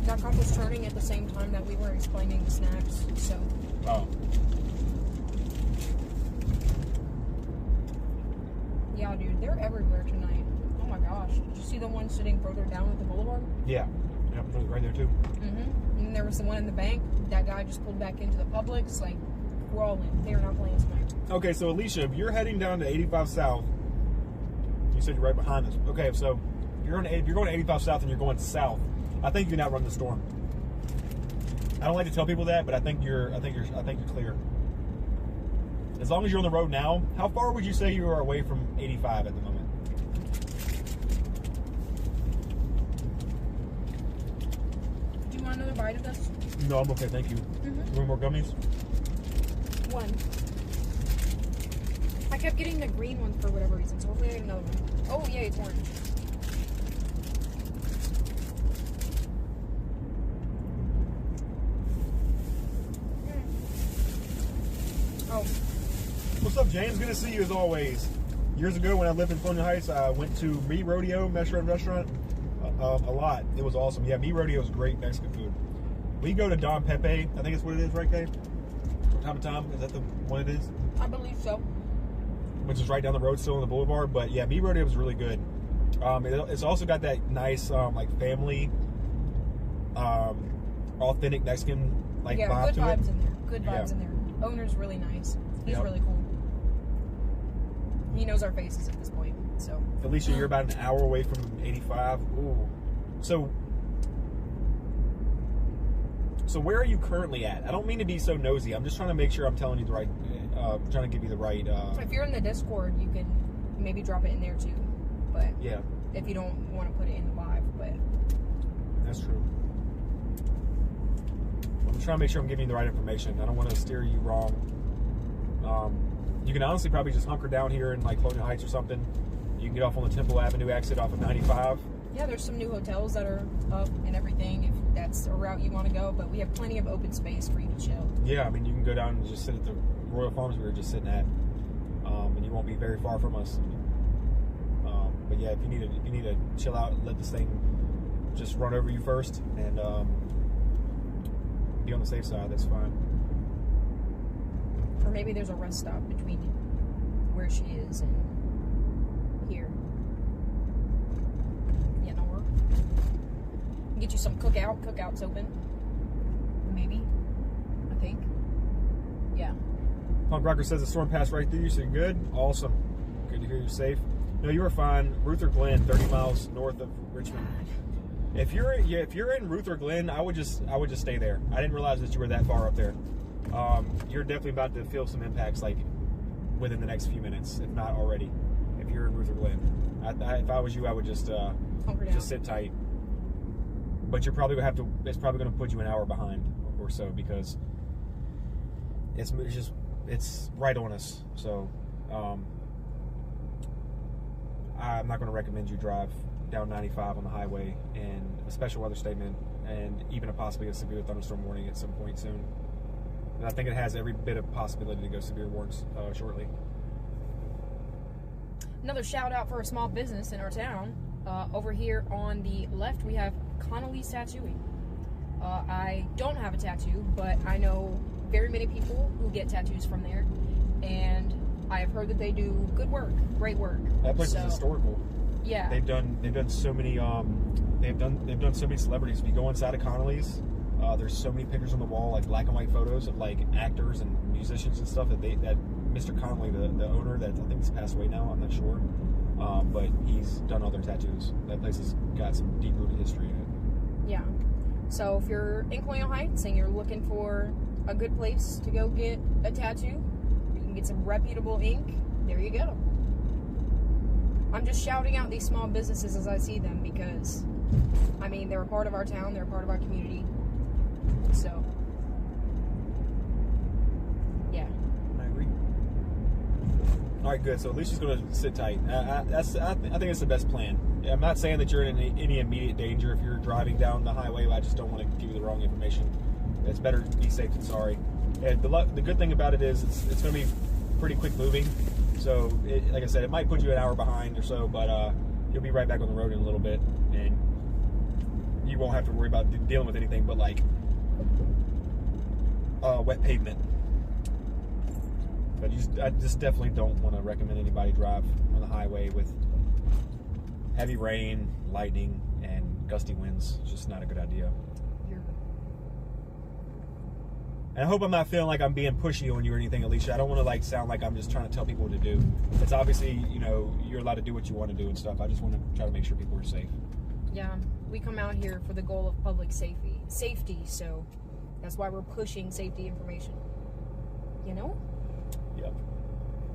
that cop was turning at the same time that we were explaining the snacks. So. Oh. Yeah, dude, they're everywhere tonight. Oh my gosh. Did you see the one sitting further down at the boulevard? Yeah. Yep, right there too. Mm-hmm. And there was the one in the bank. That guy just pulled back into the Publix. Like, we're all in. They are not playing tonight. Okay, so Alicia, if you're heading down to 85 South, you said you're right behind us. Okay, so if you're going to 85 South and you're going south, I think you can outrun the storm. I don't like to tell people that, but I think you're clear. as long as you're on the road now, how far would you say you are away from 85 at the moment? Do you want another bite of this? No, I'm okay, thank you. Mm-hmm. You want more gummies? One. I kept getting the green one for whatever reason, so hopefully I get another one. Oh, yeah, it's orange. Oh. What's up, James? Good to see you as always. Years ago when I lived in Colonial Heights, I went to Me Rodeo Mexican restaurant a lot. It was awesome. Yeah, Me Rodeo is great Mexican food. We go to Don Pepe. I think it's what it is, right, Kay? From time to time. Is that the one it is? I believe so. Which is right down the road still on the boulevard. But yeah, Me Rodeo was really good. It's also got that nice like family, authentic Mexican like vibe good to vibes it. in there. Good vibes in there. Owner's really nice. He's really cool. He knows our faces at this point. So Alicia, you're about an hour away from 85. Ooh. So where are you currently at? I don't mean to be so nosy. I'm just trying to make sure I'm telling you the right, trying to give you the right. if you're in the Discord, you can maybe drop it in there too. But yeah, if you don't want to put it in the live, but that's true. I'm trying to make sure I'm giving you the right information. I don't want to steer you wrong. You can honestly probably just hunker down here in like Colonial Heights or something. You can get off on the Temple Avenue exit off of 95. yeah, there's some new hotels that are up and everything if that's a route you want to go. But we have plenty of open space for you to chill. Yeah, I mean, you can go down and just sit at the Royal Farms we were just sitting at, and you won't be very far from us. But yeah, if you need to chill out and let this thing just run over you first and be on the safe side, that's fine. Or maybe there's a rest stop between where she is and here. Yeah, no work. Get you some cookout. Cookout's open. Maybe. I think. Yeah. Punk Rocker says the storm passed right through you, so you're good. Awesome. Good to hear you're safe. No, you were fine. Ruther Glen, 30 miles north of Richmond. If you're in Ruther Glen, I would just stay there. I didn't realize that you were that far up there. You're definitely about to feel some impacts like within the next few minutes, if not already. If you're in Ruther Glen, if I was you, I would just sit tight. But you're probably gonna have to. It's probably going to put you an hour behind or so because it's right on us. So I'm not going to recommend you drive down 95 on the highway in a special weather statement and even possibly a severe thunderstorm warning at some point soon. And I think it has every bit of possibility to go severe warnings shortly. Another shout out for a small business in our town. Over here on the left, we have Connolly's Tattooing. I don't have a tattoo, but I know very many people who get tattoos from there, and I have heard that they do good work, great work. That place is historical. Yeah, they've done so many they've done so many celebrities. If you go inside of Connolly's, there's so many pictures on the wall, like black and white photos of like actors and musicians and stuff that Mr. Connolly, the owner, that I think has passed away now, I'm not sure, but he's done all their tattoos. That place has got some deep rooted history in it. Yeah. So if you're in Colonial Heights and you're looking for a good place to go get a tattoo, you can get some reputable ink. There you go. I'm just shouting out these small businesses as I see them because, I mean, they're a part of our town, they're a part of our community. So, yeah. I agree. All right, good. So at least she's going to sit tight. I think it's the best plan. I'm not saying that you're in any immediate danger if you're driving down the highway. I just don't want to give you the wrong information. It's better to be safe than sorry. And the good thing about it is it's going to be pretty quick moving. So, like I said, it might put you an hour behind or so, but you'll be right back on the road in a little bit, and you won't have to worry about dealing with anything but like wet pavement. But I just definitely don't want to recommend anybody drive on the highway with heavy rain, lightning, and gusty winds. It's just not a good idea. And I hope I'm not feeling like I'm being pushy on you or anything, Alicia. I don't want to like sound like I'm just trying to tell people what to do. It's obviously, you're allowed to do what you want to do and stuff. I just want to try to make sure people are safe. Yeah, we come out here for the goal of public safety, so that's why we're pushing safety information. Yep.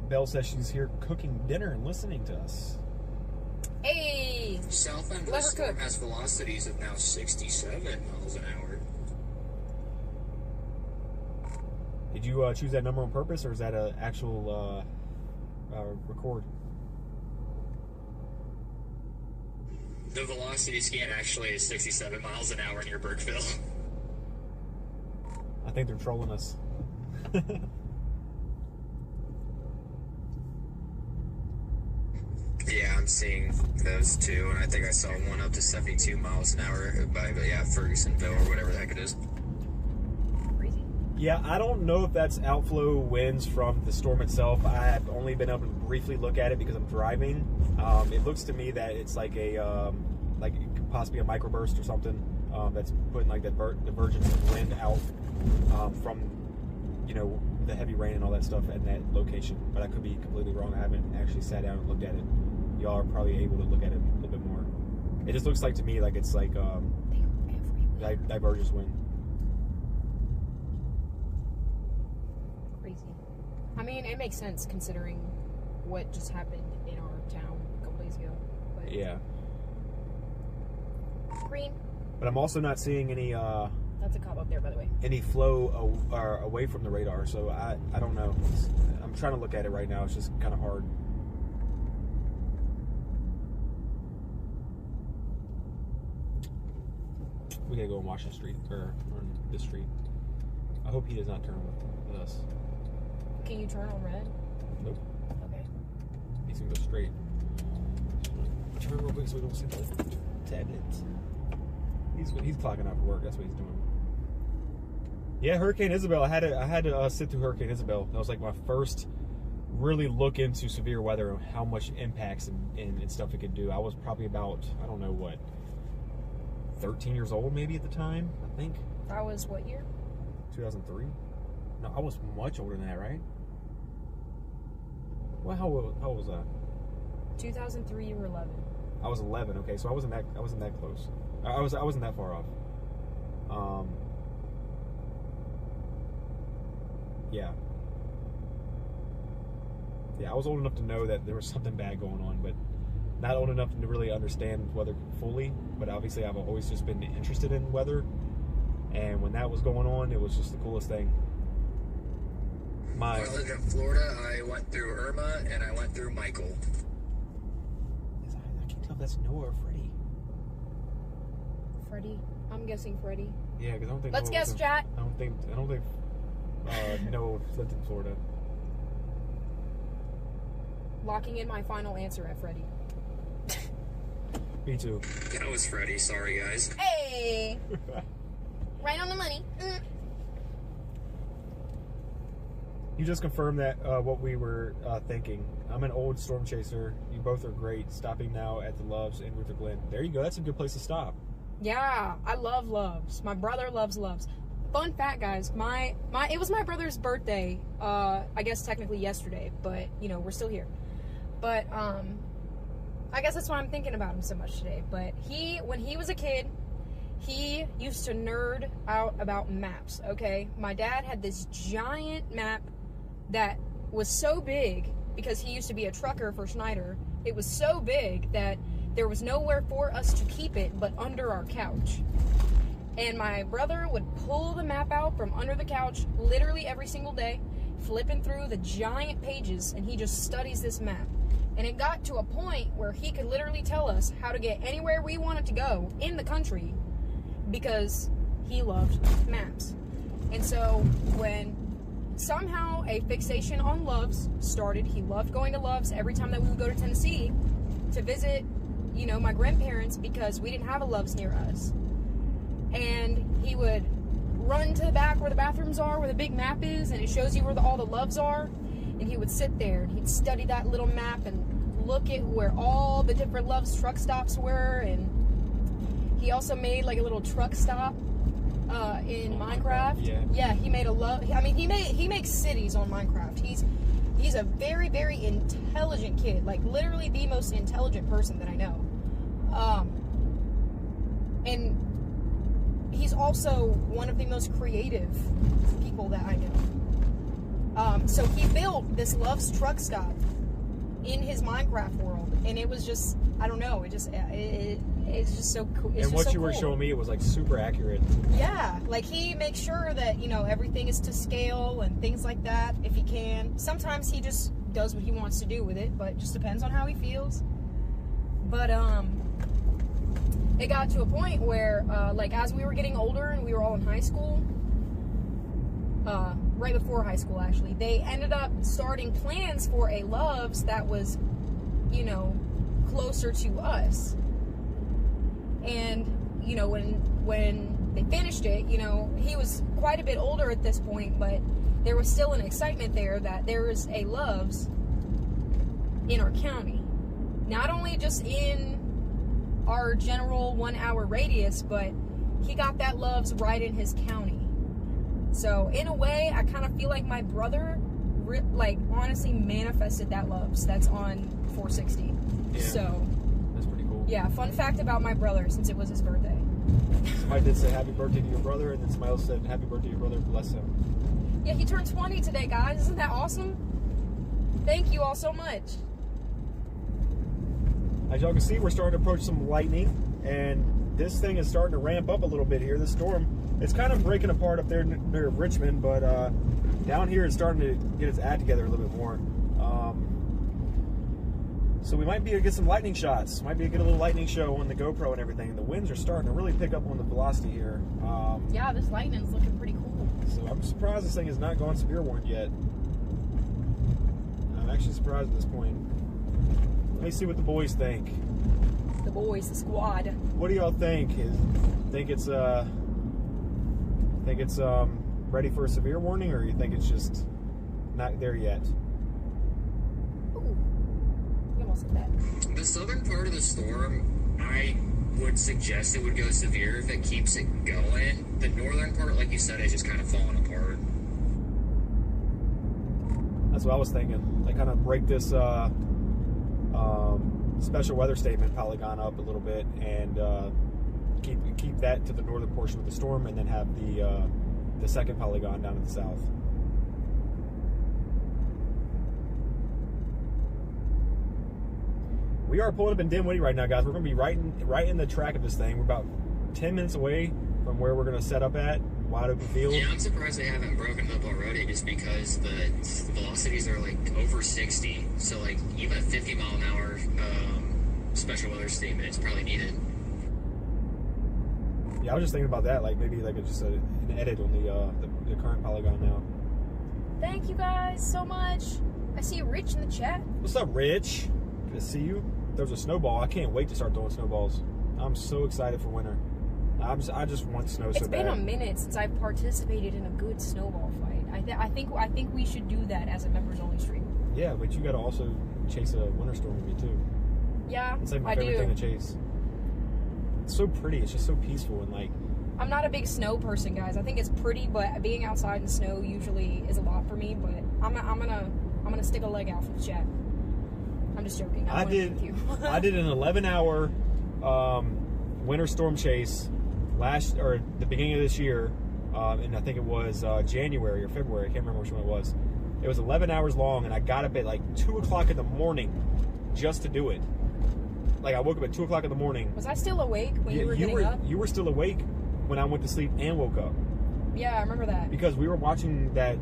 Belle says she's here cooking dinner and listening to us. Hey! Southbound Let her storm cook. has velocities of now 67 miles an hour. Did you choose that number on purpose, or is that an actual record? The velocity scan actually is 67 miles an hour near Burkeville. I think they're trolling us. Yeah, I'm seeing those too, and I think I saw one up to 72 miles an hour by Fergusonville or whatever the heck it is. Crazy. Yeah, I don't know if that's outflow winds from the storm itself. I have only been able to briefly look at it because I'm driving. It looks to me that it's like like it could possibly a microburst or something that's putting like that divergence of wind out from, you know, the heavy rain and all that stuff at that location. But I could be completely wrong. I haven't actually sat down and looked at it. Y'all are probably able to look at it a little bit more. It just looks like to me like it's like divergence wind. Crazy. I mean, it makes sense considering what just happened in our town a couple days ago. But Yeah. green. But I'm also not seeing any That's a cop up there, by the way. any flow away from the radar, so I don't know. I'm trying to look at it right now. It's just kind of hard. We gotta go on Washington Street or on this street. I hope he does not turn with us. Can you turn on red? Nope. Okay. He's gonna go straight. Turn real quick so we don't see the tablet. He's clocking out for work. That's what he's doing. Yeah, Hurricane Isabel. I had to sit through Hurricane Isabel. That was like my first really look into severe weather and how much impacts and stuff it could do. I was probably about, I don't know what, 13 years old maybe at the time, I think. That was what year? 2003? No, I was much older than that, right? Well, how old was I? 2003, you were 11. I was 11. Okay, so I wasn't that close. I wasn't that far off. Yeah. Yeah, I was old enough to know that there was something bad going on, but not old enough to really understand weather fully. But obviously, I've always just been interested in weather, and when that was going on, it was just the coolest thing. When I lived in Florida, I went through Irma and I went through Michael. I can't tell if that's Noah or Freddie. Freddie? I'm guessing Freddie. Yeah, because I don't think. Let's Noah guess, was in- chat. I don't think Noah lived in Florida. Locking in my final answer at Freddie. Me too. That was Freddie. Sorry, guys. Hey! Right on the money. You just confirmed that what we were thinking. I'm an old storm chaser. You both are great. Stopping now at the Loves in Ruther Glen. There you go. That's a good place to stop. Yeah, I love Loves. My brother loves Loves. Fun fact, guys. It was my brother's birthday. I guess technically yesterday, but you know we're still here. But I guess that's why I'm thinking about him so much today. But when he was a kid, he used to nerd out about maps. Okay, my dad had this giant map that was so big because he used to be a trucker for Schneider. It was so big that there was nowhere for us to keep it but under our couch. And my brother would pull the map out from under the couch literally every single day, flipping through the giant pages, and he just studies this map. And it got to a point where he could literally tell us how to get anywhere we wanted to go in the country because he loved maps. And so when somehow a fixation on Loves started, he loved going to Loves every time that we would go to Tennessee to visit, you know, my grandparents because we didn't have a Loves near us. And he would run to the back where the bathrooms are, where the big map is, and it shows you where all the Loves are. And he would sit there and he'd study that little map and look at where all the different Loves truck stops were. And he also made like a little truck stop in Minecraft. Yeah, he made he makes cities on Minecraft. He's a very, very intelligent kid, like literally the most intelligent person that I know. And he's also one of the most creative people that I know. So he built this Love's truck stop in his Minecraft world, and it was just, I don't know, it's just so cool. And what you were showing me, it was like super accurate. Yeah, like he makes sure that, you know, everything is to scale and things like that if he can. Sometimes he just does what he wants to do with it, but it just depends on how he feels. But it got to a point where like as we were getting older and we were all in high school, right before high school actually, they ended up starting plans for a Love's that was, you know, closer to us. And, you know, when they finished it, you know, he was quite a bit older at this point, but there was still an excitement there that there was a Love's in our county. Not only just in our general 1 hour radius, but he got that Love's right in his county. So in a way, I kind of feel like my brother, like, honestly manifested that Love's that's on 460. Yeah. So That's pretty cool. yeah, fun fact about my brother, since it was his birthday. Somebody did say happy birthday to your brother, and then somebody else said happy birthday to your brother, bless him. Yeah, he turned 20 today, guys. Isn't that awesome? Thank you all so much. As y'all can see, we're starting to approach some lightning, and this thing is starting to ramp up a little bit here. This storm, it's kind of breaking apart up there near Richmond, but down here it's starting to get its act together a little bit more. So we might be able to get some lightning shots. Might be able to get a little lightning show on the GoPro and everything. The winds are starting to really pick up on the velocity here. Yeah, this lightning's looking pretty cool. So I'm surprised this thing has not gone severe warned yet. I'm actually surprised at this point. Let me see what the boys think. The boys, the squad. What do y'all think? Think it's ready for a severe warning, or you think it's just not there yet? Ooh, you almost hit that. The southern part of the storm, I would suggest it would go severe if it keeps it going. The northern part, like you said, is just kind of falling apart. That's what I was thinking. They kind of break this special weather statement polygon up a little bit, and keep that to the northern portion of the storm, and then have the second polygon down to the south. We are pulling up in Dinwiddie right now, guys. We're going to be right in the track of this thing. We're about 10 minutes away from where we're going to set up at, wide open field. Yeah, I'm surprised they haven't broken it up already, just because the velocities are like over 60. So like even a 50 mile an hour special weather statement is probably needed. Yeah, I was just thinking about that, like maybe like just an edit on the current polygon now. Thank you guys so much. I see Rich in the chat. What's up, Rich? Good to see you. There's a snowball. I can't wait to start throwing snowballs. I'm so excited for winter. I just want snow so bad. It's been a minute since I've participated in a good snowball fight. I think we should do that as a members only stream. Yeah, but you got to also chase a winter storm with me too. Yeah, it's like my favorite thing to chase. It's so pretty. It's just so peaceful, and like. I'm not a big snow person, guys. I think it's pretty, but being outside in the snow usually is a lot for me. But I'm gonna stick a leg out for the chat. I'm just joking. I did an 11-hour winter storm chase the beginning of this year, and I think it was January or February. I can't remember which one it was. It was 11 hours long, and I got up at like 2 o'clock in the morning just to do it. Like I woke up at 2 o'clock in the morning. Was I still awake when you were getting up? You were still awake when I went to sleep and woke up. Yeah, I remember that. Because we were watching that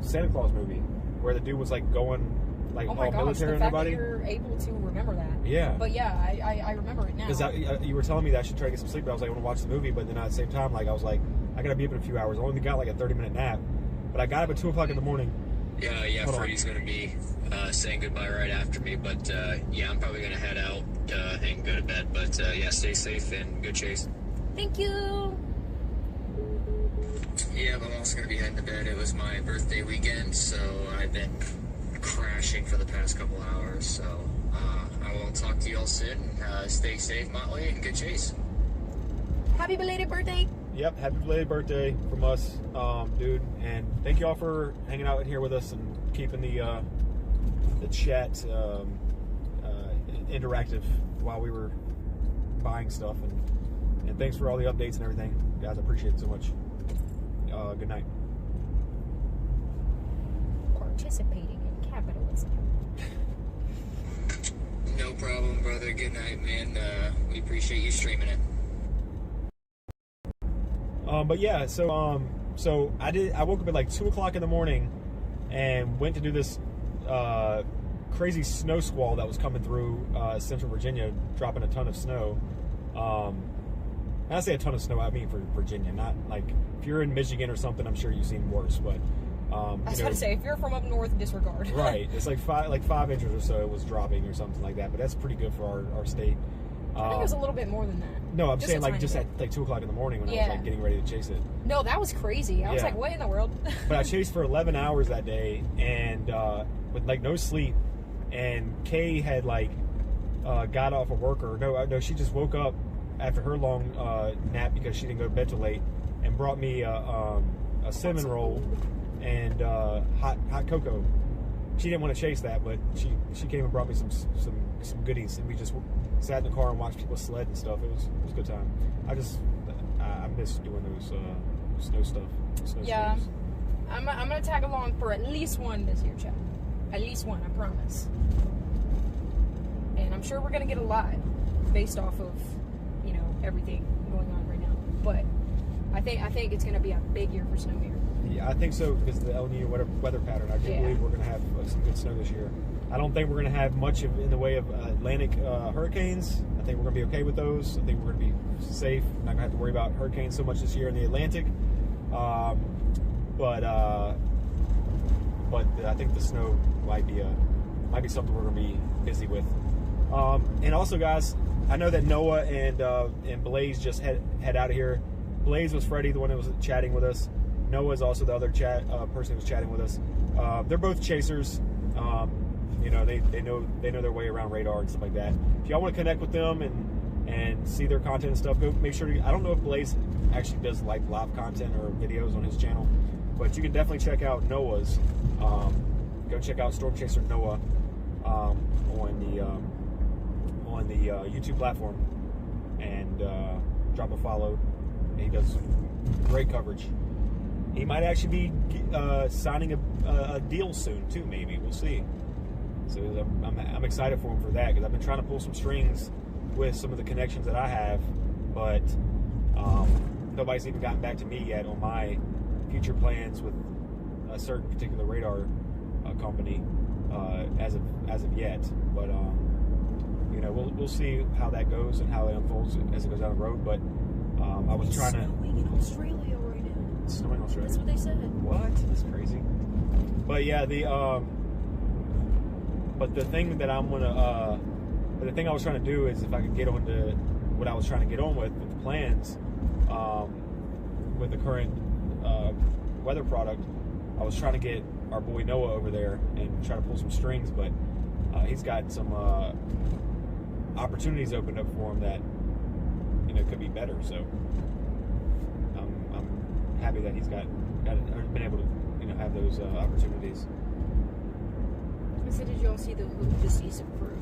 Santa Claus movie where the dude was like going like all military and everybody. That you're able to remember that. Yeah. But yeah, I remember it now. Because you were telling me that I should try to get some sleep, but I was like, I want to watch the movie, but then at the same time, like I was like, I gotta be up in a few hours. I only got like a 30-minute nap, but I got up at 2 o'clock in the morning. Yeah, Freddie's gonna be saying goodbye right after me, but yeah, I'm probably gonna head out and go to bed. But yeah, stay safe and good chase. Thank you. Yeah, I'm also gonna be heading to bed. It was my birthday weekend, so I've been crashing for the past couple hours. So I will talk to you all soon. Stay safe, Motley, and good chase. Happy belated birthday. Yep, happy belated birthday from us, dude. And thank you all for hanging out in here with us and keeping the chat interactive while we were buying stuff. And thanks for all the updates and everything. Guys, I appreciate it so much. Good night. participating in capitalism. No problem, brother. Good night, man. We appreciate you streaming it. But yeah, so I woke up at like 2 o'clock in the morning and went to do this crazy snow squall that was coming through Central Virginia, dropping a ton of snow. When I say a ton of snow, I mean for Virginia, not like if you're in Michigan or something. I'm sure you've seen worse, but I was about to say, if you're from up north, disregard. Right, it's like 5 inches or so it was dropping or something like that. But that's pretty good for our state. I think it was a little bit more than that. No, I'm saying like at like 2 o'clock in the morning when I was like getting ready to chase it. No, that was crazy. I was like, what in the world? But I chased for 11 hours that day and with like no sleep. And Kay had like got off of work, or no, she just woke up after her long nap because she didn't go to bed till late, and brought me a cinnamon roll and hot cocoa. She didn't want to chase that, but she came and brought me some goodies, and we just sat in the car and watched people sled and stuff. It was a good time. I miss doing those snow stuff. Yeah, streams. I'm gonna tag along for at least one this year, Chad. At least one, I promise. And I'm sure we're gonna get a lot based off of everything going on right now. But I think it's gonna be a big year for snow here. Yeah, I think so because of the El Nino weather pattern. I do believe we're going to have some good snow this year. I don't think we're going to have much in the way of Atlantic hurricanes. I think we're going to be okay with those. I think we're going to be safe. Not going to have to worry about hurricanes so much this year in the Atlantic. But I think the snow might be something we're going to be busy with. And also, guys, I know that Noah and Blaze just head out of here. Blaze was Freddie, the one that was chatting with us. Noah is also the other person who was chatting with us. They're both chasers. They know their way around radar and stuff like that. If y'all want to connect with them and see their content and stuff, go make sure to. I don't know if Blaze actually does like live content or videos on his channel, but you can definitely check out Noah's. Go check out Storm Chaser Noah on the YouTube platform and drop a follow. He does great coverage. He might actually be signing a deal soon too. Maybe we'll see. So I'm excited for him for that because I've been trying to pull some strings with some of the connections that I have, but nobody's even gotten back to me yet on my future plans with a certain particular radar company as of yet. But we'll see how that goes and how it unfolds as it goes down the road. But I was trying to. Snowing in Australia right now. It's snowing in Australia. That's what they said. What? That's crazy. But yeah, but the thing that the thing I was trying to do is if I could get on to what I was trying to get on with the plans, with the current weather product, I was trying to get our boy Noah over there and try to pull some strings, but he's got some opportunities opened up for him that could be better. So I'm happy that he's been able to have those opportunities. So did you all see the deceased crew?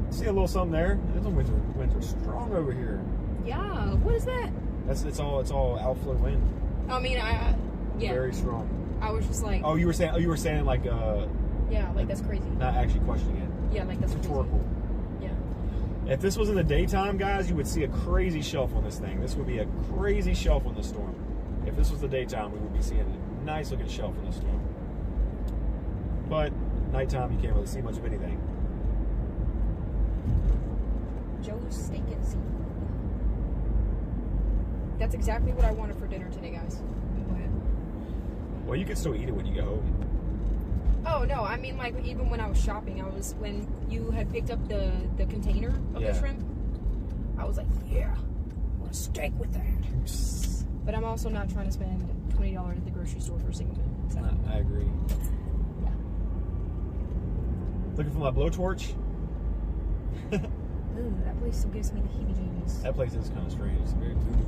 See a little something there. There's some winds are strong over here. Yeah. What is that? It's all outflow wind. I mean, yeah. Very strong. I was just like. Oh, you were saying like. Yeah, like that's crazy. Not actually questioning it. Yeah, like that's rhetorical. Crazy. Yeah. If this was in the daytime, guys, you would see a crazy shelf on this thing. This would be a crazy shelf on the storm. If this was the daytime, we would be seeing a nice looking shelf on the storm. But nighttime, you can't really see much of anything. Joe's steak and seafood. That's exactly what I wanted for dinner today, guys. Well, you can still eat it when you get home. Oh no, I mean like even when I was shopping, when you had picked up the container of the shrimp, I was like, yeah, I want a steak with that. But I'm also not trying to spend $20 at the grocery store for a single meal. So. I agree. Yeah. Looking for my blowtorch? Ooh, that place still gives me the heebie-jeebies. That place is kind of strange. It's very cool.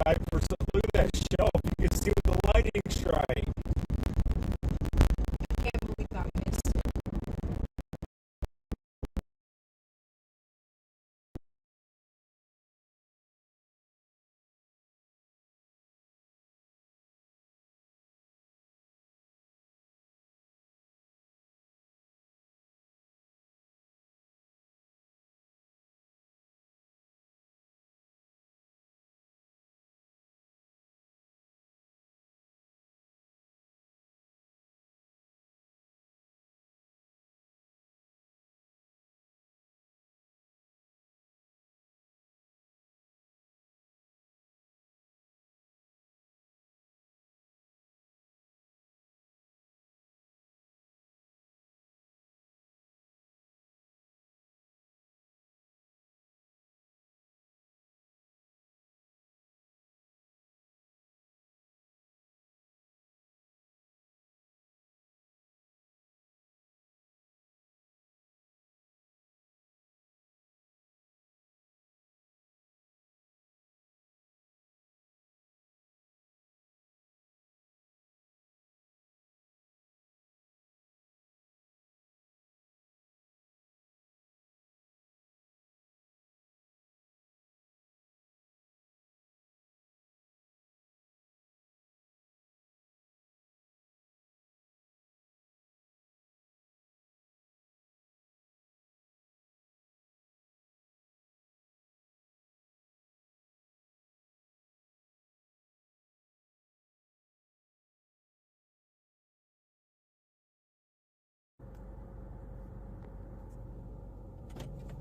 guys. Look at that shelf. You can see with the lighting strike. I can't believe I missed it.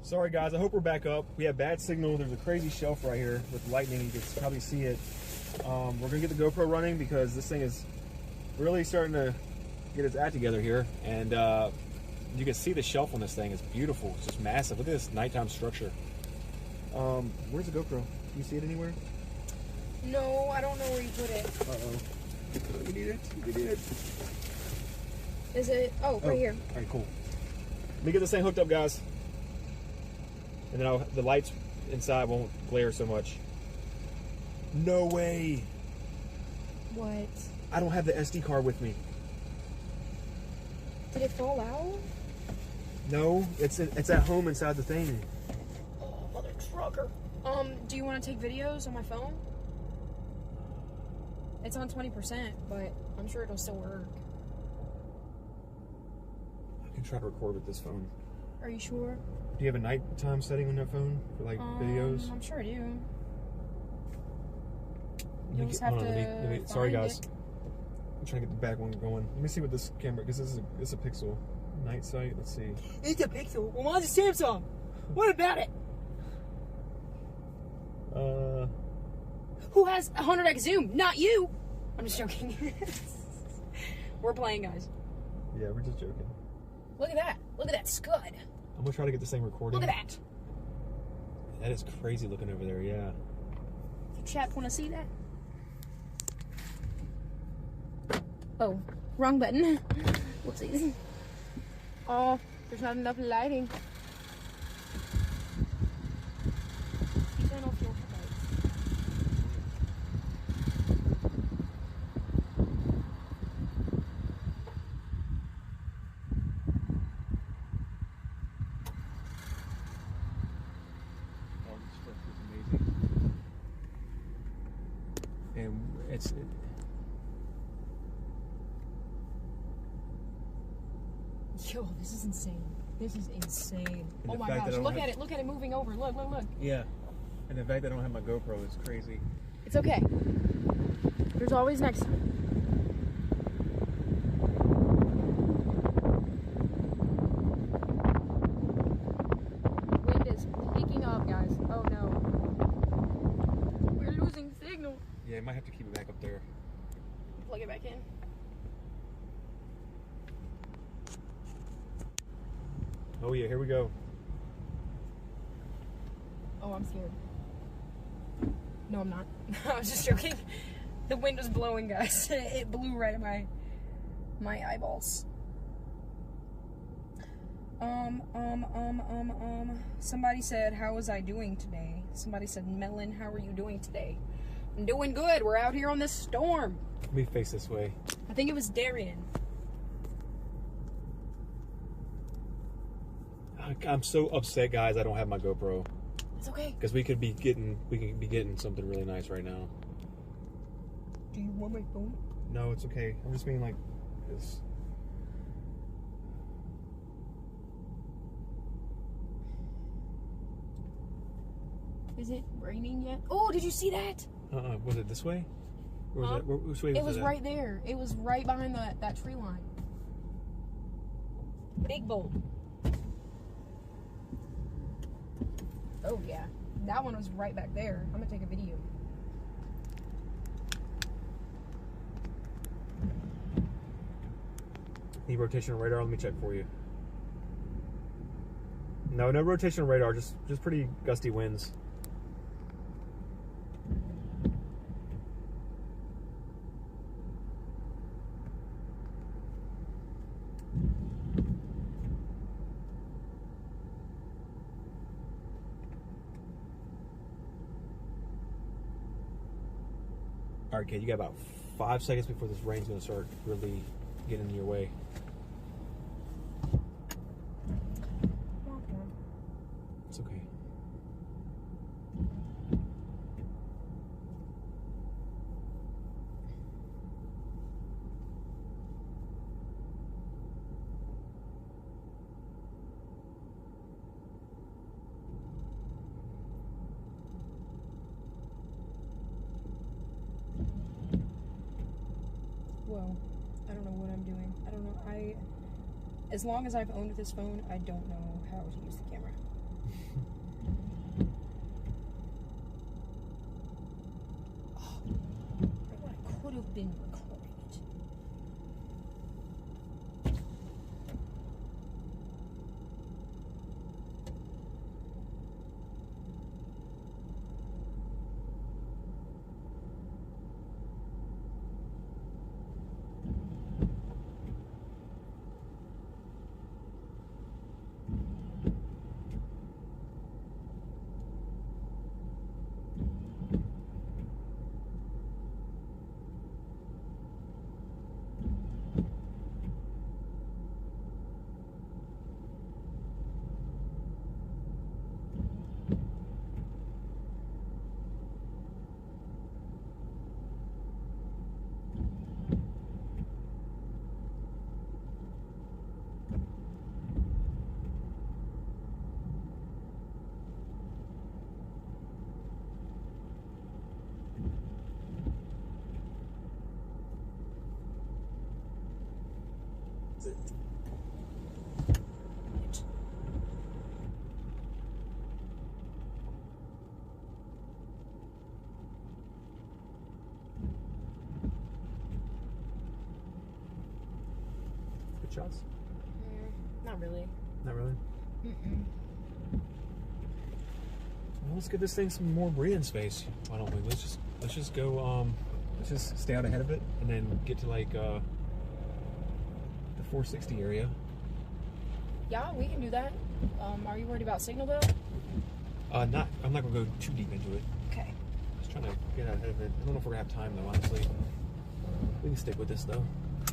Sorry guys, I hope we're back up. We have bad signal. There's a crazy shelf right here with lightning. You can probably see it. We're gonna get the GoPro running because this thing is really starting to get its act together here. And you can see the shelf on this thing. It's beautiful. It's just massive. Look at this nighttime structure. Where's the GoPro? Can you see it anywhere? No, I don't know where you put it. Uh-oh. We need it. We need it. Is it? Oh, right here. All right, cool. Let me get this thing hooked up, guys. And then the lights inside won't glare so much. No way. What? I don't have the SD card with me. Did it fall out? No, it's at home inside the thing. Oh, mother trucker. Do you want to take videos on my phone? It's on 20%, but I'm sure it'll still work. I can try to record with this phone. Are you sure? Do you have a nighttime setting on that phone for like videos? I'm sure I do. Let You'll me just get- have hold on, to. let me- sorry find guys. it. I'm trying to get the back one going. Let me see what this camera, because this is a Pixel night sight. Let's see. It's a Pixel. Well, mine's a Samsung. What about it? Who has 100x zoom? Not you. I'm just joking. We're playing, guys. Yeah, we're just joking. Look at that. Look at that scud. I'm gonna try to get this thing recording. Look at that. That is crazy looking over there. Yeah. You chat want to see that? Oh, wrong button. Whoopsies. Oh, there's not enough lighting. Turn off your headlights. Oh, this stuff is amazing. And it's. Yo, this is insane. This is insane. And Oh the my fact gosh, that I don't look have- at it. Look at it moving over. Look, look, look. Yeah. And the fact that I don't have my GoPro is crazy. It's okay. There's always next time. Wind is picking up, guys. Oh no. We're losing signal. Yeah, I might have to keep it back up there. Plug it back in. Oh yeah, here we go. Oh, I'm scared. No, I'm not. I was just joking. The wind was blowing, guys. It blew right at my eyeballs. Somebody said, how was I doing today? Somebody said, Melon, how are you doing today? I'm doing good. We're out here on this storm. Let me face this way. I think it was Darian. I'm so upset, guys. I don't have my GoPro. It's okay. Because we could be getting something really nice right now. Do you want my phone? No, it's okay. I'm just being like this. Is it raining yet? Oh, did you see that? Was it this way? Or was it, which way was It was at? right there. It was right behind that tree line. Big bolt. Oh yeah, that one was right back there. I'm gonna take a video. Need rotational radar? Let me check for you. No rotational radar. Just pretty gusty winds. All right, kid, you got about 5 seconds before this rain's gonna start really getting in your way. It's okay. Well, I don't know what I'm doing. I don't know. As long as I've owned this phone, I don't know how to use the camera. Oh, I could have been recording it. Good shots? Not really. Not really. Mm-mm. Well, let's give this thing some more breathing space. Why don't we? Let's just go. Let's just stay out ahead of it, and then get to like the 460 area. Yeah, we can do that. Are you worried about signal though? I'm not gonna go too deep into it. Okay. Just trying to get out ahead of it. I don't know if we're gonna have time though. Honestly, we can stick with this though,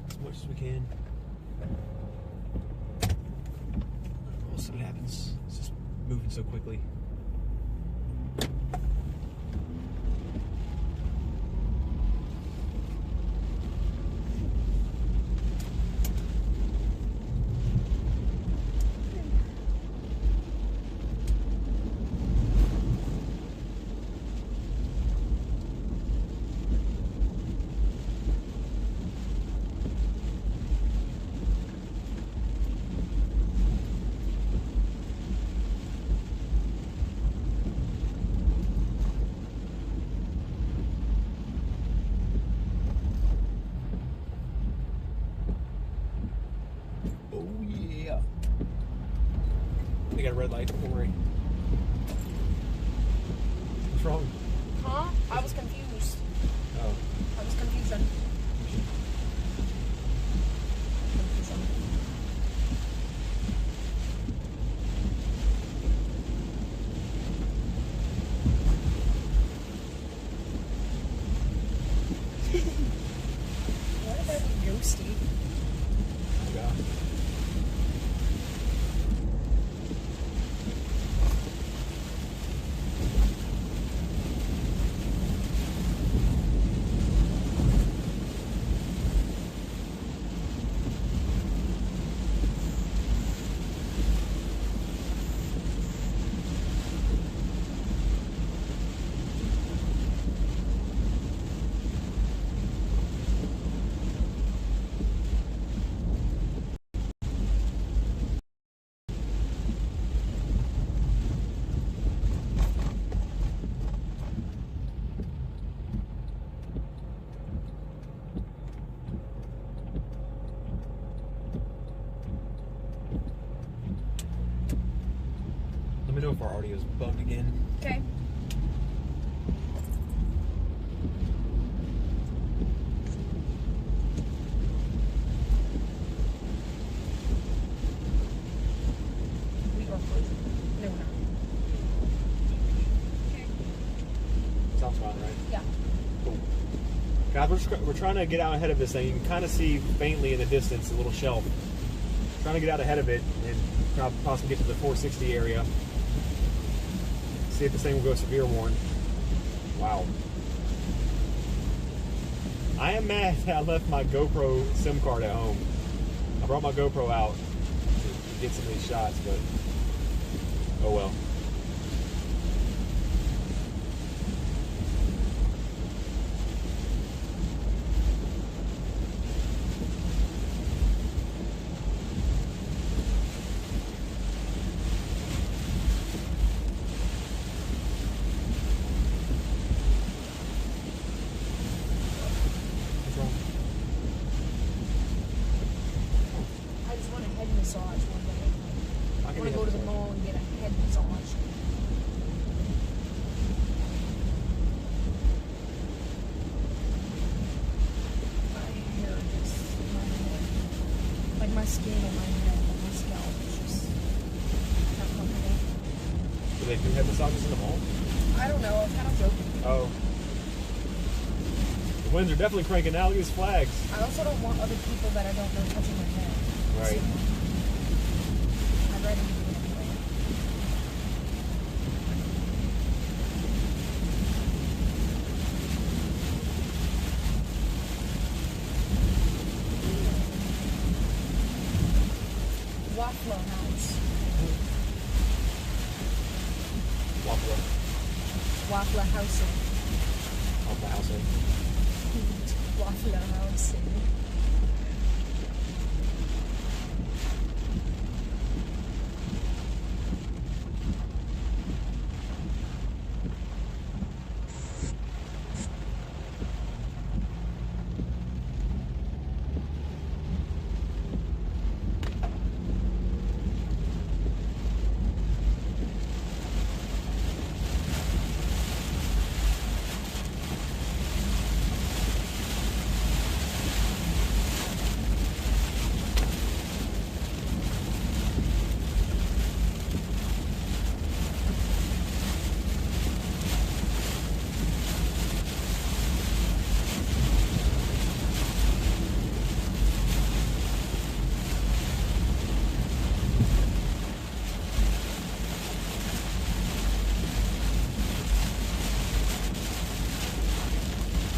as much as we can. We'll see what happens. It's just moving so quickly. They got a red light, don't worry. What's wrong? Huh? I was confused. Oh. I was confusion. What about a ghosty? Oh, God. Let me know if our audio's bugged again. Okay. We are frozen. No, we're not. Okay. Sounds fine, right? Yeah. Cool. Guys, we're trying to get out ahead of this thing. You can kind of see faintly in the distance a little shelf. Trying to get out ahead of it and possibly get to the 460 area. See if this thing will go severe warn. Wow. I am mad that I left my GoPro SIM card at home. I brought my GoPro out to get some of these shots, but oh well. What's wrong? I just want a head massage one day. I I can want to do go to the that. mall and get a head massage. My hair just, my head, like my skin on my head, on my scalp is just not comfortable. Do they do head massages in the mall? I don't know, I'm kind of joking. Oh. The winds are definitely cranking out. Look at these flags. I also don't want other people that I don't know touching my head. Right. I'd rather do it anyway. Waffle House. Waffle. Waffle House. Off the house. Waffle House.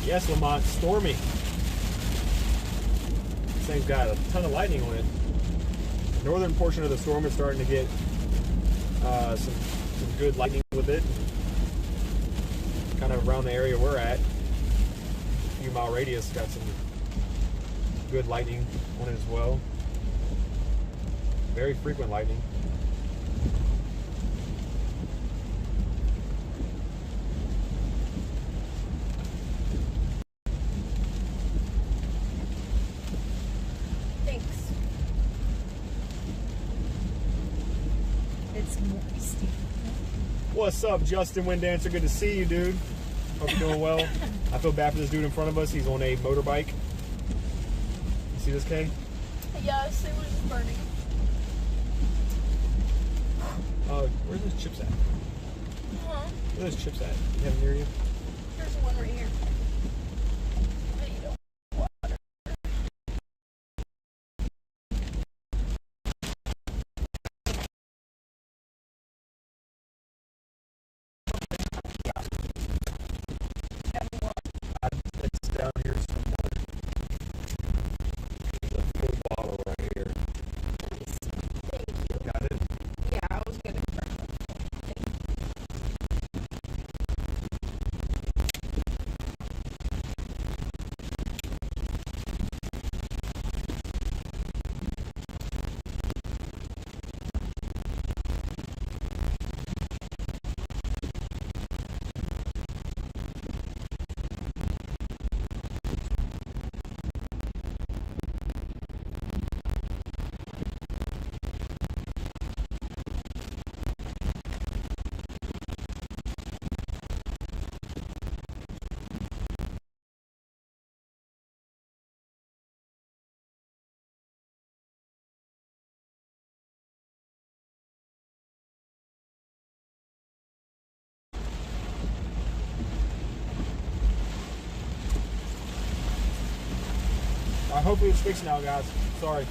Yes, Lamont, stormy. This thing's got a ton of lightning on it. The northern portion of the storm is starting to get some good lightning with it. Kind of around the area we're at. A few mile radius got some good lightning on it as well. Very frequent lightning. Thanks. It's moisty. What's up, Justin Wind Dancer? Good to see you, dude. Hope you're doing well. I feel bad for this dude in front of us. He's on a motorbike. You see this, Kay? Yes, it was burning. Where's those chips at? Huh? Where are those chips at? You have them near you? There's one right here. Hopefully it's fixed now, guys. Sorry.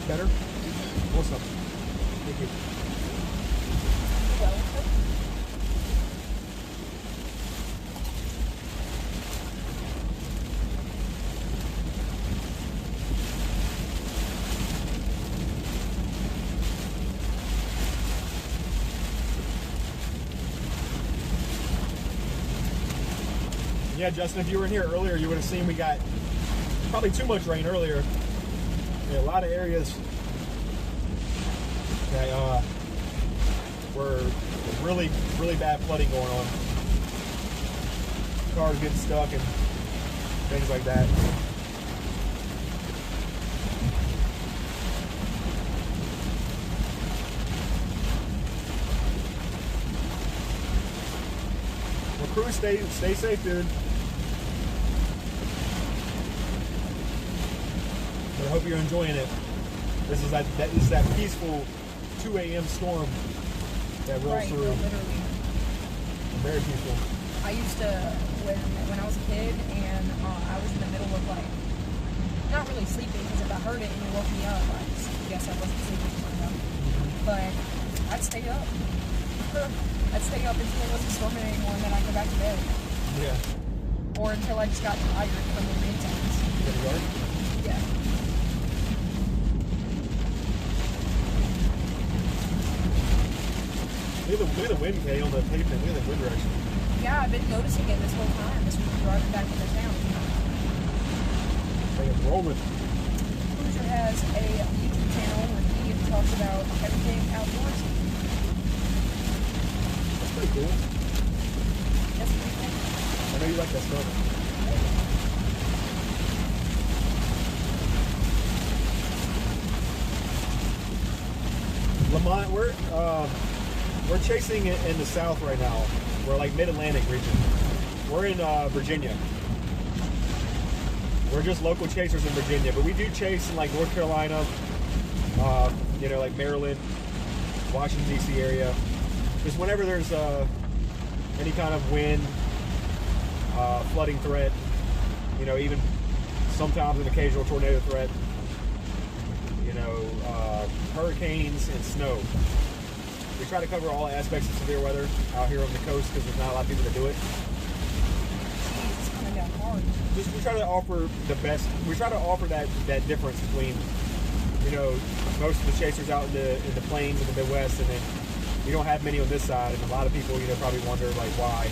Better? Awesome. Thank you. Yeah, Justin, if you were in here earlier, you would have seen we got probably too much rain earlier. Yeah, a lot of areas that were really, really bad flooding going on. Cars getting stuck and things like that. Well, crew, stay safe, dude. I hope you're enjoying it. This is that peaceful 2 a.m. storm that rolls through. Literally. Very peaceful. I used to, when I was a kid, and I was in the middle of like, not really sleeping, because if I heard it and it woke me up, I guess I wasn't sleeping enough. But I'd stay up. I'd stay up until it wasn't storming anymore, and then I'd go back to bed. Yeah. Or until I just got tired from the wind sounds. You got a yard? Yeah. Look at the wind, Kay, on the pavement. Look at the wind direction. Yeah, I've been noticing it this whole time. This week driving back into town. Like it's rolling. Cruiser has a YouTube channel where he talks about everything outdoorsy. That's pretty cool. That's pretty cool. I know you like that stuff. Lamont, we're chasing it in the south right now. We're like mid-Atlantic region. We're in Virginia. We're just local chasers in Virginia, but we do chase in like North Carolina, you know, like Maryland, Washington D.C. area. Just whenever there's any kind of wind, flooding threat, you know, even sometimes an occasional tornado threat, you know, hurricanes and snow. We try to cover all aspects of severe weather out here on the coast because there's not a lot of people that do it. It's coming down hard. Just we try to offer the best. We try to offer that difference between, you know, most of the chasers out in the plains in the Midwest, and then we don't have many on this side. And a lot of people, you know, probably wonder like why.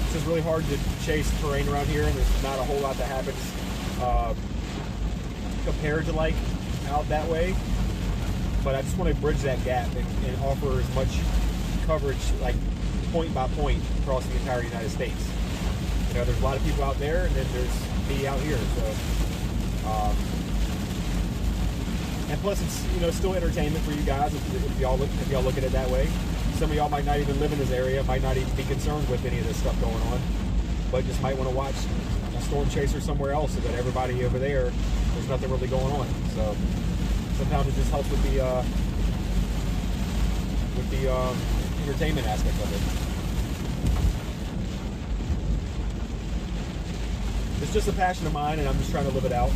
It's just really hard to chase terrain around here, and there's not a whole lot that happens compared to like out that way. But I just want to bridge that gap and offer as much coverage, like point by point, across the entire United States. You know, there's a lot of people out there, and then there's me out here. So, and plus, it's, you know, still entertainment for you guys if y'all look at it that way. Some of y'all might not even live in this area, might not even be concerned with any of this stuff going on, but just might want to watch a storm chaser somewhere else, so that everybody over there, there's nothing really going on. So sometimes it just helps with the entertainment aspect of it. It's just a passion of mine, and I'm just trying to live it out.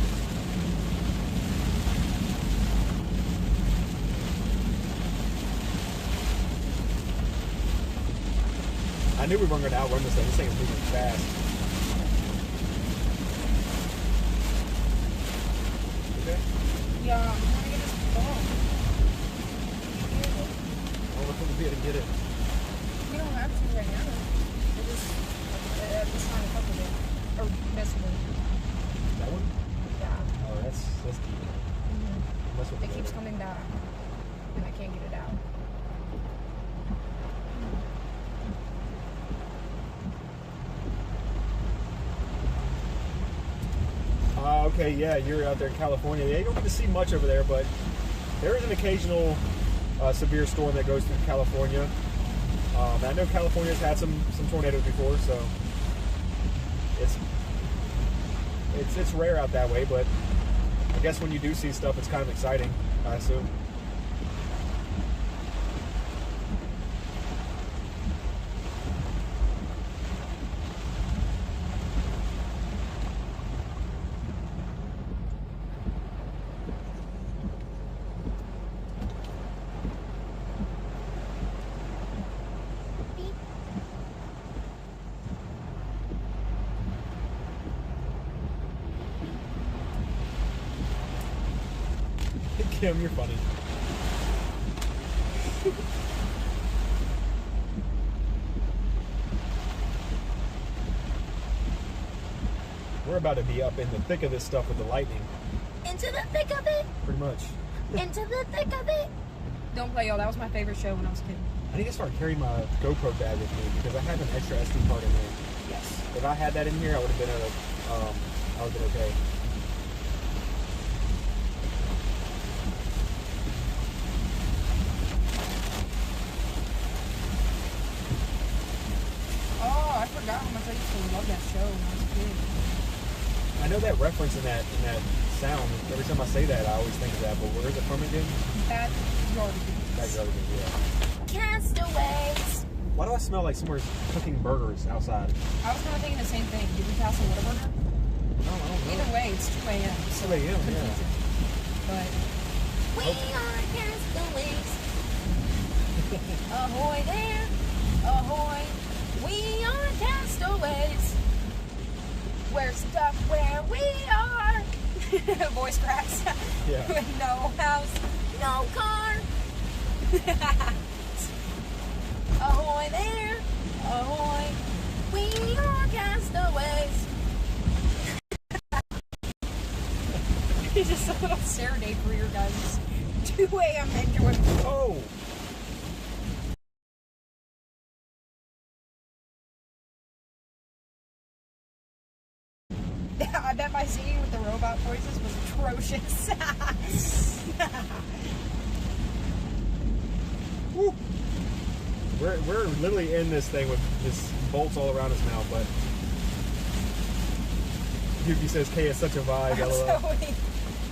I knew we weren't going to outrun this thing. This thing is moving fast. Okay? Yeah, I'm trying to get this ball. I'll look over here to get it. We don't have to right now. We're just trying to fuck with it. Or mess with it. That one? Yeah. Oh, that's deep. Mm-hmm. It keeps coming back. And I can't get it out. okay, yeah, you're out there in California. Yeah, you don't get to see much over there, but there is an occasional severe storm that goes through California. I know California's had some tornadoes before, so it's rare out that way, but I guess when you do see stuff, it's kind of exciting, I assume. Kim, you're funny. We're about to be up in the thick of this stuff with the lightning. Into the thick of it. Pretty much. Into the thick of it. Don't play, y'all. That was my favorite show when I was a kid. I need to start carrying my GoPro bag with me because I have an extra SD card in there. Yes. If I had that in here, I would have been I would have been okay. I forgot how much I used to love that show when I was a kid. I know that reference in that sound. Every time I say that, I always think of that. But where is it from again? Backyardigans, yeah. Castaways. Why do I smell like someone's cooking burgers outside? I was kind of thinking the same thing. Did we pass a Whataburger? No, I don't know. Either way, it's 2 a.m. So 2 a.m., yeah. confusing. But We are castaways. Ahoy there. Ahoy. We are castaways. We're stuck where we are. voice cracks. Yeah. With no house, No car. ahoy there, ahoy. We are castaways. It's just a little serenade for your guys. 2 a.m. enjoyment. Oh! I bet my singing with the robot voices was atrocious. Woo. We're literally in this thing with just bolts all around us now, but Yuki says K is such a vibe. I'm LOL. so weak.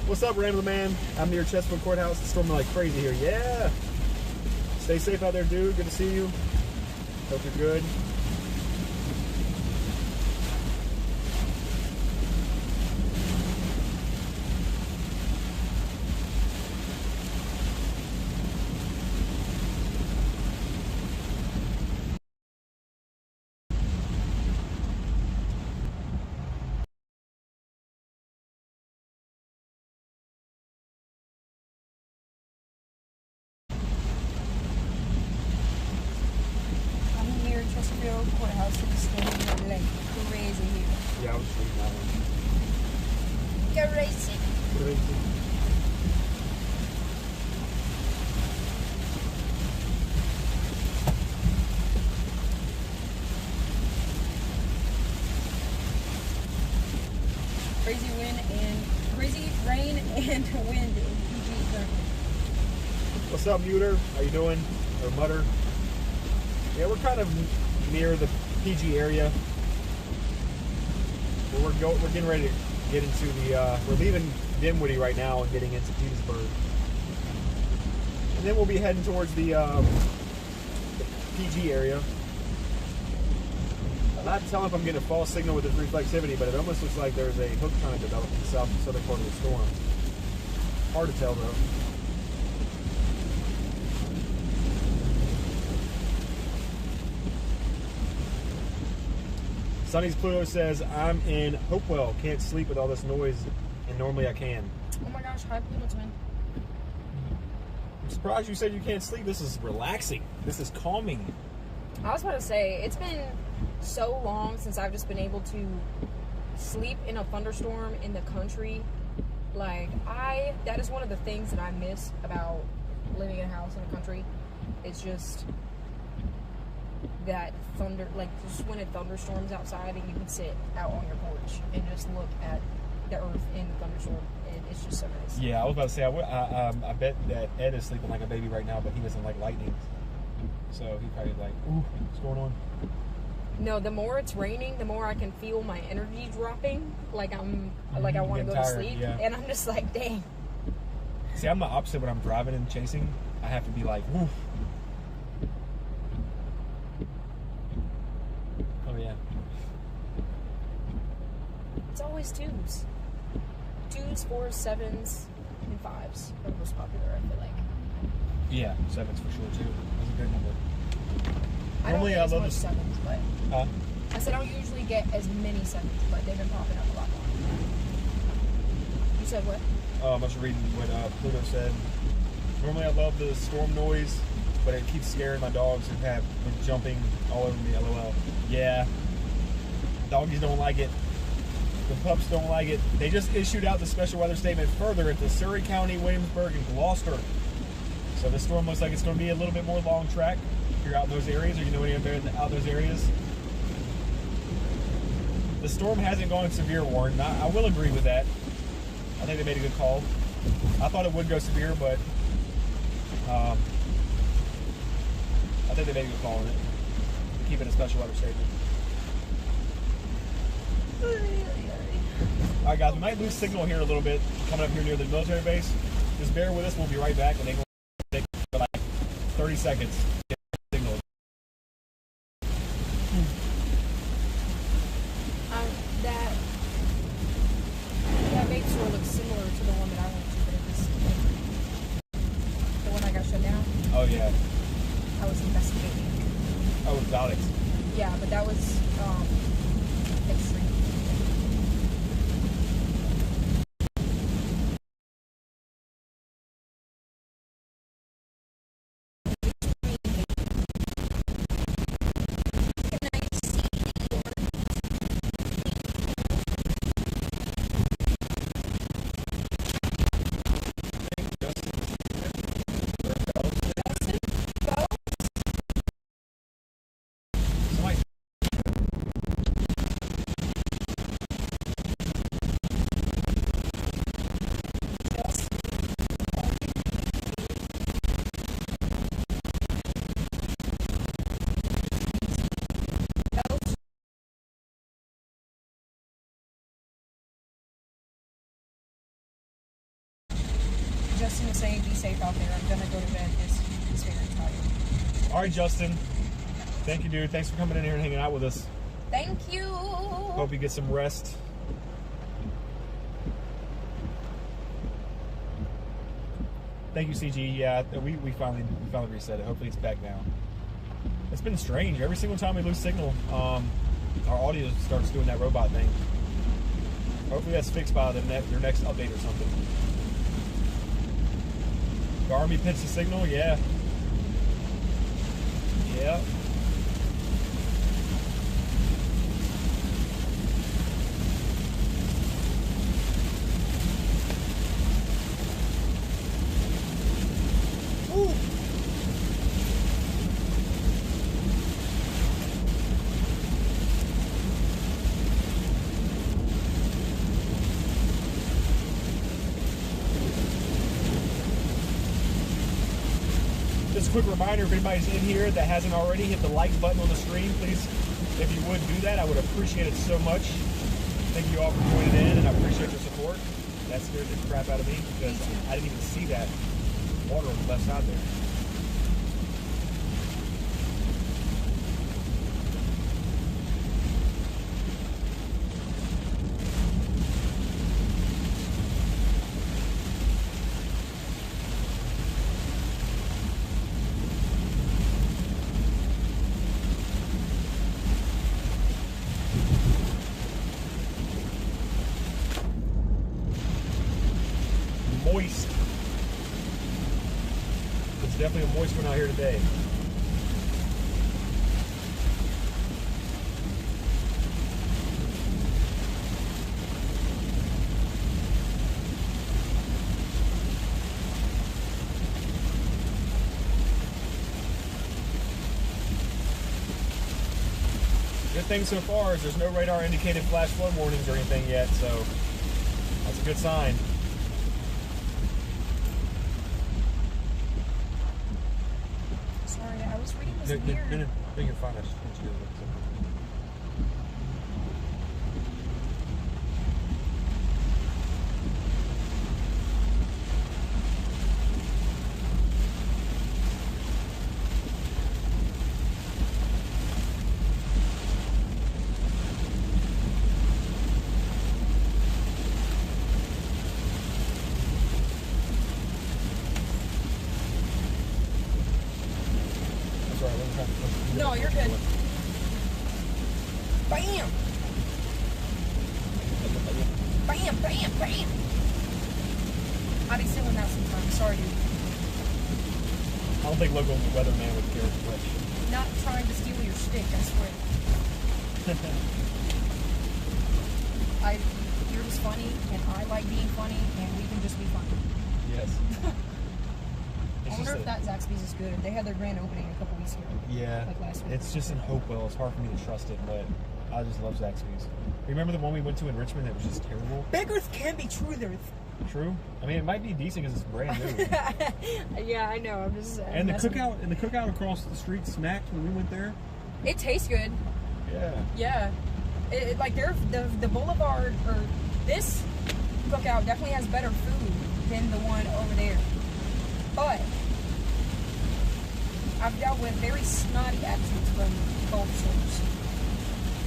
What's up, Rambler Man? I'm near Chesterfield Courthouse. It's storming like crazy here. Yeah! Stay safe out there, dude. Good to see you. Hope you're good. I'm near Chesterfield Courthouse. It's storming like crazy here. Yeah, I was reading that one. Crazy. Crazy. Crazy rain and wind in PG currently. What's up, Muter? How you doing? Or Mutter? Yeah, we're kind of near the PG area. We're getting ready to get into the. We're leaving Dinwiddie right now and getting into Petersburg, and then we'll be heading towards the PG area. I'm not telling if I'm getting a false signal with this reflexivity, but it almost looks like there's a hook trying to develop in the southern part of the storm. Hard to tell though. Sonny's Pluto says, I'm in Hopewell. Can't sleep with all this noise, and normally I can. Oh my gosh, hi Pluto Twin. I'm surprised you said you can't sleep. This is relaxing. This is calming. I was about to say, it's been so long since I've just been able to sleep in a thunderstorm in the country. Like, that is one of the things that I miss about living in a house in the country. It's just that thunder, like just when it thunderstorms outside and you can sit out on your porch and just look at the earth in thunderstorm. It's just so nice. Yeah, I was about to say, I bet that Ed is sleeping like a baby right now, but he doesn't like lightning. So he probably like, ooh, what's going on? No, the more it's raining, the more I can feel my energy dropping. Like I want to go to sleep, yeah. and I'm just like, dang. See, I'm the opposite when I'm driving and chasing. I have to be like, woof. Oh yeah. It's always 2s. 2s, 4s, 7s, and 5s are the most popular, I feel like. Yeah, 7's for sure too. That's a good number. I don't Normally, get I as love much this. 7s, but I said I don't usually get as many 7s, but they've been popping up a lot more. You said what? I was reading what Pluto said. Normally, I love the storm noise, but it keeps scaring my dogs who have been jumping all over me. LOL. Yeah, doggies don't like it. The pups don't like it. They just issued out the special weather statement further into Surrey County, Williamsburg, and Gloucester. So the storm looks like it's going to be a little bit more long track. If you're out in those areas, or you know anyone out in those areas. The storm hasn't gone severe, Warren. I will agree with that. I think they made a good call. I thought it would go severe, but I think they made a good call on it. To keep it a special weather statement. Alright guys, we might lose signal here in a little bit, coming up here near the military base. Just bear with us, we'll be right back, and they're going to take like 30 seconds to get signal. That vape store looks similar to the one that I went to, but it was different. The one I got shut down. Oh yeah. I was investigating. Oh, exotics. Yeah, but that was extreme. Justin is saying be safe out there. I'm gonna go to bed. He's very tired. All right, Justin. Thank you, dude. Thanks for coming in here and hanging out with us. Thank you. Hope you get some rest. Thank you, CG. Yeah, we finally reset it. Hopefully it's back now. It's been strange. Every single time we lose signal, our audio starts doing that robot thing. Hopefully that's fixed by their next update or something. The Army pitched the signal, yeah. Yeah. Ooh. Just a quick reminder, if anybody's in here that hasn't already, hit the like button on the screen, please. If you would do that, I would appreciate it so much. Thank you all for joining in, and I appreciate your support. That scared the crap out of me because I didn't even see that water on the left side there. Moist. It's definitely a moist one out here today. Good thing so far is there's no radar indicated flash flood warnings or anything yet, so a good sign. Sorry, I was reading this No, weird. you're fine. I just want you to look something. Sorry, let me try to- No, you're good. Bam! Bam, bam, bam! I be stealing that sometimes. Sorry, dude. I don't think local weatherman would care much. Not trying to steal your stick, I swear. You're just funny, and I like being funny, and we can just be funny. Yes. I wonder if that Zaxby's is good. They had their grand opening a couple weeks ago. Yeah, Like last week. it's just in Hopewell. It's hard for me to trust it, but I just love Zaxby's. Remember the one we went to in Richmond that was just terrible? Beggars can be truthers. True. I mean, it might be decent because it's brand new. Yeah, I know. I'm just. And the cookout across the street smacked when we went there. It tastes good. Yeah. Yeah. Like the Boulevard or this cookout definitely has better food than the one over there. But I've dealt with very snotty attitudes from both stores.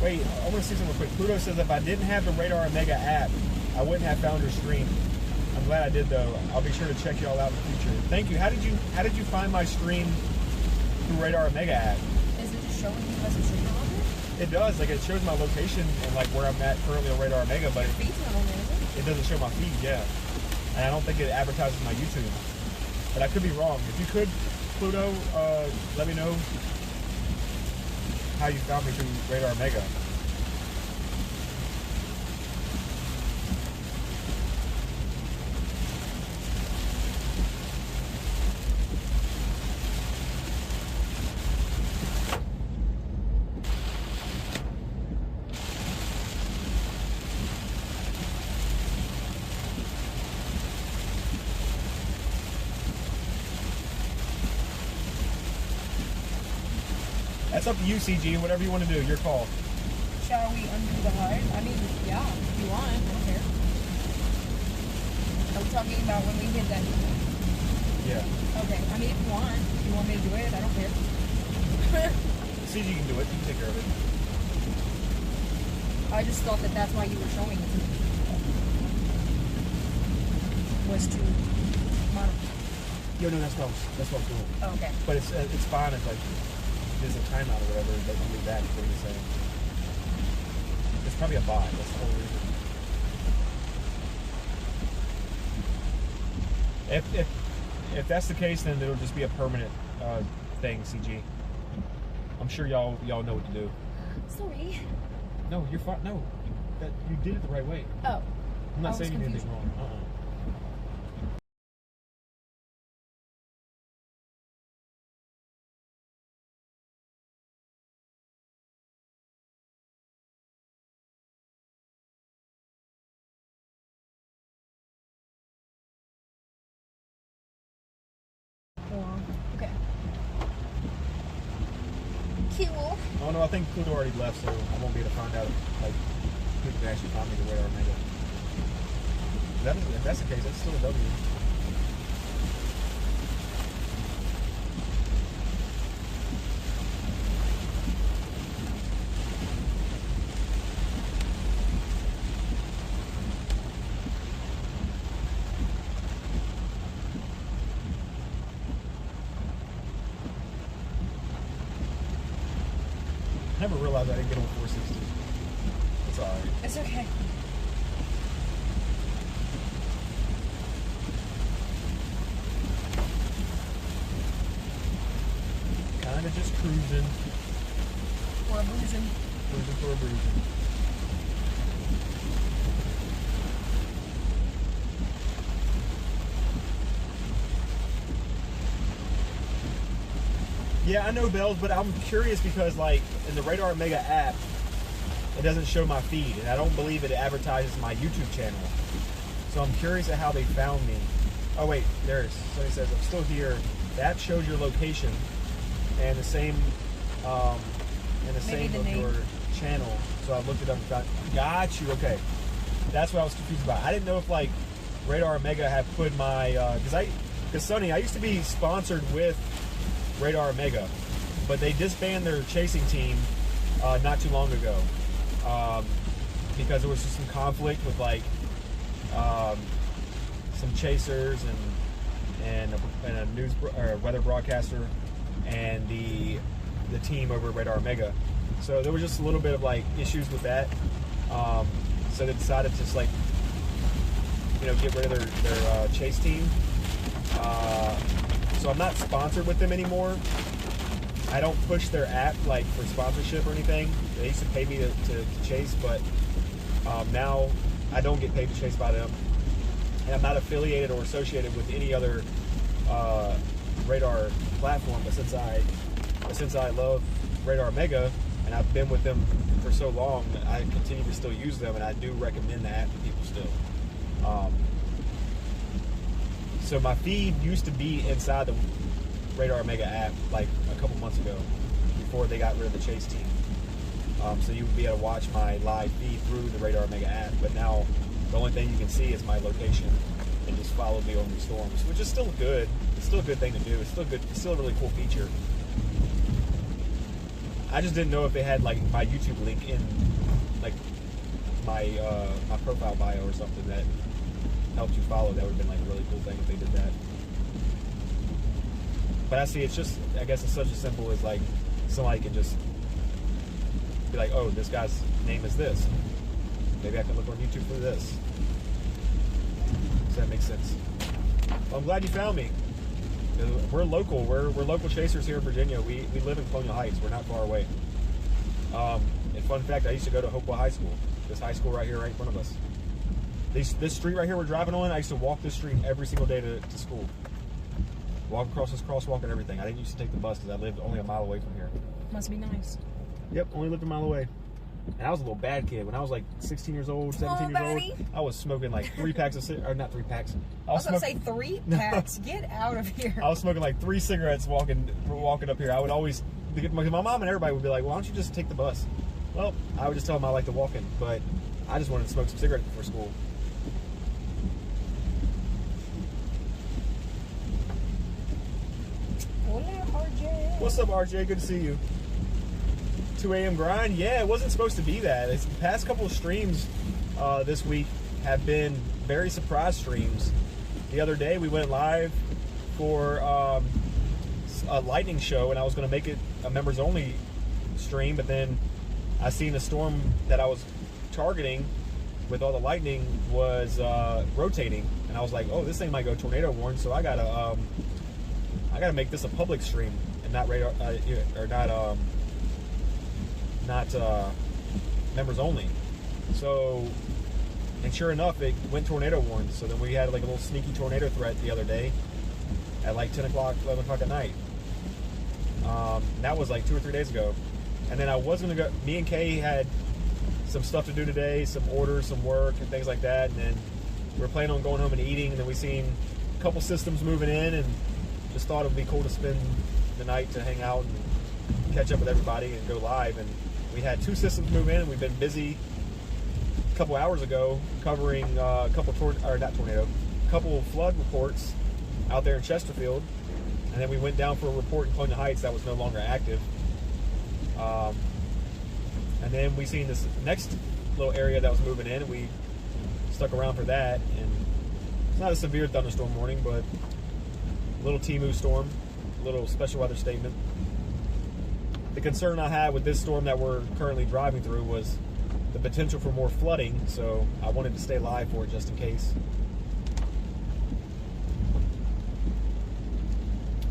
Wait, I want to see something real quick. Pluto says if I didn't have the Radar Omega app, I wouldn't have found your stream. I'm glad I did though. I'll be sure to check y'all out in the future. Thank you. How did you find my stream through Radar Omega app? Is it just showing you as a streamer on there? It does. Like it shows my location and like where I'm at currently on Radar Omega, but Your feed's not on there, is it? it doesn't show my feed. Yeah, and I don't think it advertises my YouTube. But I could be wrong. If you could, Pluto, let me know how you found me through Radar Omega. That's up to you, CG. Whatever you want to do, your call. Shall we undo the hide? I mean, yeah, if you want. I don't care. Are we talking about when we hit that? Yeah. Okay. I mean, if you want me to do it, I don't care. CG can do it. You can take care of it. I just thought that that's why you were showing it to me. Was to monitor. Yo, no, that's what I was doing. Oh, okay. But it's fine. It's like there's a timeout or whatever. They can leave that before you say. It's probably a bot. That's the whole reason. If that's the case, then it'll just be a permanent thing, CG. I'm sure y'all know what to do. Sorry. No, you're fine. No, that you did it the right way. Oh. I'm not I was saying you did confused. anything wrong. Okay. Cool. Oh no, I think Pluto already left, so I won't be able to find out like who can actually find me the Radar Omega. If that's the case, that's still a W. I never realized I didn't get on 460. It's alright. It's okay. Kinda just cruising. Or a boozing. Cruising for a bruising. Yeah, I know Bells, but I'm curious because like in the Radar Omega app, it doesn't show my feed, and I don't believe it advertises my YouTube channel. So I'm curious at how they found me. Oh wait, there's. So he says, I'm still here. The app shows your location and the same Maybe the of name. your channel. So I looked it up and found. Got you. Okay, that's what I was confused about. I didn't know if like Radar Omega had put my because Sonny, I used to be sponsored with Radar Omega, but they disbanded their chasing team not too long ago because there was just some conflict with like some chasers and a news or a weather broadcaster and the team over at Radar Omega. So there was just a little bit of like issues with that. So they decided to just like get rid of their chase team. So I'm not sponsored with them anymore. I don't push their app like for sponsorship or anything. They used to pay me to chase, but now I don't get paid to chase by them. And I'm not affiliated or associated with any other radar platform. But since I love Radar Omega and I've been with them for so long, I continue to still use them, and I do recommend the app to people still. So my feed used to be inside the Radar Omega app like a couple months ago before they got rid of the chase team. So you would be able to watch my live feed through the Radar Omega app, but now the only thing you can see is my location and just follow me over the storms, which is still good. It's still a good thing to do. It's still good. It's still a really cool feature. I just didn't know if they had like my YouTube link in like my profile bio or something that helped you follow. That would have been like a really cool thing if they did that. But I see it's just, I guess it's such as simple as like somebody can just be like, oh, this guy's name is this. Maybe I can look on YouTube for this. Does that make sense? Well, I'm glad you found me. We're local. We're local chasers here in Virginia. We live in Colonial Heights. We're not far away. And fun fact, I used to go to Hopewell High School. This high school right here, right in front of us. This street right here we're driving on, I used to walk this street every single day to school. Walk across this crosswalk and everything. I didn't used to take the bus because I lived only a mile away from here. Must be nice. Yep, only lived a mile away. And I was a little bad kid. When I was like 16 years old, 17 years old, I was smoking like 3 packs of cigarettes, or not 3 packs. I was going to say 3 packs. Get out of here. I was smoking like 3 cigarettes walking up here. I would always, my mom and everybody would be like, why don't you just take the bus? Well, I would just tell them I like to walk in, but I just wanted to smoke some cigarettes before school. Hola, RJ. What's up, RJ? Good to see you. 2 a.m. grind? Yeah, it wasn't supposed to be that. The past couple of streams this week have been very surprise streams. The other day we went live for a lightning show, and I was going to make it a members only stream, but then I seen a storm that I was targeting with all the lightning was rotating, and I was like, oh, this thing might go tornado warn, so I gotta make this a public stream and not radar or not members only. So, and sure enough, it went tornado warn. So then we had like a little sneaky tornado threat the other day at like 10 o'clock, 11 o'clock at night. That was like 2 or 3 days ago. And then I was gonna go, me and Kay had some stuff to do today, some orders, some work and things like that. And then we were planning on going home and eating, and then we seen a couple systems moving in, and just thought it would be cool to spend the night to hang out and catch up with everybody and go live. And we had 2 systems move in, and we've been busy a couple hours ago covering a couple flood reports out there in Chesterfield. And then we went down for a report in Colonial Heights that was no longer active. And then we seen this next little area that was moving in, and we stuck around for that. And it's not a severe thunderstorm warning, but a little Timu storm, a little special weather statement. The concern I had with this storm that we're currently driving through was the potential for more flooding, so I wanted to stay live for it just in case.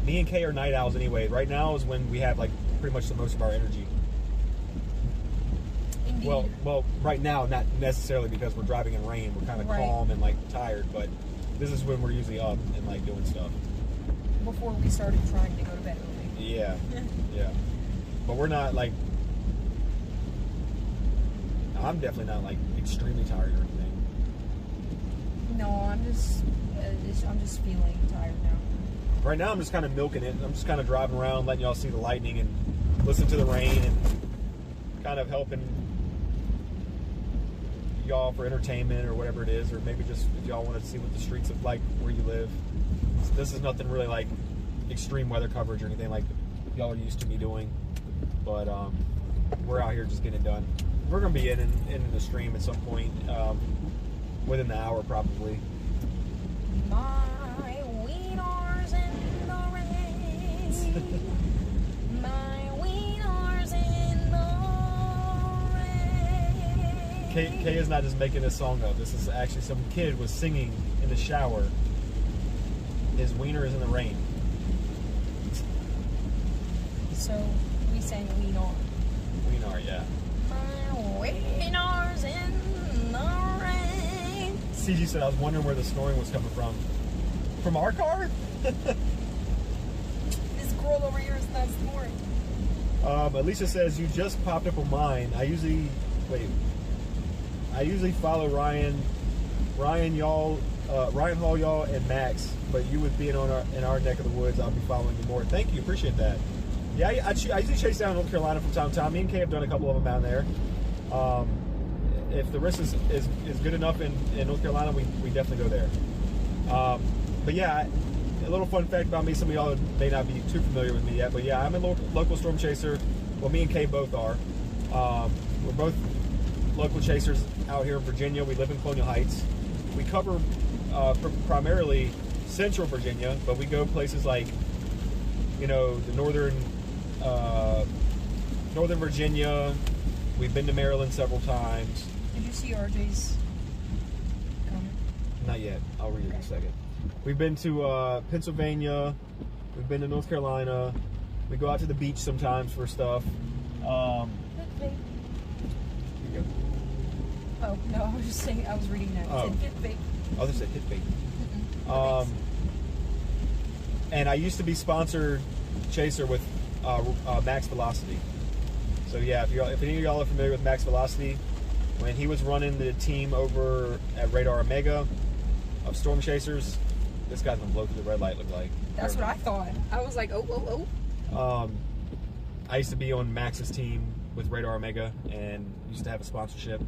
Me and Kay are night owls anyway. Right now is when we have like pretty much the most of our energy. Indeed. Well, right now, not necessarily because we're driving in rain. We're kind of calm and like tired, but this is when we're usually up and like doing stuff. Before we started trying to go to bed early. Yeah, yeah. But we're not like, I'm definitely not like extremely tired or anything. No, I'm just feeling tired now. Right now, I'm just kind of milking it. I'm just kind of driving around, letting y'all see the lightning and listen to the rain and kind of helping y'all for entertainment or whatever it is, or maybe just if y'all want to see what the streets are like where you live. This is nothing really like extreme weather coverage or anything like y'all are used to me doing, but we're out here just getting it done. We're gonna be in the stream at some point, within the hour probably. My wieners in the rain. My wieners in the rain. Kay is not just making this song up. This is actually some kid was singing in the shower. His wiener is in the rain. So we sang Wiener. Wiener, yeah. My wieners in the rain. CG said, I was wondering where the snoring was coming from. From our car? This girl over here is not snoring. Alicia says, you just popped up on mine. I usually follow Ryan Hall, y'all, and Max. But you with being in our neck of the woods, I'll be following you more. Thank you, appreciate that. Yeah, I usually chase down North Carolina from time to time. Me and Kay have done a couple of them down there. If the risk is good enough in North Carolina, we definitely go there. But yeah, a little fun fact about me, some of y'all may not be too familiar with me yet, but yeah, I'm a local storm chaser. Well, me and Kay both are. We're both local chasers out here in Virginia. We live in Colonial Heights. We cover primarily Central Virginia, but we go places like, the northern Virginia. We've been to Maryland several times. Did you see RJ's comment? Not yet. I'll read it in a second. We've been to Pennsylvania. We've been to North Carolina. We go out to the beach sometimes for stuff. Oh, no, I was just saying, I was reading that. It said hit bait. Oh, this is a hit bait. And I used to be sponsored chaser with Max Velocity. So yeah, if any of y'all are familiar with Max Velocity, when he was running the team over at Radar Omega of Storm Chasers, this guy's gonna blow through the red light, look like. That's what I thought. I was like, oh. I used to be on Max's team with Radar Omega and used to have a sponsorship.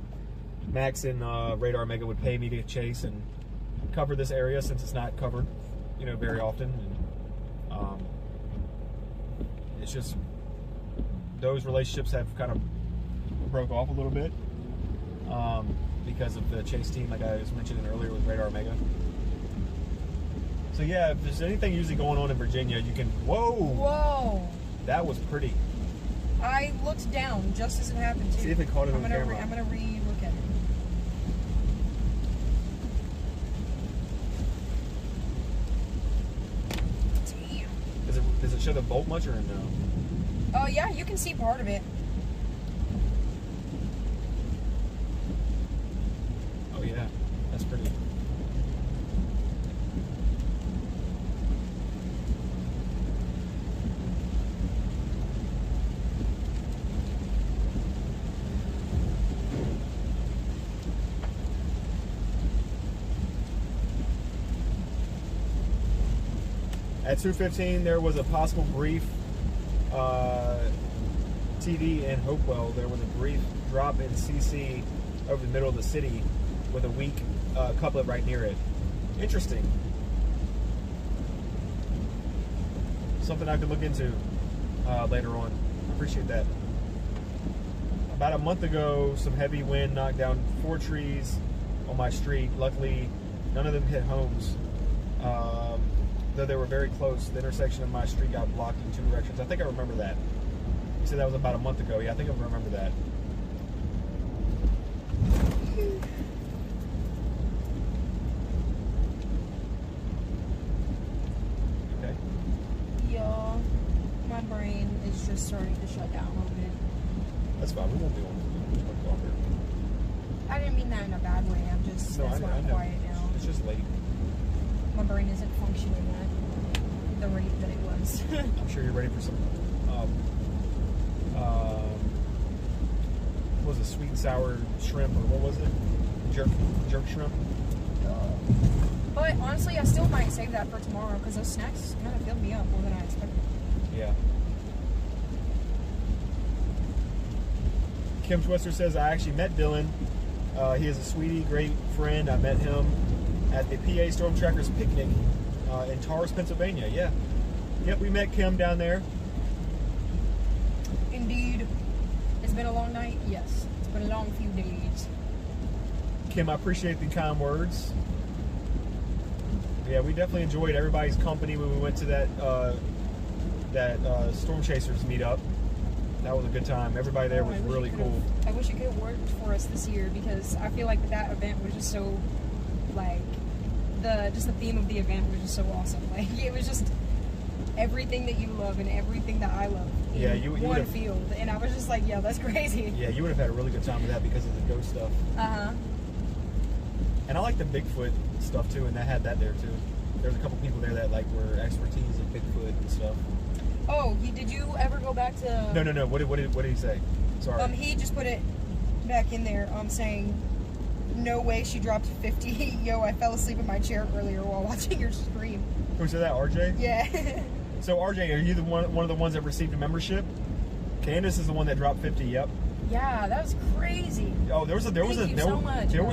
Max and Radar Omega would pay me to chase and cover this area since it's not covered, very often. And it's just those relationships have kind of broke off a little bit because of the chase team, like I was mentioning earlier with Radar Omega. So yeah, if there's anything usually going on in Virginia, you can. Whoa! That was pretty. I looked down just as it happened too. See if it caught it on camera. I'm gonna re-look at it. Damn. Does it show the bolt much or no? Oh yeah, you can see part of it. Oh yeah, that's pretty. At 2:15, there was a possible brief TD in Hopewell. There was a brief drop in CC over the middle of the city with a weak couplet right near it. Interesting. Something I could look into later on. I appreciate that. About a month ago, some heavy wind knocked down 4 trees on my street. Luckily, none of them hit homes. Though they were very close, the intersection of my street got blocked in 2 directions. I think I remember that. You said that was about a month ago. Yeah, I think I remember that. Okay. Yeah, my brain is just starting to shut down a little bit. That's fine. We won't be on much longer. I didn't mean that in a bad way. I'm just, that's why I'm quiet now. It's just late. My brain isn't functioning at the rate that it was. I'm sure you're ready for some, what was it, sweet and sour shrimp, or what was it? Jerk shrimp? But honestly, I still might save that for tomorrow because those snacks kind of filled me up more than I expected. Yeah. Kim Twister says, I actually met Dylan. He is a sweetie, great friend. I met him at the PA Storm Trackers picnic in Taurus, Pennsylvania. Yeah. Yep, we met Kim down there. Indeed. It's been a long night? Yes. It's been a long few days. Kim, I appreciate the kind words. Yeah, we definitely enjoyed everybody's company when we went to that Storm Chasers meetup. That was a good time. Everybody there was really cool. I wish it could have worked for us this year because I feel like that event was just so, like, the theme of the event was just so awesome. Like, it was just everything that you love and everything that I love in one field. And I was just like, yeah, that's crazy. Yeah, you would have had a really good time with that because of the ghost stuff. Uh-huh. And I like the Bigfoot stuff too, and that had that there too. There's a couple people there that like were expertise in Bigfoot and stuff. Oh, did you ever go back to... No. What did he say? Sorry. He just put it back in there, saying, no way she dropped 50. Yo, I fell asleep in my chair earlier while watching your stream. Who said that, RJ? Yeah. So RJ, are you the one of the ones that received a membership? Candace is the one that dropped 50. Yep. Yeah, that was crazy. Oh, there was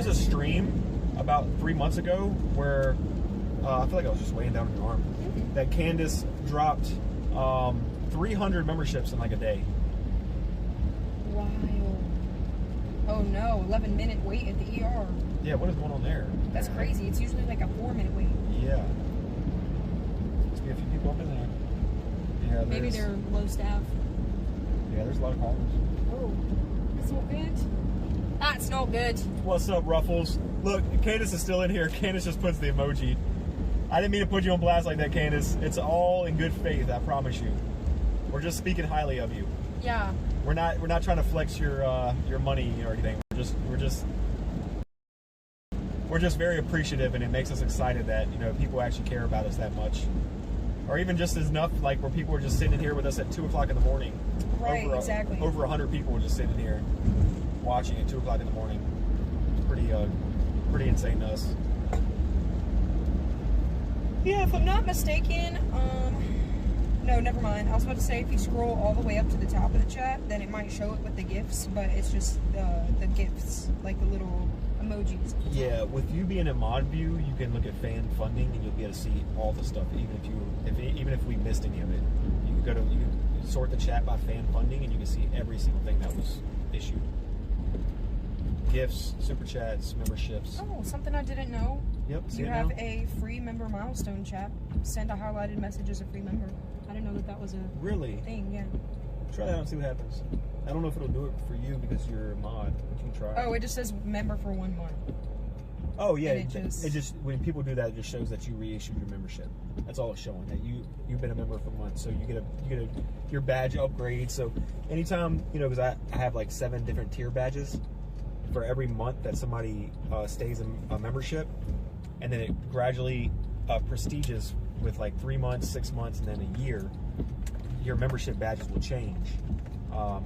a stream about 3 months ago where I feel like I was just weighing down on your arm. Mm-hmm. That Candace dropped 300 memberships in like a day. Wild. Oh no, 11-minute wait at the ER. Yeah, what is going on there? That's crazy. It's usually like a 4-minute wait. Yeah. Must be a few people up in there. Yeah, maybe they're low staff. Yeah, there's a lot of callers. Oh, that's not good. That's not good. What's up, Ruffles? Look, Candace is still in here. Candace just puts the emoji. I didn't mean to put you on blast like that, Candace. It's all in good faith, I promise you. We're just speaking highly of you. Yeah. We're not trying to flex your money or anything. We're just very appreciative, and it makes us excited that people actually care about us that much, or even just enough like where people are just sitting here with us at 2 o'clock in the morning. Right, exactly. Over 100 people were just sitting here watching at 2 o'clock in the morning. It's pretty insane to us. Yeah, if I'm not mistaken, no, never mind. I was about to say if you scroll all the way up to the top of the chat, then it might show it with the GIFs, but it's just the GIFs, like the little emojis. Yeah, with you being in mod view, you can look at fan funding and you'll be able to see all the stuff. Even if we missed any of it, you can sort the chat by fan funding and you can see every single thing that was issued. Gifts, super chats, memberships. Oh, something I didn't know. Yep. You have a free member milestone chat. Send a highlighted message as a free member. I didn't know that was a thing. Yeah. Try that out and see what happens. I don't know if it'll do it for you because you're a mod, but you can try. Oh, it just says member for 1 month. Oh yeah, it just when people do that, it just shows that you reissued your membership. That's all it's showing, that you've been a member for months, so you get your badge upgrade. So anytime because I have like 7 different tier badges for every month that somebody stays in a membership, and then it gradually prestiges with like 3 months, 6 months, and then a year. Your membership badges will change.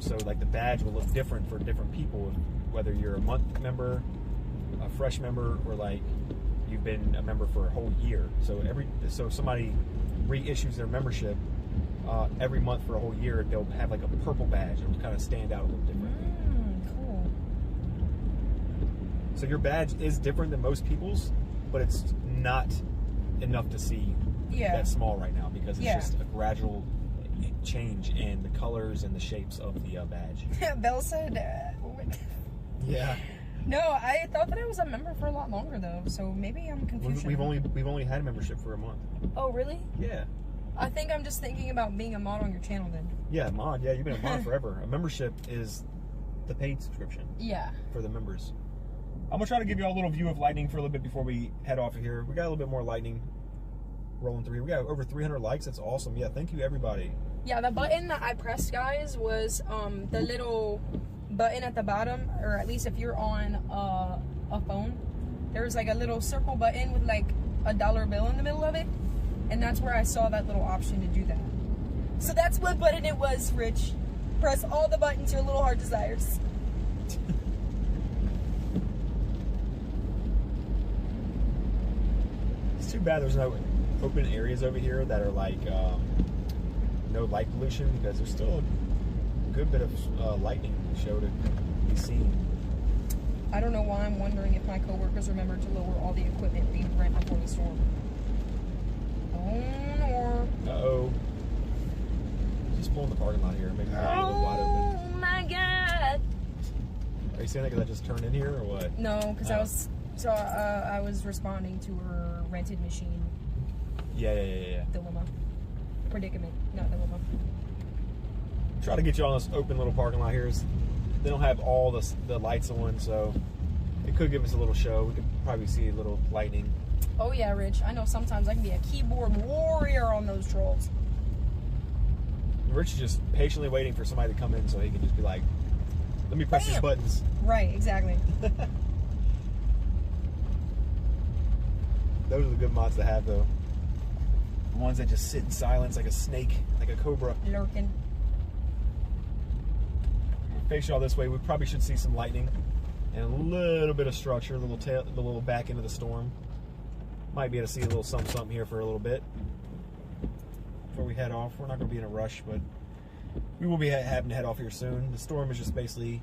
So like the badge will look different for different people, whether you're a month member, a fresh member, or like you've been a member for a whole year. So if somebody reissues their membership every month for a whole year, they'll have like a purple badge. It'll kind of stand out a little different. Cool. So your badge is different than most people's, but it's not enough to see that small right now because it's just a gradual change in the colors and the shapes of the badge. Belle said, yeah. No, I thought that I was a member for a lot longer though, so maybe I'm confused. We've only had a membership for a month. Oh, really? Yeah. I think I'm just thinking about being a mod on your channel then. Yeah, mod. Yeah, you've been a mod forever. A membership is the paid subscription. Yeah. For the members. I'm gonna try to give you all a little view of lightning for a little bit before we head off of here. We got a little bit more lightning rolling through. We got over 300 likes. That's awesome. Yeah, thank you everybody. Yeah, the button that I pressed, guys, was the little button at the bottom, or at least if you're on a phone, there's like a little circle button with like a $1 bill in the middle of it, and that's where I saw that little option to do that. So that's what button it was, Rich. Press all the buttons your little heart desires. bad there's no open areas over here that are like no light pollution, because there's still a good bit of lightning show to be seen. I don't know why I'm wondering if my coworkers remembered to lower all the equipment being rent before the storm. Oh no. Uh-oh. Just pulling the parking lot here. Maybe we're a little wide open. Oh my God. Are you saying that because I just turned in here or what? No, because I was responding to her rented machine Yeah. dilemma. Predicament, not dilemma. Try to get you on this open little parking lot here. They don't have all the lights on, so it could give us a little show. We could probably see a little lightning. Oh yeah, Rich. I know sometimes I can be a keyboard warrior on those trolls. Rich is just patiently waiting for somebody to come in so he can just be like, let me press these Bam! buttons. Right, exactly. Those are the good mods to have, though. The ones that just sit in silence like a snake, like a cobra. Lurking. Face y'all this way, we probably should see some lightning and a little bit of structure, the little back end of the storm. Might be able to see a little something here for a little bit before we head off. We're not going to be in a rush, but we will be having to head off here soon. The storm is just basically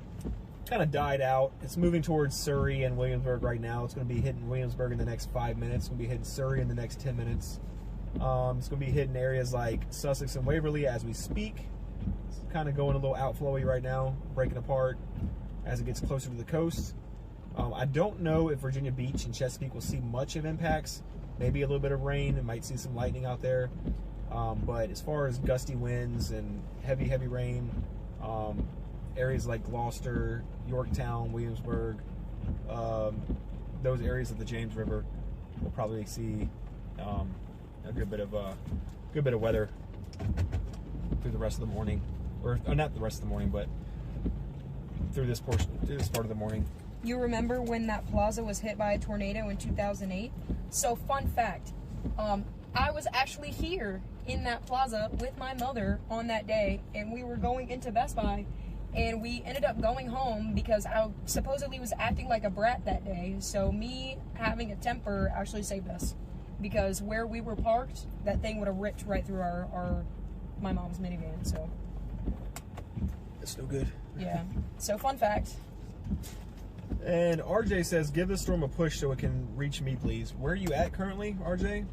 kind of died out. It's moving towards Surrey and Williamsburg right now. It's going to be hitting Williamsburg in the next 5 minutes. It's going to be hitting Surrey in the next 10 minutes. It's going to be hitting areas like Sussex and Waverly as we speak. It's kind of going a little outflowy right now, breaking apart as it gets closer to the coast. I don't know if Virginia Beach and Chesterfield will see much of impacts. Maybe a little bit of rain. It might see some lightning out there. But as far as gusty winds and heavy rain, areas like Gloucester, Yorktown, Williamsburg, those areas of the James River will probably see a good bit of weather through the rest of the morning, or not the rest of the morning, but through this part of the morning. You remember when that plaza was hit by a tornado in 2008? So, fun fact, I was actually here in that plaza with my mother on that day, and we were going into Best Buy, and we ended up going home because I supposedly was acting like a brat that day. So me having a temper actually saved us, because where we were parked, that thing would have ripped right through my mom's minivan. So It's no good. yeah. So fun fact. And RJ says, give this storm a push so it can reach me, please. Where are you at currently, RJ?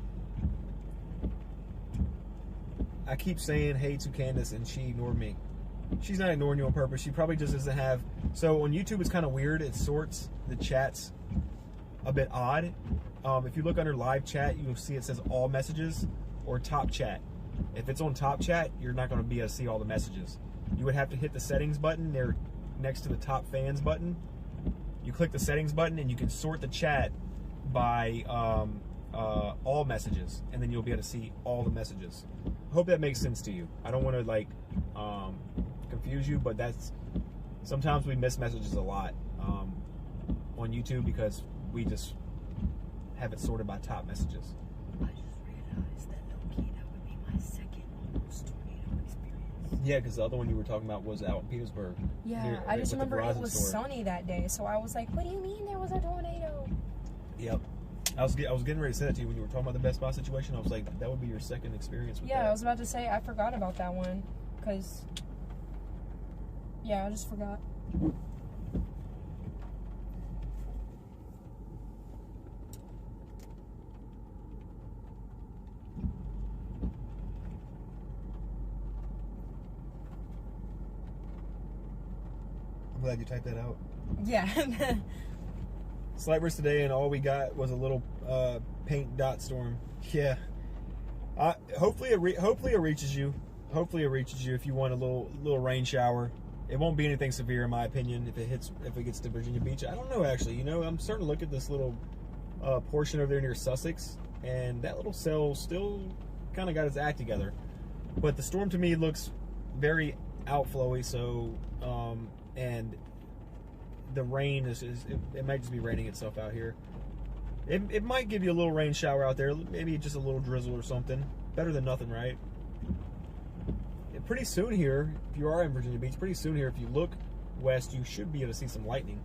I keep saying hey to Candace and she ignored me. She's not ignoring you on purpose. She probably just doesn't have... So on YouTube, it's kind of weird. It sorts the chats a bit odd. If you look under live chat, you'll see it says all messages or top chat. If it's on top chat, you're not going to be able to see all the messages. You would have to hit the settings button there next to the top fans button. You click the settings button and you can sort the chat by all messages, and then you'll be able to see all the messages. I hope that makes sense to you. I don't want to like confuse you, but that's sometimes we miss messages a lot on YouTube because we just have it sorted by top messages. I just realized that low-key that would be my second worst tornado experience. Yeah, because the other one you were talking about was out in Petersburg. Yeah, I just remember it was sunny that day, so I was like, what do you mean there was a tornado? Yep. I was getting ready to say that to you when you were talking about the Best Buy situation. I was like, that would be your second experience with that. I was about to say, I forgot about that one, because, yeah, I just forgot. I'm glad you typed that out. Yeah. Slight risk today, and all we got was a little paint dot storm. Yeah. Hopefully it reaches you. Hopefully it reaches you if you want a little rain shower. It won't be anything severe, in my opinion, if it gets to Virginia Beach. I don't know, actually. You know, I'm starting to look at this little portion over there near Sussex, and that little cell still kind of got its act together. But the storm to me looks very outflowy. So, and the rain it might just be raining itself out here. It might give you a little rain shower out there, maybe just a little drizzle or something. Better than nothing, right? Pretty soon here, if you are in Virginia Beach, pretty soon here, if you look west, you should be able to see some lightning.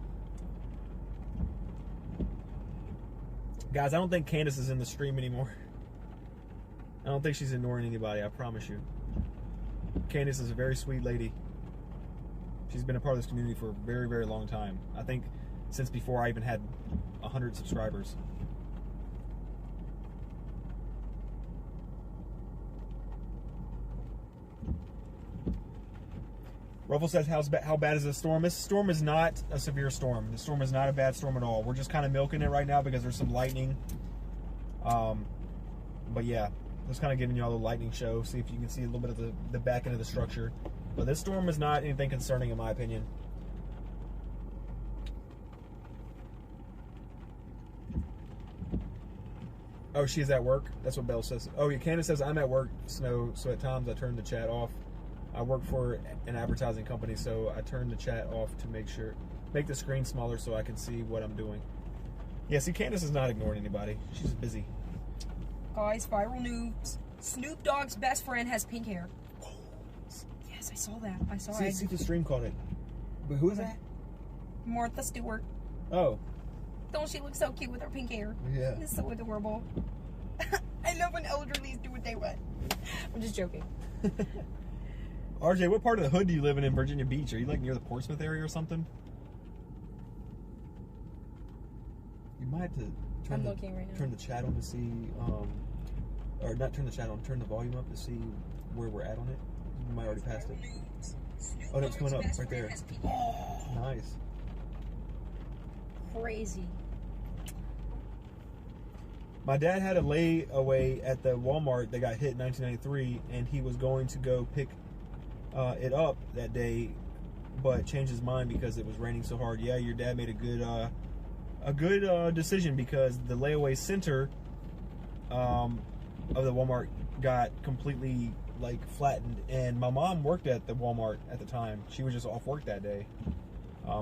Guys, I don't think Candace is in the stream anymore. I don't think she's ignoring anybody, I promise you. Candace is a very sweet lady. She's been a part of this community for a very, very long time. I think since before I even had 100 subscribers. Ruffle says, how bad is this storm? This storm is not a severe storm. This storm is not a bad storm at all. We're just kind of milking it right now because there's some lightning. But yeah, just kind of giving you all the lightning show. See if you can see a little bit of the back end of the structure. But this storm is not anything concerning in my opinion. Oh, she's at work? That's what Belle says. Oh, yeah, Candace says, I'm at work, Snow, so at times I turn the chat off. I work for an advertising company, so I turn the chat off to make the screen smaller so I can see what I'm doing. Yeah, see, Candace is not ignoring anybody. She's busy. Guys, viral news. Snoop Dogg's best friend has pink hair. Yes, I saw that. I saw it. See if the stream caught it. But who is that? Martha Stewart. Oh. Don't she look so cute with her pink hair? Yeah. It's so adorable. I love when elderlies do what they want. I'm just joking. RJ, what part of the hood do you live in Virginia Beach? Are you like near the Portsmouth area or something? You might have to turn the chat on to see, or not turn the chat on, turn the volume up to see where we're at on it. You might already passed it. Oh no, it's coming up right there. Oh, nice. Crazy. My dad had a layaway at the Walmart that got hit in 1993, and he was going to go pick it up that day, but changed his mind because it was raining so hard. Yeah, your dad made a good decision because the layaway center of the Walmart got completely like flattened, and my mom worked at the Walmart at the time. She was just off work that day.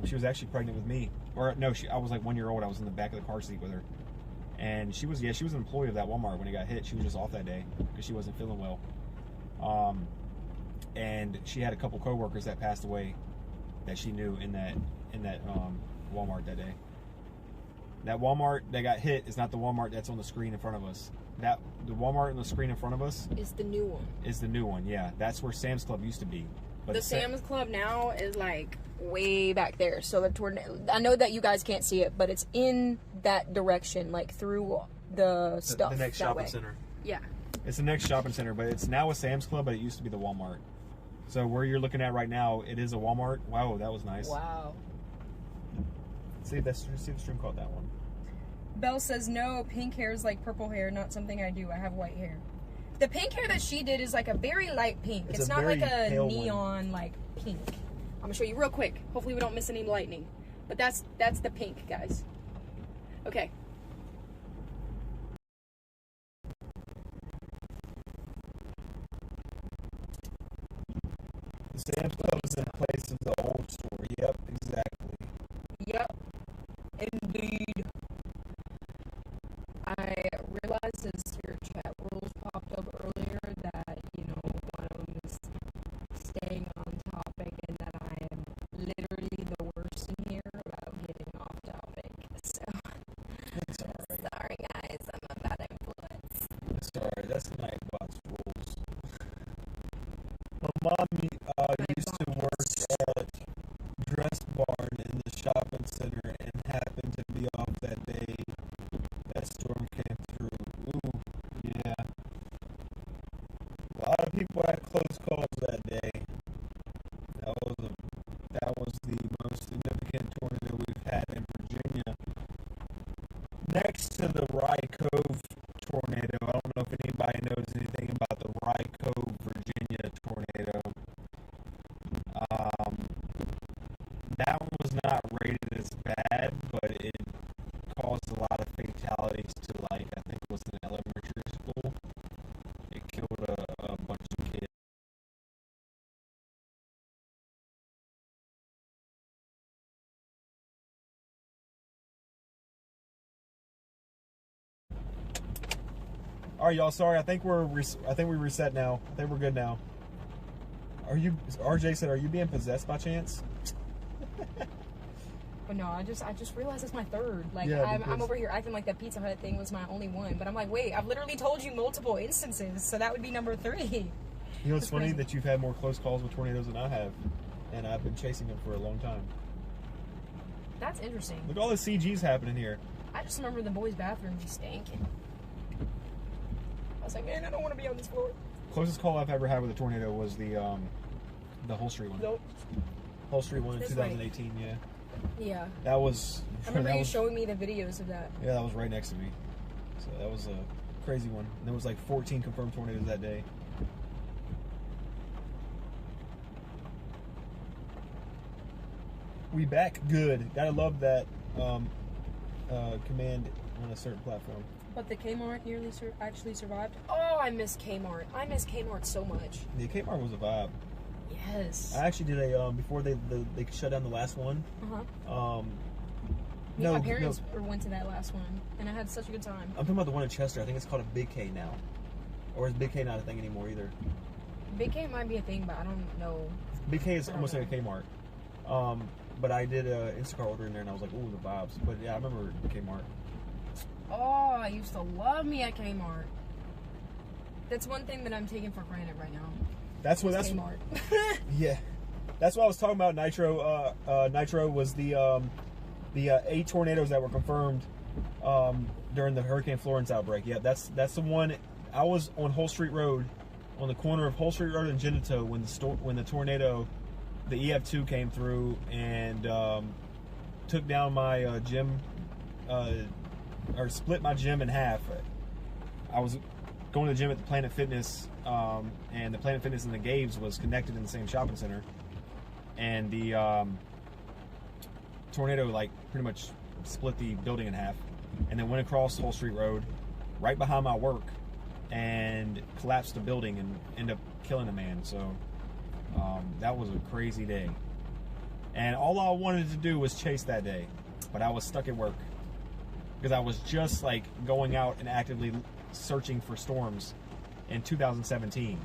She was actually pregnant with me, or no, I was like 1 year old. I was in the back of the car seat with her, and she was an employee of that Walmart when it got hit. She was just off that day because she wasn't feeling well. And she had a couple coworkers that passed away that she knew in that Walmart that day. That Walmart that got hit is not the Walmart that's on the screen in front of us. The Walmart on the screen in front of us is the new one. Is the new one, yeah. That's where Sam's Club used to be. But the Sam's Club now is like way back there. So I know that you guys can't see it, but it's in that direction, like through the stuff. The next shopping center. Yeah. It's the next shopping center, but it's now a Sam's Club, but it used to be the Walmart. So where you're looking at right now, it is a Walmart. Wow, that was nice. Wow. See the stream called that one. Belle says, no, pink hair is like purple hair, not something I do. I have white hair. The pink hair that she did is like a very light pink. It's not like a neon like pink. I'm gonna show you real quick. Hopefully we don't miss any lightning. But that's the pink, guys. Okay. The Sam's Club is in place of the old store. Yep, exactly. Yep. Indeed. I realized as your chat rules popped up earlier that, one of them is staying on topic and that I am literally the worst in here about getting off topic. So, it's alright. Sorry guys, I'm a bad influence. It's alright, that's the Nightbot's rules. My mom used to work at Dress Barn in the shopping center and happened to be off that day that storm came through. Ooh, yeah. A lot of people had close calls that day. That was the most significant tornado we've had in Virginia. Next to the Rye Cove tornado. I don't know if anybody knows anything about the Rye Cove, Virginia tornado. That one was not rated as bad, but it caused a lot of fatalities to, like, I think it was an elementary school. It killed a bunch of kids. All right, y'all. Sorry, I think we reset now. I think we're good now. RJ said, "Are you being possessed by chance?" But no, I just realized it's my third. Like, Yeah, I'm because- over here acting like that Pizza Hut thing was my only one. But I'm like, wait, I've literally told you multiple instances, so that would be number 3. You know, it's That's funny crazy. that you've had more close calls with tornadoes than I have, and I've been chasing them for a long time. That's interesting. Look at all the CGs happening here. I just remember the boys' bathroom just stinking. I was like, man, I don't want to be on this floor. Closest call I've ever had with a tornado was the Hull Street one. Nope. Hull Street one in This 2018. Yeah, Yeah. that was. I remember that you was, showing me the videos of that. Yeah, that was right next to me. So that was a crazy one. And there was like 14 confirmed tornadoes that day. We back good. Gotta love that command on a certain platform. But the Kmart nearly actually survived. Oh, I miss Kmart. I miss Kmart so much. The Kmart was a vibe. Yes. I actually did a before they shut down the last one. Uh-huh. No, My parents no. went to that last one, and I had such a good time. I'm talking about the one in Chester. I think it's called a Big K now, or is Big K not a thing anymore either? Big K might be a thing, but I don't know. Big K is I don't almost know. like a Kmart. But I did a Instacart order in there, and I was like, ooh, the vibes. But yeah, I remember Kmart. Oh, I used to love me at Kmart. That's one thing that I'm taking for granted right now. That's what. That's Kmart. yeah. That's what I was talking about. Nitro. Nitro was the 8 tornadoes that were confirmed during the Hurricane Florence outbreak. Yeah, that's the one. I was on Hull Street Road, on the corner of Hull Street Road and Genito when the tornado, the EF2 came through and took down my gym, or split my gym in half. I was going to the gym at the Planet Fitness, and the Planet Fitness and the Gabe's was connected in the same shopping center, and the tornado like pretty much split the building in half, and then went across Hull Street Road, right behind my work, and collapsed the building and ended up killing a man. So that was a crazy day, and all I wanted to do was chase that day, but I was stuck at work because I was just like going out and actively searching for storms in 2017.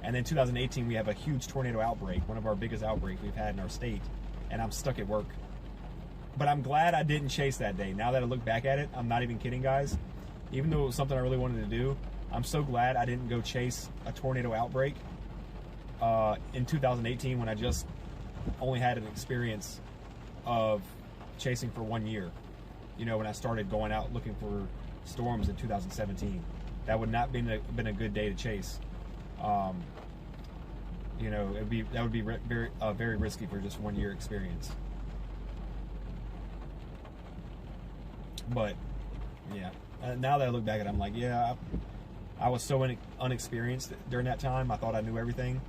And then 2018 we have a huge tornado outbreak, one of our biggest outbreaks we've had in our state, and I'm stuck at work. But I'm glad I didn't chase that day. Now that I look back at it, I'm not even kidding, guys. Even though it was something I really wanted to do, I'm so glad I didn't go chase a tornado outbreak in 2018 when I just only had an experience of chasing for 1 year. You know, when I started going out looking for storms in 2017, that would not been a good day to chase. You know, that would be very risky for just 1 year experience. But yeah, now that I look back at it, I'm like, yeah, I was so unexperienced during that time. I thought I knew everything,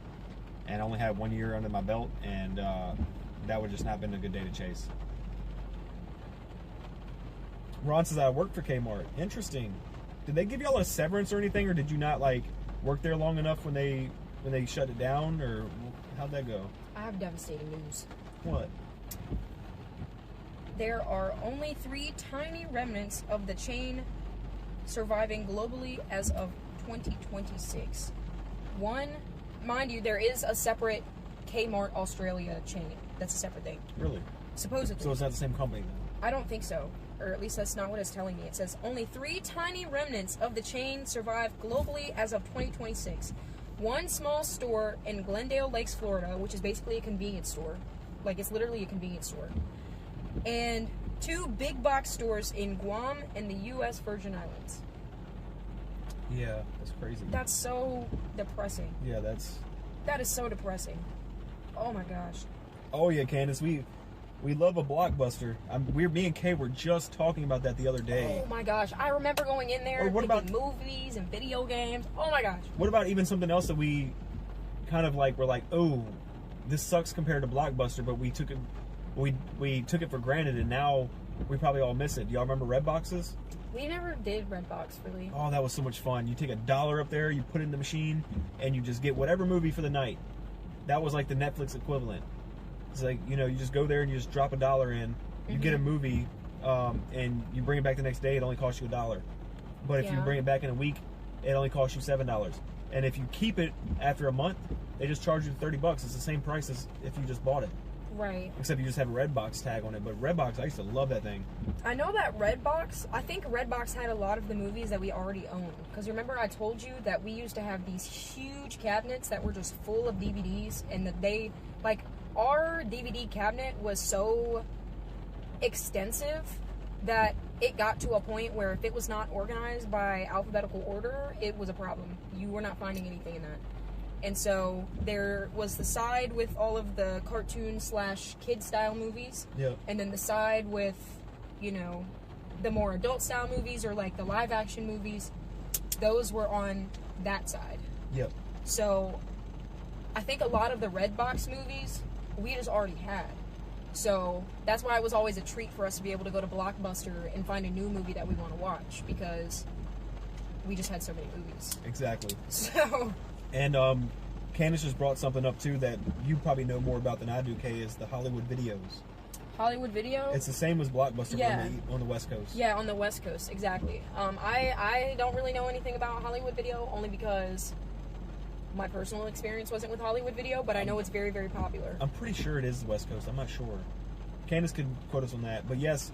and I only had 1 year under my belt, and that would just not been a good day to chase. Ron says, I worked for Kmart. Interesting. Did they give y'all a severance or anything, or did you not like work there long enough when they shut it down, or how'd that go? I have devastating news. What? There are only 3 tiny remnants of the chain surviving globally as of 2026. One, mind you, there is a separate Kmart Australia chain. That's a separate thing. Really? Supposedly. So it's not the same company then? I don't think so. Or at least that's not what it's telling me. It says only 3 tiny remnants of the chain survive globally as of 2026. One small store in Glendale Lakes, Florida, which is basically a convenience store. Like, it's literally a convenience store. And 2 big box stores in Guam and the U.S. Virgin Islands. Yeah, that's crazy. That's so depressing. Yeah, That is so depressing. Oh my gosh. Oh yeah, Candace, we love a Blockbuster. Me and Kay were just talking about that the other day. Oh my gosh. I remember going in there Or what thinking about- movies and video games. Oh my gosh. What about even something else that we kind of like were like, oh, this sucks compared to Blockbuster, but we took it for granted, and now we probably all miss it. Do y'all remember Red Boxes? We never did Redbox, really. Oh, that was so much fun. You take $1 up there, you put it in the machine, and you just get whatever movie for the night. That was like the Netflix equivalent. It's like, you know, you just go there and you just drop $1 in, you get a movie, and you bring it back the next day, it only costs you $1. But if you Yeah. bring it back in a week, it only costs you $7. And if you keep it after a month, they just charge you $30. It's the same price as if you just bought it. Right. Except you just have a Redbox tag on it. But Redbox, I used to love that thing. I know that Redbox, I think Redbox had a lot of the movies that we already owned. Because remember I told you that we used to have these huge cabinets that were just full of DVDs, and that they, like, our DVD cabinet was so extensive that it got to a point where if it was not organized by alphabetical order, it was a problem. You were not finding anything in that. And so there was the side with all of the cartoon / kid style movies. Yep. And then the side with, you know, the more adult style movies or like the live action movies. Those were on that side. Yep. So I think a lot of the Redbox movies we just already had. So that's why it was always a treat for us to be able to go to Blockbuster and find a new movie that we want to watch, because we just had so many movies. Exactly. So... And Candace just brought something up too that you probably know more about than I do, Kay, is the Hollywood videos. Hollywood Video? It's the same as Blockbuster on the West Coast. Yeah, on the West Coast, exactly. I don't really know anything about Hollywood Video, only because my personal experience wasn't with Hollywood Video, but I know it's very, very popular. I'm pretty sure it is the West Coast. I'm not sure. Candace could quote us on that. But yes,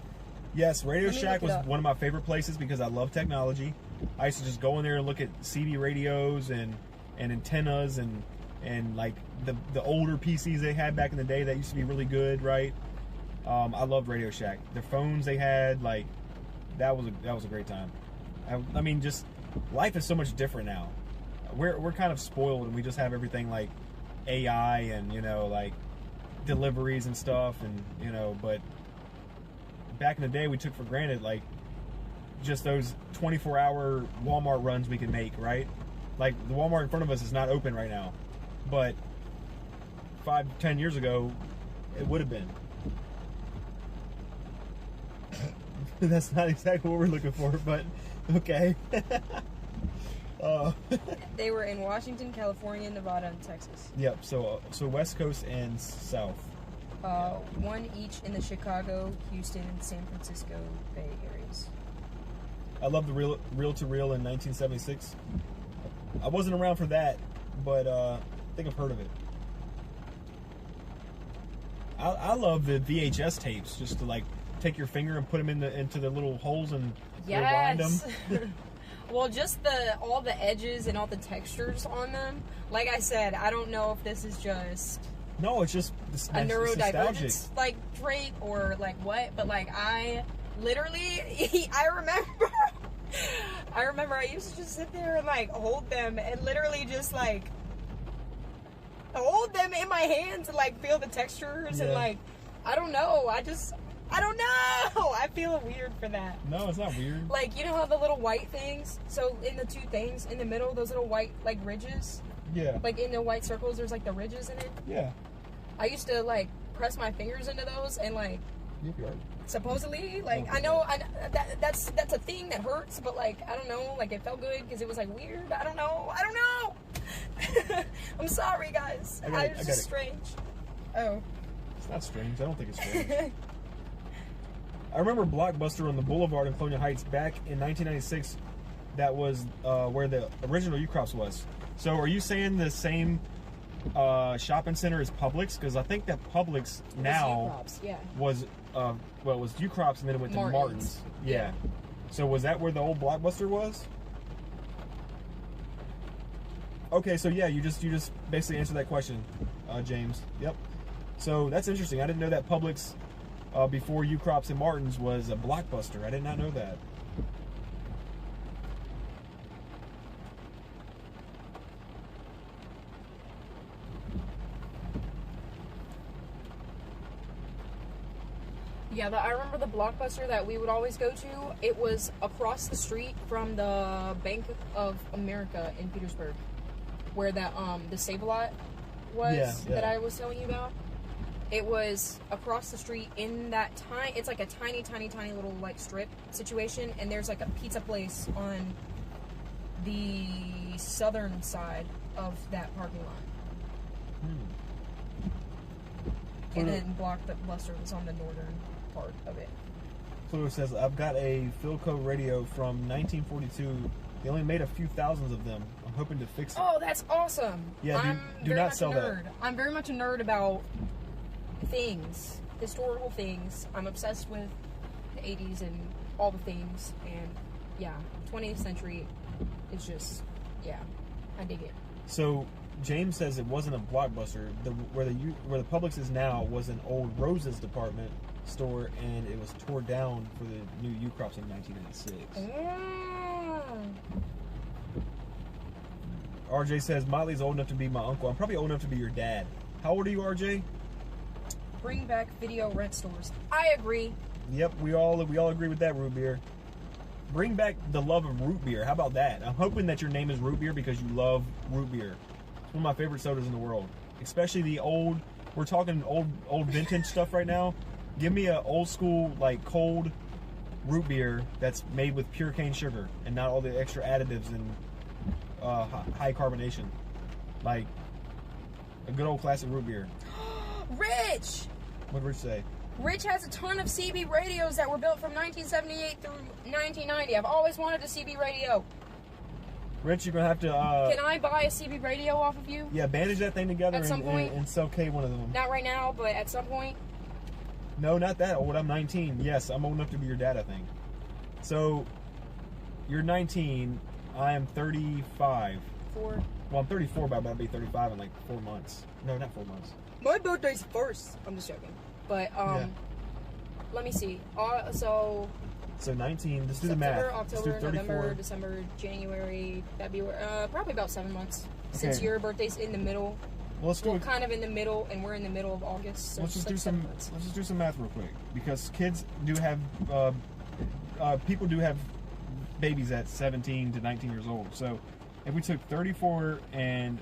Radio Shack was one of my favorite places because I love technology. I used to just go in there and look at CB radios and antennas and like the older PCs they had back in the day that used to be really good, right? I loved Radio Shack. The phones they had, like, that was a great time. I mean, just life is so much different now. We're kind of spoiled, and we just have everything like AI and, you know, like deliveries and stuff, and, you know, but back in the day we took for granted like just those 24-hour Walmart runs we could make, right? Like, the Walmart in front of us is not open right now, but 5-10 years ago it would have been. That's not exactly what we're looking for, but okay. They were in Washington, California, Nevada, and Texas. Yep. So West Coast and South. One each in the Chicago, Houston, and San Francisco Bay areas. I love the reel-to-reel in 1976. I wasn't around for that, but I think I've heard of it. I love the VHS tapes, just to like take your finger and put them into the little holes and rewind them. Well, just all the edges and all the textures on them. Like I said, I don't know if this is just no, it's just a neurodivergence like trait or like what, but like I literally I remember I used to just sit there and like hold them and literally just like hold them in my hands and like feel the textures and like I don't know, I don't know. I feel weird for that. No, it's not weird. Like, you know how the little white things, so in the two things in the middle, those little white like ridges, yeah, like in the white circles there's like the ridges in it. Yeah, I used to like press my fingers into those and like supposedly like okay. I know that's a thing that hurts, but like I don't know, like it felt good because it was like weird. I don't know. I'm sorry guys. It's just strange. Oh, it's not strange. I don't think it's strange. I remember Blockbuster on the Boulevard in Colonial Heights back in 1996. That was where the original U-Crops was. So are you saying the same shopping center as Publix? Because I think that Publix now was it was U-Crops and then it went to Martin's. Yeah. So was that where the old Blockbuster was? Okay, so yeah, you just basically answered that question, James. Yep. So that's interesting. I didn't know that Publix before U-Crops and Martin's was a Blockbuster. I did not know that. yeah. I remember the Blockbuster that we would always go to. It was across the street from the Bank of America in Petersburg, where that the Save-A-Lot was that I was telling you about. It was across the street in that it's like a tiny, tiny, tiny little like strip situation, and there's like a pizza place on the southern side of that parking lot. And then Blockbuster was on the northern part of it. Pluto says, I've got a Philco radio from 1942. They only made a few thousands of them. I'm hoping to fix it. Oh, that's awesome. Yeah, do not sell that. I'm very much a nerd about things, historical things. I'm obsessed with the 80s and all the things, and yeah, 20th century is just, yeah, I dig it. So James says it wasn't a Blockbuster. Where the Publix is now was an old Rose's department store, and it was torn down for the new U-Crops in 1996. RJ says Motley's old enough to be my uncle. I'm probably old enough to be your dad. How old are you, RJ? Bring back video rent stores. I agree. Yep, we all agree with that, Root Beer. Bring back the love of root beer. How about that? I'm hoping that your name is Root Beer because you love root beer. It's one of my favorite sodas in the world. Especially the old, we're talking old vintage stuff right now. Give me an old school, like, cold root beer that's made with pure cane sugar and not all the extra additives and high carbonation. Like a good old classic root beer. Rich! What'd Rich say? Rich has a ton of CB radios that were built from 1978 through 1990. I've always wanted a CB radio. Rich, you're gonna have to. Can I buy a CB radio off of you? Yeah, bandage that thing together At some point? and sell K one of them. Not right now, but at some point. No, not that old. I'm 19. Yes, I'm old enough to be your dad, I think. So, you're 19. I am 35. Well, I'm 34, but I'm about to be 35 in like 4 months. No, not 4 months. my birthday's first. I'm just joking. But, Yeah. let me see. So 19, just do the September, math. October, Let's do 34. November, December, January, February, probably about 7 months. Since Okay. your birthday's in the middle. Well, let's do Well, it. kind of in the middle, and we're in the middle of August. So Let's just like do 7 some. months. Let's just do some math real quick because kids do have. People do have babies at 17 to 19 years old. So, if we took 34 and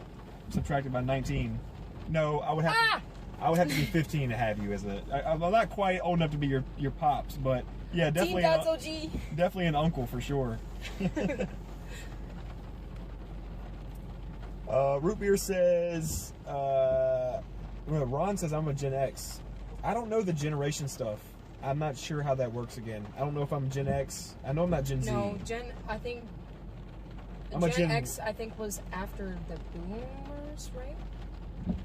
subtracted by 19, no, I would have. I would have to be 15 to have you as a. I'm not quite old enough to be your pops, but yeah, definitely. Team God's OG. Definitely an uncle for sure. Root Beer says, Ron says I'm a Gen X. I don't know the generation stuff. I'm not sure how that works again. I don't know if I'm Gen X. I know I'm not Gen Z. No, I think I'm a Gen X, I think, was after the boomers, right?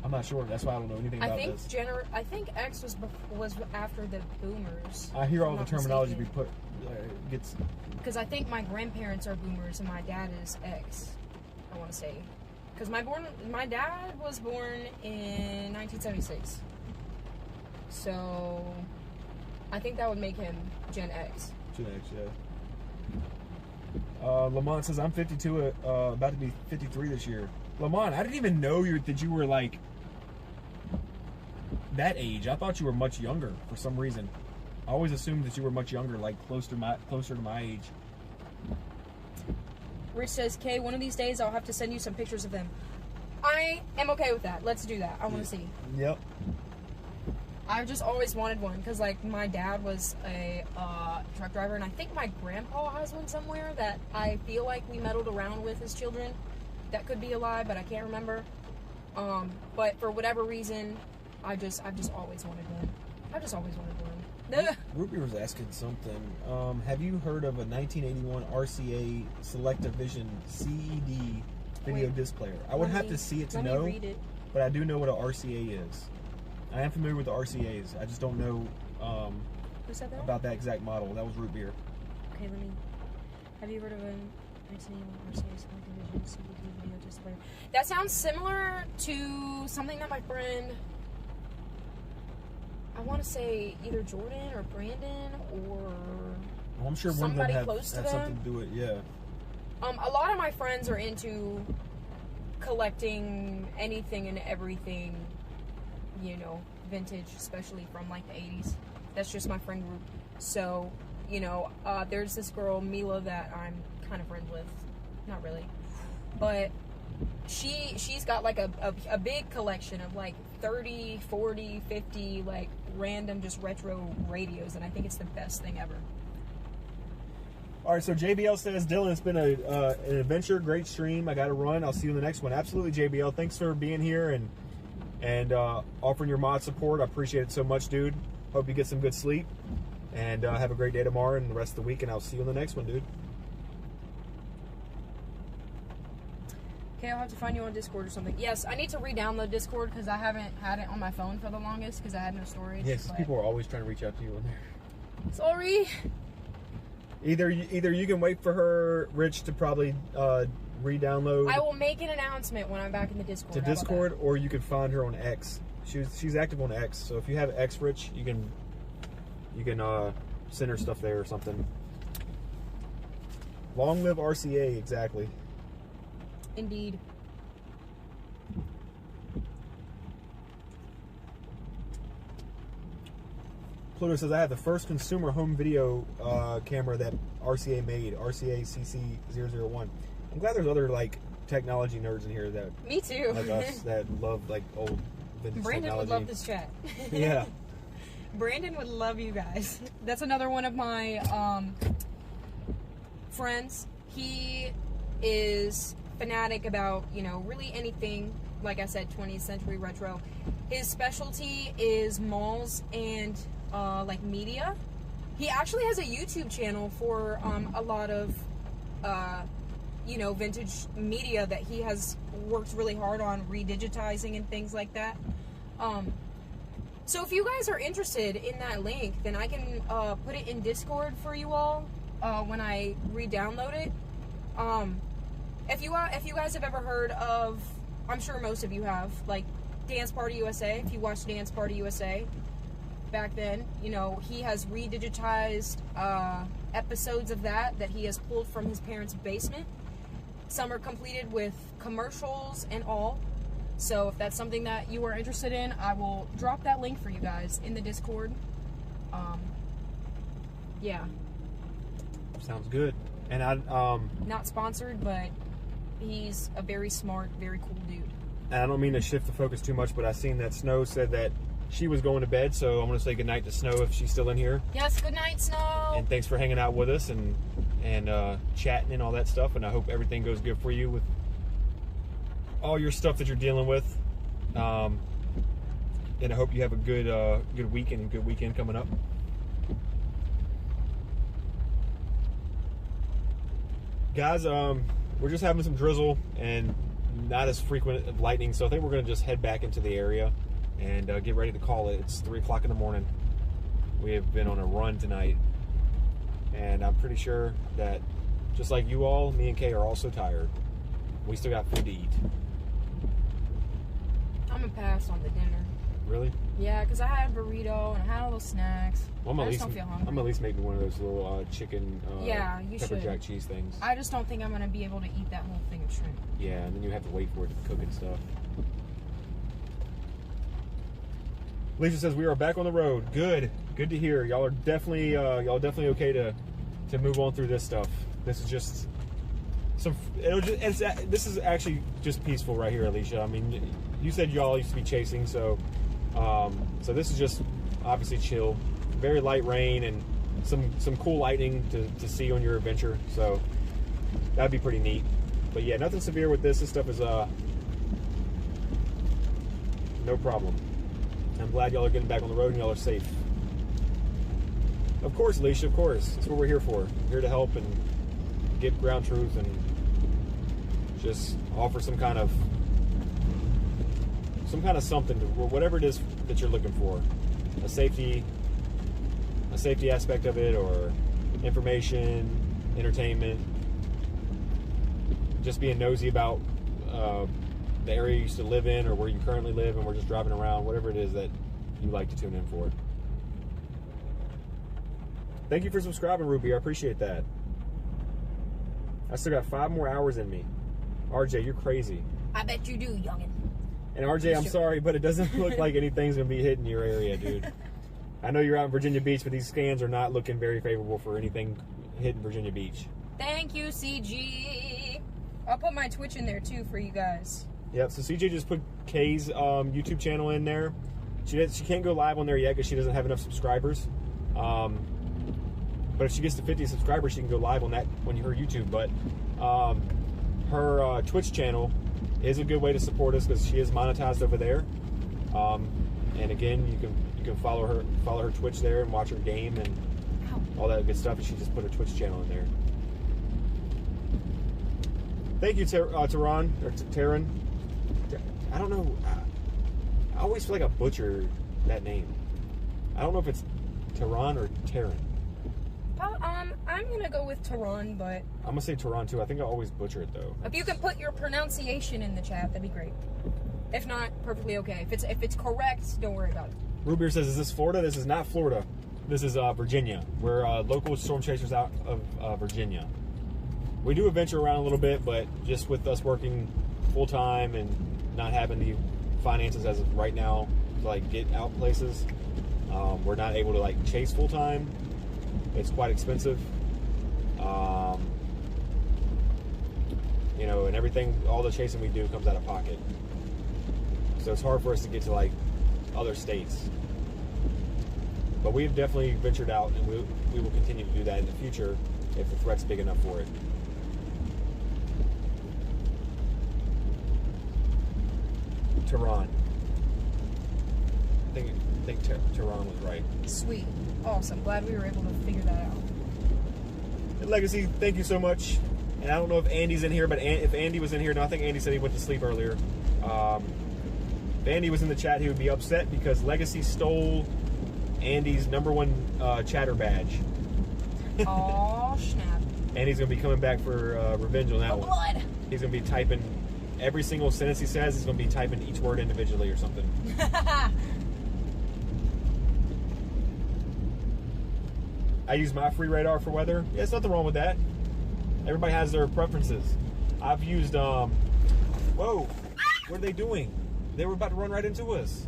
I'm not sure. That's why I don't know anything about this. I think X was after the boomers. I hear all if the I'm not terminology be mistaken. put gets. Because I think my grandparents are boomers and my dad is X. I want to say, because my dad was born in 1976, so I think that would make him Gen X. Gen X, yeah. Lamont says I'm 52, about to be 53 this year. Lamont, I didn't even know that you were like that age. I thought you were much younger for some reason. I always assumed that you were much younger, like closer to my age. Rich says, Kay, one of these days I'll have to send you some pictures of them. I am okay with that. Let's do that. I want to see. Yep. I've just always wanted one because, like, my dad was a truck driver, and I think my grandpa has one somewhere that I feel like we meddled around with as children. That could be a lie, but I can't remember. But for whatever reason, I've just always wanted one. I've just always wanted one. Ruby was asking something. Have you heard of a 1981 RCA Selectavision CED video disc player? I would have to see it to know, read it. but I do know what an RCA is. I am familiar with the RCAs. I just don't know Who said that? about that exact model. That was Root Beer. Okay, have you heard of a 1981 RCA Selectavision CED video disc player? That sounds similar to something that my friend, I want to say either Jordan or Brandon or Well, I'm sure one of somebody them close to have them. something to do with it. Yeah. A lot of my friends are into collecting anything and everything, you know, vintage, especially from like the 80s. That's just my friend group. So, you know, there's this girl, Mila, that I'm kind of friends with. Not really. But she's got like a big collection of like 30, 40, 50 like random just retro radios, and I think it's the best thing ever. All right, so JBL says, Dylan, it's been an adventure, great stream. I got to run. I'll see you in the next one. Absolutely, JBL. Thanks for being here and offering your mod support. I appreciate it so much, dude. Hope you get some good sleep. And have a great day tomorrow and the rest of the week, and I'll see you in the next one, dude. Okay, I'll have to find you on Discord or something. Yes, I need to re-download Discord because I haven't had it on my phone for the longest because I had no storage. Yes, but... people are always trying to reach out to you on there. Sorry. Either you can wait for Rich to probably re-download. I will make an announcement when I'm back in the Discord. To Discord, or you can find her on X. She's active on X, so if you have X, Rich, you can send her stuff there or something. Long live RCA, exactly. Indeed. Pluto says, I have the first consumer home video camera that RCA made, RCA CC001. I'm glad there's other like technology nerds in here that Me too. like us that love like old vintage Brandon technology. would love this chat. Yeah. Brandon would love you guys. That's another one of my friends. He is fanatic about, you know, really anything, like I said, 20th century retro. His specialty is malls and like media. He actually has a YouTube channel for a lot of you know, vintage media that he has worked really hard on redigitizing and things like that. So if you guys are interested in that link, then I can put it in Discord for you all when I re-download it. If you guys have ever heard of, I'm sure most of you have, like Dance Party USA. If you watched Dance Party USA back then, you know, he has redigitized episodes of that he has pulled from his parents' basement. Some are completed with commercials and all. So if that's something that you are interested in, I will drop that link for you guys in the Discord. Yeah. Sounds good. And Not sponsored, but he's a very smart, very cool dude. and I don't mean to shift the focus too much, but I seen that Snow said that she was going to bed, so I'm going to say goodnight to Snow if she's still in here. Yes, good night, Snow. And thanks for hanging out with us and chatting and all that stuff. And I hope everything goes good for you with all your stuff that you're dealing with. And I hope you have a good weekend coming up. Guys, we're just having some drizzle and not as frequent of lightning, so I think we're going to just head back into the area and get ready to call it. It's 3 o'clock in the morning. We have been on a run tonight, and I'm pretty sure that just like you all, me and Kay are also tired. We still got food to eat. I'm gonna pass on the dinner. Really? Yeah, because I had a burrito and I had all those snacks. Well, I just don't feel hungry. I'm at least making one of those little chicken Yeah, you pepper should. jack cheese things. I just don't think I'm gonna be able to eat that whole thing of shrimp. Yeah, and then you have to wait for it to cook and stuff. Alicia says we are back on the road. Good to hear. Y'all are definitely okay to move on through this stuff. This is just this is actually just peaceful right here, Alicia. I mean, you said y'all used to be chasing, so this is just obviously chill. Very light rain and some cool lightning to see on your adventure. So that'd be pretty neat. But yeah, nothing severe with this. This stuff is no problem. I'm glad y'all are getting back on the road and y'all are safe. Of course, Alicia, of course. That's what we're here for. We're here to help and get ground truth and just offer some kind of something to whatever it is that you're looking for. A safety aspect of it, or information, entertainment, just being nosy about the area you used to live in or where you currently live, and we're just driving around, whatever it is that you like to tune in for. Thank you for subscribing, Ruby. I appreciate that. I still got 5 more hours in me. RJ, you're crazy. I bet you do, youngin'. And RJ, I'm sorry, but it doesn't look like anything's going to be hitting your area, dude. I know you're out in Virginia Beach, but these scans are not looking very favorable for anything hitting Virginia Beach. Thank you, CG. I'll put my Twitch in there, too, for you guys. Yep, so CJ just put Kay's YouTube channel in there. She can't go live on there yet because she doesn't have enough subscribers. But if she gets to 50 subscribers, she can go live on that on her YouTube. But her Twitch channel is a good way to support us because she is monetized over there. And again, you can follow her Twitch there and watch her game and all that good stuff. And she just put her Twitch channel in there. Thank you, Tehran, or Terran. I don't know. I always feel like I butcher that name. I don't know if it's Tehran or Terran. I'm gonna go with Tehran, but I'm gonna say Tehran too. I think I always butcher it though. if you can put your pronunciation in the chat, that'd be great. If not, perfectly okay. If it's correct, don't worry about it. Root Beer says, "Is this Florida?" This is not Florida. This is Virginia. We're local storm chasers out of Virginia. We do venture around a little bit, but just with us working full time and not having the finances as of right now to like get out places, we're not able to like chase full time. It's quite expensive. You know, and everything, all the chasing we do comes out of pocket. So it's hard for us to get to like other states. But we've definitely ventured out, and we will continue to do that in the future if the threat's big enough for it. Tehran. I think Tehran was right. Sweet. Awesome. Glad we were able to figure that out. And Legacy, thank you so much. And I don't know if Andy's in here, but if Andy was in here, no, I think Andy said he went to sleep earlier. If Andy was in the chat, he would be upset because Legacy stole Andy's #1 chatter badge. Aw, snap. And he's going to be coming back for revenge on that Oh, one. blood! He's going to be typing every single sentence he says. He's going to be typing each word individually or something. I use my free radar for weather. Yeah, there's nothing wrong with that. Everybody has their preferences. I've used, whoa, what are they doing? They were about to run right into us.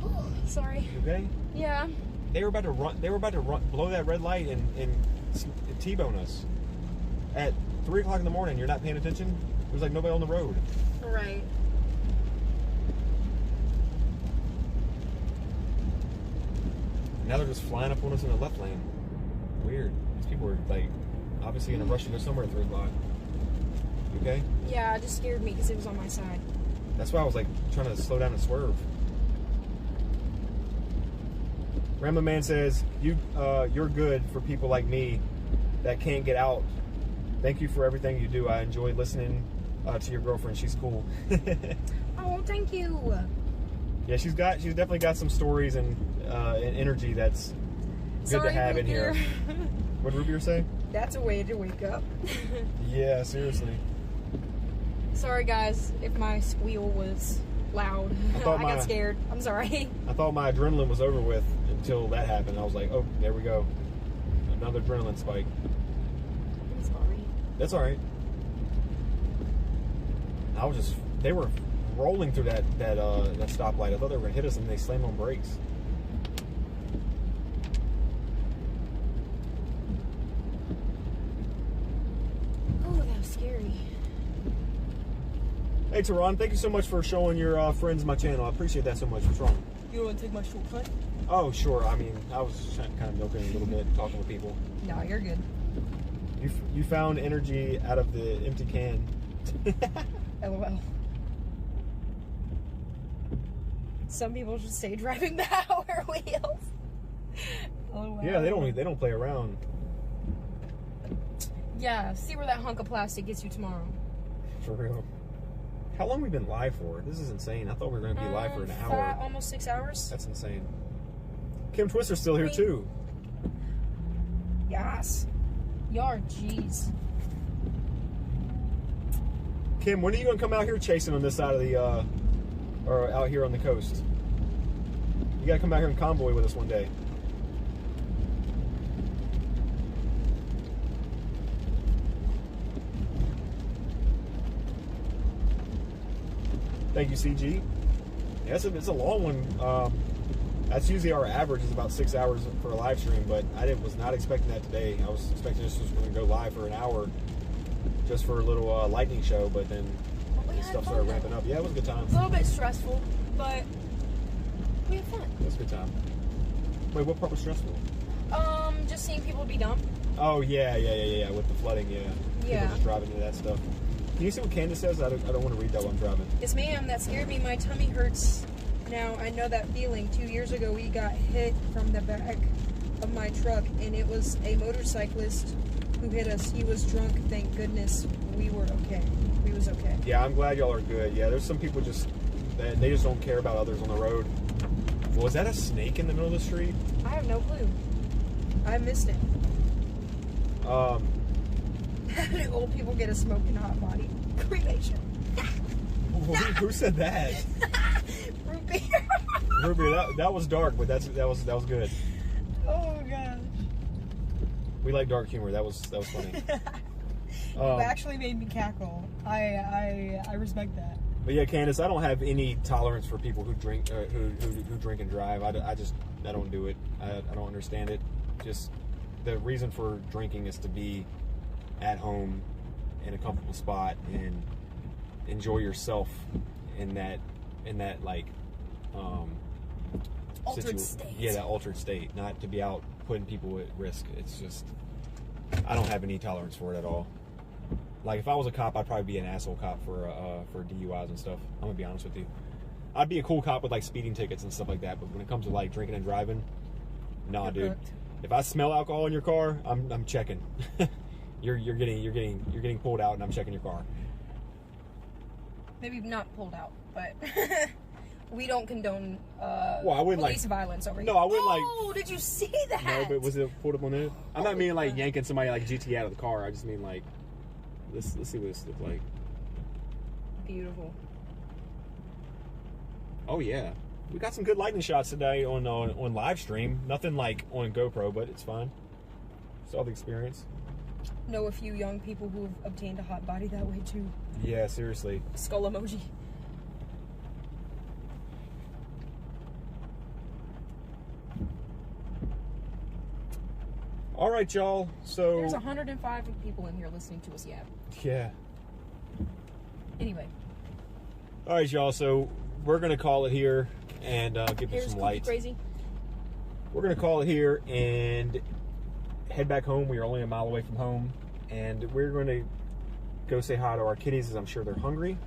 Oh, sorry. You okay? Yeah. They were about to run, blow that red light and T-bone us. At 3 o'clock in the morning, you're not paying attention? There's like nobody on the road. Right. Now they're just flying up on us in the left lane. Weird. These people are like obviously in a rush to go somewhere at 3 o'clock. You okay? Yeah, it just scared me because it was on my side. That's why I was like trying to slow down and swerve. Rama Man says, you're good for people like me that can't get out. Thank you for everything you do. I enjoy listening to your girlfriend. She's cool. Oh, thank you. Yeah, she's definitely got some stories and energy that's good Sorry, to have in here. What did Rubier say? That's a way to wake up. Yeah, seriously. Sorry, guys, if my squeal was loud. I got scared. I'm sorry. I thought my adrenaline was over with until that happened. I was like, oh, there we go. Another adrenaline spike. I'm sorry. That's all right. They were rolling through that stoplight. I thought they were going to hit us and they slammed on brakes. Oh, that was scary. Hey, Tehran, thank you so much for showing your friends my channel. I appreciate that so much. What's wrong? You want to take my shortcut? Oh, sure. I mean, I was just kind of milking a little bit, talking with people. No, you're good. You found energy out of the empty can. LOL. Some people just stay driving the Power Wheels. LOL. Yeah, they don't play around. Yeah, see where that hunk of plastic gets you tomorrow. For real. How long have we been live for? This is insane. I thought we were going to be live for an hour. Almost 6 hours. That's insane. Kim Twister's still here too. Yes. Y'all, jeez. Kim, when are you going to come out here chasing on this side of the, or out here on the coast? You got to come out here and convoy with us one day. Thank you, CG. Yeah, it's a long one. That's usually our average is about 6 hours for a live stream, but I was not expecting that today. I was expecting this was going to go live for an hour just for a little lightning show, but then stuff started ramping up. Yeah, it was a good time. A little bit stressful, but we had fun. It was a good time. Wait, what part was stressful? Just seeing people be dumb. Oh, yeah, with the flooding, yeah. Yeah. People just driving into that stuff. Can you see what Candace says? I don't want to read that while I'm driving. Yes, ma'am, that scared me. My tummy hurts now. I know that feeling. 2 years ago, we got hit from the back of my truck, and it was a motorcyclist who hit us. He was drunk, thank goodness. we were okay. We was okay. Yeah, I'm glad y'all are good. Yeah, there's some people just that they just don't care about others on the road. Was that a snake in the middle of the street? I have no clue. I missed it. How do old people get a smoking hot body? Cremation. Who said that? Root beer. Ruby, that was dark, but that was good. Oh gosh. We like dark humor. That was funny. You actually made me cackle. I respect that. But yeah, Candace, I don't have any tolerance for people who drink who drink and drive. I don't do it. I don't understand it. Just the reason for drinking is to be at home in a comfortable spot and enjoy yourself in that like Altered state. Yeah, that altered state. Not to be out putting people at risk. It's just I don't have any tolerance for it at all. Like if I was a cop, I'd probably be an asshole cop for DUIs and stuff. I'm gonna be honest with you. I'd be a cool cop with like speeding tickets and stuff like that. But when it comes to like drinking and driving, nah, dude. Hooked. If I smell alcohol in your car, I'm checking. you're getting pulled out, and I'm checking your car. Maybe not pulled out, but we don't condone Well, I wouldn't police violence over here. No, I wouldn't like. Oh, did you see that? No, but was it pulled up on it? I'm not meaning like yanking somebody like GT out of the car. I just mean like, let's see what this looks like. Beautiful. Oh yeah, we got some good lightning shots today on live stream. Nothing like on GoPro, but it's fine. Saw the experience. Know a few young people who've obtained a hot body that way too. Yeah, seriously. Skull emoji. All right, y'all. So There's 105 people in here listening to us yet. yeah. Anyway, All right, y'all. So we're gonna call it here and give you here's some Cookie light. Crazy. We're gonna call it here and head back home. We are only a mile away from home, and we're going to go say hi to our kitties, as I'm sure they're hungry.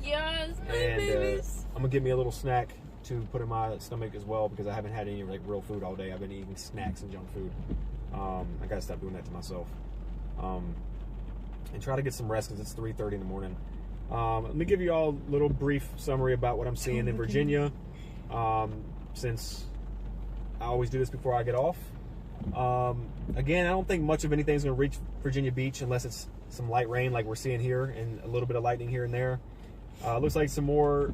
Yes, my And babies. I'm gonna get me a little snack to put in my stomach as well, because I haven't had any like real food all day. I've been eating snacks and junk food. I gotta stop doing that to myself. And try to get some rest, because it's 3:30 in the morning. Let me give you all a little brief summary about what I'm seeing in Virginia, since I always do this before I get off. Again, I don't think much of anything's going to reach Virginia Beach unless it's some light rain like we're seeing here, and a little bit of lightning here and there. Looks like some more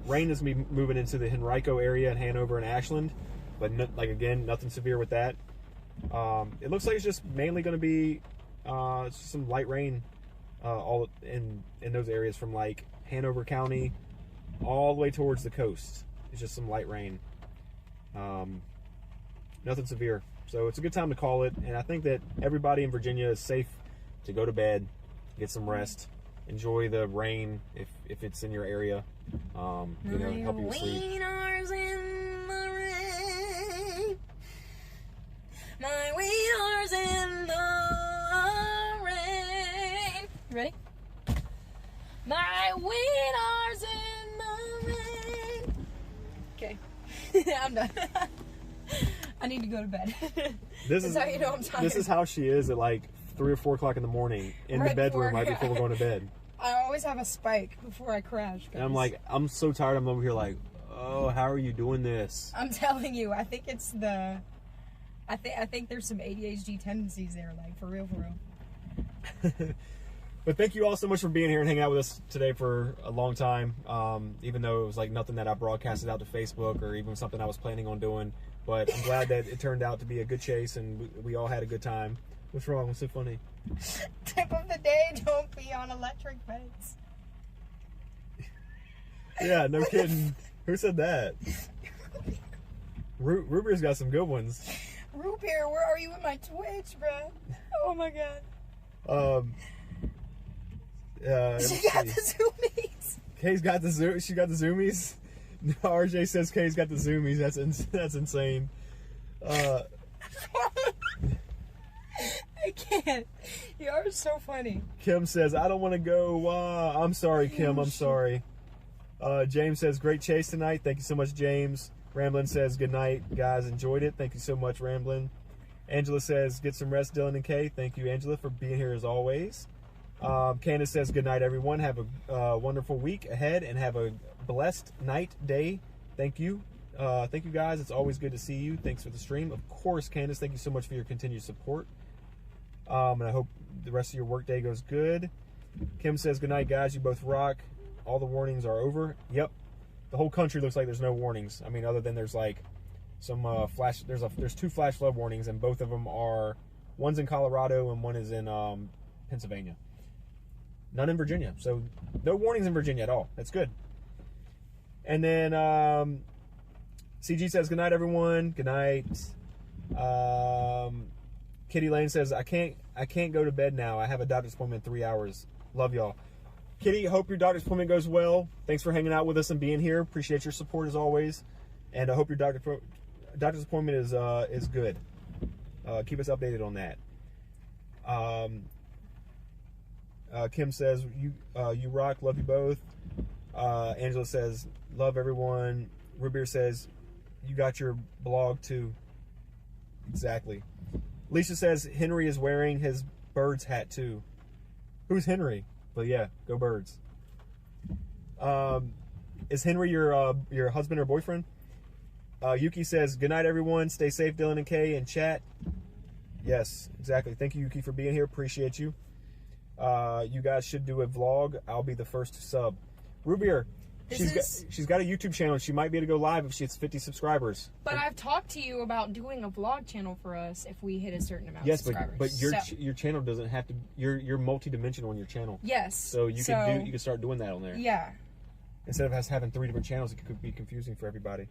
rain is going to be moving into the Henrico area in Hanover and Ashland, but again, nothing severe with that. It looks like it's just mainly going to be some light rain all in those areas from like Hanover County all the way towards the coast. It's just some light rain. Nothing severe. So it's a good time to call it, and I think that everybody in Virginia is safe to go to bed, get some rest, enjoy the rain if it's in your area. Help you sleep. Wiener's in the rain. My wiener's in the rain. You ready? My wiener's in the rain. Okay. I'm done. I need to go to bed. This is how you know I'm tired. This is how she is at like 3 or 4 o'clock in the morning in the Right bedroom before- right before we're going to bed. I always have a spike before I crash. And I'm like, I'm so tired. I'm over here like, oh, how are you doing this? I'm telling you, I think it's the. I think there's some ADHD tendencies there, like for real, for real. But thank you all so much for being here and hanging out with us today for a long time. Even though it was like nothing that I broadcasted out to Facebook or even something I was planning on doing. But I'm glad that it turned out to be a good chase and we all had a good time. What's wrong? What's so funny? Tip of the day: don't be on electric fence. Yeah, no kidding. Who said that? Ruby's got some good ones. Root beer, where are you with my Twitch, bro? Oh my god. She got the zoomies. Kay's got the she got the zoomies. RJ says Kay's got the zoomies. That's insane. I can't. You are so funny. Kim says, I don't want to go. I'm sorry, Kim. I'm sorry. James says, great chase tonight. Thank you so much, James. Ramblin says, good night, guys. Enjoyed it. Thank you so much, Ramblin. Angela says, get some rest, Dylan and Kay. Thank you, Angela, for being here as always. Candace says, good night, everyone. Have a wonderful week ahead and have a blessed night, day. Thank you. Thank you, guys. It's always good to see you. Thanks for the stream. Of course, Candace, thank you so much for your continued support. And I hope the rest of your workday goes good. Kim says, good night, guys. You both rock. All the warnings are over. Yep. The whole country looks like there's no warnings. I mean, other than there's like some flash. There's 2 flash flood warnings, and both of them are, one's in Colorado and one is in Pennsylvania. None in Virginia. So no warnings in Virginia at all. That's good. And then CG says, good night, everyone. Good night. Kitty Lane says, I can't go to bed now. I have a doctor's appointment in 3 hours. Love y'all. Kitty, hope your doctor's appointment goes well. Thanks for hanging out with us and being here. Appreciate your support as always. And I hope your doctor's appointment is good. Keep us updated on that. Kim says, you rock. Love you both. Angela says, love everyone. Rubier says, you got your blog too. Exactly. Lisa says, Henry is wearing his Birds hat too. Who's Henry? But yeah, go Birds. Is Henry your husband or boyfriend? Yuki says, good night, everyone. Stay safe, Dylan and Kay, and chat. Yes, exactly. Thank you, Yuki, for being here. Appreciate you. You guys should do a vlog. I'll be the first to sub. Rubier, she's got a YouTube channel. She might be able to go live if she hits 50 subscribers. But I've talked to you about doing a vlog channel for us if we hit a certain amount of subscribers. Yes, but your channel doesn't have to. You're multi-dimensional on your channel. Yes. So you can start doing that on there. Yeah. Instead of us having 3 different channels, it could be confusing for everybody.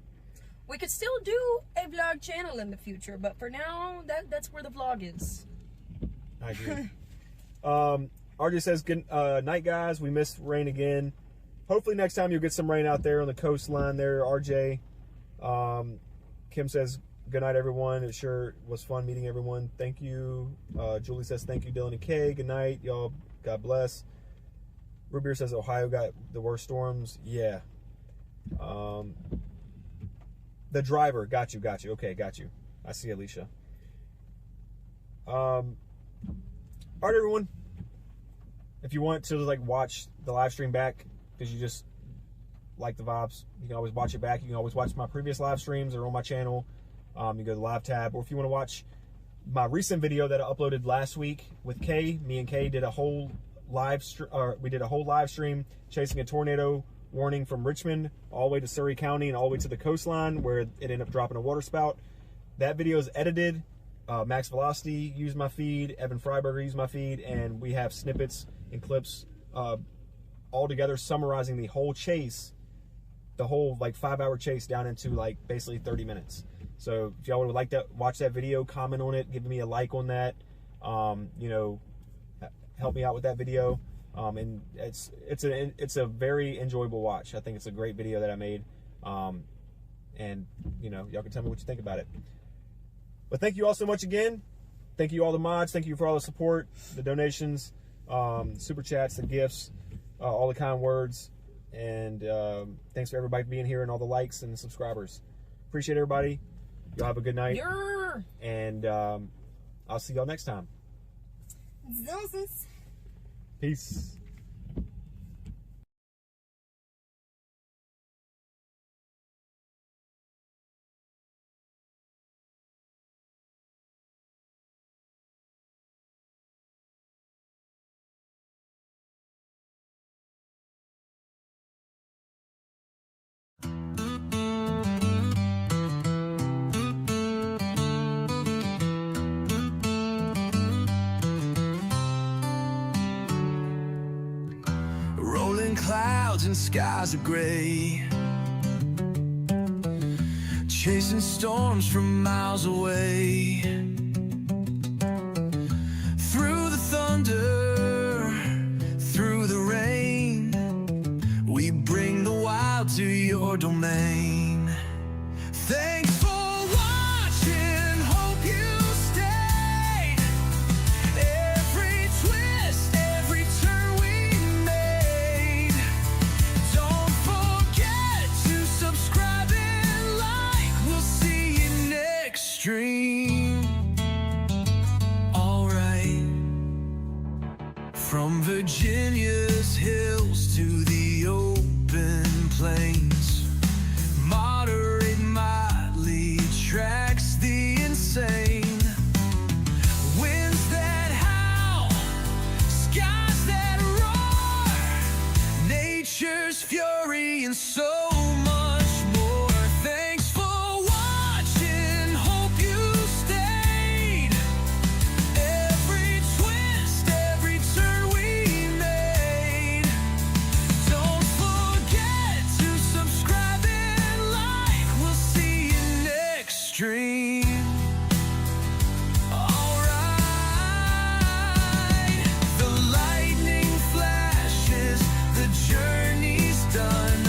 We could still do a vlog channel in the future, but for now, that's where the vlog is. I agree. RJ says, good night, guys. We missed rain again. Hopefully next time you'll get some rain out there on the coastline there, RJ. Kim says, good night, everyone. It sure was fun meeting everyone. Thank you. Julie says, thank you, Dylan and Kay. Good night, y'all. God bless. Rubier says, Ohio got the worst storms. Yeah. The driver. Got you. Okay, got you. I see Alicia. All right, everyone. If you want to watch the live stream back because you just like the vibes, you can always watch it back. You can always watch my previous live streams. They're on my channel. You go to the live tab, or if you want to watch my recent video that I uploaded last week with Kay, me and Kay did a whole live stream chasing a tornado warning from Richmond all the way to Surrey County and all the way to the coastline where it ended up dropping a water spout. That video is edited. Max Velocity used my feed, Evan Freiberger used my feed, and we have snippets and clips all together summarizing the whole chase, the whole 5-hour chase down into basically 30 minutes. So if y'all would like to watch that video, comment on it, give me a like on that, help me out with that video. And it's a very enjoyable watch. I think it's a great video that I made. And y'all can tell me what you think about it. But thank you all so much again. Thank you all the mods. Thank you for all the support, the donations, super chats, the gifts, all the kind words. And thanks for everybody being here and all the likes and the subscribers. Appreciate everybody. Y'all have a good night. Yeah. And I'll see y'all next time. Peace. Clouds and skies are gray, chasing storms from miles away. Through the thunder, through the rain, we bring the wild to your domain. Thanks for watching, hope you stayed. Every twist, every turn we made. Don't forget to subscribe and like. We'll see you next stream. Alright. From Virginia dream. Alright, the lightning flashes, the journey's done,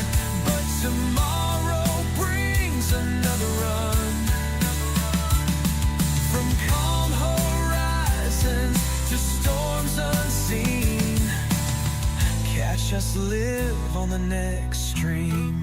but tomorrow brings another run. From calm horizons to storms unseen, catch us live on the next stream.